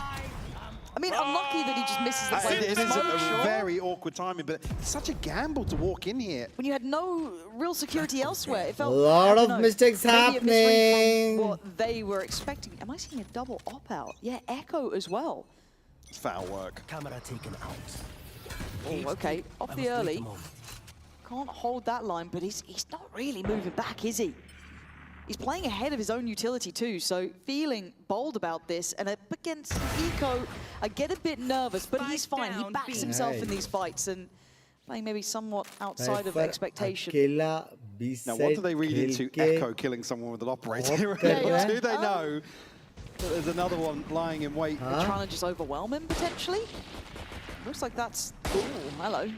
I mean, unlucky that he just misses the play. It is a very awkward timing, but it's such a gamble to walk in here. When you had no real security elsewhere, it felt a lot of mistakes happening. What they were expecting. Am I seeing a double op-out? Yeah, Echo as well. It's foul work. Camera taken out. Oh, okay, off the early. Can't hold that line, but he's not really moving back, is he? He's playing ahead of his own utility too, so feeling bold about this. And up against Eco, I get a bit nervous, but he's fine. He backs himself in these fights and playing maybe somewhat outside of expectation. Now, what do they read into Echo killing someone with an operator? What do they know? But there's another one lying in wait. They're trying to just overwhelm him, potentially. Looks like that's... Oh, hello.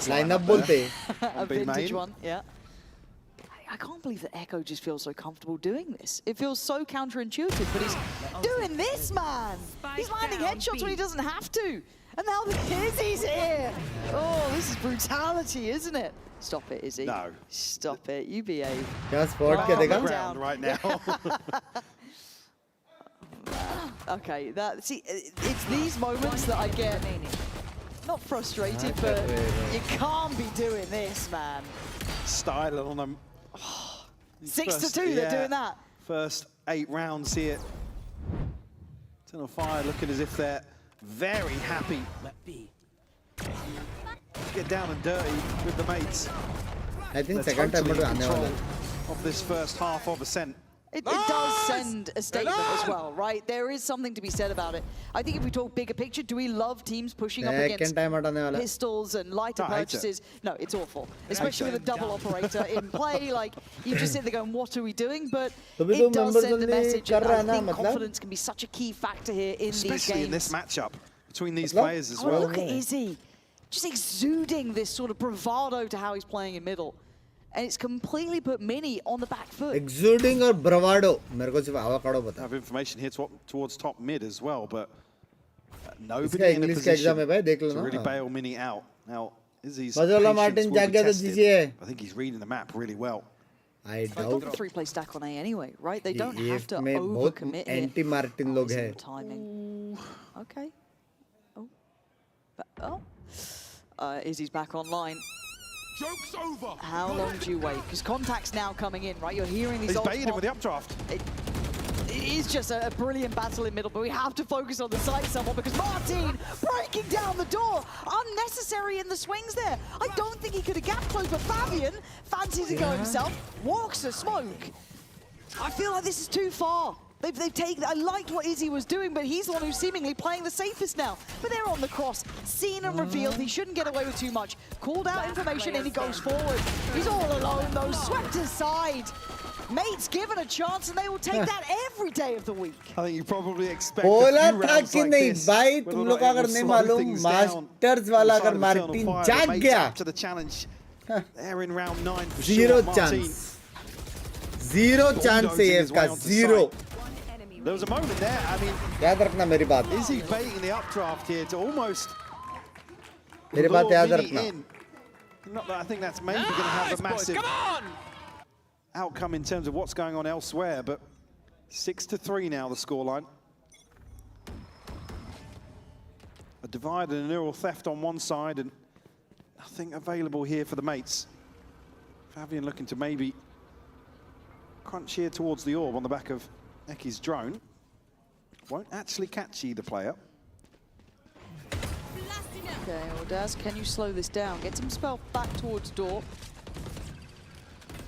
Line up bolte. A vintage one, yeah. I can't believe that Echo just feels so comfortable doing this. It feels so counterintuitive, but he's doing this, man. He's landing headshots when he doesn't have to. And now the Izzy's here. Oh, this is brutality, isn't it? Stop it, Izzy. No. Stop it. You behave. Down right now. Okay, see, it's these moments that I get not frustrated, but you can't be doing this, man. Style on them. 6-2, they're doing that. First 8 rounds here. Eternal Fire looking as if they're very happy. Get down and dirty with the mates. I think they're second time totally in control of of this first half of Ascent. It does send a statement as well, right? There is something to be said about it. I think if we talk bigger picture, do we love teams pushing up against pistols and lighter purchases? No, it's awful. Especially with a double operator in play. Like, you just sit there going, what are we doing? But it does send a message. And I think confidence can be such a key factor here in these games. Especially in this matchup between these players as well. Look at Izzy. Just exuding this sort of bravado to how he's playing in middle. And it's completely put Mini on the back foot. Exuding or bravado? मेरे को सिर्फ avocado पता. I have information here towards top mid as well, but nobody in a position to really bail Mini out. Now, Izzy's patience will be tested. I think he's reading the map really well. I doubt. A 3-play stack on A anyway, right? They don't have to overcommit here. Anti-Martin log hai. Timing. Okay. Izzy's back online. Joke's over. How long do you wait? Because contact's now coming in, right? You're hearing these. He's baiting him with the updraft. It is just a brilliant battle in middle, but we have to focus on the side somewhat because Martin breaking down the door. Unnecessary in the swings there. I don't think he could have gap closed, but Fabian fancies to go himself, walks the smoke. I feel like this is too far. They've taken. I liked what Izzy was doing, but he's the one who's seemingly playing the safest now. But they're on the cross, seen and revealed. He shouldn't get away with too much. Called out information and he goes forward. He's all alone though, swept aside. Mates given a chance and they will take that every day of the week. I think you probably expect a few rounds like this. भाई तुम लोग अगर नहीं मालूम masters वाला अगर Martin जाग गया to the challenge. They're in round 9 for zero sure. chance. Zero chance AF का zero. There was a moment there, I mean, याद रखना मेरी बात. Is he baiting the updraft here to almost मेरी बात याद रखना. Not that I think that's maybe going to have a massive outcome in terms of what's going on elsewhere, but 6-3 now the scoreline. A divide and a neural theft on one side and nothing available here for the mates. Fabian looking to maybe crunch here towards the orb on the back of Neki's drone. Won't actually catch either player. Okay, Ordaz, can you slow this down? Get some spell back towards door.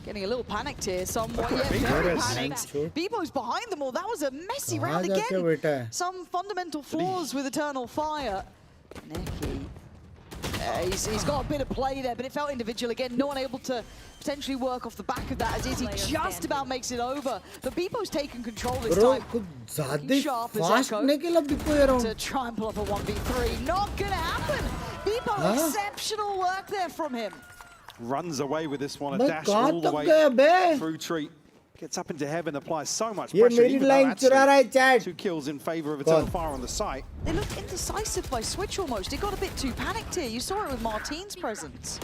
Getting a little panicked here, somewhat. Yeah, very panicked. Bebo's behind them all. That was a messy round again. Some fundamental flaws with Eternal Fire. Neki. He's got a bit of play there, but it felt individual again. No one able to potentially work off the back of that as Izzy just about makes it over. But Bebo's taken control this time. Sharp as Echo to try and pull up a 1v3. Not gonna happen. Bebo, exceptional work there from him. Runs away with this one, a dash all the way through tree. Gets up into heaven, applies so much pressure, even though actually 2 kills in favor of Eternal Fire on the site. They look indecisive by Switch almost. It got a bit too panicked here. You saw it with Martin's presence.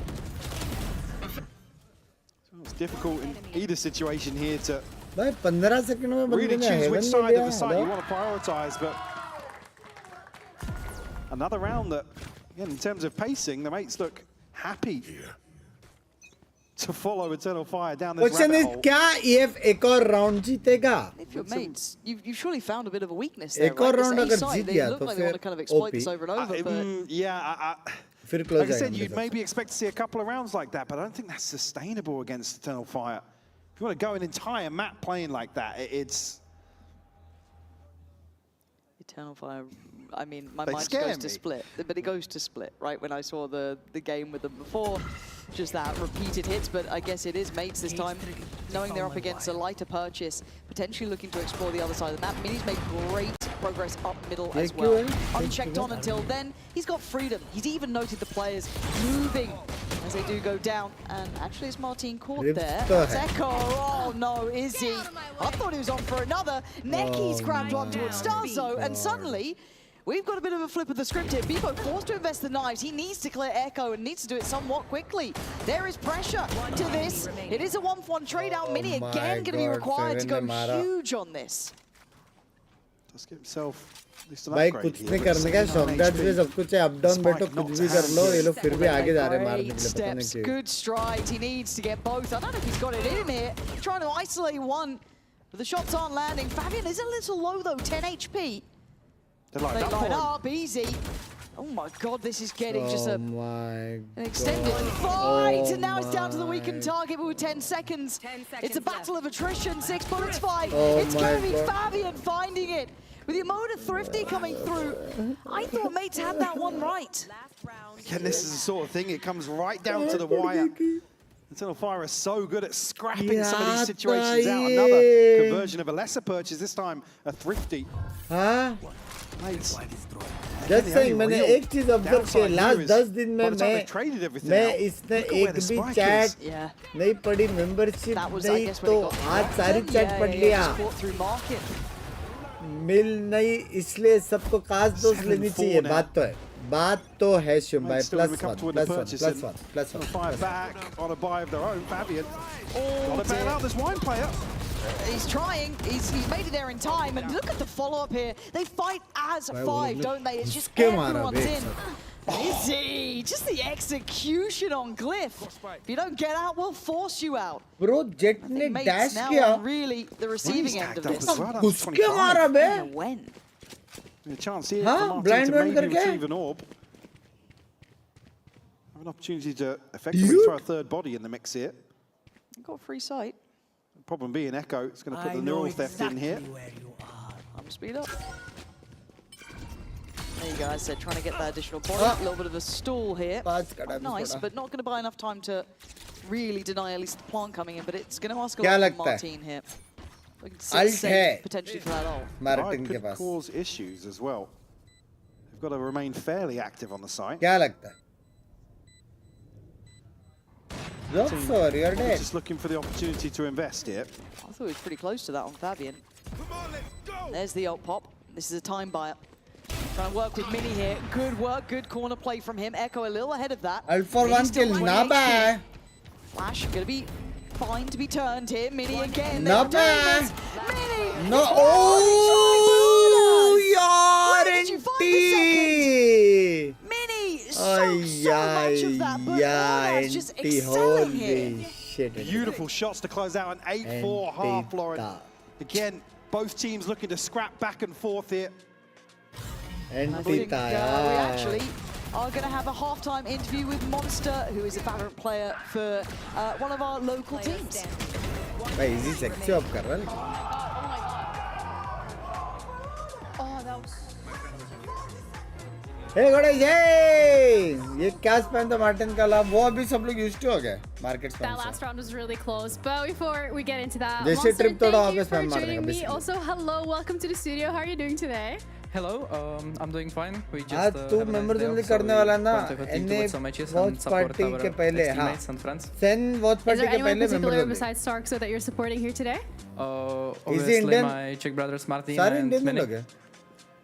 So it's difficult in either situation here to really choose which side of the site you want to prioritize, but another round that, again, in terms of pacing, the mates look happy to follow Eternal Fire down this rabbit hole. क्या EF एक और round जीतेगा? If your mates, you've surely found a bit of a weakness there. एक और round अगर जीत गया तो फिर want to kind of exploit this over and over. But yeah, like I said, you'd maybe expect to see a couple of rounds like that, but I don't think that's sustainable against Eternal Fire. If you want to go an entire map playing like that, it's Eternal Fire, I mean, my mind goes to Split, but it goes to Split, right? When I saw the game with them before, just that repeated hits, but I guess it is mates this time, knowing they're up against a lighter purchase, potentially looking to explore the other side of the map. Mini's made great progress up middle as well. Unchecked on until then, he's got freedom. He's even noted the players moving as they do go down, and actually it's Martin caught there. That's Echo, oh no, Izzy. I thought he was on for another. Necky's grabbed one towards Starzo, and suddenly, we've got a bit of a flip of the script here. Bebo forced to invest the knives. He needs to clear Echo and needs to do it somewhat quickly. There is pressure to this. It is a 1-for-1 trade out. Mini again going to be required to go huge on this. Just get himself भाई कुछ नहीं करने का shotgun पे सब कुछ है up down बैठो कुछ भी कर लो ये लोग फिर भी आगे जा रहे हैं मारने के लिए पता नहीं क्यों good strides he needs to get both I don't know if he's got it in here trying to isolate one but the shots aren't landing Fabian is a little low though 10 HP they line up easy oh my god this is getting just an extended fight and now it's down to the weakened target but with 10 seconds it's a battle of attrition 6 bullets 5 it's going to be Fabian finding it with your motor Thrifty coming through, I thought mates had that one right. Again, this is the sort of thing, it comes right down to the wire. Eternal Fire is so good at scrapping some of these situations out. Another conversion of a lesser purchase, this time a Thrifty. हाँ? Mates. Just saying, मैंने एक चीज observe किया last 10 दिन में मैं इसने एक भी chat नहीं पढ़ी membership नहीं तो आज सारी chat पढ़ लिया. मिल नहीं इसलिए सबको खास दोस्त लेनी चाहिए बात तो है शिवम भाई +1 Fire back on a buy of their own Fabian got to bail out this wine player he's trying he's made it there in time and look at the follow-up here they fight as 5 don't they it's just everyone's in Izzy, just the execution on Glyph. If you don't get out, we'll force you out. Bro, Jet ने dash किया. Really, the receiving end of this. उसके मारा बे. When? A chance here for Martin to maybe retrieve an orb. Have an opportunity to effectively throw a third body in the mix here. Got free sight. The problem being Echo is going to put the neural theft in here. I'm speed up. There you go, as I said, trying to get that additional body. A little bit of a stall here. Nice, but not going to buy enough time to really deny at least the plant coming in, but it's going to ask a lot from Martin here. Potentially for that ult. Martin could cause issues as well. They've got to remain fairly active on the site. क्या लगता है? You're dead. Just looking for the opportunity to invest here. I thought he was pretty close to that on Fabian. There's the ult pop. This is a time buyer. Trying to work with Mini here. Good work, good corner play from him. Echo a little ahead of that. Ult for 1 kill, not bad. Flash gonna be fine to be turned here. Mini again. Not bad. Mini. No. Oh, yaar, NT. Mini. So much of that, but Lawrence just excelling here. Shit. Beautiful shots to close out an 8-4 half, Lauren. Again, both teams looking to scrap back and forth here. I think we actually are going to have a halftime interview with Monster, who is a Valorant player for one of our local teams. भाई easy sexy of कर रहा है Oh, that was Hey guys, hey! ये क्या spam था Martin का लाभ वो अभी सब लोग यूज्ड हो गए market spam That last round was really close, but before we get into that, जैसे ट्रिप थोड़ा thank you वापस for स्पैम मारने joining का me. Also, hello, welcome to the studio. How are you doing today? Hello, I'm doing fine. We just हाँ तू member zone करने वाला ना एने वॉच पार्टी के पहले हाँ सेन वॉच पार्टी के पहले member zone besides Starkso that you're supporting here today? Obviously my Czech brothers Martin सारे and इंडियन Mini. लोग हैं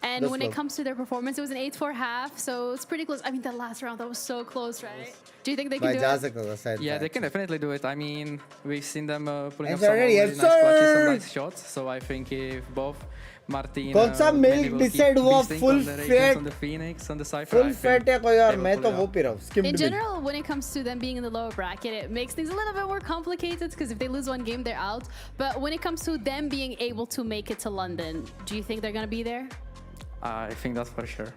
And when it comes to their performance, it was an 8-4 half, so it's pretty close. I mean, the last round, that was so close, right? Do you think they can do it? Yeah, they can definitely do it. I mean, we've seen them pulling off some really nice clutches, some nice shots. So I think if both Martin and Mini will keep full fat on the Phoenix, on the Cypher, full fat है कोई यार मैं तो वो P रहा हूँ skimmed In general, when it comes to them being in the lower bracket, it makes things a little bit more complicated because if they lose one game, they're out. But when it comes to them being able to make it to London, do you think they're going to be there? I think that's for sure.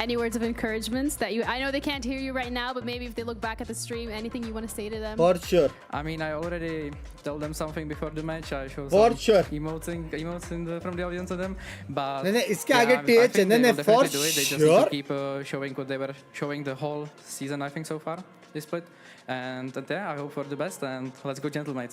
any words of encouragement that I know they can't hear you right now, but maybe if they look back at the stream, anything you want to say to them? For sure. I mean, I already told them something before the match. I showed For some sure. emotes from the audience to them. But इसके आगे TH they will for definitely do it. They just need sure. to keep showing what they were showing the whole season, I think, so far, this split. And yeah, I hope for the best, and let's go, gentlemen.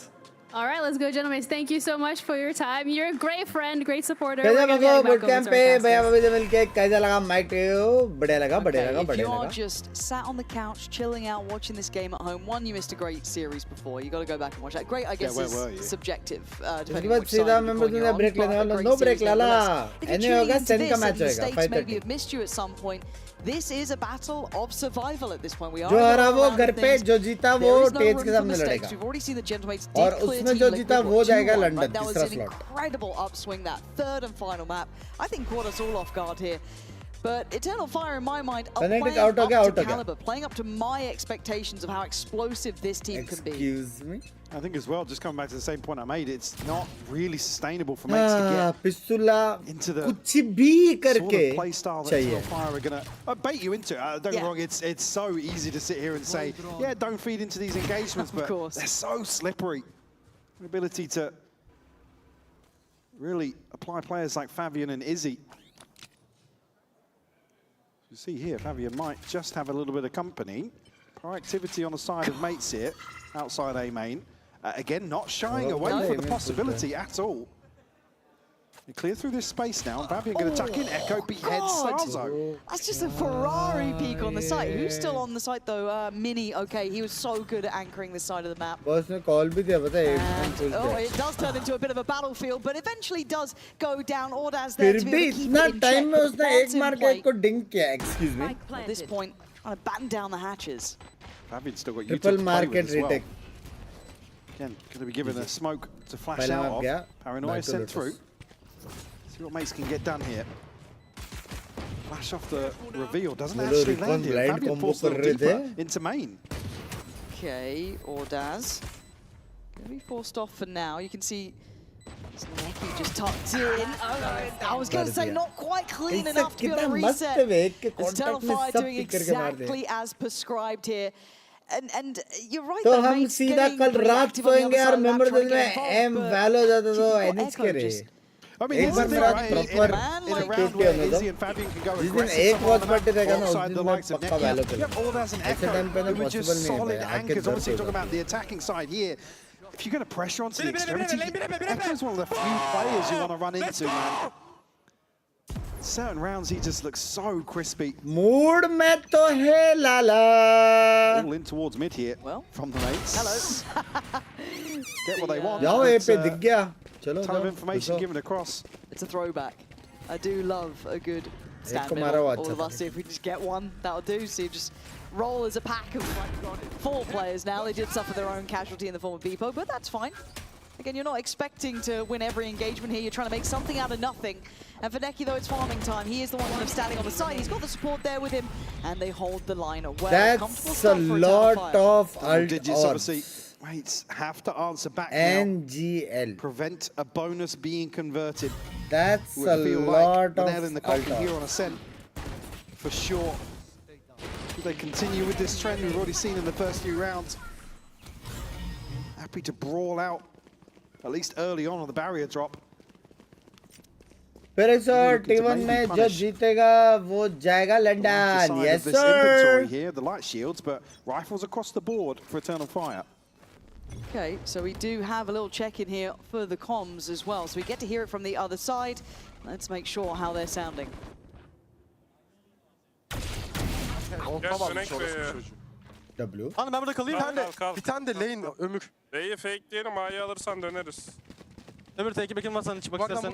All right, let's go, gentlemen. Thank you so much for your time. You're a great friend, great supporter. कैसा लगा boot camp पे भैया भाभी से मिलके कैसा लगा mic पे बढ़िया लगा If you're just sat on the couch chilling out watching this game at home, one, you missed a great series before. You got to go back and watch that. Great, I guess, is subjective. Depending on which side you're going. Break no break lala. Any होगा 10 का match होगा 5:30. Maybe have missed you at some point. This is a battle of survival at this point. We are जो हरा वो घर पे जो जीता वो टेज के सामने लड़ेगा We've already seen the Gentlemates और उसमें जो जीता वो जाएगा लंदन That was तीसरा an slot incredible upswing, that third and final map. I think caught us all off guard here. But Eternal Fire, in my mind, are playing up to caliber, playing up to my expectations of how explosive this team can be. Excuse me? I think as well, just coming back to the same point I made, it's not really sustainable for mates to get into the sort of play style that Eternal Fire are going to bait you into. Don't get me wrong, it's so easy to sit here and say, yeah, don't feed into these engagements, but they're so slippery. The ability to really apply players like Fabian and Izzy. You see here, Fabian might just have a little bit of company. Proactivity on the side of mates here, outside A main. Again, not shying away from the possibility at all. You clear through this space now. Fabian going to tuck in. Echo beheads Starzo. That's just a Ferrari peak on the site. Who's still on the site though? Mini, okay, he was so good at anchoring this side of the map. It does turn into a bit of a battlefield, but eventually does go down. Ordaz there to be able to keep it in check. Excuse me. At this point, trying to batten down the hatches. Fabian's still got Triple market retake. Again, going to be given a smoke to flash out of. Paranoia sent through. See what mates can get done here. Flash off the reveal. Doesn't actually land here. Fabian falls a little deeper into main. Okay, Ordaz. Going to be forced off for now. You can see Neki just tucked in. I was going to say not quite clean enough to be able to reset. Eternal Fire doing exactly as prescribed here. And you're right. तो हम सीधा कल रात सोएंगे और memorial में M वैलो जाता तो एनएच के रे एक बार मेरा प्रॉपर टूटे होने दो जिस दिन एक वॉच पार्टी रहेगा ना उस दिन मैं पक्का वैलो करूँगा ऐसे टाइम पे ना पॉसिबल नहीं है आके If you're going to pressure onto the extremity, Echo's one of the few players you want to run into, man. Certain rounds he just looks so crispy. Mood में तो है लाला. All in towards mid here from the mates. Hello. Get what they want. जाओ ए पे दिख गया. चलो. Ton of information given across. It's a throwback. I do love a good stand middle. All of us, if we just get one, that'll do. So you just roll as a pack of 4 players now. They did suffer their own casualty in the form of Beepo, but that's fine. Again, you're not expecting to win every engagement here. You're trying to make something out of nothing. And for Neki, though, it's farming time. He is the one kind of standing on the side. He's got the support there with him, and they hold the line well. That's a lot of digits, obviously. Mates have to answer back NGL. Prevent a bonus being converted. That's a lot of nail in the coffin here on Ascent, for sure. Will they continue with this trend we've already seen in the first few rounds? Happy to brawl out, at least early on the barrier drop. फिर T1 में जो जीतेगा वो जाएगा London. Yes sir. Inventory here, the light shields, but rifles across the board for Eternal Fire. Okay, so we do have a little check-in here for the comms as well, so we get to hear it from the other side. Let's make sure how they're sounding. W. Hani ben burada kalayım, bir tane de lane Ömür. B'yi fakeleyelim, A'yı alırsan döneriz. Ömür tek bekim var, sana çıkmak istersen.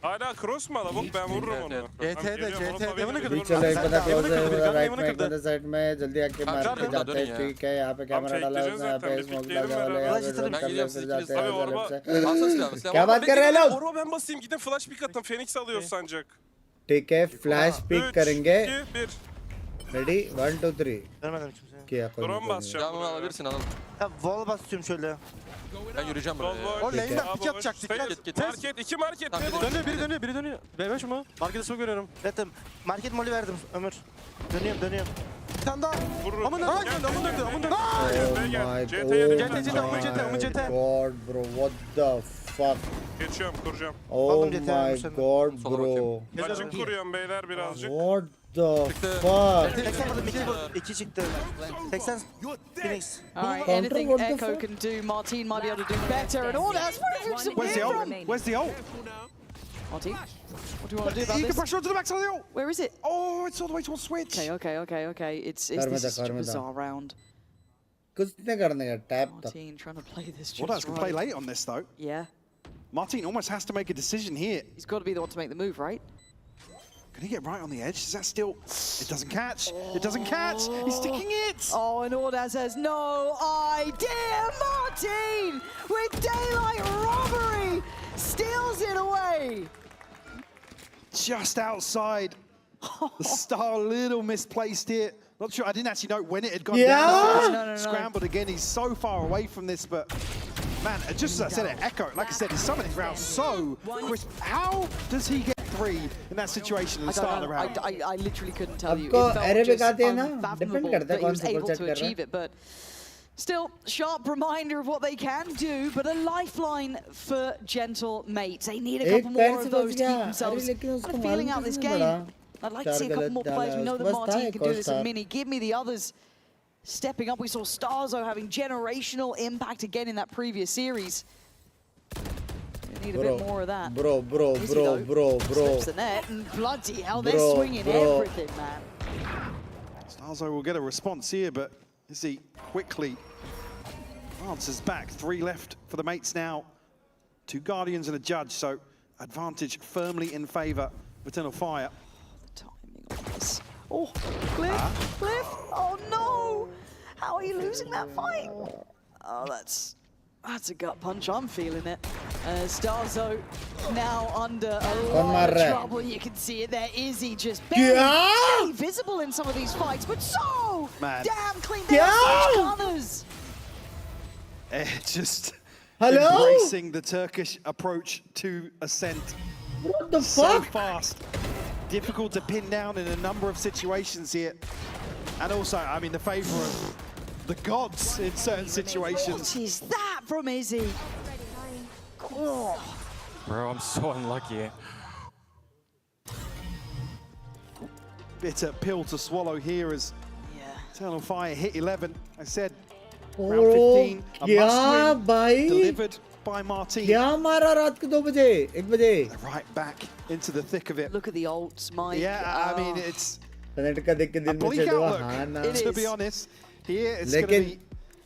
Hala cross mu alalım? Ben vururum onu. GT'de, Devon'u kırdım. चलो एक बंदा close है, उधर right में एक बंदा side में जल्दी आके मार के जाते हैं. ठीक है, यहाँ पे कैमरा डाला है, यहाँ पे स्मोक लगा वाला है, यहाँ पे रन कर ले फिर जाते हैं उधर से. क्या बात कर रहे हैं लोग? Orba ben basayım, gidin flash pick atın. Phoenix alıyoruz sancak. ठीक है, फ्लैश पिक करेंगे. Ready? 1 2 3. Vermedim kimseye. क्या कोई Drone basacağım. Alabilirsin, alalım. Wall basıyorum şöyle. Ben yürüyeceğim buraya. O lane'den pick atacak. Dikkat. Git. Market, 2 market. Biri dönüyor. B5 mu? Markete su görüyorum. Dedim. Market molly verdim Ömür. Dönüyorum. Bir tane daha. Vururum. Aman döndü. Oh my god, bro. What the fuck? Geçiyorum, kuracağım. Oh my god, bro. Açık kuruyorum beyler birazcık. What the fuck? 80 vurdum, 2 çıktı. 80 Binks. Alright, anything Echo can do, Martin might be able to do better. And all that's Where's the ult? Where's the ult? Martin, what do you want to do about You can this? press onto the backside of the ult. Where is it? Oh, it's all the way towards switch. Okay. This is such a bizarre round. कुछ नहीं करने का tap तक. Martin trying to play this just Well, can play right. late on this though. Yeah. Martin almost has to make a decision here. He's got to be the one to make the move, right? Can he get right on the edge? Is that still... It doesn't catch. It doesn't catch. He's sticking it. Oh, and Ordaz has no idea. Martin, with daylight robbery, steals it away. Just outside. The star a little misplaced here. Not sure. I didn't actually know when it had gone down. No. Scrambled again. He's so far away from this, but... Man, just as I said, Echo, like I said, he's some of these rounds so crisp. How does he get 3 in that situation at the start of the round? I literally couldn't tell you. It आपको felt Arabic just आते हैं ना? unfathomable Depend करता है that he कौन was सा able project to कर रहा achieve है. it, but still, sharp reminder of what they can do, but a lifeline for Gentle Mates. They need a couple more of those to keep themselves kind of feeling out this game. I'd like to see a couple more players. We know that Martin can do this at Mini. Give me the others stepping up. We saw Starzo having generational impact again in that previous series. We need a bit more of that. Bro. Slips the net, and bloody hell, they're swinging everything, man. Starzo will get a response here, but Izzy quickly answers back. 3 left for the mates now. 2 Guardians and a Judge, so advantage firmly in favour of Eternal Fire. Oh, Cliff! Oh no! How are you losing that fight? Oh, that's a gut punch. I'm feeling it. Starzo now under a lot of trouble. You can see it there. Izzy just barely visible in some of these fights, but so damn clean. They are such gunners. Just embracing the Turkish approach to Ascent. What the so fuck? Fast. Difficult to pin down in a number of situations here. And also, I mean, the favour of the gods in certain situations. What is that from Izzy? Oh. Bro, I'm so unlucky. Bitter pill to swallow here as Eternal Fire hit 11. I said, round 15, a must-win, delivered by Martin. रात के 2 बजे 1 बजे. Right back into the thick of it. Look at the ults, Mike. Yeah, I mean, it's Fnatic का देख के दिल में bleak चढ़ा outlook, हाँ ना. to be honest. Here it's going to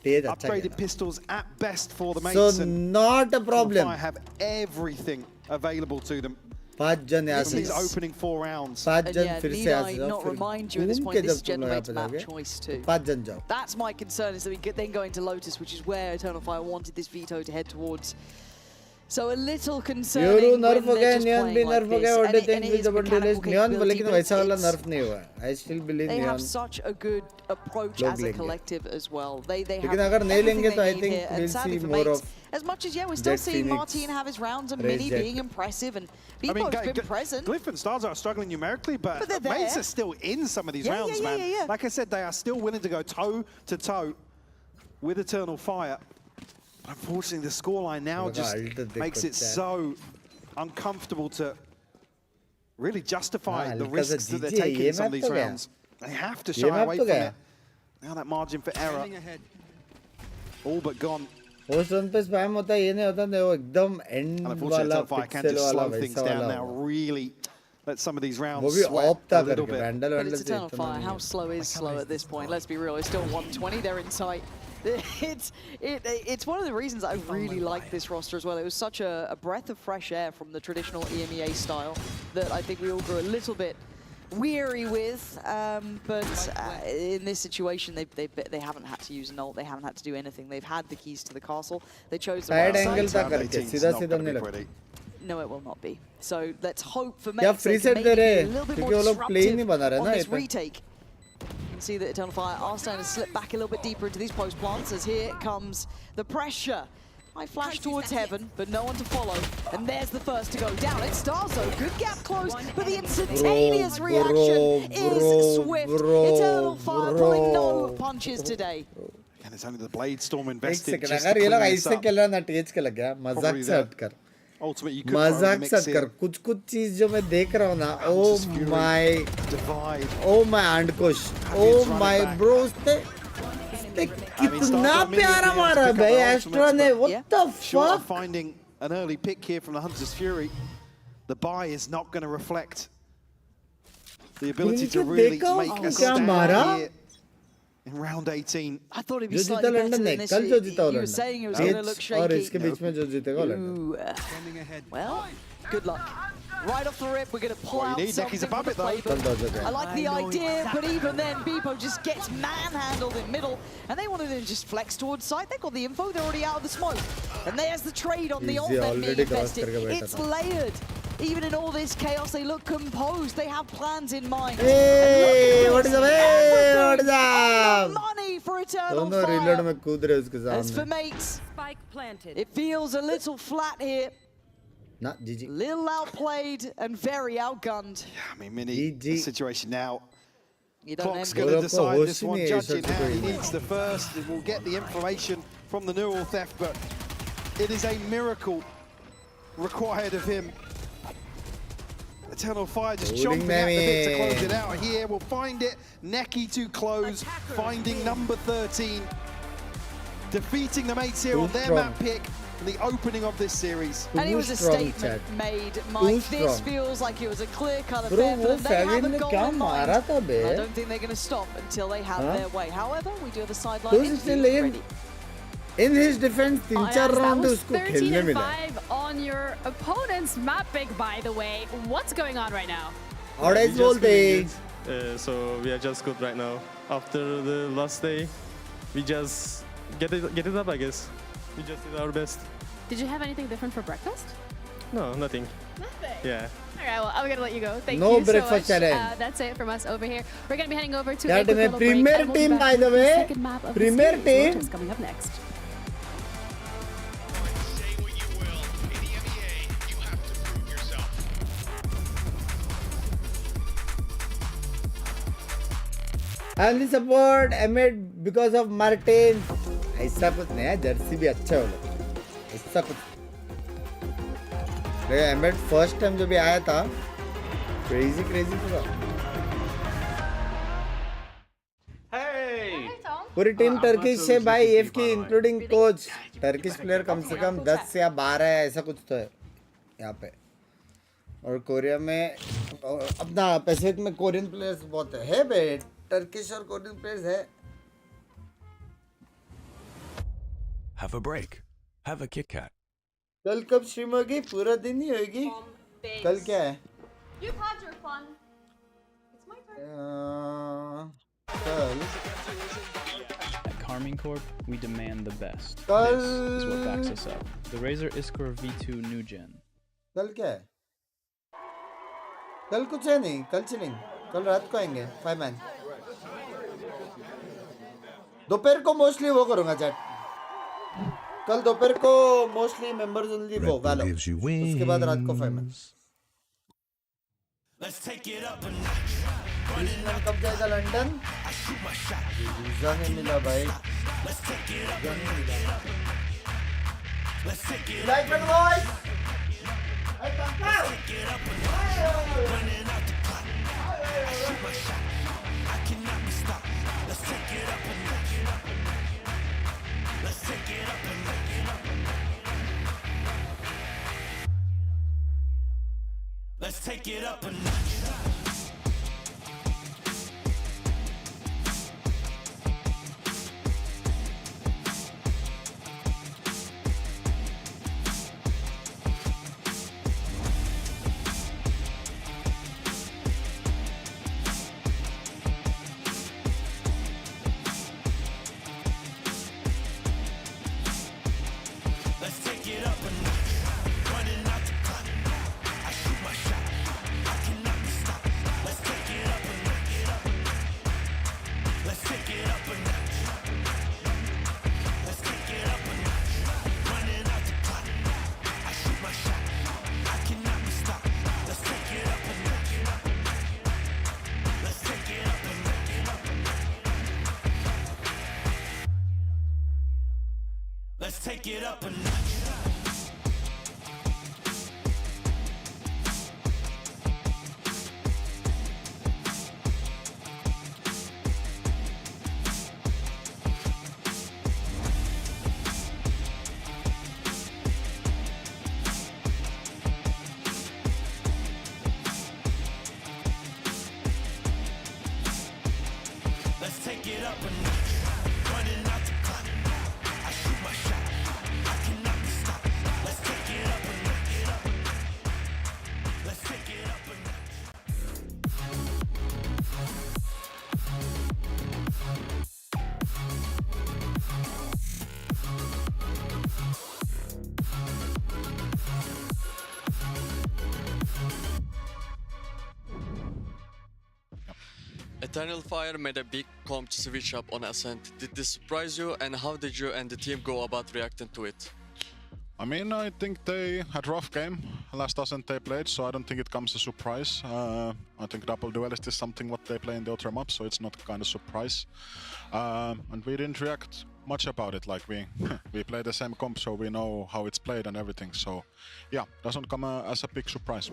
be upgraded pistols at best for the mates. So not a problem. I have everything available to them. 5 जन यहाँ से. These opening 4 rounds. 5 जन फिर से I not remind you at this point, this is Generate's map choice too. 5 जन जाओ. That's my concern, is that we could then go into Lotus, which is where Eternal Fire wanted this veto to head towards. So a little concerning when they're just playing like this. And it is mechanical capability, but I still believe they Neon. have such a good approach as a collective as well. They have अगर नहीं लेंगे तो I everything they think need here. we'll And sadly see for more mates, of as much as we're still Jet seeing Phoenix, Martin have his rounds and Raze Mini Jet. being impressive, and I mean, Bebo's been present. Glyph and Starzo are struggling numerically, but they're there. mates are still in some of these rounds, man. Like I said, they are still willing to go toe to toe with Eternal Fire. But unfortunately, the scoreline now just makes it so uncomfortable to really justify the risks that they're taking in some of these rounds. They have to shy away from it. Now that margin for error, all but gone. Post run पे spam होता है, ये नहीं होता, वो एकदम end वाला pixel वाला slow things वैसा down वाला. now. Really let some of these rounds वो भी sweat off a था little करके bit. Vandal But Vandal it's से Eternal इतना Fire. नहीं How है. slow is slow at this point? Let's be real. It's still 120. They're in sight. It's one of the reasons I really like this roster as well. It was such a breath of fresh air from the traditional EMEA style that I think we all grew a little bit weary with. But in this situation, they haven't had to use an ult. They haven't had to do anything. They've had the keys to the castle. They chose the Side right angle side. था करके सीधा सीधा नहीं लगता. No, it will not be. So let's hope for क्या Mates free they can set they maybe रहे be a little bit क्योंकि more वो लोग play ही नहीं बना disruptive रहे on ना this ये पे. retake. You can see that Eternal Fire are starting to slip back a little bit deeper into these post plants as here comes the pressure I flash towards heaven, but no one to follow. And there's the first to go down. It's Starzo. Good gap closed, but the instantaneous reaction is swift. Eternal Fire pulling no punches today. And it's only the Blade Storm invested. अगर ये लोग ऐसे खेल रहा ना stage के लग गया मजाक से हटकर कुछ चीज जो मैं देख रहा हूँ ना ओ माय अंडकोश ओ माय ब्रो कितना प्यारा मारा भाई एस्ट्रा ने what the fuck finding an early pick here from the Hunter's Fury. The buy is not going to reflect the ability to really make a stand here in round 18. I thought he'd be slightly better than this. You were saying it was going to look shaky. और इसके बीच में जो जीतेगा London. Well, good luck. Right off the rip, we're going to pull out something from the playbook. I like the idea, but even then, Beepo just gets manhandled in middle, and they wanted to just flex towards side. They got the info, they're already out of the smoke. And there's the trade on the ult then being invested. It's layered. Even in all this chaos, they look composed. They have plans in mind. Hey, what is up? Hey, what is up? Money for Eternal Fire. As for mates, Spike planted. it feels a little flat here. Nah, GG. Little outplayed and very outgunned. Yeah, I mean, Mini, the situation now. You don't Clock's going to decide this one, judging how he needs the first. We'll get the information from the neural theft, but it is a miracle required of him. Eternal Fire just chomping at the bit to close it out here. We'll find it. Neki to close, finding number 13. Defeating the mates here on their map pick. The opening of this series. And it was a statement made, Mike. This feels like it was a clear-cut affair for them. They have a goal in mind. I don't think they're going to stop until they have their way. However, we do have the sideline interview ready. In his defense, 3-4 round usko khelne mila. 13-5 on your opponent's map pick, by the way. What's going on right now? Orange bolte. So we are just good right now. After the last day, we just get it up, I guess. We just did our best. Did you have anything different for breakfast? No, nothing. Nothing? Yeah. All right, well, I'm going to let you go. Thank no you so breakfast much. challenge. That's it from us over here. We're going to be heading over to a premier team, by the way. Premier team. Coming up next. And the support amid because of Martin. ऐसा कुछ नहीं है Jersey भी अच्छा हो ऐसा कुछ एमेट first time जो भी आया था क्रेजी पूरा पूरी टीम टर्किश है भाई एफ की इंक्लूडिंग कोच टर्किश प्लेयर कम से कम 10 या 12 है ऐसा कुछ तो है यहाँ पे और कोरिया में अपना पैसिफिक में कोरियन प्लेयर्स बहुत है बे टर्किश और कोरियन प्लेयर्स है Have a break. Have a Kit Kat. कल कब स्ट्रीम होगी पूरा दिन ही होगी कल क्या है You've had your fun. It's my turn. कल At Carmine Corp, we demand the best. कल This is what backs us up. The Razer Iskor V2 New Gen. कल क्या है कल कुछ है नहीं कल चलेंगे कल रात को आएंगे 5 मैन दोपहर को मोस्टली वो करूँगा चैट कल दोपहर को मोस्टली मेंबर्स ओनली वो वाला उसके बाद रात को 5 मैन कब जाएगा लंदन वीजा नहीं मिला भाई like my voice Let's take it up a notch. Let's take it up a notch. Running out the clock. I shoot my shot. I cannot be stopped. Let's take it up a notch. Let's take it up a notch. Running out the clock. I shoot my shot. I cannot be stopped. Let's take it up a notch. Let's take it up a notch. Eternal Fire made a big comp switch up on Ascent. Did this surprise you, and how did you and the team go about reacting to it? I mean, I think they had a rough game last Ascent they played, so I don't think it comes as a surprise. I think Double Duelist is something what they play in the other maps, so it's not kind of surprise. And we didn't react much about it, like we play the same comp, so we know how it's played and everything. So yeah, doesn't come as a big surprise.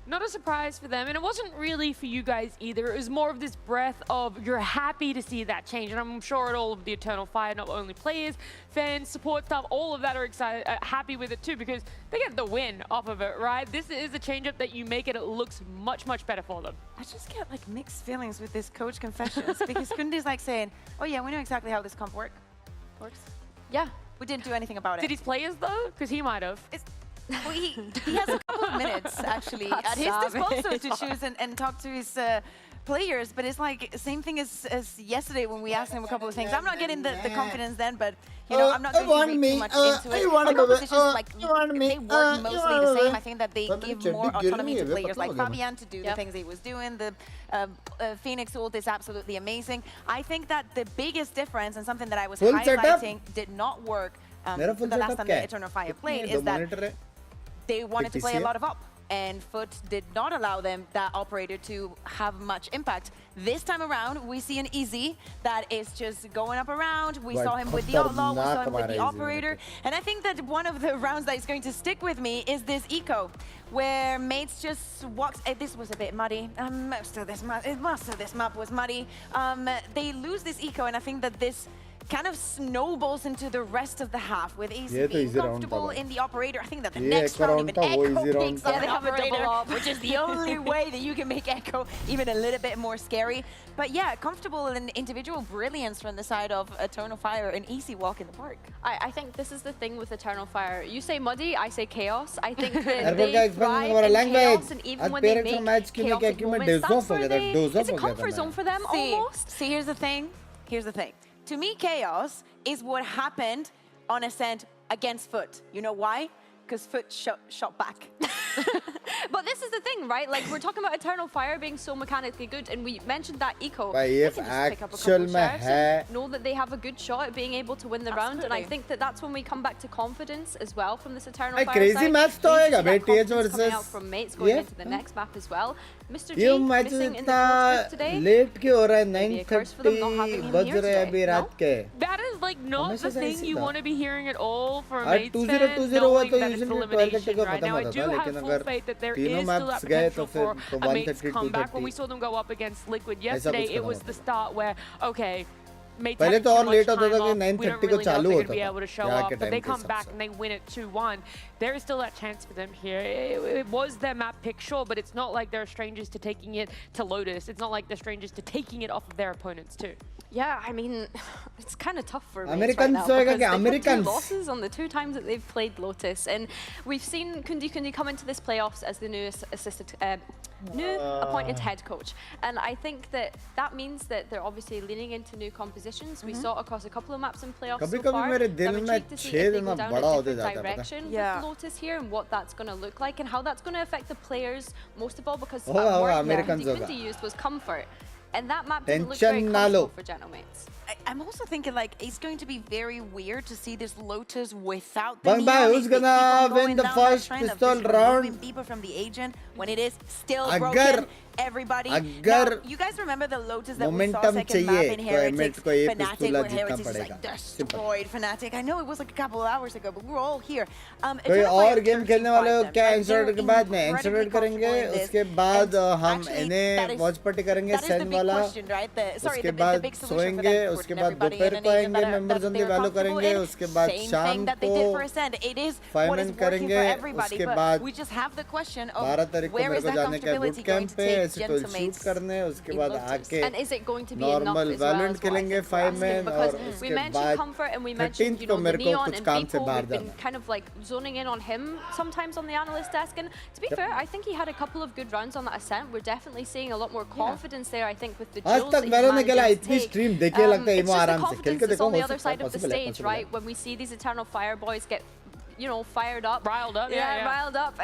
Not a surprise for them, and it wasn't really for you guys either. It was more of this breath of you're happy to see that change, and I'm sure all of the Eternal Fire, not only players, fans, support staff, all of that are excited, happy with it too, because they get the win off of it, right? This is a change-up that you make it looks much, much better for them. I just get like mixed feelings with this coach confessions because Kundi's like saying, oh yeah, we know exactly how this comp works. Yeah. We didn't do anything about it. Did his players though? Because he might have. Well, he has a couple of minutes actually at his disposal to choose and talk to his players, but it's like same thing as yesterday when we asked him a couple of things. I'm not getting the confidence then, but you know, I'm not going to read too much into it. The compositions, like, they work mostly the same. I think that they give more autonomy to players like Fabian to do the things he was doing. The Phoenix ult is absolutely amazing. I think that the biggest difference, and something that I was highlighting did not work the last time the Eternal Fire played, is that they wanted to play a lot of up, and Foot did not allow them, that operator, to have much impact. This time around, we see an Easy that is just going up around. We saw him with the Outlaw, we saw him with the Operator, and I think that one of the rounds that is going to stick with me is this eco, where Mates just walks. This was a bit muddy. Most of this map was muddy. They lose this eco, and I think that this kind of snowballs into the rest of the half with Easy being comfortable in the Operator. I think that the next round even Echo picks up the Operator, which is the only way that you can make Echo even a little bit more scary. But yeah, comfortable and individual brilliance from the side of Eternal Fire, an easy walk in the park. I think this is the thing with Eternal Fire. You say muddy, I say chaos. I think that they thrive in chaos, and even when they make chaotic moments, that's where it's a comfort zone for them almost. See, here's the thing. Here's the thing. To me, chaos is what happened on Ascent against Foot. You know why? Because Foot shot back. But this is the thing, right? Like, we're talking about Eternal Fire being so mechanically good, and we mentioned that eco. They can just pick up a couple shares and know that they have a good shot at being able to win the round, and I think that that's when we come back to confidence as well from this Eternal Fire crazy side. match to hoega bhai, TH versus coming out from Mates going into the next map as well. Mr. G missing in the coach group today. Late क्यों हो रहा है? 9:30 बज रहे हैं अभी रात के. That is like not the thing you want to be hearing at all from Mates fans, knowing that it's elimination right now. I do have full faith that there is still that potential for a Mates comeback. When we saw them go up against Liquid yesterday, it was the start where, okay, Mates had too much time off. We don't really know if they're going to be able to show up, but they come back and they win it 2-1. There is still that chance for them here. It was their map pick, sure, but it's not like they're strangers to taking it to Lotus. It's not like they're strangers to taking it off of their opponents too. Yeah, I mean, it's kind of tough for Mates right now because they've got 2 losses on the 2 times that they've played Lotus, and we've seen Kundi come into this playoffs as the new appointed head coach, and I think that means that they're obviously leaning into new compositions. We saw across a couple of maps in playoffs so far. I'm intrigued to see if they go down a different direction with Lotus here and what that's going to look like and how that's going to affect the players most of all, because the word Kundi used was comfort. And that map didn't look very comfortable for Genomates. I'm also thinking like it's going to be very weird to see this Lotus without the Bang bang, neon. who's gonna win the first pistol round? People from the agent when it is still Agar broken. Everybody. Now, you guys remember the Lotus that we saw second map in Heretics, Fnatic, where Heretics just like destroyed Fnatic. I know it was like a couple of hours ago, but we were all here. कोई और game खेलने वाले हो क्या? Insert के बाद नहीं, insert करेंगे, उसके बाद हम इन्हें वॉच पार्टी करेंगे सेन वाला, उसके बाद सोएंगे, उसके बाद दोपहर को आएंगे, मेंबर्स ऑन दी वैल्यू करेंगे, उसके बाद शाम को फाइनल करेंगे, उसके बाद 12 तारीख को मेरे को जाने का बूट कैंप पे एसिकल शूट करने, उसके बाद आके नॉर्मल वैलोरेंट खेलेंगे 5 में, और उसके बाद 13th को मेरे को कुछ काम से बाहर जाना. Kind of like zoning in on him sometimes on the analyst desk, and to be fair, I think he had a couple of good runs on that Ascent. We're definitely seeing a lot more confidence there. I think with the आज तक मैंने नहीं खेला इतनी stream देखिए लगता है इमो आराम से खेल के देखो on the other side of the stage, right? When we see these Eternal Fire boys get, you know, fired up, riled up, riled up.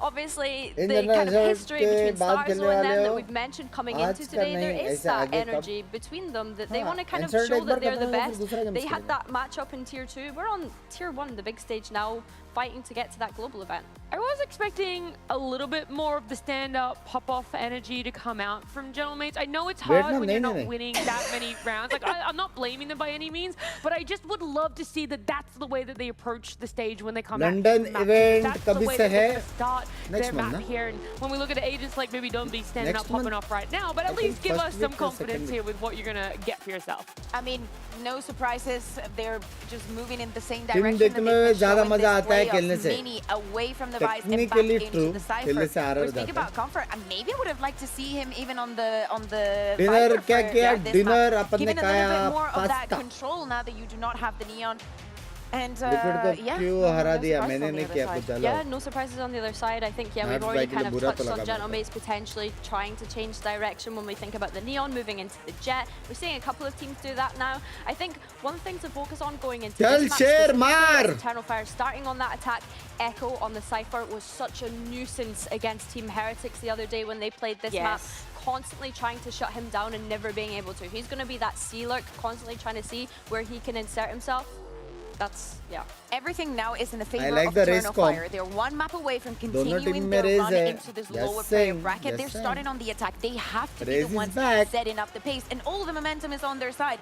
Obviously, the kind of history between Starzo and them that we've mentioned coming into today, there is that energy between them that they want to kind of show that they're the best. They had that matchup in Tier 2. We're on Tier 1, the big stage now, fighting to get to that global event. I was expecting a little bit more of the stand-up, pop-off energy to come out from Gentlemates. I know it's hard when you're not winning that many rounds. Like, I'm not blaming them by any means, but I just would love to see that that's the way that they approach the stage when they come out. London event that's the way that they're gonna start next their month, map here. And when we look at the agents, like maybe don't be standing up, popping off right now, but at least give us some confidence here with what you're gonna get for yourself. I mean, no surprises. They're just moving in the same direction that they've been showing this play of Mini away from the Vice and back into the Cypher. We're speaking about comfort. Maybe I would have liked to see him even on the dinner. Viper क्या this dinner map. अपन ने Given a little खाया bit more of that pasta. control now that you do not have the neon. And Liquid को yeah, क्यों हरा दिया? surprises मैंने on the नहीं other किया side. कुछ. Yeah, no surprises on the other side. I think, yeah, we've Maps already by kind of बुरा तो touched on लगा Gentlemates potentially trying to change direction when we think about the Neon moving into the Jet. We're seeing a couple of teams do that now. I think one thing to focus on going into this match is Eternal Fire starting on that attack. Echo on the Cypher was such a nuisance against Team Heretics the other day when they played this map. Constantly trying to shut him down and never being able to. He's going to be that sea lurk, constantly trying to see where he can insert himself. That's, yeah. Everything now is in the favor of Eternal Fire. They're one map away from continuing their run into this lower player bracket. They're starting on the attack. They have to be the ones setting up the pace. And all the momentum is on their side.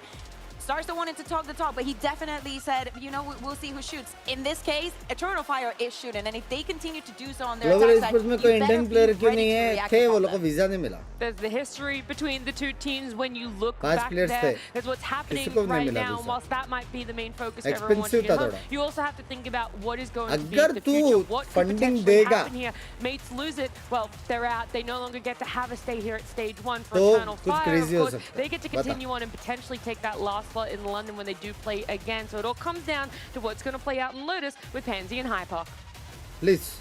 Starzo wanted to talk the talk, but he definitely said, you know, we'll see who shoots. In this case, Eternal Fire is shooting, and if they continue to do so on their attack side, you better be ready to react to that. There's the history between the two teams when you look back there. There's what's happening right now, and whilst that might be the main focus for everyone watching at home, you also have to think about what is going to be the future. What could potentially happen here? Mates lose it, well, they're out. They no longer get to have a stay here at stage 1 for Eternal Fire. Of course, they get to continue on and potentially take that last slot in London when they do play again. So it all comes down to what's going to play out in Lotus with Pansy and Hyper. Please.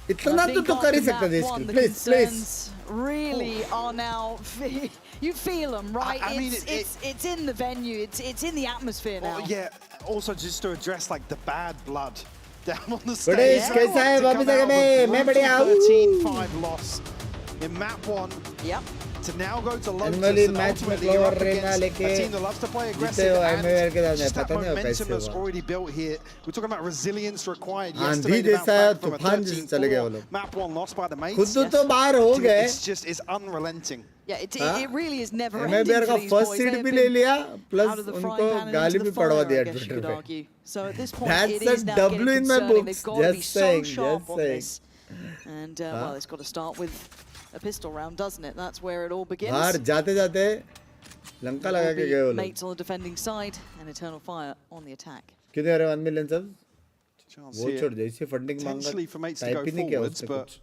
इतना तो कर ही सकते थे इसके. Please. Really are now, you feel them, right? I mean, it's in the venue, it's in the atmosphere now. Yeah, also just to address like the bad blood down on the stage. कैसा है वापस आ गए मैं बढ़िया हूँ. 13-5 loss in map 1. Yep. To now go to Lotus Normally and match ultimately में you're glow up रहना against लेके a team that loves to play aggressive and just that momentum that's already built here. We're talking about resilience required yesterday. आंधी जैसा तूफान जैसे चले गए वो लोग. Map 1 lost by the mates. खुद तो बाहर हो गए. It's just is unrelenting. Yeah, it really is never ending EMEA for का these first boys. seed भी ले लिया plus उनको गाली भी पड़वा दिया Twitter पे. So at this point, That's it is a now W getting in my concerning. books. They've got to be Just so saying, sharp just on saying. this. And well, it's got to start with a pistol round, doesn't it? That's where it all begins. बाहर जाते-जाते लंका लगा के गए वो लोग. Mates on the defending side and Eternal Fire on the attack. कितने आ रहे 1 million subs? वो छोड़ दे इसे फंडिंग मांगा. टाइप ही नहीं किया उससे कुछ.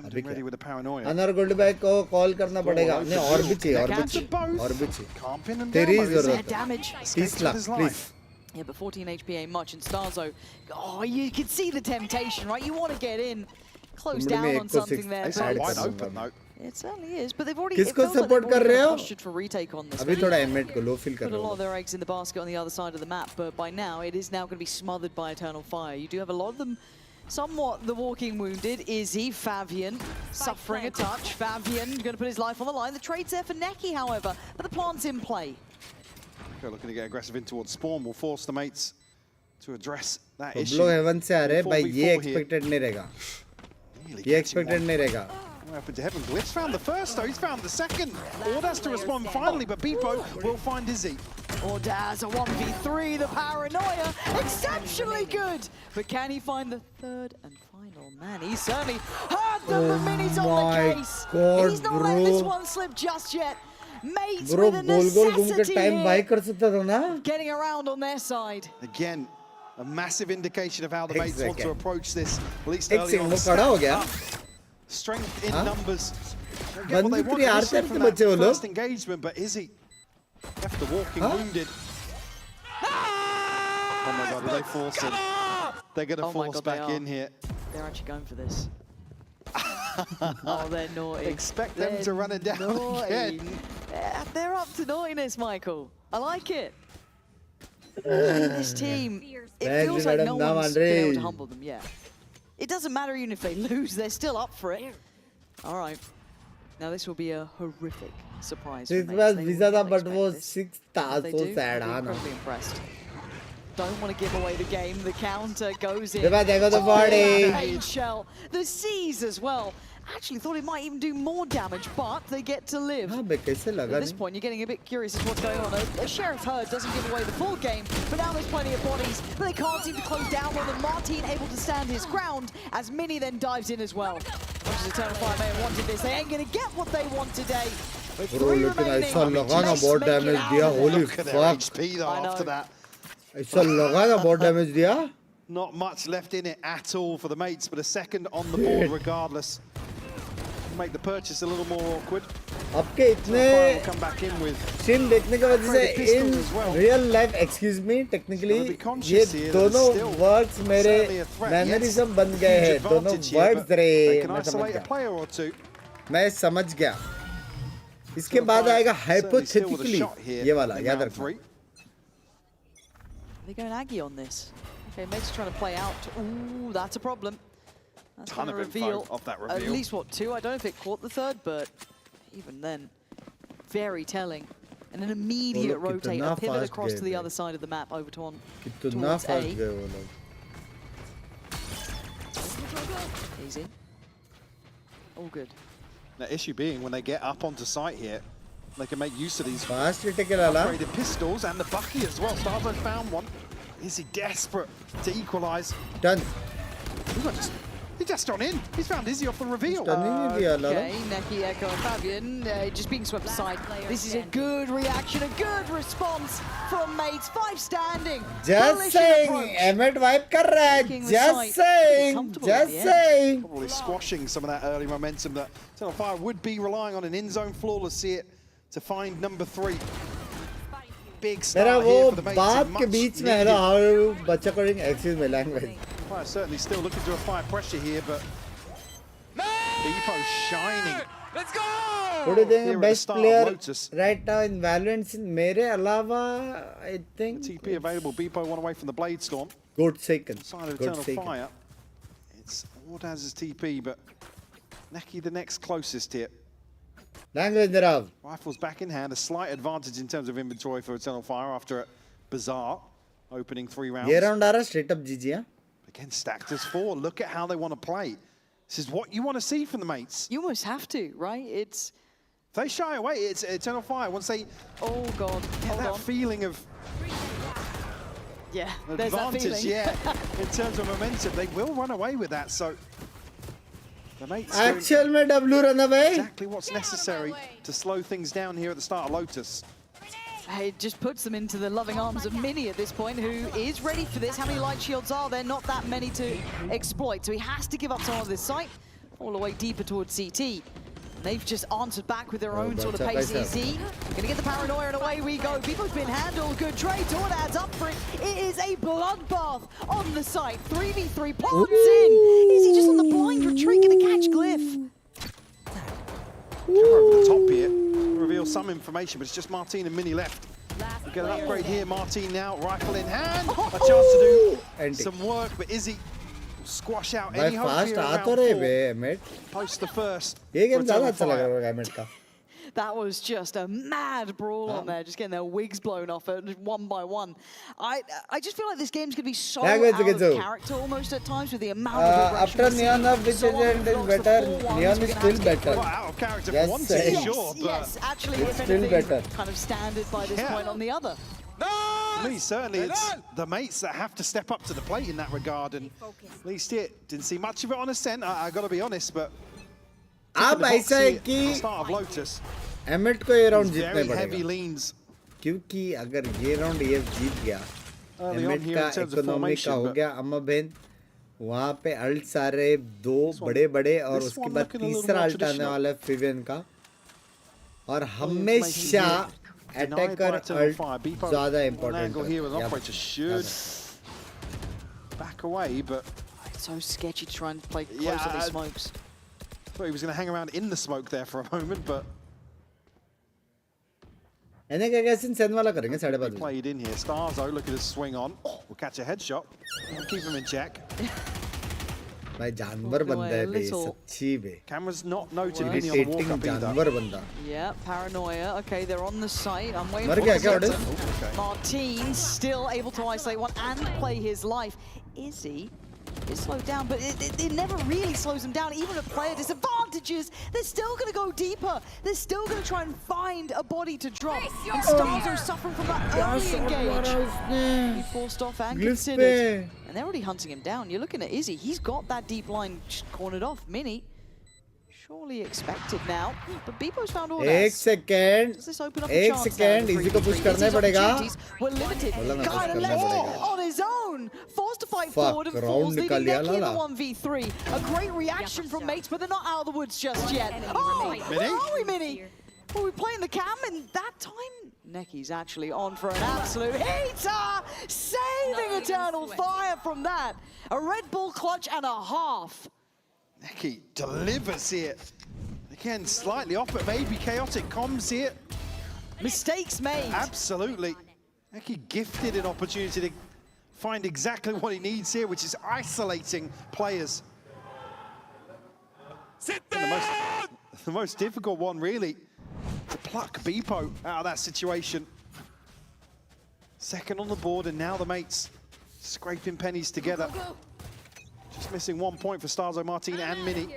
अभी ready with the paranoia. Owner gold back को कॉल करना पड़ेगा. नहीं और भी चाहिए और भी चाहिए. तेरी जरूरत है. 30 lakh please. Yeah, but 14 HP ain't much in Starzo. Oh, you can see the temptation, right? You want to get in, close down on something there. It's wide open though. It certainly is, but they've already support कर रहे हो? postured for retake on this. अभी थोड़ा एमेट को low feel कर Put a रहा lot हूँ. of their eggs in the basket on the other side of the map, but by now it is now going to be smothered by Eternal Fire. You do have a lot of them somewhat the walking wounded. Izzy, Fabian, suffering a touch. Fabian going to put his life on the line. The trade's there for Neki, however, but the plant's in play. Okay, looking to get aggressive in towards Spawn will force the mates to address that issue. लोग haven से आ रहे हैं भाई ये expected नहीं रहेगा ये expected नहीं रहेगा What happened to Heaven? Glyph's found the first though, he's found the second. Ordaz to respond finally, but Beepo will find Izzy. Ordaz a 1v3, the paranoia, exceptionally good. But can he find the third and final man? He certainly heard them, the minis on the case. God, he's not letting this one slip just yet. Mates bro, with a necessity here. Getting around on their side. Again, a massive indication of how the mates want to approach this, at least early on. Strength in numbers. Get what they want initially from that first engagement, but Izzy left the walking wounded. Oh my god, are they forcing? They're going to force back in here. They're actually going for this. Oh, they're naughty. Expect them to run it down again. Yeah, they're up to naughtiness, Michael. I like it. This team, it feels like no one's been able to humble them yet. It doesn't matter even if they lose, they're still up for it. All right. Now this will be a horrific surprise. It was visa but was 6 stars, so sad. I'm incredibly impressed. Don't want to give away the game. The counter goes in. They got the body. Pain shell. The C's as well. Actually thought it might even do more damage, but they get to live. At this point, you're getting a bit curious as to what's going on. A Sheriff Herd doesn't give away the full game, but now there's plenty of bodies, but they can't seem to close down on them. Martin able to stand his ground as Mini then dives in as well. Much as Eternal Fire may have wanted this, they ain't going to get what they want today. With 3 remaining, holy fuck. HP though after that. Not much left in it at all for the mates, but a second on the board regardless. Make the purchase a little more awkward. आपके इतने come back in with चिन देखने के वजह से in real life, excuse me, technically ये दोनों words मेरे mannerism बन गए हैं. दोनों words रे मैं समझ गया. मैं समझ गया. इसके बाद आएगा hypothetically ये वाला याद रखना. They're going Aggie on this. Okay, Meg's trying to play out. Ooh, that's a problem. That's ton of info off that reveal. At least, what, 2? I don't know if it caught the third, but even then, very telling. And an immediate rotate, a pivot across to the other side of the map, over towards A. Easy. All good. The issue being, when they get up onto site here, they can make use of these upgraded pistols and the Bucky as well. Starzo found one. Is he desperate to equalize? Done. He's just gone in. He's found Izzy off the reveal. Okay, Neki, Echo, and Fabian just being swept aside. This is a good reaction, a good response from mates. 5 standing. Just saying, Emmet wipe kar raha hai. Just saying, just saying. Probably squashing some of that early momentum that Eternal Fire would be relying on an in-zone flawless hit to find number 3. Big start here for the mates. बात के बीच में है ना, बच्चा करेंगे, excuse me language. Fire certainly still looking to apply pressure here, but Beepo shining. Let's go! What do you think? Best player right now in Valorant in मेरे अलावा, I think. TP available. Beepo one away from the Blade Storm. Good second. Side of Eternal Fire. It's Ordaz's TP, but Neki the next closest here. Language Nirav. Rifles back in hand, a slight advantage in terms of inventory for Eternal Fire after a bizarre opening 3 rounds. ये round आ रहा straight up GG हाँ. Again, stacked as 4. Look at how they want to play. This is what you want to see from the mates. You almost have to, right? It's. If they shy away, it's Eternal Fire. Once they. Oh God! Get that feeling of. Yeah, there's advantage, that feeling. Yeah, in terms of momentum, they will run away with that. So. The mates Actual में W run away. Exactly what's necessary to slow things down here at the start of Lotus. It just puts them into the loving arms of Mini at this point, who is ready for this. How many light shields are there? Not that many to exploit. So he has to give up some of this sight, all the way deeper towards CT. They've just answered back with their own sort of pace. Izzy gonna get the paranoia, and away we go. Beepo's been handled. Good trade. Torn adds up for it. It is a bloodbath on the site. 3v3 plants in. Izzy just on the blind retreat, gonna catch Glyph. Over the top here, reveal some information, but it's just Martin and Mini left. We get an upgrade here. Martin now, rifle in hand, a chance to do some work, but Izzy squash out भाई any hope fast here आ around तो रहे 4 बे एमिट post the first. ये game for ज्यादा Eternal अच्छा लग Fire. रहा है एमिट का That was just a mad brawl on there, just getting their wigs blown off one by one. I just feel like this game's going to be so out of character almost at times with the amount of aggression. After Neon of which agent is better, Neon is still better. Well, out of character for one team, sure, but Yes, actually, it's if still anything, better. kind of standard by this point on the other. For me, certainly it's the mates that have to step up to the plate in that regard, and at least here, didn't see much of it on Ascent, I got to be honest, but अब ऐसा है कि start of Lotus, emit को ये round जीतने very heavy पड़ेगा leans क्योंकि अगर ये राउंड ये जीत गया early on एमिट here का in terms of इकोनॉमी का formation, हो but गया अम्मा बहन वहाँ पे अल्ट सारे दो बड़े बड़े और this उसके one बाद looking a little तीसरा more अल्ट आने traditional. वाला है फिवियन का और हमेशा अटैकर अल्ट ज्यादा important angle here with operator should back away, but It's so sketchy to try and play close Yeah, to these smokes. thought he was going to hang around in the smoke there for a moment, but इन्हें क्या क्या सिन send वाला करेंगे 5:30 played in here. Starzo looking to swing on. Will catch a headshot. Keep him in check. भाई जानवर बंदा है बे सच्ची बे Camera's not noted any on the irritating walk-up either. जानवर बंदा Yeah, paranoia. Okay, they're on the site. I'm waiting मर for गया क्या the audience center. Martin still able to isolate one and play his life. Izzy is slowed down, but it never really slows him down. Even at player disadvantages, they're still going to go deeper. They're still going to try and find a body to drop. And Starzo suffering from that early engage. He forced off and considered. And they're already hunting him down. You're looking at Izzy. He's got that deep line cornered off. Mini, surely expected now. But Beepo's found all that. एक second इसी को push करना पड़ेगा We're limited. Kind of left on his own. Forced to fight forward and falls, round leaving निकाल लिया Neki in the Lala 1v3. A great reaction from mates, but they're not out of the woods just yet. Oh, where are we, Mini? Well, we playing the cam, and that time, Neki's actually on for an absolute heater! Saving Eternal Fire from that. A Red Bull clutch and a half. Neki delivers here. Again, slightly off, but maybe chaotic comms here. Mistakes made. Absolutely. Neki gifted an opportunity to find exactly what he needs here, which is isolating players. The most difficult one, really, to pluck Beepo out of that situation. Second on the board, and now the mates scraping pennies together. Just missing 1 point for Starzo, Martin, and Mini.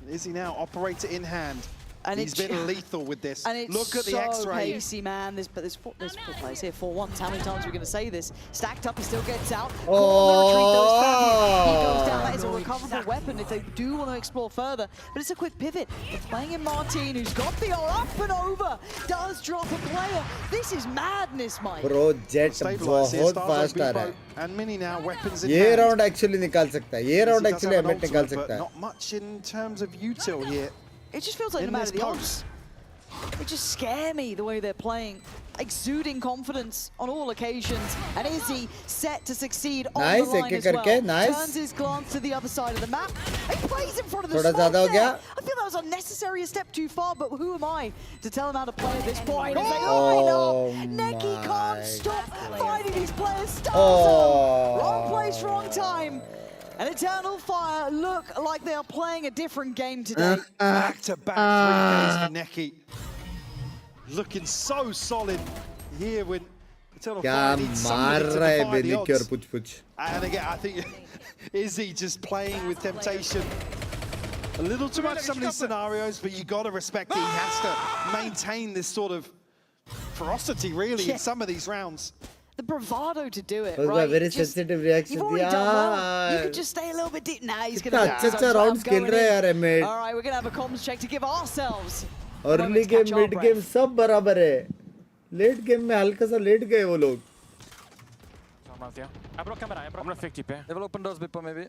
Izzy now operator in hand. And he's been lethal with this. And Look at the X-ray. Pacey, man. There's four players here. 4-1. How many times are we going to say this? Stacked up, he still gets out. He goes down. That is a recoverable weapon if they do want to explore further. But it's a quick pivot. It's playing in Martin, who's got the up and over. Does drop a player. This is madness, Mike. Bro, Jet बहुत fast आ रहा है. And Mini now weapons in ये hand. round actually निकाल सकता है. ये round actually emit निकाल सकता है. Not much in terms of util here. It just feels like no matter the odds, they just scare me the way they're playing. Exuding confidence on all occasions. And Izzy set to succeed on the line as well. Turns his glance to the other side of the map. He plays in front of the smoke there. I feel that was unnecessary, a step too far, but who am I to tell him how to play at this point? As they line up, Neki can't stop fighting these players. Starzo, wrong place, wrong time. And Eternal Fire look like they are playing a different game today. Back-to-back 3Ks for Neki. Looking so solid here when Eternal Fire needs somebody to defy the odds. And again, I think Izzy just playing with temptation. A little too much some of these scenarios, but you got to respect that he has to maintain this sort of ferocity, really, in some of these rounds. The bravado to do it, right? Very sensitive reaction. You've already done well. You could just stay a little bit deep. Nah, he's going to अच्छा rounds खेल रहे हैं यार mate. All right, we're going to have a comms check to give ourselves. Early game, mid game, सब बराबर है. Late game में हल्का सा late गए वो लोग. I broke camera. I'm gonna fake TP. They will open doors, Bipo, maybe.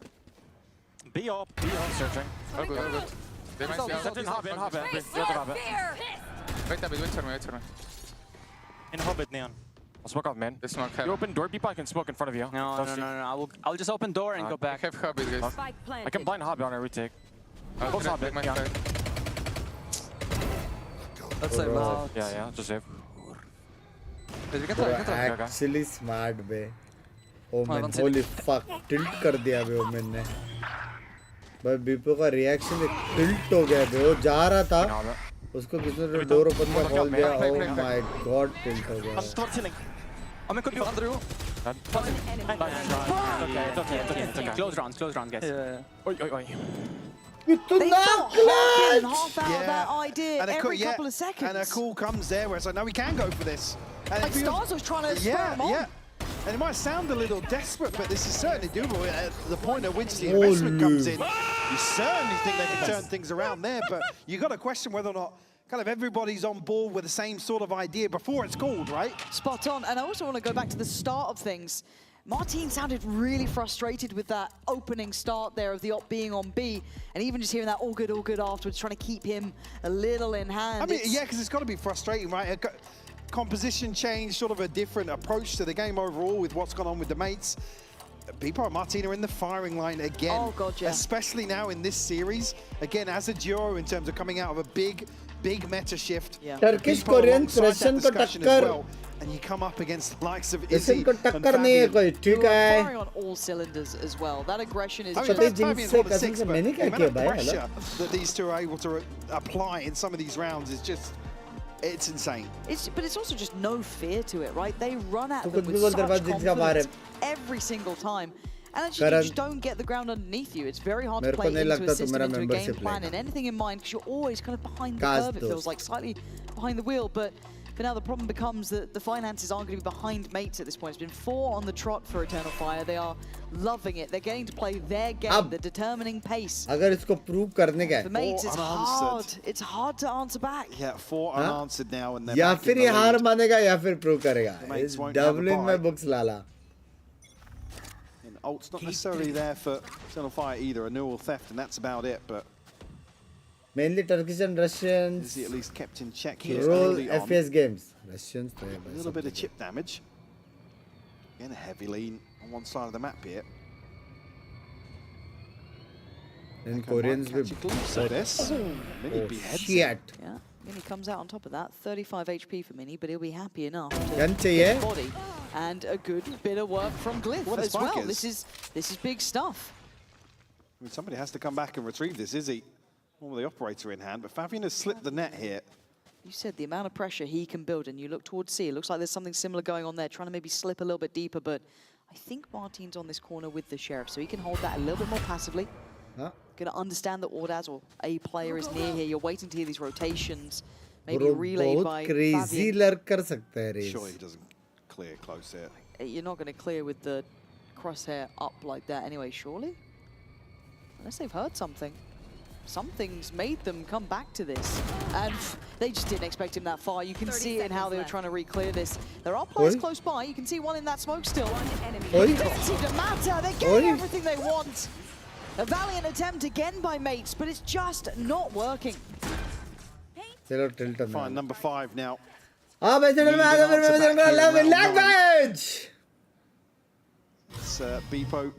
Be up, searching. Oh, good, oh, good. They might see us. In Hobbit. Wait a bit, wait for me. In Hobbit, Neon. I'll smoke out, man. They smoke You open door, people, I can smoke in front of you. No. I'll just open door and go back. I have Hobbit, guys. I can blind Hobbit on a retake. Both Hobbit, my Neon. side. Let's save, let's Yeah, just save. Actually smart, bro. Omen holy fuck tilt कर दिया बे women ने भाई बीपो का reaction tilt हो गया बे वो जा रहा था उसको किसी ने डोर ओपन का कॉल दिया ओह माय गॉड टिल्ट हो गया I'm could be under you. Okay. Close round, guys. Oi. Mithul Nayak half out of that idea and every couple of seconds. And a call comes there where it's like, no, we can go for this. And like Stars was trying to spur him on. And it might sound a little desperate, but this is certainly doable. At the point at which the investment comes in, you certainly think they can turn things around there, but you got to question whether or not kind of everybody's on board with the same sort of idea before it's called, right? Spot on. And I also want to go back to the start of things. Martin sounded really frustrated with that opening start there of the op being on B, and even just hearing that all good afterwards, trying to keep him a little in hand. I mean, yeah, because it's got to be frustrating, right? Composition change, sort of a different approach to the game overall with what's gone on with the mates. Bipo and Martin are in the firing line again. Oh, God, yeah. Especially now in this series. Again, as a duo in terms of coming out of a big meta shift. Yeah. Turkish Korean Russian को टक्कर and you come up against the likes of Izzy को टक्कर नहीं है कोई ठीक है firing on all cylinders as well. That aggression is just Binks से कसम से मैंने क्या किया भाई pressure that these two are able to apply in some of these rounds is just it's insane. But it's also just no fear to it, right? They run at them with such confidence every single time. And actually, you just don't get the ground underneath you. It's very hard to play into a system, into a game plan, and anything in mind, because you're always kind of behind the curve, it feels like, slightly behind the wheel. But now the problem becomes that the finances aren't going to be behind mates at this point. It's been 4 on the trot for Eternal Fire. They are loving it. They're getting to play their game, the determining pace. अगर इसको prove करने का For mates, it's hard. It's hard to answer back. Yeah, 4 unanswered now, and या फिर ये हार मानेगा या फिर prove करेगा. Dublin में books Lala. Ult's not necessarily there for Eternal Fire either. A neural theft, and that's about it. But mainly Turkish and Russians. Is he at least kept in check here? Roll FPS games. Russians. A little bit of chip damage. Again, a heavy lean on one side of the map here. And Koreans will so this. Mini beheads shit. Yeah, Mini comes out on top of that. 35 HP for Mini, but he'll be happy enough to Gun get चाहिए. the body. And a good bit of work from Glyph as well. This is big stuff. I mean, somebody has to come back and retrieve this, is he? All the operator in hand, but Fabian has slipped the net here. You said the amount of pressure he can build, and you look towards C. It looks like there's something similar going on there, trying to maybe slip a little bit deeper, but I think Martin's on this corner with the Sheriff, so he can hold that a little bit more passively. Going to understand that Ordaz or a player is near here. You're waiting to hear these rotations, maybe relayed by crazy lurk कर सकता है race. Sure, he doesn't clear close here. You're not going to clear with the crosshair up like that anyway, surely? Unless they've heard something. Something's made them come back to this. And they just didn't expect him that far. You can see it in how they were trying to re-clear this. There are players close by. You can see one in that smoke still. It doesn't seem to matter. They're getting everything they want. A valiant attempt again by mates, but it's just not working. Fine, number 5 now. Language! It's Bipo going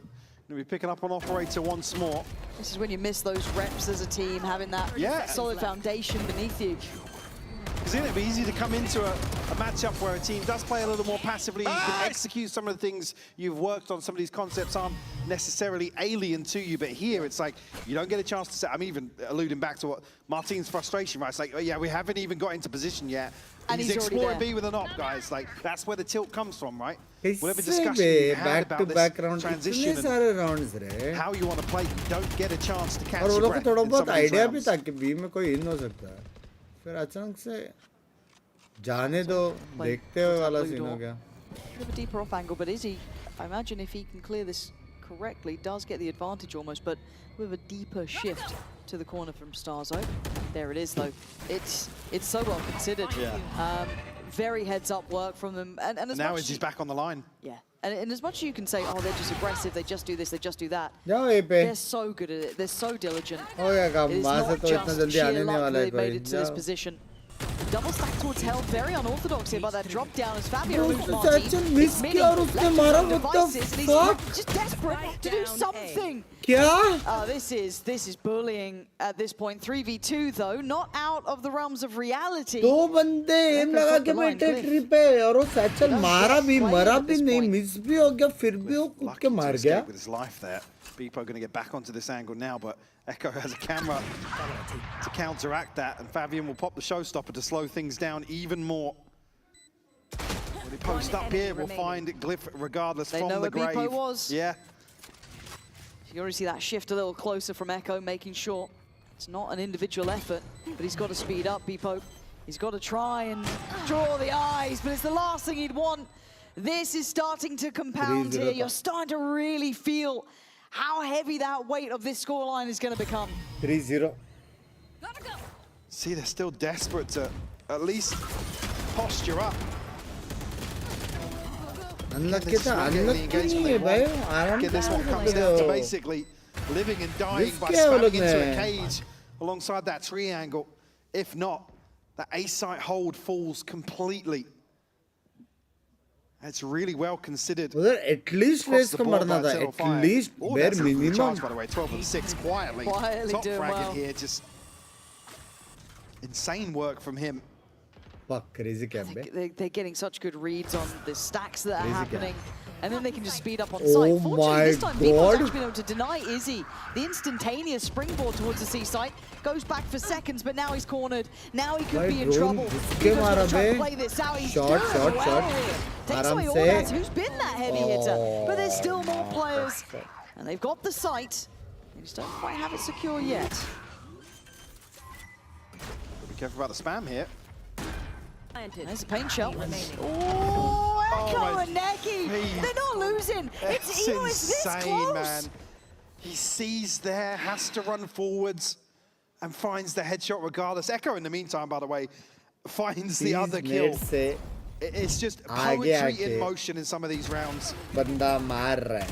to be picking up on operator once more. This is when you miss those reps as a team, having that solid foundation beneath you. Because it'd be easy to come into a matchup where a team does play a little more passively. You can execute some of the things you've worked on. Some of these concepts aren't necessarily alien to you, but here it's like you don't get a chance to set. I'm even alluding back to what Martin's frustration, right? It's like, oh, yeah, we haven't even got into position yet. And he's exploring B with an op, guys. Like that's where the tilt comes from, right? Whatever discussion you had about this transition and how you want to play, you don't get a chance to catch your breath. थोड़ा बहुत idea भी था कि B में कोई इन हो सकता है. फिर अचानक से जाने दो देखते हुए वाला सीन हो गया. Bit of a deeper off angle, but Izzy, I imagine if he can clear this correctly, does get the advantage almost, but with a deeper shift to the corner from Starzo. There it is, though. It's so well considered. Very heads-up work from them. And as now Izzy's back on the line. Yeah. And as much as you can say, oh, they're just aggressive, they just do this, they just do that. They're so good at it. They're so diligent. Oh, yeah, It is not just sheer luck that they've made it to this position. Double stack towards hell, very unorthodox here by that drop down as Fabio moves Satchel miss किया और उसने मारा. What the fuck? Just desperate to do something. क्या? This is bullying at this point. 3v2 though, not out of the realms of reality. दो बंदे M लगा के बैठे ट्री पे और वो सैचल मारा भी मरा भी नहीं मिस भी हो गया फिर भी वो कूद के मार गया. With his life there. Beepo going to get back onto this angle now, but Echo has a camera to counteract that, and Fabian will pop the showstopper to slow things down even more. When he post up here, we'll find Glyph regardless they from know the where grave. Beepo was. Yeah. You can already see that shift a little closer from Echo, making sure it's not an individual effort, but he's got to speed up, Beepo. He's got to try and draw the eyes, but it's the last thing he'd want. This is starting to compound here. You're starting to really feel how heavy that weight of this scoreline is going to become. 3-0. See, they're still desperate to at least posture up. Unlucky नहीं this one comes down to basically living and dying by spamming into a cage alongside that triangle. If not, the A site hold falls completely. It's really well considered. At least race को मरना था. At least bare minimum. By the way, 12 and 6 quietly. Top fragging here, just insane work from him. Fuck, crazy camp. They're getting such good reads on the stacks that are happening. And then they can just speed up on site. Fortunately, this time Beepo's actually been able to deny Izzy. The instantaneous springboard towards the C site goes back for seconds, but now he's cornered. Now he could be in trouble. He's going to try to play this out. He's shot. takes away all that. Who's been that heavy hitter? But there's still more players. And they've got the site. They just don't quite have it secure yet. Be careful about the spam here. There's a pain shell. Oh, Echo and Neki. They're not losing. It's even this close. Man. He sees there, has to run forwards, and finds the headshot regardless. Echo, in the meantime, by the way, finds the other kill. It's just poetry in motion in some of these rounds. Banda maar raha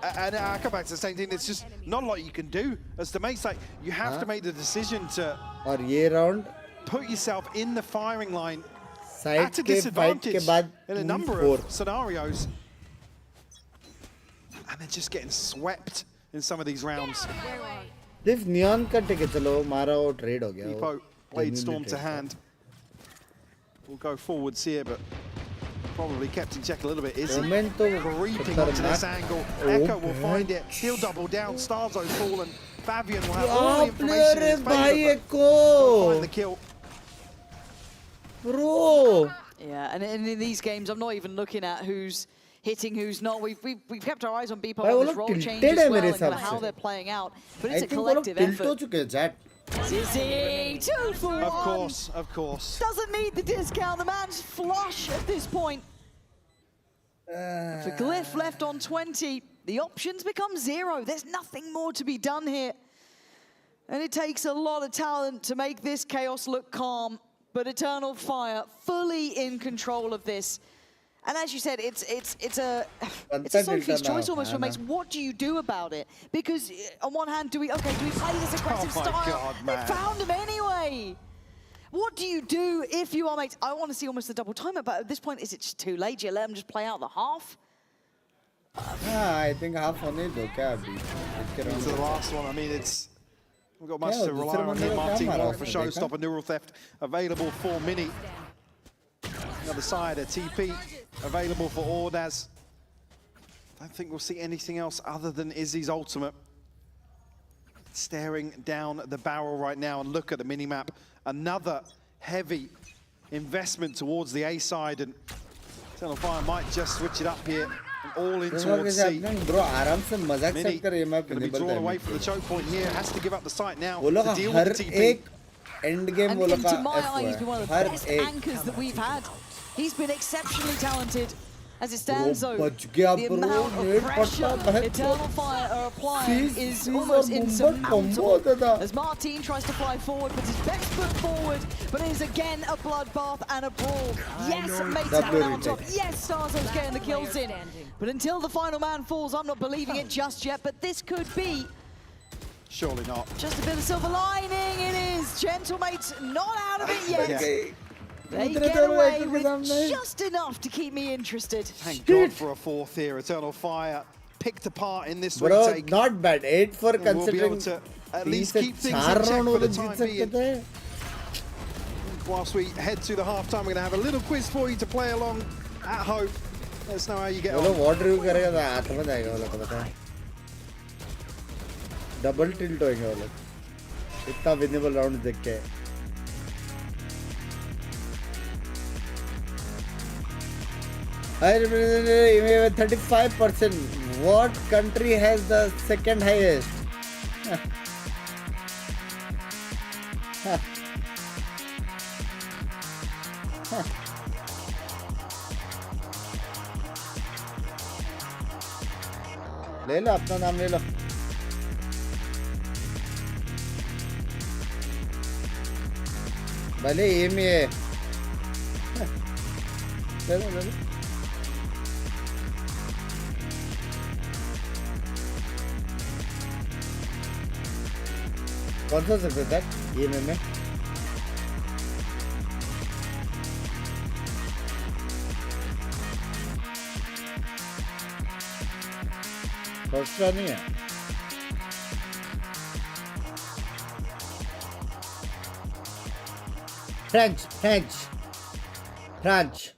hai. And I come back to the same thing. It's just not a lot you can do. As the mate's like, you have to make the decision to और ये round put yourself in the firing line side at a disadvantage in a number of scenarios. And they're just getting swept in some of these rounds. This neon का ticket चलो मारा वो trade हो गया. Beepo, Blade Storm to hand. We'll go forwards here, but probably kept in check a little bit. Izzy creeping onto this angle. Echo will find it. He'll double down. Starzo's fallen. Fabian will have all the information in his favor, but find the kill. Bro. Yeah, and in these games, I'm not even looking at who's hitting, who's not. We've kept our eyes on Beepo and this role change as well, and kind of how they're playing out. But it's a collective effort. Izzy, 2 for 1. Of course. Doesn't need the discount. The man's flush at this point. For Glyph left on 20, the options become 0. There's nothing more to be done here. And it takes a lot of talent to make this chaos look calm. But Eternal Fire fully in control of this. And as you said, it's a Sophie's choice almost for mates. What do you do about it? Because on one hand, do we play this aggressive style? God, they found him anyway. What do you do if you are mates? I want to see almost the double timer, but at this point, is it just too late? Do you let them just play out the half? I think half होने दो क्या अभी? It's the last one. I mean, we've got much to rely on here. Martin Moore for Showstopper, Neural Theft available for Mini. The other side, a TP available for Ordaz. Don't think we'll see anything else other than Izzy's ultimate. Staring down the barrel right now, and look at the minimap. Another heavy investment towards the A side, and Eternal Fire might just switch it up here and all in towards C. Mini going to be drawn away from the choke point here. Has to give up the site now to deal with the TP. End game and to my eye, he's been one of the best anchors that we've had. He's been exceptionally talented. As it stands though, the amount of pressure Eternal Fire are applying is almost insurmountable. As Martin tries to fly forward, puts his best foot forward, but it is again a bloodbath and a brawl. Yes, mates have it on top. Yes, Starzo's getting the kills in. But until the final man falls, I'm not believing it just yet. But this could be Surely not. Just a bit of silver lining. It is. Gentlemate's not out of it yet. They get away with just enough to keep me interested. Thank God for a fourth here. Eternal Fire picked apart in this Bro, retake. not bad. 8 for And we'll be considering. able to at least keep things in check for the time being. Whilst we head to the halftime, we're going to have a little quiz for you to play along at home. Let us know how you get on. What review करेगा तो हाथ में जाएगा वो लोग पता है. Double tilt होएंगे वो लोग. इतना winnable round देख के. I remember EMEA with 35%. What country has the second highest? ले लो अपना नाम ले लो. भले EMEA. ले लो ले लो. कौन सा सर्वर था EMEA में? फर्स्ट नहीं है. French.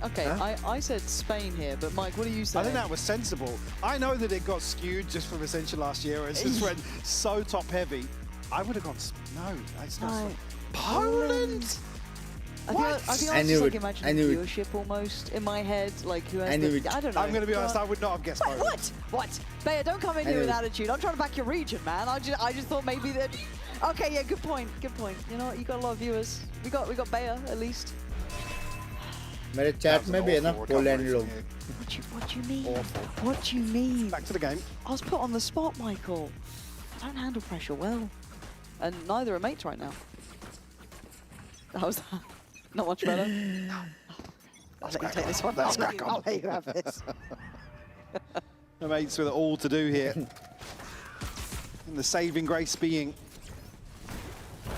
Okay, I said Spain here, but Mike, what do you say? I think that was sensible. I know that it got skewed just from Ascension last year. It just went so top heavy. I would have gone, no, it's not. Poland? I think I was just like imagining viewership almost in my head, like who has I don't know. I'm going to be honest, I would not have guessed Poland. What? Bayer, don't come in here with attitude. I'm trying to back your region, man. I just thought maybe that. Okay, yeah, good point. You know what? You got a lot of viewers. We got Bayer at least. मेरे chat में भी है ना Poland लोग. What do you mean? What do you mean? Back to the game. I was put on the spot, Michael. I don't handle pressure well, and neither are mates right now. How's that? Not much better. I'll let you take this one. Let's crack on. I'll let you have this. The mates with it all to do here. And the saving grace being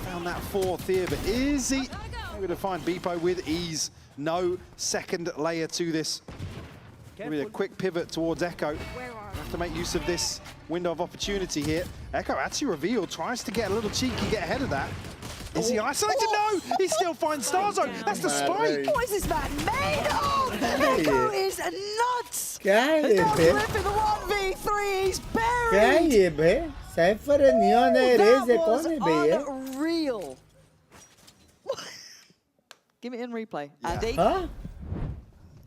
found that fourth here, but is he going to find Beepo with ease? No second layer to this. Maybe a quick pivot towards Echo. Have to make use of this window of opportunity here. Echo actually revealed, tries to get a little cheeky, get ahead of that. Is he isolated? No! He still finds Starzone. That's the spike. What is this man made of? Echo is nuts. क्या है ये बे? Flip in the 1v3. He's buried. क्या है ये बे? Cypher है, Neon है, Raze है, कौन है बे ये? Unreal. Give it in replay. Andy? Huh?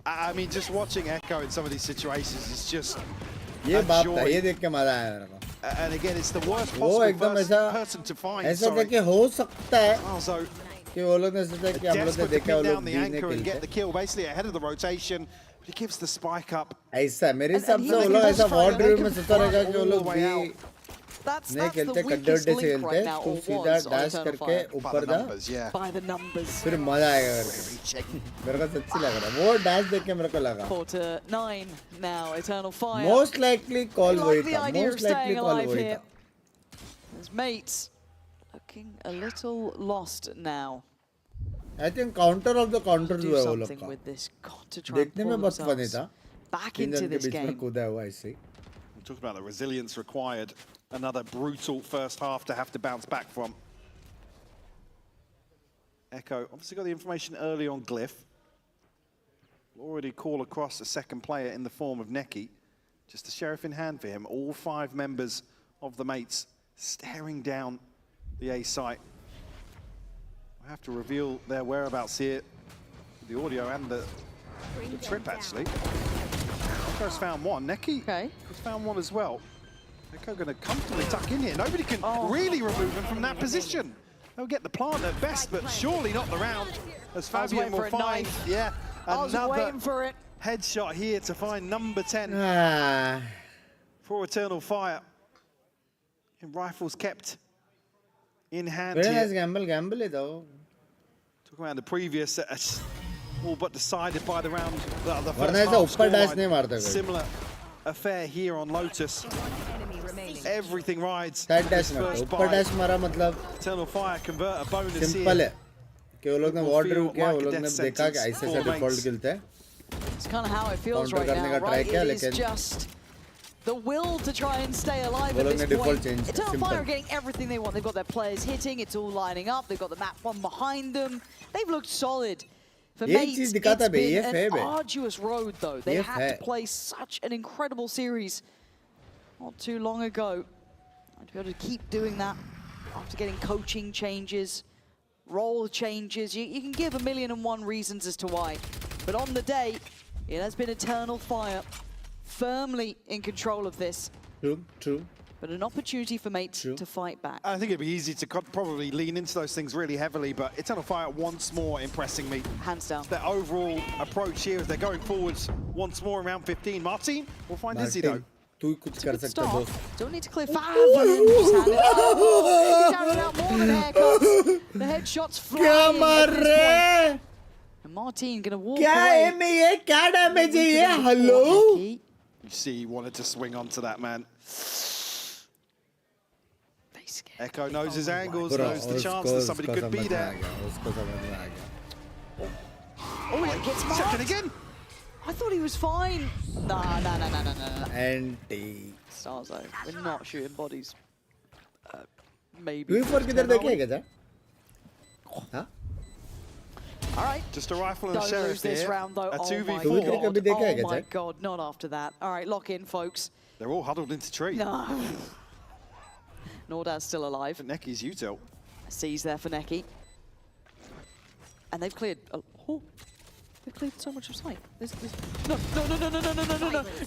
I mean, just watching Echo in some of these situations is just ये बात joy. था, ये देख के मजा आया मेरे को. And again, it's the worst possible person to find. ऐसा देख के हो सकता है Also, कि वो लोग ने सोचा कि हम लोग ने देखा वो लोग the B ने anchor and खेलते get the kill, basically ahead of the rotation. But he gives the spike up. ऐसा मेरे हिसाब से वो लोग ऐसा वॉर्ड रूम में सोचा रहेगा कि वो लोग B नहीं खेलते कड्डे उड्डे से खेलते तू सीधा डैश करके ऊपर जा By the numbers. फिर मजा आएगा करके मेरे को सच्ची लग रहा है वो डैश देख के मेरे को लगा Quarter 9 now, Eternal Fire. Most likely call वही the था idea of most likely staying call alive वही here. था His mates looking a little lost now. I think counter of the counters Do हुआ वो लोग something का with this. Got to try and देखने pull में बहुत funny themselves था back तीन into जन के this बीच में game. कूदा हुआ ऐसे We'll talk about the resilience required. Another brutal first half to have to bounce back from. Echo obviously got the information early on Glyph. Already call across a second player in the form of Neki. Just a sheriff in hand for him. All 5 members of the mates staring down the A site. I have to reveal their whereabouts here. The audio and the trip actually. Echo's found one. Neki has found one as well. Echo going to comfortably tuck in here. Nobody can really remove him from that position. They'll get the plant at best, but surely not the round. As Fabian will find, another headshot here to find number 10 for Eternal Fire. And rifles kept in hand Very here. nice gamble though. Talking about the previous, all but decided by the round. The वरना ऐसा ऊपर dash नहीं मारता कोई. Similar affair here on Lotus. everything rides. That dash this ना first ऊपर buy. dash मारा मतलब Eternal Fire convert a bonus simple here. है कि वो लोग ने Will ward feel review किया like वो a लोग ने death देखा कि sentence ऐसे for से default mates. खेलते हैं It's kind of how it feels Counter right करने now, का try right? किया, It is लेकिन just the will to try and stay alive वो at लोग this ने default point. change, Eternal simple. Fire are getting everything they want. They've got their players hitting, it's all lining up, they've got the map one behind them. They've looked solid. For ये mates, चीज it's दिखाता है बे, ये been है an bay. arduous road though. They ये had है। to play such an incredible series not too long ago. And to be able to keep doing that after getting coaching changes, role changes, you can give 1,000,001 reasons as to why. But on the day, it has been Eternal Fire firmly in control of this. True. But an opportunity for mates to fight back. I think it'd be easy to probably lean into those things really heavily, but Eternal Fire once more impressing me. Hands down. Their overall approach here as they're going forwards once more in round 15. Martin will find Izzy though. तू कुछ कर सकता है दोस्त Don't need to clear 5. Just hand it out. He's out and out more than haircuts. The headshots flying at this point. And Martin gonna walk क्या away. है मैं ये क्या damage है ये hello You see he wanted to swing onto that man. Echo knows his angles, knows the chance that somebody could be there. उसको समझ में आ गया Oh, he gets marked. Second again. I thought he was fine. Nah. anti Starzo, we're not shooting bodies. Maybe. V4 किधर देखे क्या जा हाँ All right. Just a rifle and a Don't sheriff lose this here. round though. A Oh 2v4. my God. कभी देखा है क्या Oh my Jack? God, not after that. All right, lock in, folks. They're all huddled into tree. No. Nordad's still alive. Necky's util. C's there for Necky. And they've cleared. Oh, they've cleared so much of sight. There's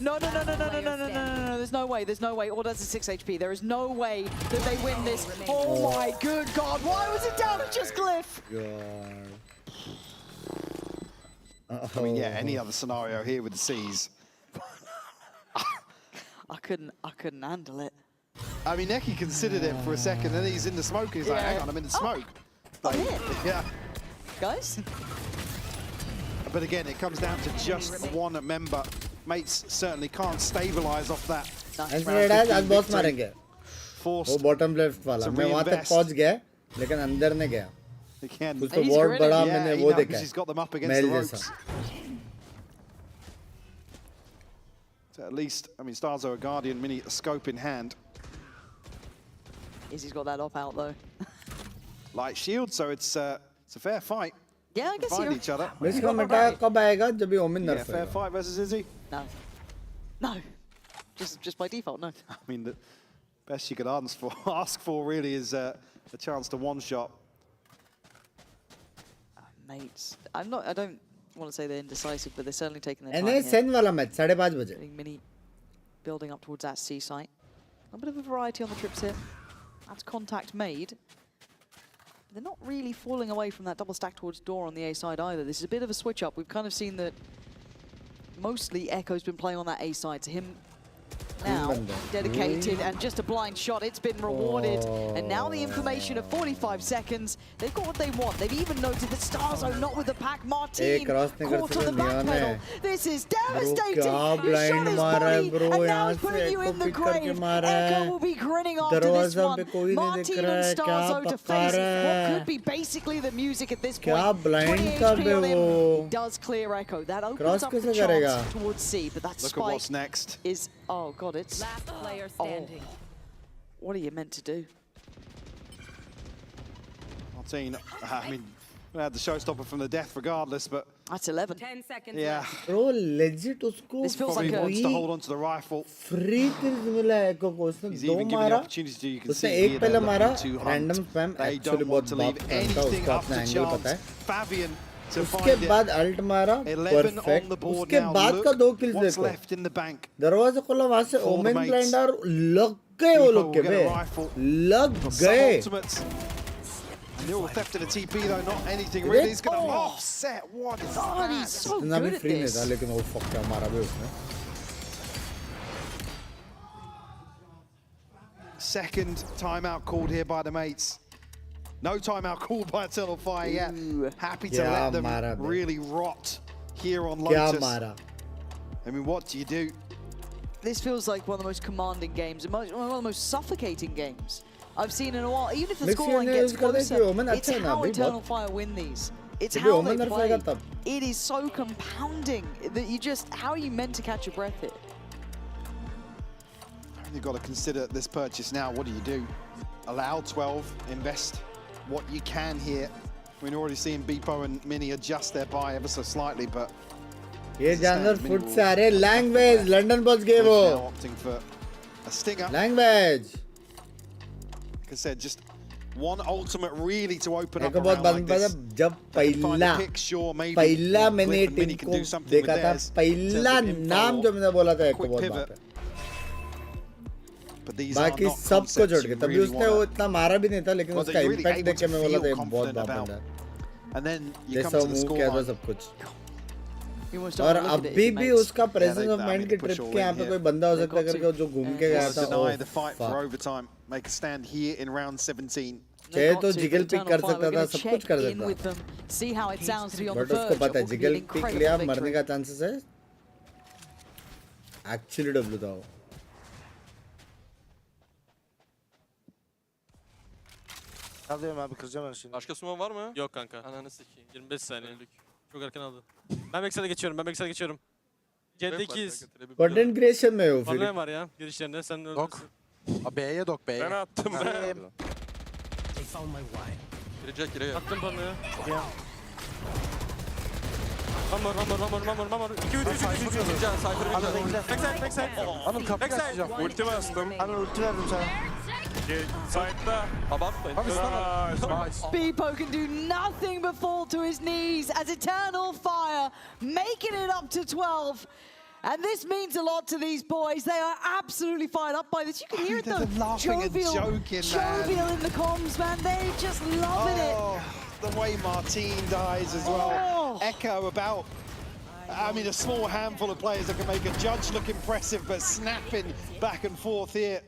no. There's no way. There's no way. Ordad's at 6 HP. There is no way that they win this. Oh my good God! Why was it down to just Glyph? I mean, yeah, any other scenario here with the C's. I couldn't handle it. I mean, Necky considered it for a second, and then he's in the smoke. He's like, hang on, I'm in the smoke. Like, yeah. Guys? But again, it comes down to just one member. Mates certainly can't stabilize off that. आज boss मारेंगे Forced वो bottom left वाला to मैं वहां तक reinvest. पहुंच गया लेकिन अंदर नहीं गया Again, उसको बहुत बड़ा yeah, मैंने he वो knows देखा he's got them up against Mahal the जैसा ropes. So at least, I mean, Starzo a Guardian mini scope in hand. Izzy's got that op out though. Light shield, so it's a fair fight. Yeah, I guess Find you're... each other. इसका मिटा कब आएगा जब ये ओमिन Yeah, नर्फ fair fight versus Izzy. No. Just by default, no. I mean, the best you could ask for really is a chance to one-shot. Mates, I don't want to say they're indecisive, but they're certainly taking their time एने here. Sen वाला match 5:30 बजे Getting mini building up towards that C site. A bit of a variety on the trips here. That's contact made. They're not really falling away from that double stack towards door on the A side either. This is a bit of a switch up. We've kind of seen that mostly Echo's been playing on that A side. To him now, dedicated and just a blind shot. It's been rewarded. And now the information of 45 seconds. They've got what they want. They've even noted that Starzo not with the pack. Martin caught on the back pedal. This is devastating. You shot his body and now he's putting you in the grave. Echo will be grinning after this one. Martin and Starzo to face what could be basically the music at this point. 20 HP on him. He does clear Echo. That opens up the chance towards C, but that Look at what's next. is, oh God, it's... Last player standing. What are you meant to do? Martin, I mean, we had the showstopper from the death regardless, but... That's 11. 10 seconds Yeah. left. Bro, legit उसको This feels Probably like a wants to hold on to the rifle. free kills मिला है एको को उसने He's दो even given the मारा opportunity to, you can उसने see एक here पहले they're मारा looking to hunt. random spam They actually don't want बहुत to बाप leave का था anything उसको up अपना to एंगल chance. पता है Fabian to उसके find it. बाद अल्ट मारा 11 on परफेक्ट the board उसके now. बाद का Look दो kills what's देखो left in the bank. दरवाजा खोला वहां से For the Omen mates. Blind और लग गए वो लोग के People will bay get a rifle. लग Some गए ultimates. Nil theft of the TP though, not anything really. He's going to offset. What is God, that? he's so इतना भी good at फ्री नहीं था this. लेकिन वो fuck क्या मारा भी उसने Second timeout called here by the mates. No timeout called by Eternal Fire yet. Happy to क्या let them मारा बे really rot here on क्या Lotus. मारा I mean, what do you do? this feels like one of the most commanding games, one of the most suffocating games I've seen in a while. Even if the scoreline gets closer, it's how Eternal Fire win these. It's how they play. It is so compounding that you just, how are you meant to catch your breath here? You've got to consider this purchase now. What do? Allow 12, invest what you can here. We're already seeing Beepo and Mini adjust their buy ever so slightly, but ये जानवर foot से आ रहे language London पहुंच गए वो opting for a stinger. Language Like I said, just one ultimate really to open up एक बहुत बात पता जब पहला मैंने टीम को देखा था पहला नाम जो मैंने बोला था एक को बहुत बात है बाकी सब को छोड़ के तभी उसने वो इतना मारा भी नहीं था लेकिन उसका इम्पैक्ट देख के मैं बोला था ये बहुत बात है जैसा मूव किया था सब कुछ और अभी भी उसका प्रेजेंस ऑफ माइंड के ट्रिप के यहाँ पे कोई बंदा हो सकता है करके जो घूम के गया था make a stand here in round 17. चाहे तो जिगल पिक कर सकता था सब कुछ कर सकता था बट उसको पता है जिगल पिक लिया मरने का चांसेस है एक्चुअली डब्ल्यू था वो Alıyorum abi kıracağım her şeyini. Başka suman var mı? Yok kanka. Ananı sikeyim. 25 saniye. Çok erken aldı. Ben backside geçiyorum. C'de 2'yiz. Content creation में हो फिर. Problem var ya girişlerinde sen öldürsün. B'ye dok B'ye. Ben attım ben. They found my why. Girecek. Attım panoya. Mamur. 2-3. Backside. Anıl kapıyı açacağım. Ulti bastım. Anıl ulti verdim sana. Side'da. Abartmayın. Beepo can do nothing but fall to his knees as Eternal Fire making it up to 12. And this means a lot to these boys. They are absolutely fired up by this. You can hear it though. Jovial in the comms, man. They're just loving it. The way Martin dies as well. Echo about, I mean, a small handful of players that can make a judge look impressive, but snapping back and forth here.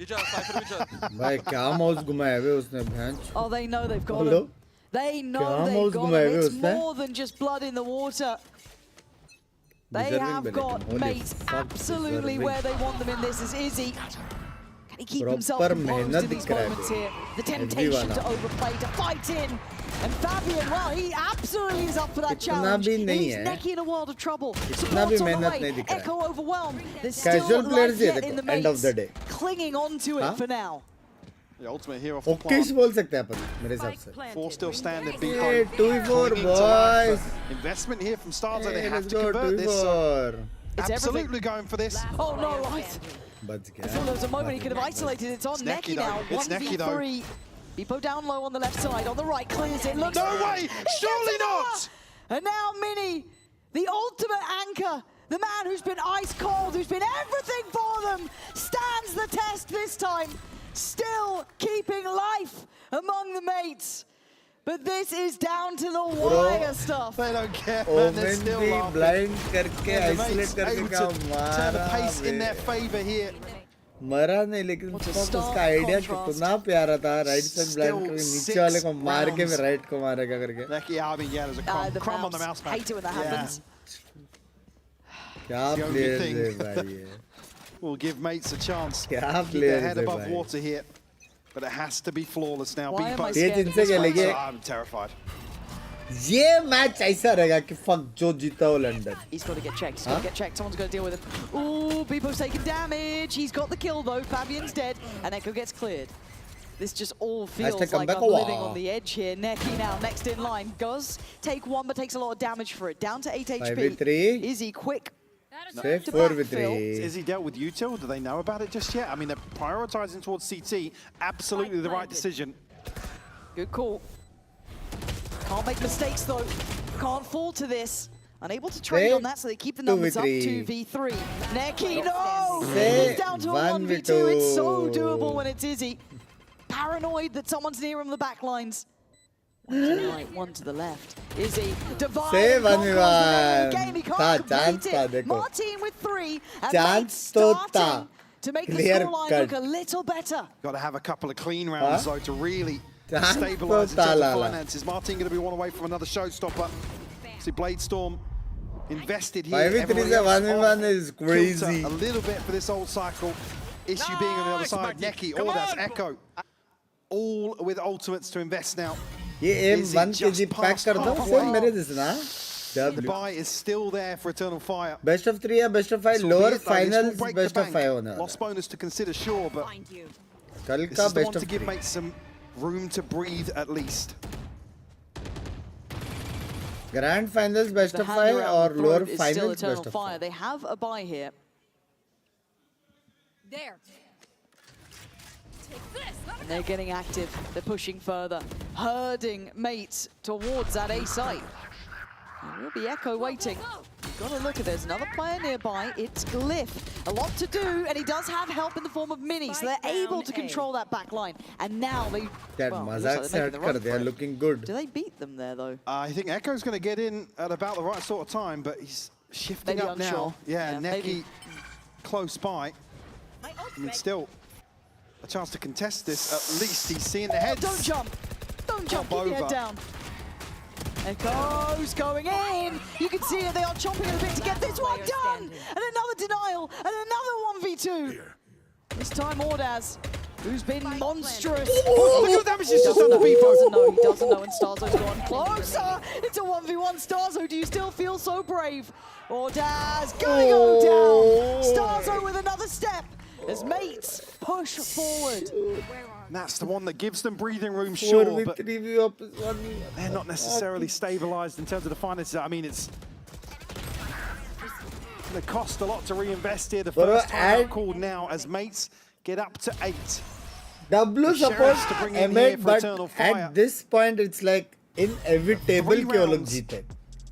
भाई क्या mouse घुमाया है उसने भैंस Oh, they know they've got him. They know they've got him. It's more than just blood in the water. They have got mates absolutely where they want them in this as Izzy. Can he keep himself composed in these moments here? The temptation to overplay, to fight in. And Fabian, well, he absolutely is up for that challenge. He's Necky in a world of trouble. Supports on the way. Echo overwhelmed. There's still life yet in the mates. Clinging on to it for now. The ultimate here off the plant. बोल सकते हैं अपन मेरे हिसाब से. 4 still standing. 2v4 boys. Investment here from Starter. They have to convert this. Absolutely going for this. Oh no, right. I thought there was a moment he could have isolated. It's on Necky now. 1v3. Beepo down low on the left side. On the right, clears it. Looks no way! Surely not! And now Mini, the ultimate anchor. The man who's been ice cold, who's been everything for them, stands the test this time. Still keeping life among the mates. But this is down to the wire stuff. They don't care, man. They're still laughing. Blind करके isolate करके क्या मारा. Turn the pace in their favor here. मरा नहीं लेकिन उसका idea कितना प्यारा था राइट साइड ब्लाइंड करके नीचे वाले को मार के मैं राइट को मारेगा करके. There's a crumb on the mouse pad. Hate it when that happens. क्या प्लेयर है भाई ये. We'll give mates a chance. क्या Keep their head above water here. But it has to be flawless now. I'm terrified. ये match ऐसा रहेगा कि fuck जो जीता हो London. He's got to get checked. He's got to get checked. Someone's got to deal with him. Ooh, Beepo's taking damage. He's got the kill though. Fabian's dead, and Echo gets cleared. This just all feels like I'm living on the edge here. Necky now next in line. Does take one, but takes a lot of damage for it. Down to 8 HP. 5v3. Izzy quick. No. 4v3. Is he dealt with Util? Do they know about it just yet? I mean, they're prioritizing towards CT. Absolutely the right decision. Good call. Can't make mistakes though. Can't fall to this. Unable to trade on that, so they keep the numbers up. 2v3. Necky, no! He's down to a 1v2. It's so doable when it's Izzy. Paranoid that someone's near him the back lines. One to the right, one to the left. Izzy, divide game. He can't complete it. Martin with 3. And starting to make the scoreline look a little better. Got to have a couple of clean rounds though to really stabilize in terms of finances. Martin going to be one away from another showstopper. See Blade Storm invested here. 5v3 से 1v1 is crazy. A little bit for this old cycle. Issue being on the other side. Neki, Ordas, Echo. All with ultimates to invest now. ये aim 1 kg pack कर दो same मेरे जैसे ना. The buy is still there for Eternal Fire. Best of 3 या best of 5 lower finals best of 5 होने वाला. Lost bonus to consider, sure, but कल this का is the one best to of give 3. mates some room to breathe at least. Grand finals best The of hand 5 around or the throat lower is finals still best Eternal of Fire. 5. They have a buy here. There. And they're getting active. They're pushing further, herding mates towards that A site. There will be Echo waiting. You've got to look at there's another player nearby. It's Glyph. A lot to do, and he does have help in the form of Mini, so they're able to control that back line. And now they. That mazak se hat kar, they are looking good. Do they beat them there though? I think Echo's going to get in at about the right sort of time, but he's shifting Maybe up unsure. now. Yeah, Neki maybe. close by. I mean, still a chance to contest this. At least he's seeing the heads. Don't jump! Don't jump! Keep your head down. Echo's going in. You can see it. They are chomping at the bit to get this one done. And another denial. And another 1v2. This time Ordaz, who's been monstrous. Look at the damage he's just done to He Beefo. doesn't know. He doesn't know. And Starzo's gone closer. It's a 1v1. Starzo, do you still feel so brave? Ordaz gonna go down. Starzo with another step as mates push forward. That's the one that gives them breathing room, sure, but 3v up is one. they're not necessarily stabilized in terms of the finances. I mean, it's going to cost a lot to reinvest here. The first time called now as mates get up to 8. W supposed to bring in Emmet, here for but Eternal Fire. at this point it's like inevitable कि वो लोग जीते.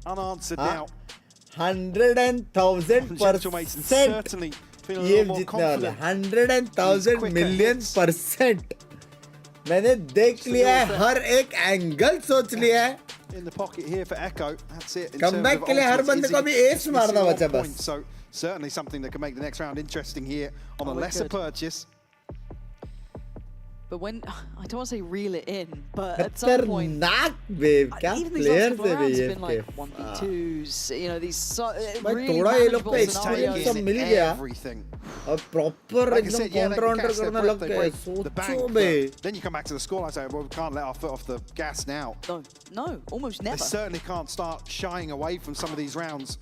Unanswered now. 100,000% certainly feeling a ये little more जीतने वाला. confident. 100,000 million%. मैंने देख लिया है, हर एक एंगल सोच लिया है. In the pocket here for Echo. That's it. in Comeback terms of के लिए हर ultimates. बंदे Is को he अभी ace missing मारना one बचा point? बस. So certainly something that can make the next round interesting here on a Oh, it lesser could. purchase. But when, I don't want to say reel it in, but at some point, खतरनाक wave, क्या even these players last couple है of rounds have ये been like 1v2s, you know, these भाई really थोड़ा ये लोग manageable को experience scenarios. सब मिल गया Everything. और proper Like I एकदम said, yeah, they counter can catch their करने breath, लग they गए. break the सोचो bank, bay. but then you come back to the score and say, well, we can't let our foot off the gas now. No, almost They never. certainly can't start shying away from some of these rounds.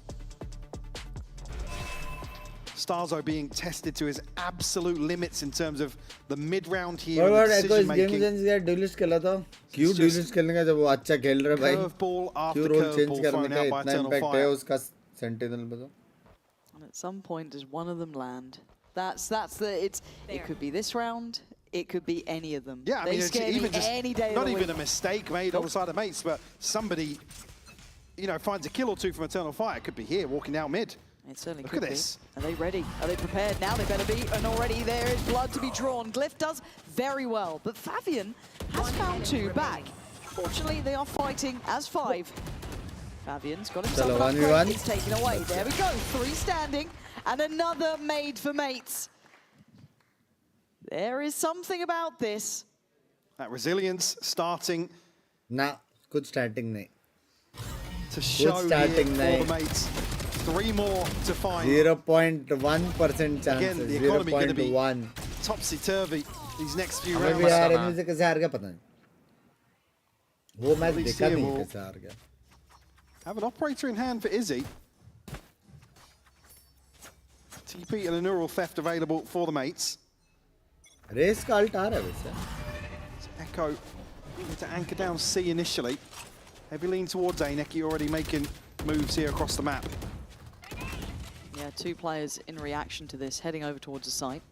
Starzo being tested to his absolute limits in terms of the mid-round here What and about Echo decision इस game making. sense यार duelist खेला था. क्यों duelist खेलने का जब वो अच्छा खेल रहा है भाई? Curveball after क्यों role change curveball करने thrown का out by इतना Eternal impact है Fire. उसका Sentinel पे तो? And at some point, does one of them land? That's the, it could be this round, it could be any of them. Yeah, I They mean, it's scare me even just any day not of the even a week. mistake made on the side of mates, but somebody, you know, finds a kill or two from Eternal Fire. It could be here, walking out mid. It certainly Look could at this. be. Are they ready? Are they prepared? Now they better be. And already there is blood to be drawn. Glyph does very well, but Fabian has found 2 back. Fortunately, they are fighting as 5. Fabian's got himself Chalo, an 1v1. upgrade. It's taken away. There we go. 3 standing and another made for mates. There is something about this. That resilience starting ना कुछ starting नहीं. to show here starting for nine. the mates. 3 more to find. 0.1% chances. Again, the economy going to be 0.1. topsy-turvy these next few हमें rounds. भी यार इनमें से कैसे हार गया पता नहीं. वो मैच At least देखा here नहीं we'll कैसे हार गया. Have an operator in hand for Izzy. TP and a neural theft available for the mates. Race का ult आ रहा है वैसे. Echo need to anchor down C initially. Heavy lean towards A. Neki already making moves here across the map. Yeah, 2 players in reaction to this, heading over towards the site.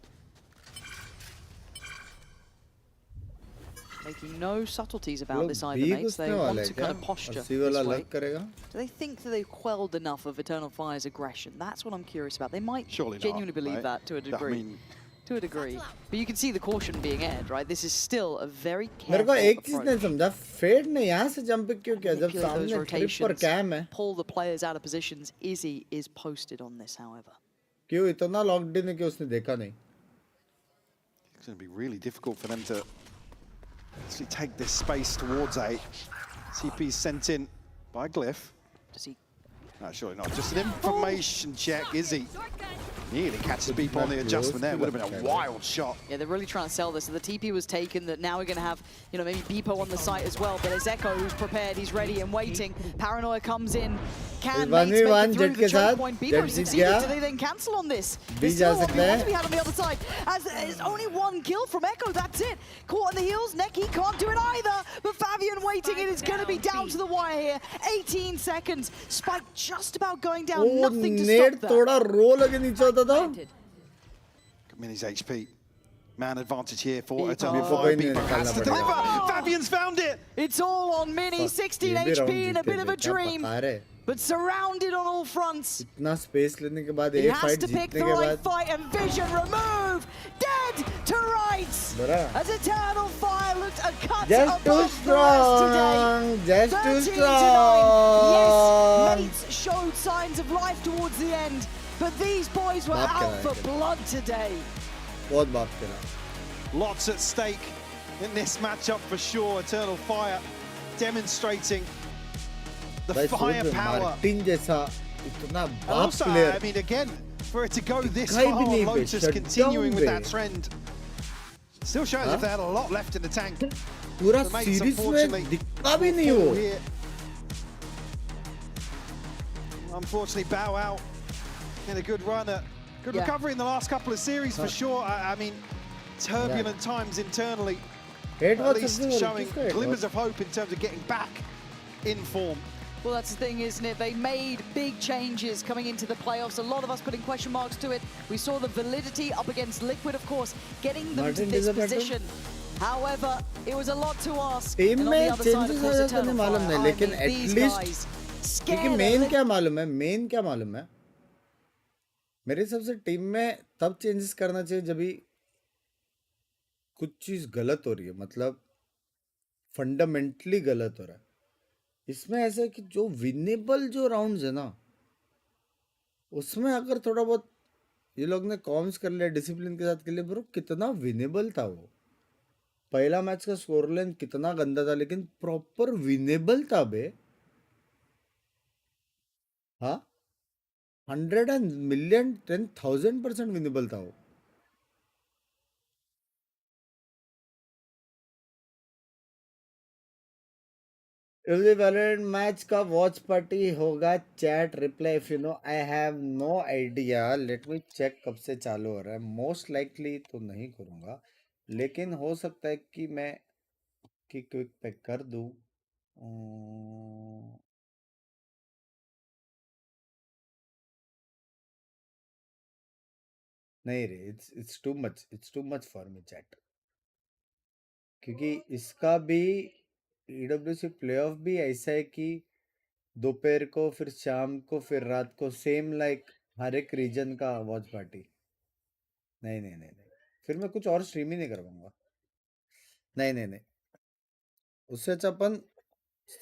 Making no subtleties about this either, mates. They want to kind of posture this way. Do they think that they've quelled enough of Eternal Fire's aggression? That's what I'm curious about. They might Surely genuinely not, believe right? that to a degree. I mean, to a degree. But you can see the caution being aired, right? This is still a very मेरे careful को एक चीज नहीं approach. समझा. Fade ने यहाँ से jump pick क्यों किया जब Manipulate those सामने trip पर rotations, cam है? pull the players out of positions. Izzy is posted on this, however. क्यों इतना locked in है कि उसने देखा नहीं? it's going to be really difficult for them to actually take this space towards A. CP sent in by Glyph. Does he No, surely not. Just an information check, is he? Nearly catches people on the adjustment there. Would have been a wild shot. Yeah, they're really trying to sell this. So the TP was taken, that now we're going to have, you know, maybe Beepo on the site as well. But it's Echo who's prepared, he's ready and waiting. Paranoia comes in. Can Mates make it through the choke point? Beepo succeeded. Do they then cancel on this? There's still one to be had on the other side. As there's only one kill from Echo, that's it. Caught on the heels, Neki can't do it either. But Fabian waiting, it is going to be down to the wire here. 18 seconds. Spike just about going down, nothing to stop that. Mini's HP. Man advantage here for Eternal Fire. Beepo has to deliver. Fabian's found it. It's all on Mini. 16 HP in a bit of a dream. But surrounded on all fronts. He has to pick the right fight, and Vision removed. Dead to rights. As Eternal Fire looked a cut above the rest today. Just too 13 strong. Yes, Mates showed signs of life towards the end. But these boys were out for blood today. Lots at stake in this matchup for sure. Eternal Fire demonstrating the firepower. Also, I mean, again, for it to go this far, Lotus continuing with that trend, still shows if they had a lot left in the tank. The Mates, unfortunately, unfortunately bow out in a good run. Good recovery in the last couple of series for sure. I mean, turbulent times internally, at least showing glimmers of hope in terms of getting back in form. Well, that's the thing, isn't it? They made big changes coming into the playoffs. A lot of us putting question marks to it. We saw the validity up against Liquid, of course, getting them to this position. However, it was a lot to ask. And on the other side, of course, Eternal Fire. I mean, these guys scared main मेरे हिसाब से team में तब changes करना चाहिए जब भी कुछ चीज गलत हो रही है, मतलब फंडामेंटली गलत हो रहा है. इसमें ऐसा है कि जो विनेबल जो राउंड्स है ना, उसमें अगर थोड़ा बहुत ये लोग ने कॉम्स कर लिया डिसिप्लिन के साथ के लिए, ब्रो कितना विनेबल था वो. पहला मैच का स्कोर लाइन कितना गंदा था, लेकिन प्रॉपर विनेबल था बे. हाँ, 100 million 10,000% विनेबल था वो. Valorant मैच का वॉच पार्टी होगा. Chat reply if you know. I have no idea. Let me check कब से चालू हो रहा है. मोस्ट लाइकली तो नहीं करूँगा, लेकिन हो सकता है कि मैं क्विक पे कर दूँ. नहीं रे, it's too much for me chat, क्योंकि इसका भी EWC प्लेऑफ भी ऐसा है कि दोपहर को, फिर शाम को, फिर रात को, सेम लाइक हर एक रीजन का वॉच पार्टी. नहीं, फिर मैं कुछ और स्ट्रीम ही नहीं कर पाऊंगा. नहीं, उससे अच्छा अपन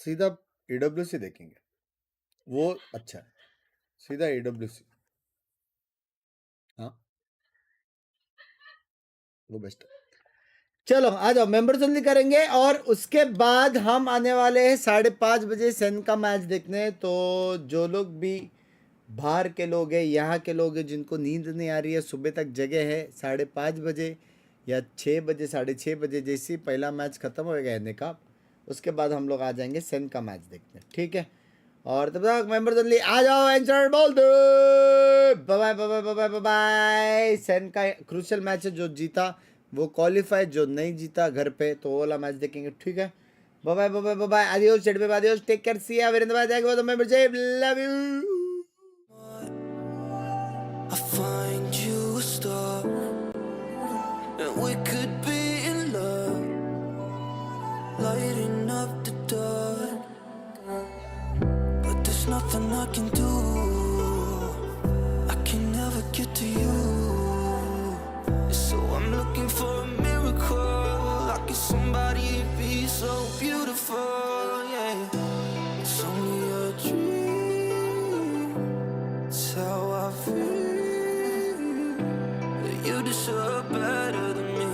सीधा EWC देखेंगे, वो अच्छा है. सीधा EWC, हाँ वो बेस्ट है. चलो आ जाओ, मेंबर जल्दी करेंगे और उसके बाद हम आने वाले हैं 5:30 बजे सेन का मैच देखने. तो जो लोग भी बाहर के लोग हैं, यहाँ के लोग हैं, जिनको नींद नहीं आ रही है, सुबह तक जगह है, 5:30 बजे या 6 बजे 6:30 बजे जैसे ही पहला मैच खत्म होएगा एने का, उसके बाद हम लोग आ जाएंगे सेन का मैच देखने. ठीक है, और तब तक मेंबर जल्दी आ जाओ, आंसर बोल दो. बाय. सेन का क्रूशियल मैच है, जो जीता वो क्वालिफाई, जो नहीं जीता घर पे तो वो वाला मैच देखेंगे. ठीक है, बाय. आदियोस चैट पे, adios, take care, see you. Virendra भाई जाएगा तो member Jai, love you. I find you a star, and we could be in love, lighting up the dark, but there's nothing I can do. I can never get to you, so I'm looking for a miracle. Like if somebody be so beautiful, yeah. It's only a dream, it's how I feel. You deserve better than me.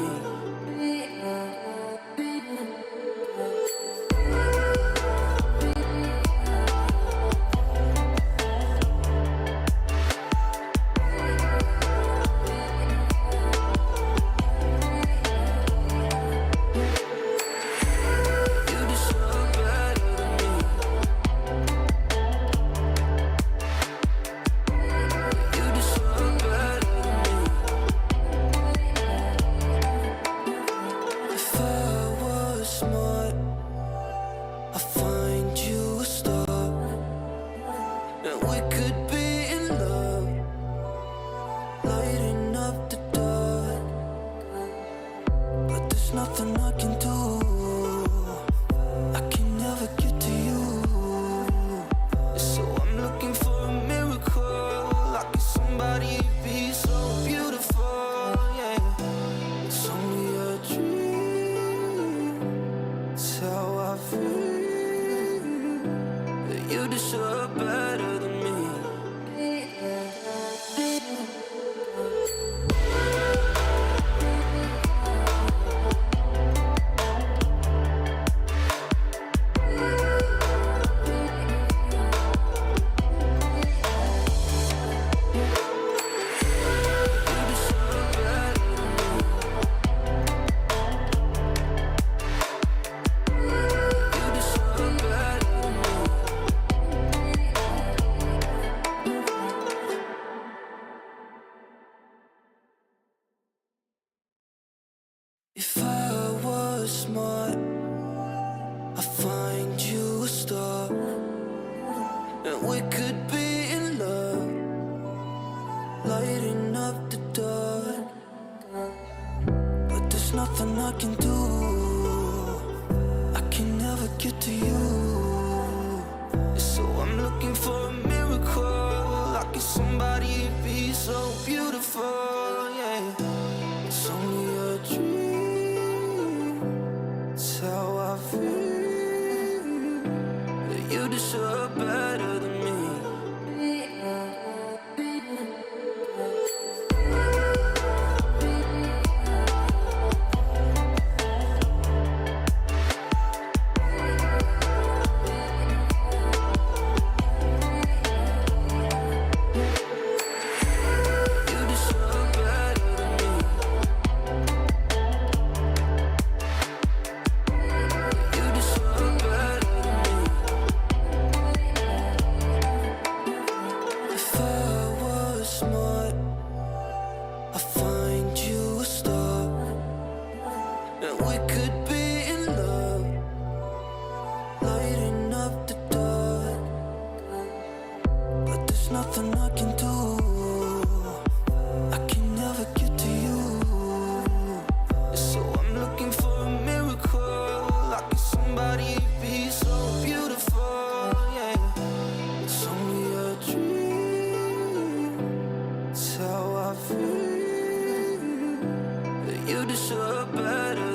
nothing I can do. I can never get to you. So I'm looking for a miracle. Like if somebody be so beautiful, yeah. It's only a dream. It's how I feel. That you deserve better than me. If I was smart, I'd find you a star, and we could be in love, lighting up the dark. But there's nothing I can do. I can never get to you. So I'm looking for a miracle. Like if somebody be so beautiful, yeah. It's only a dream. It's how I feel. That you deserve better than me. Nothing I can do. I can never get to you. So I'm looking for a miracle. Like if somebody be so beautiful, yeah. It's only a dream. It's how I feel. That you deserve better.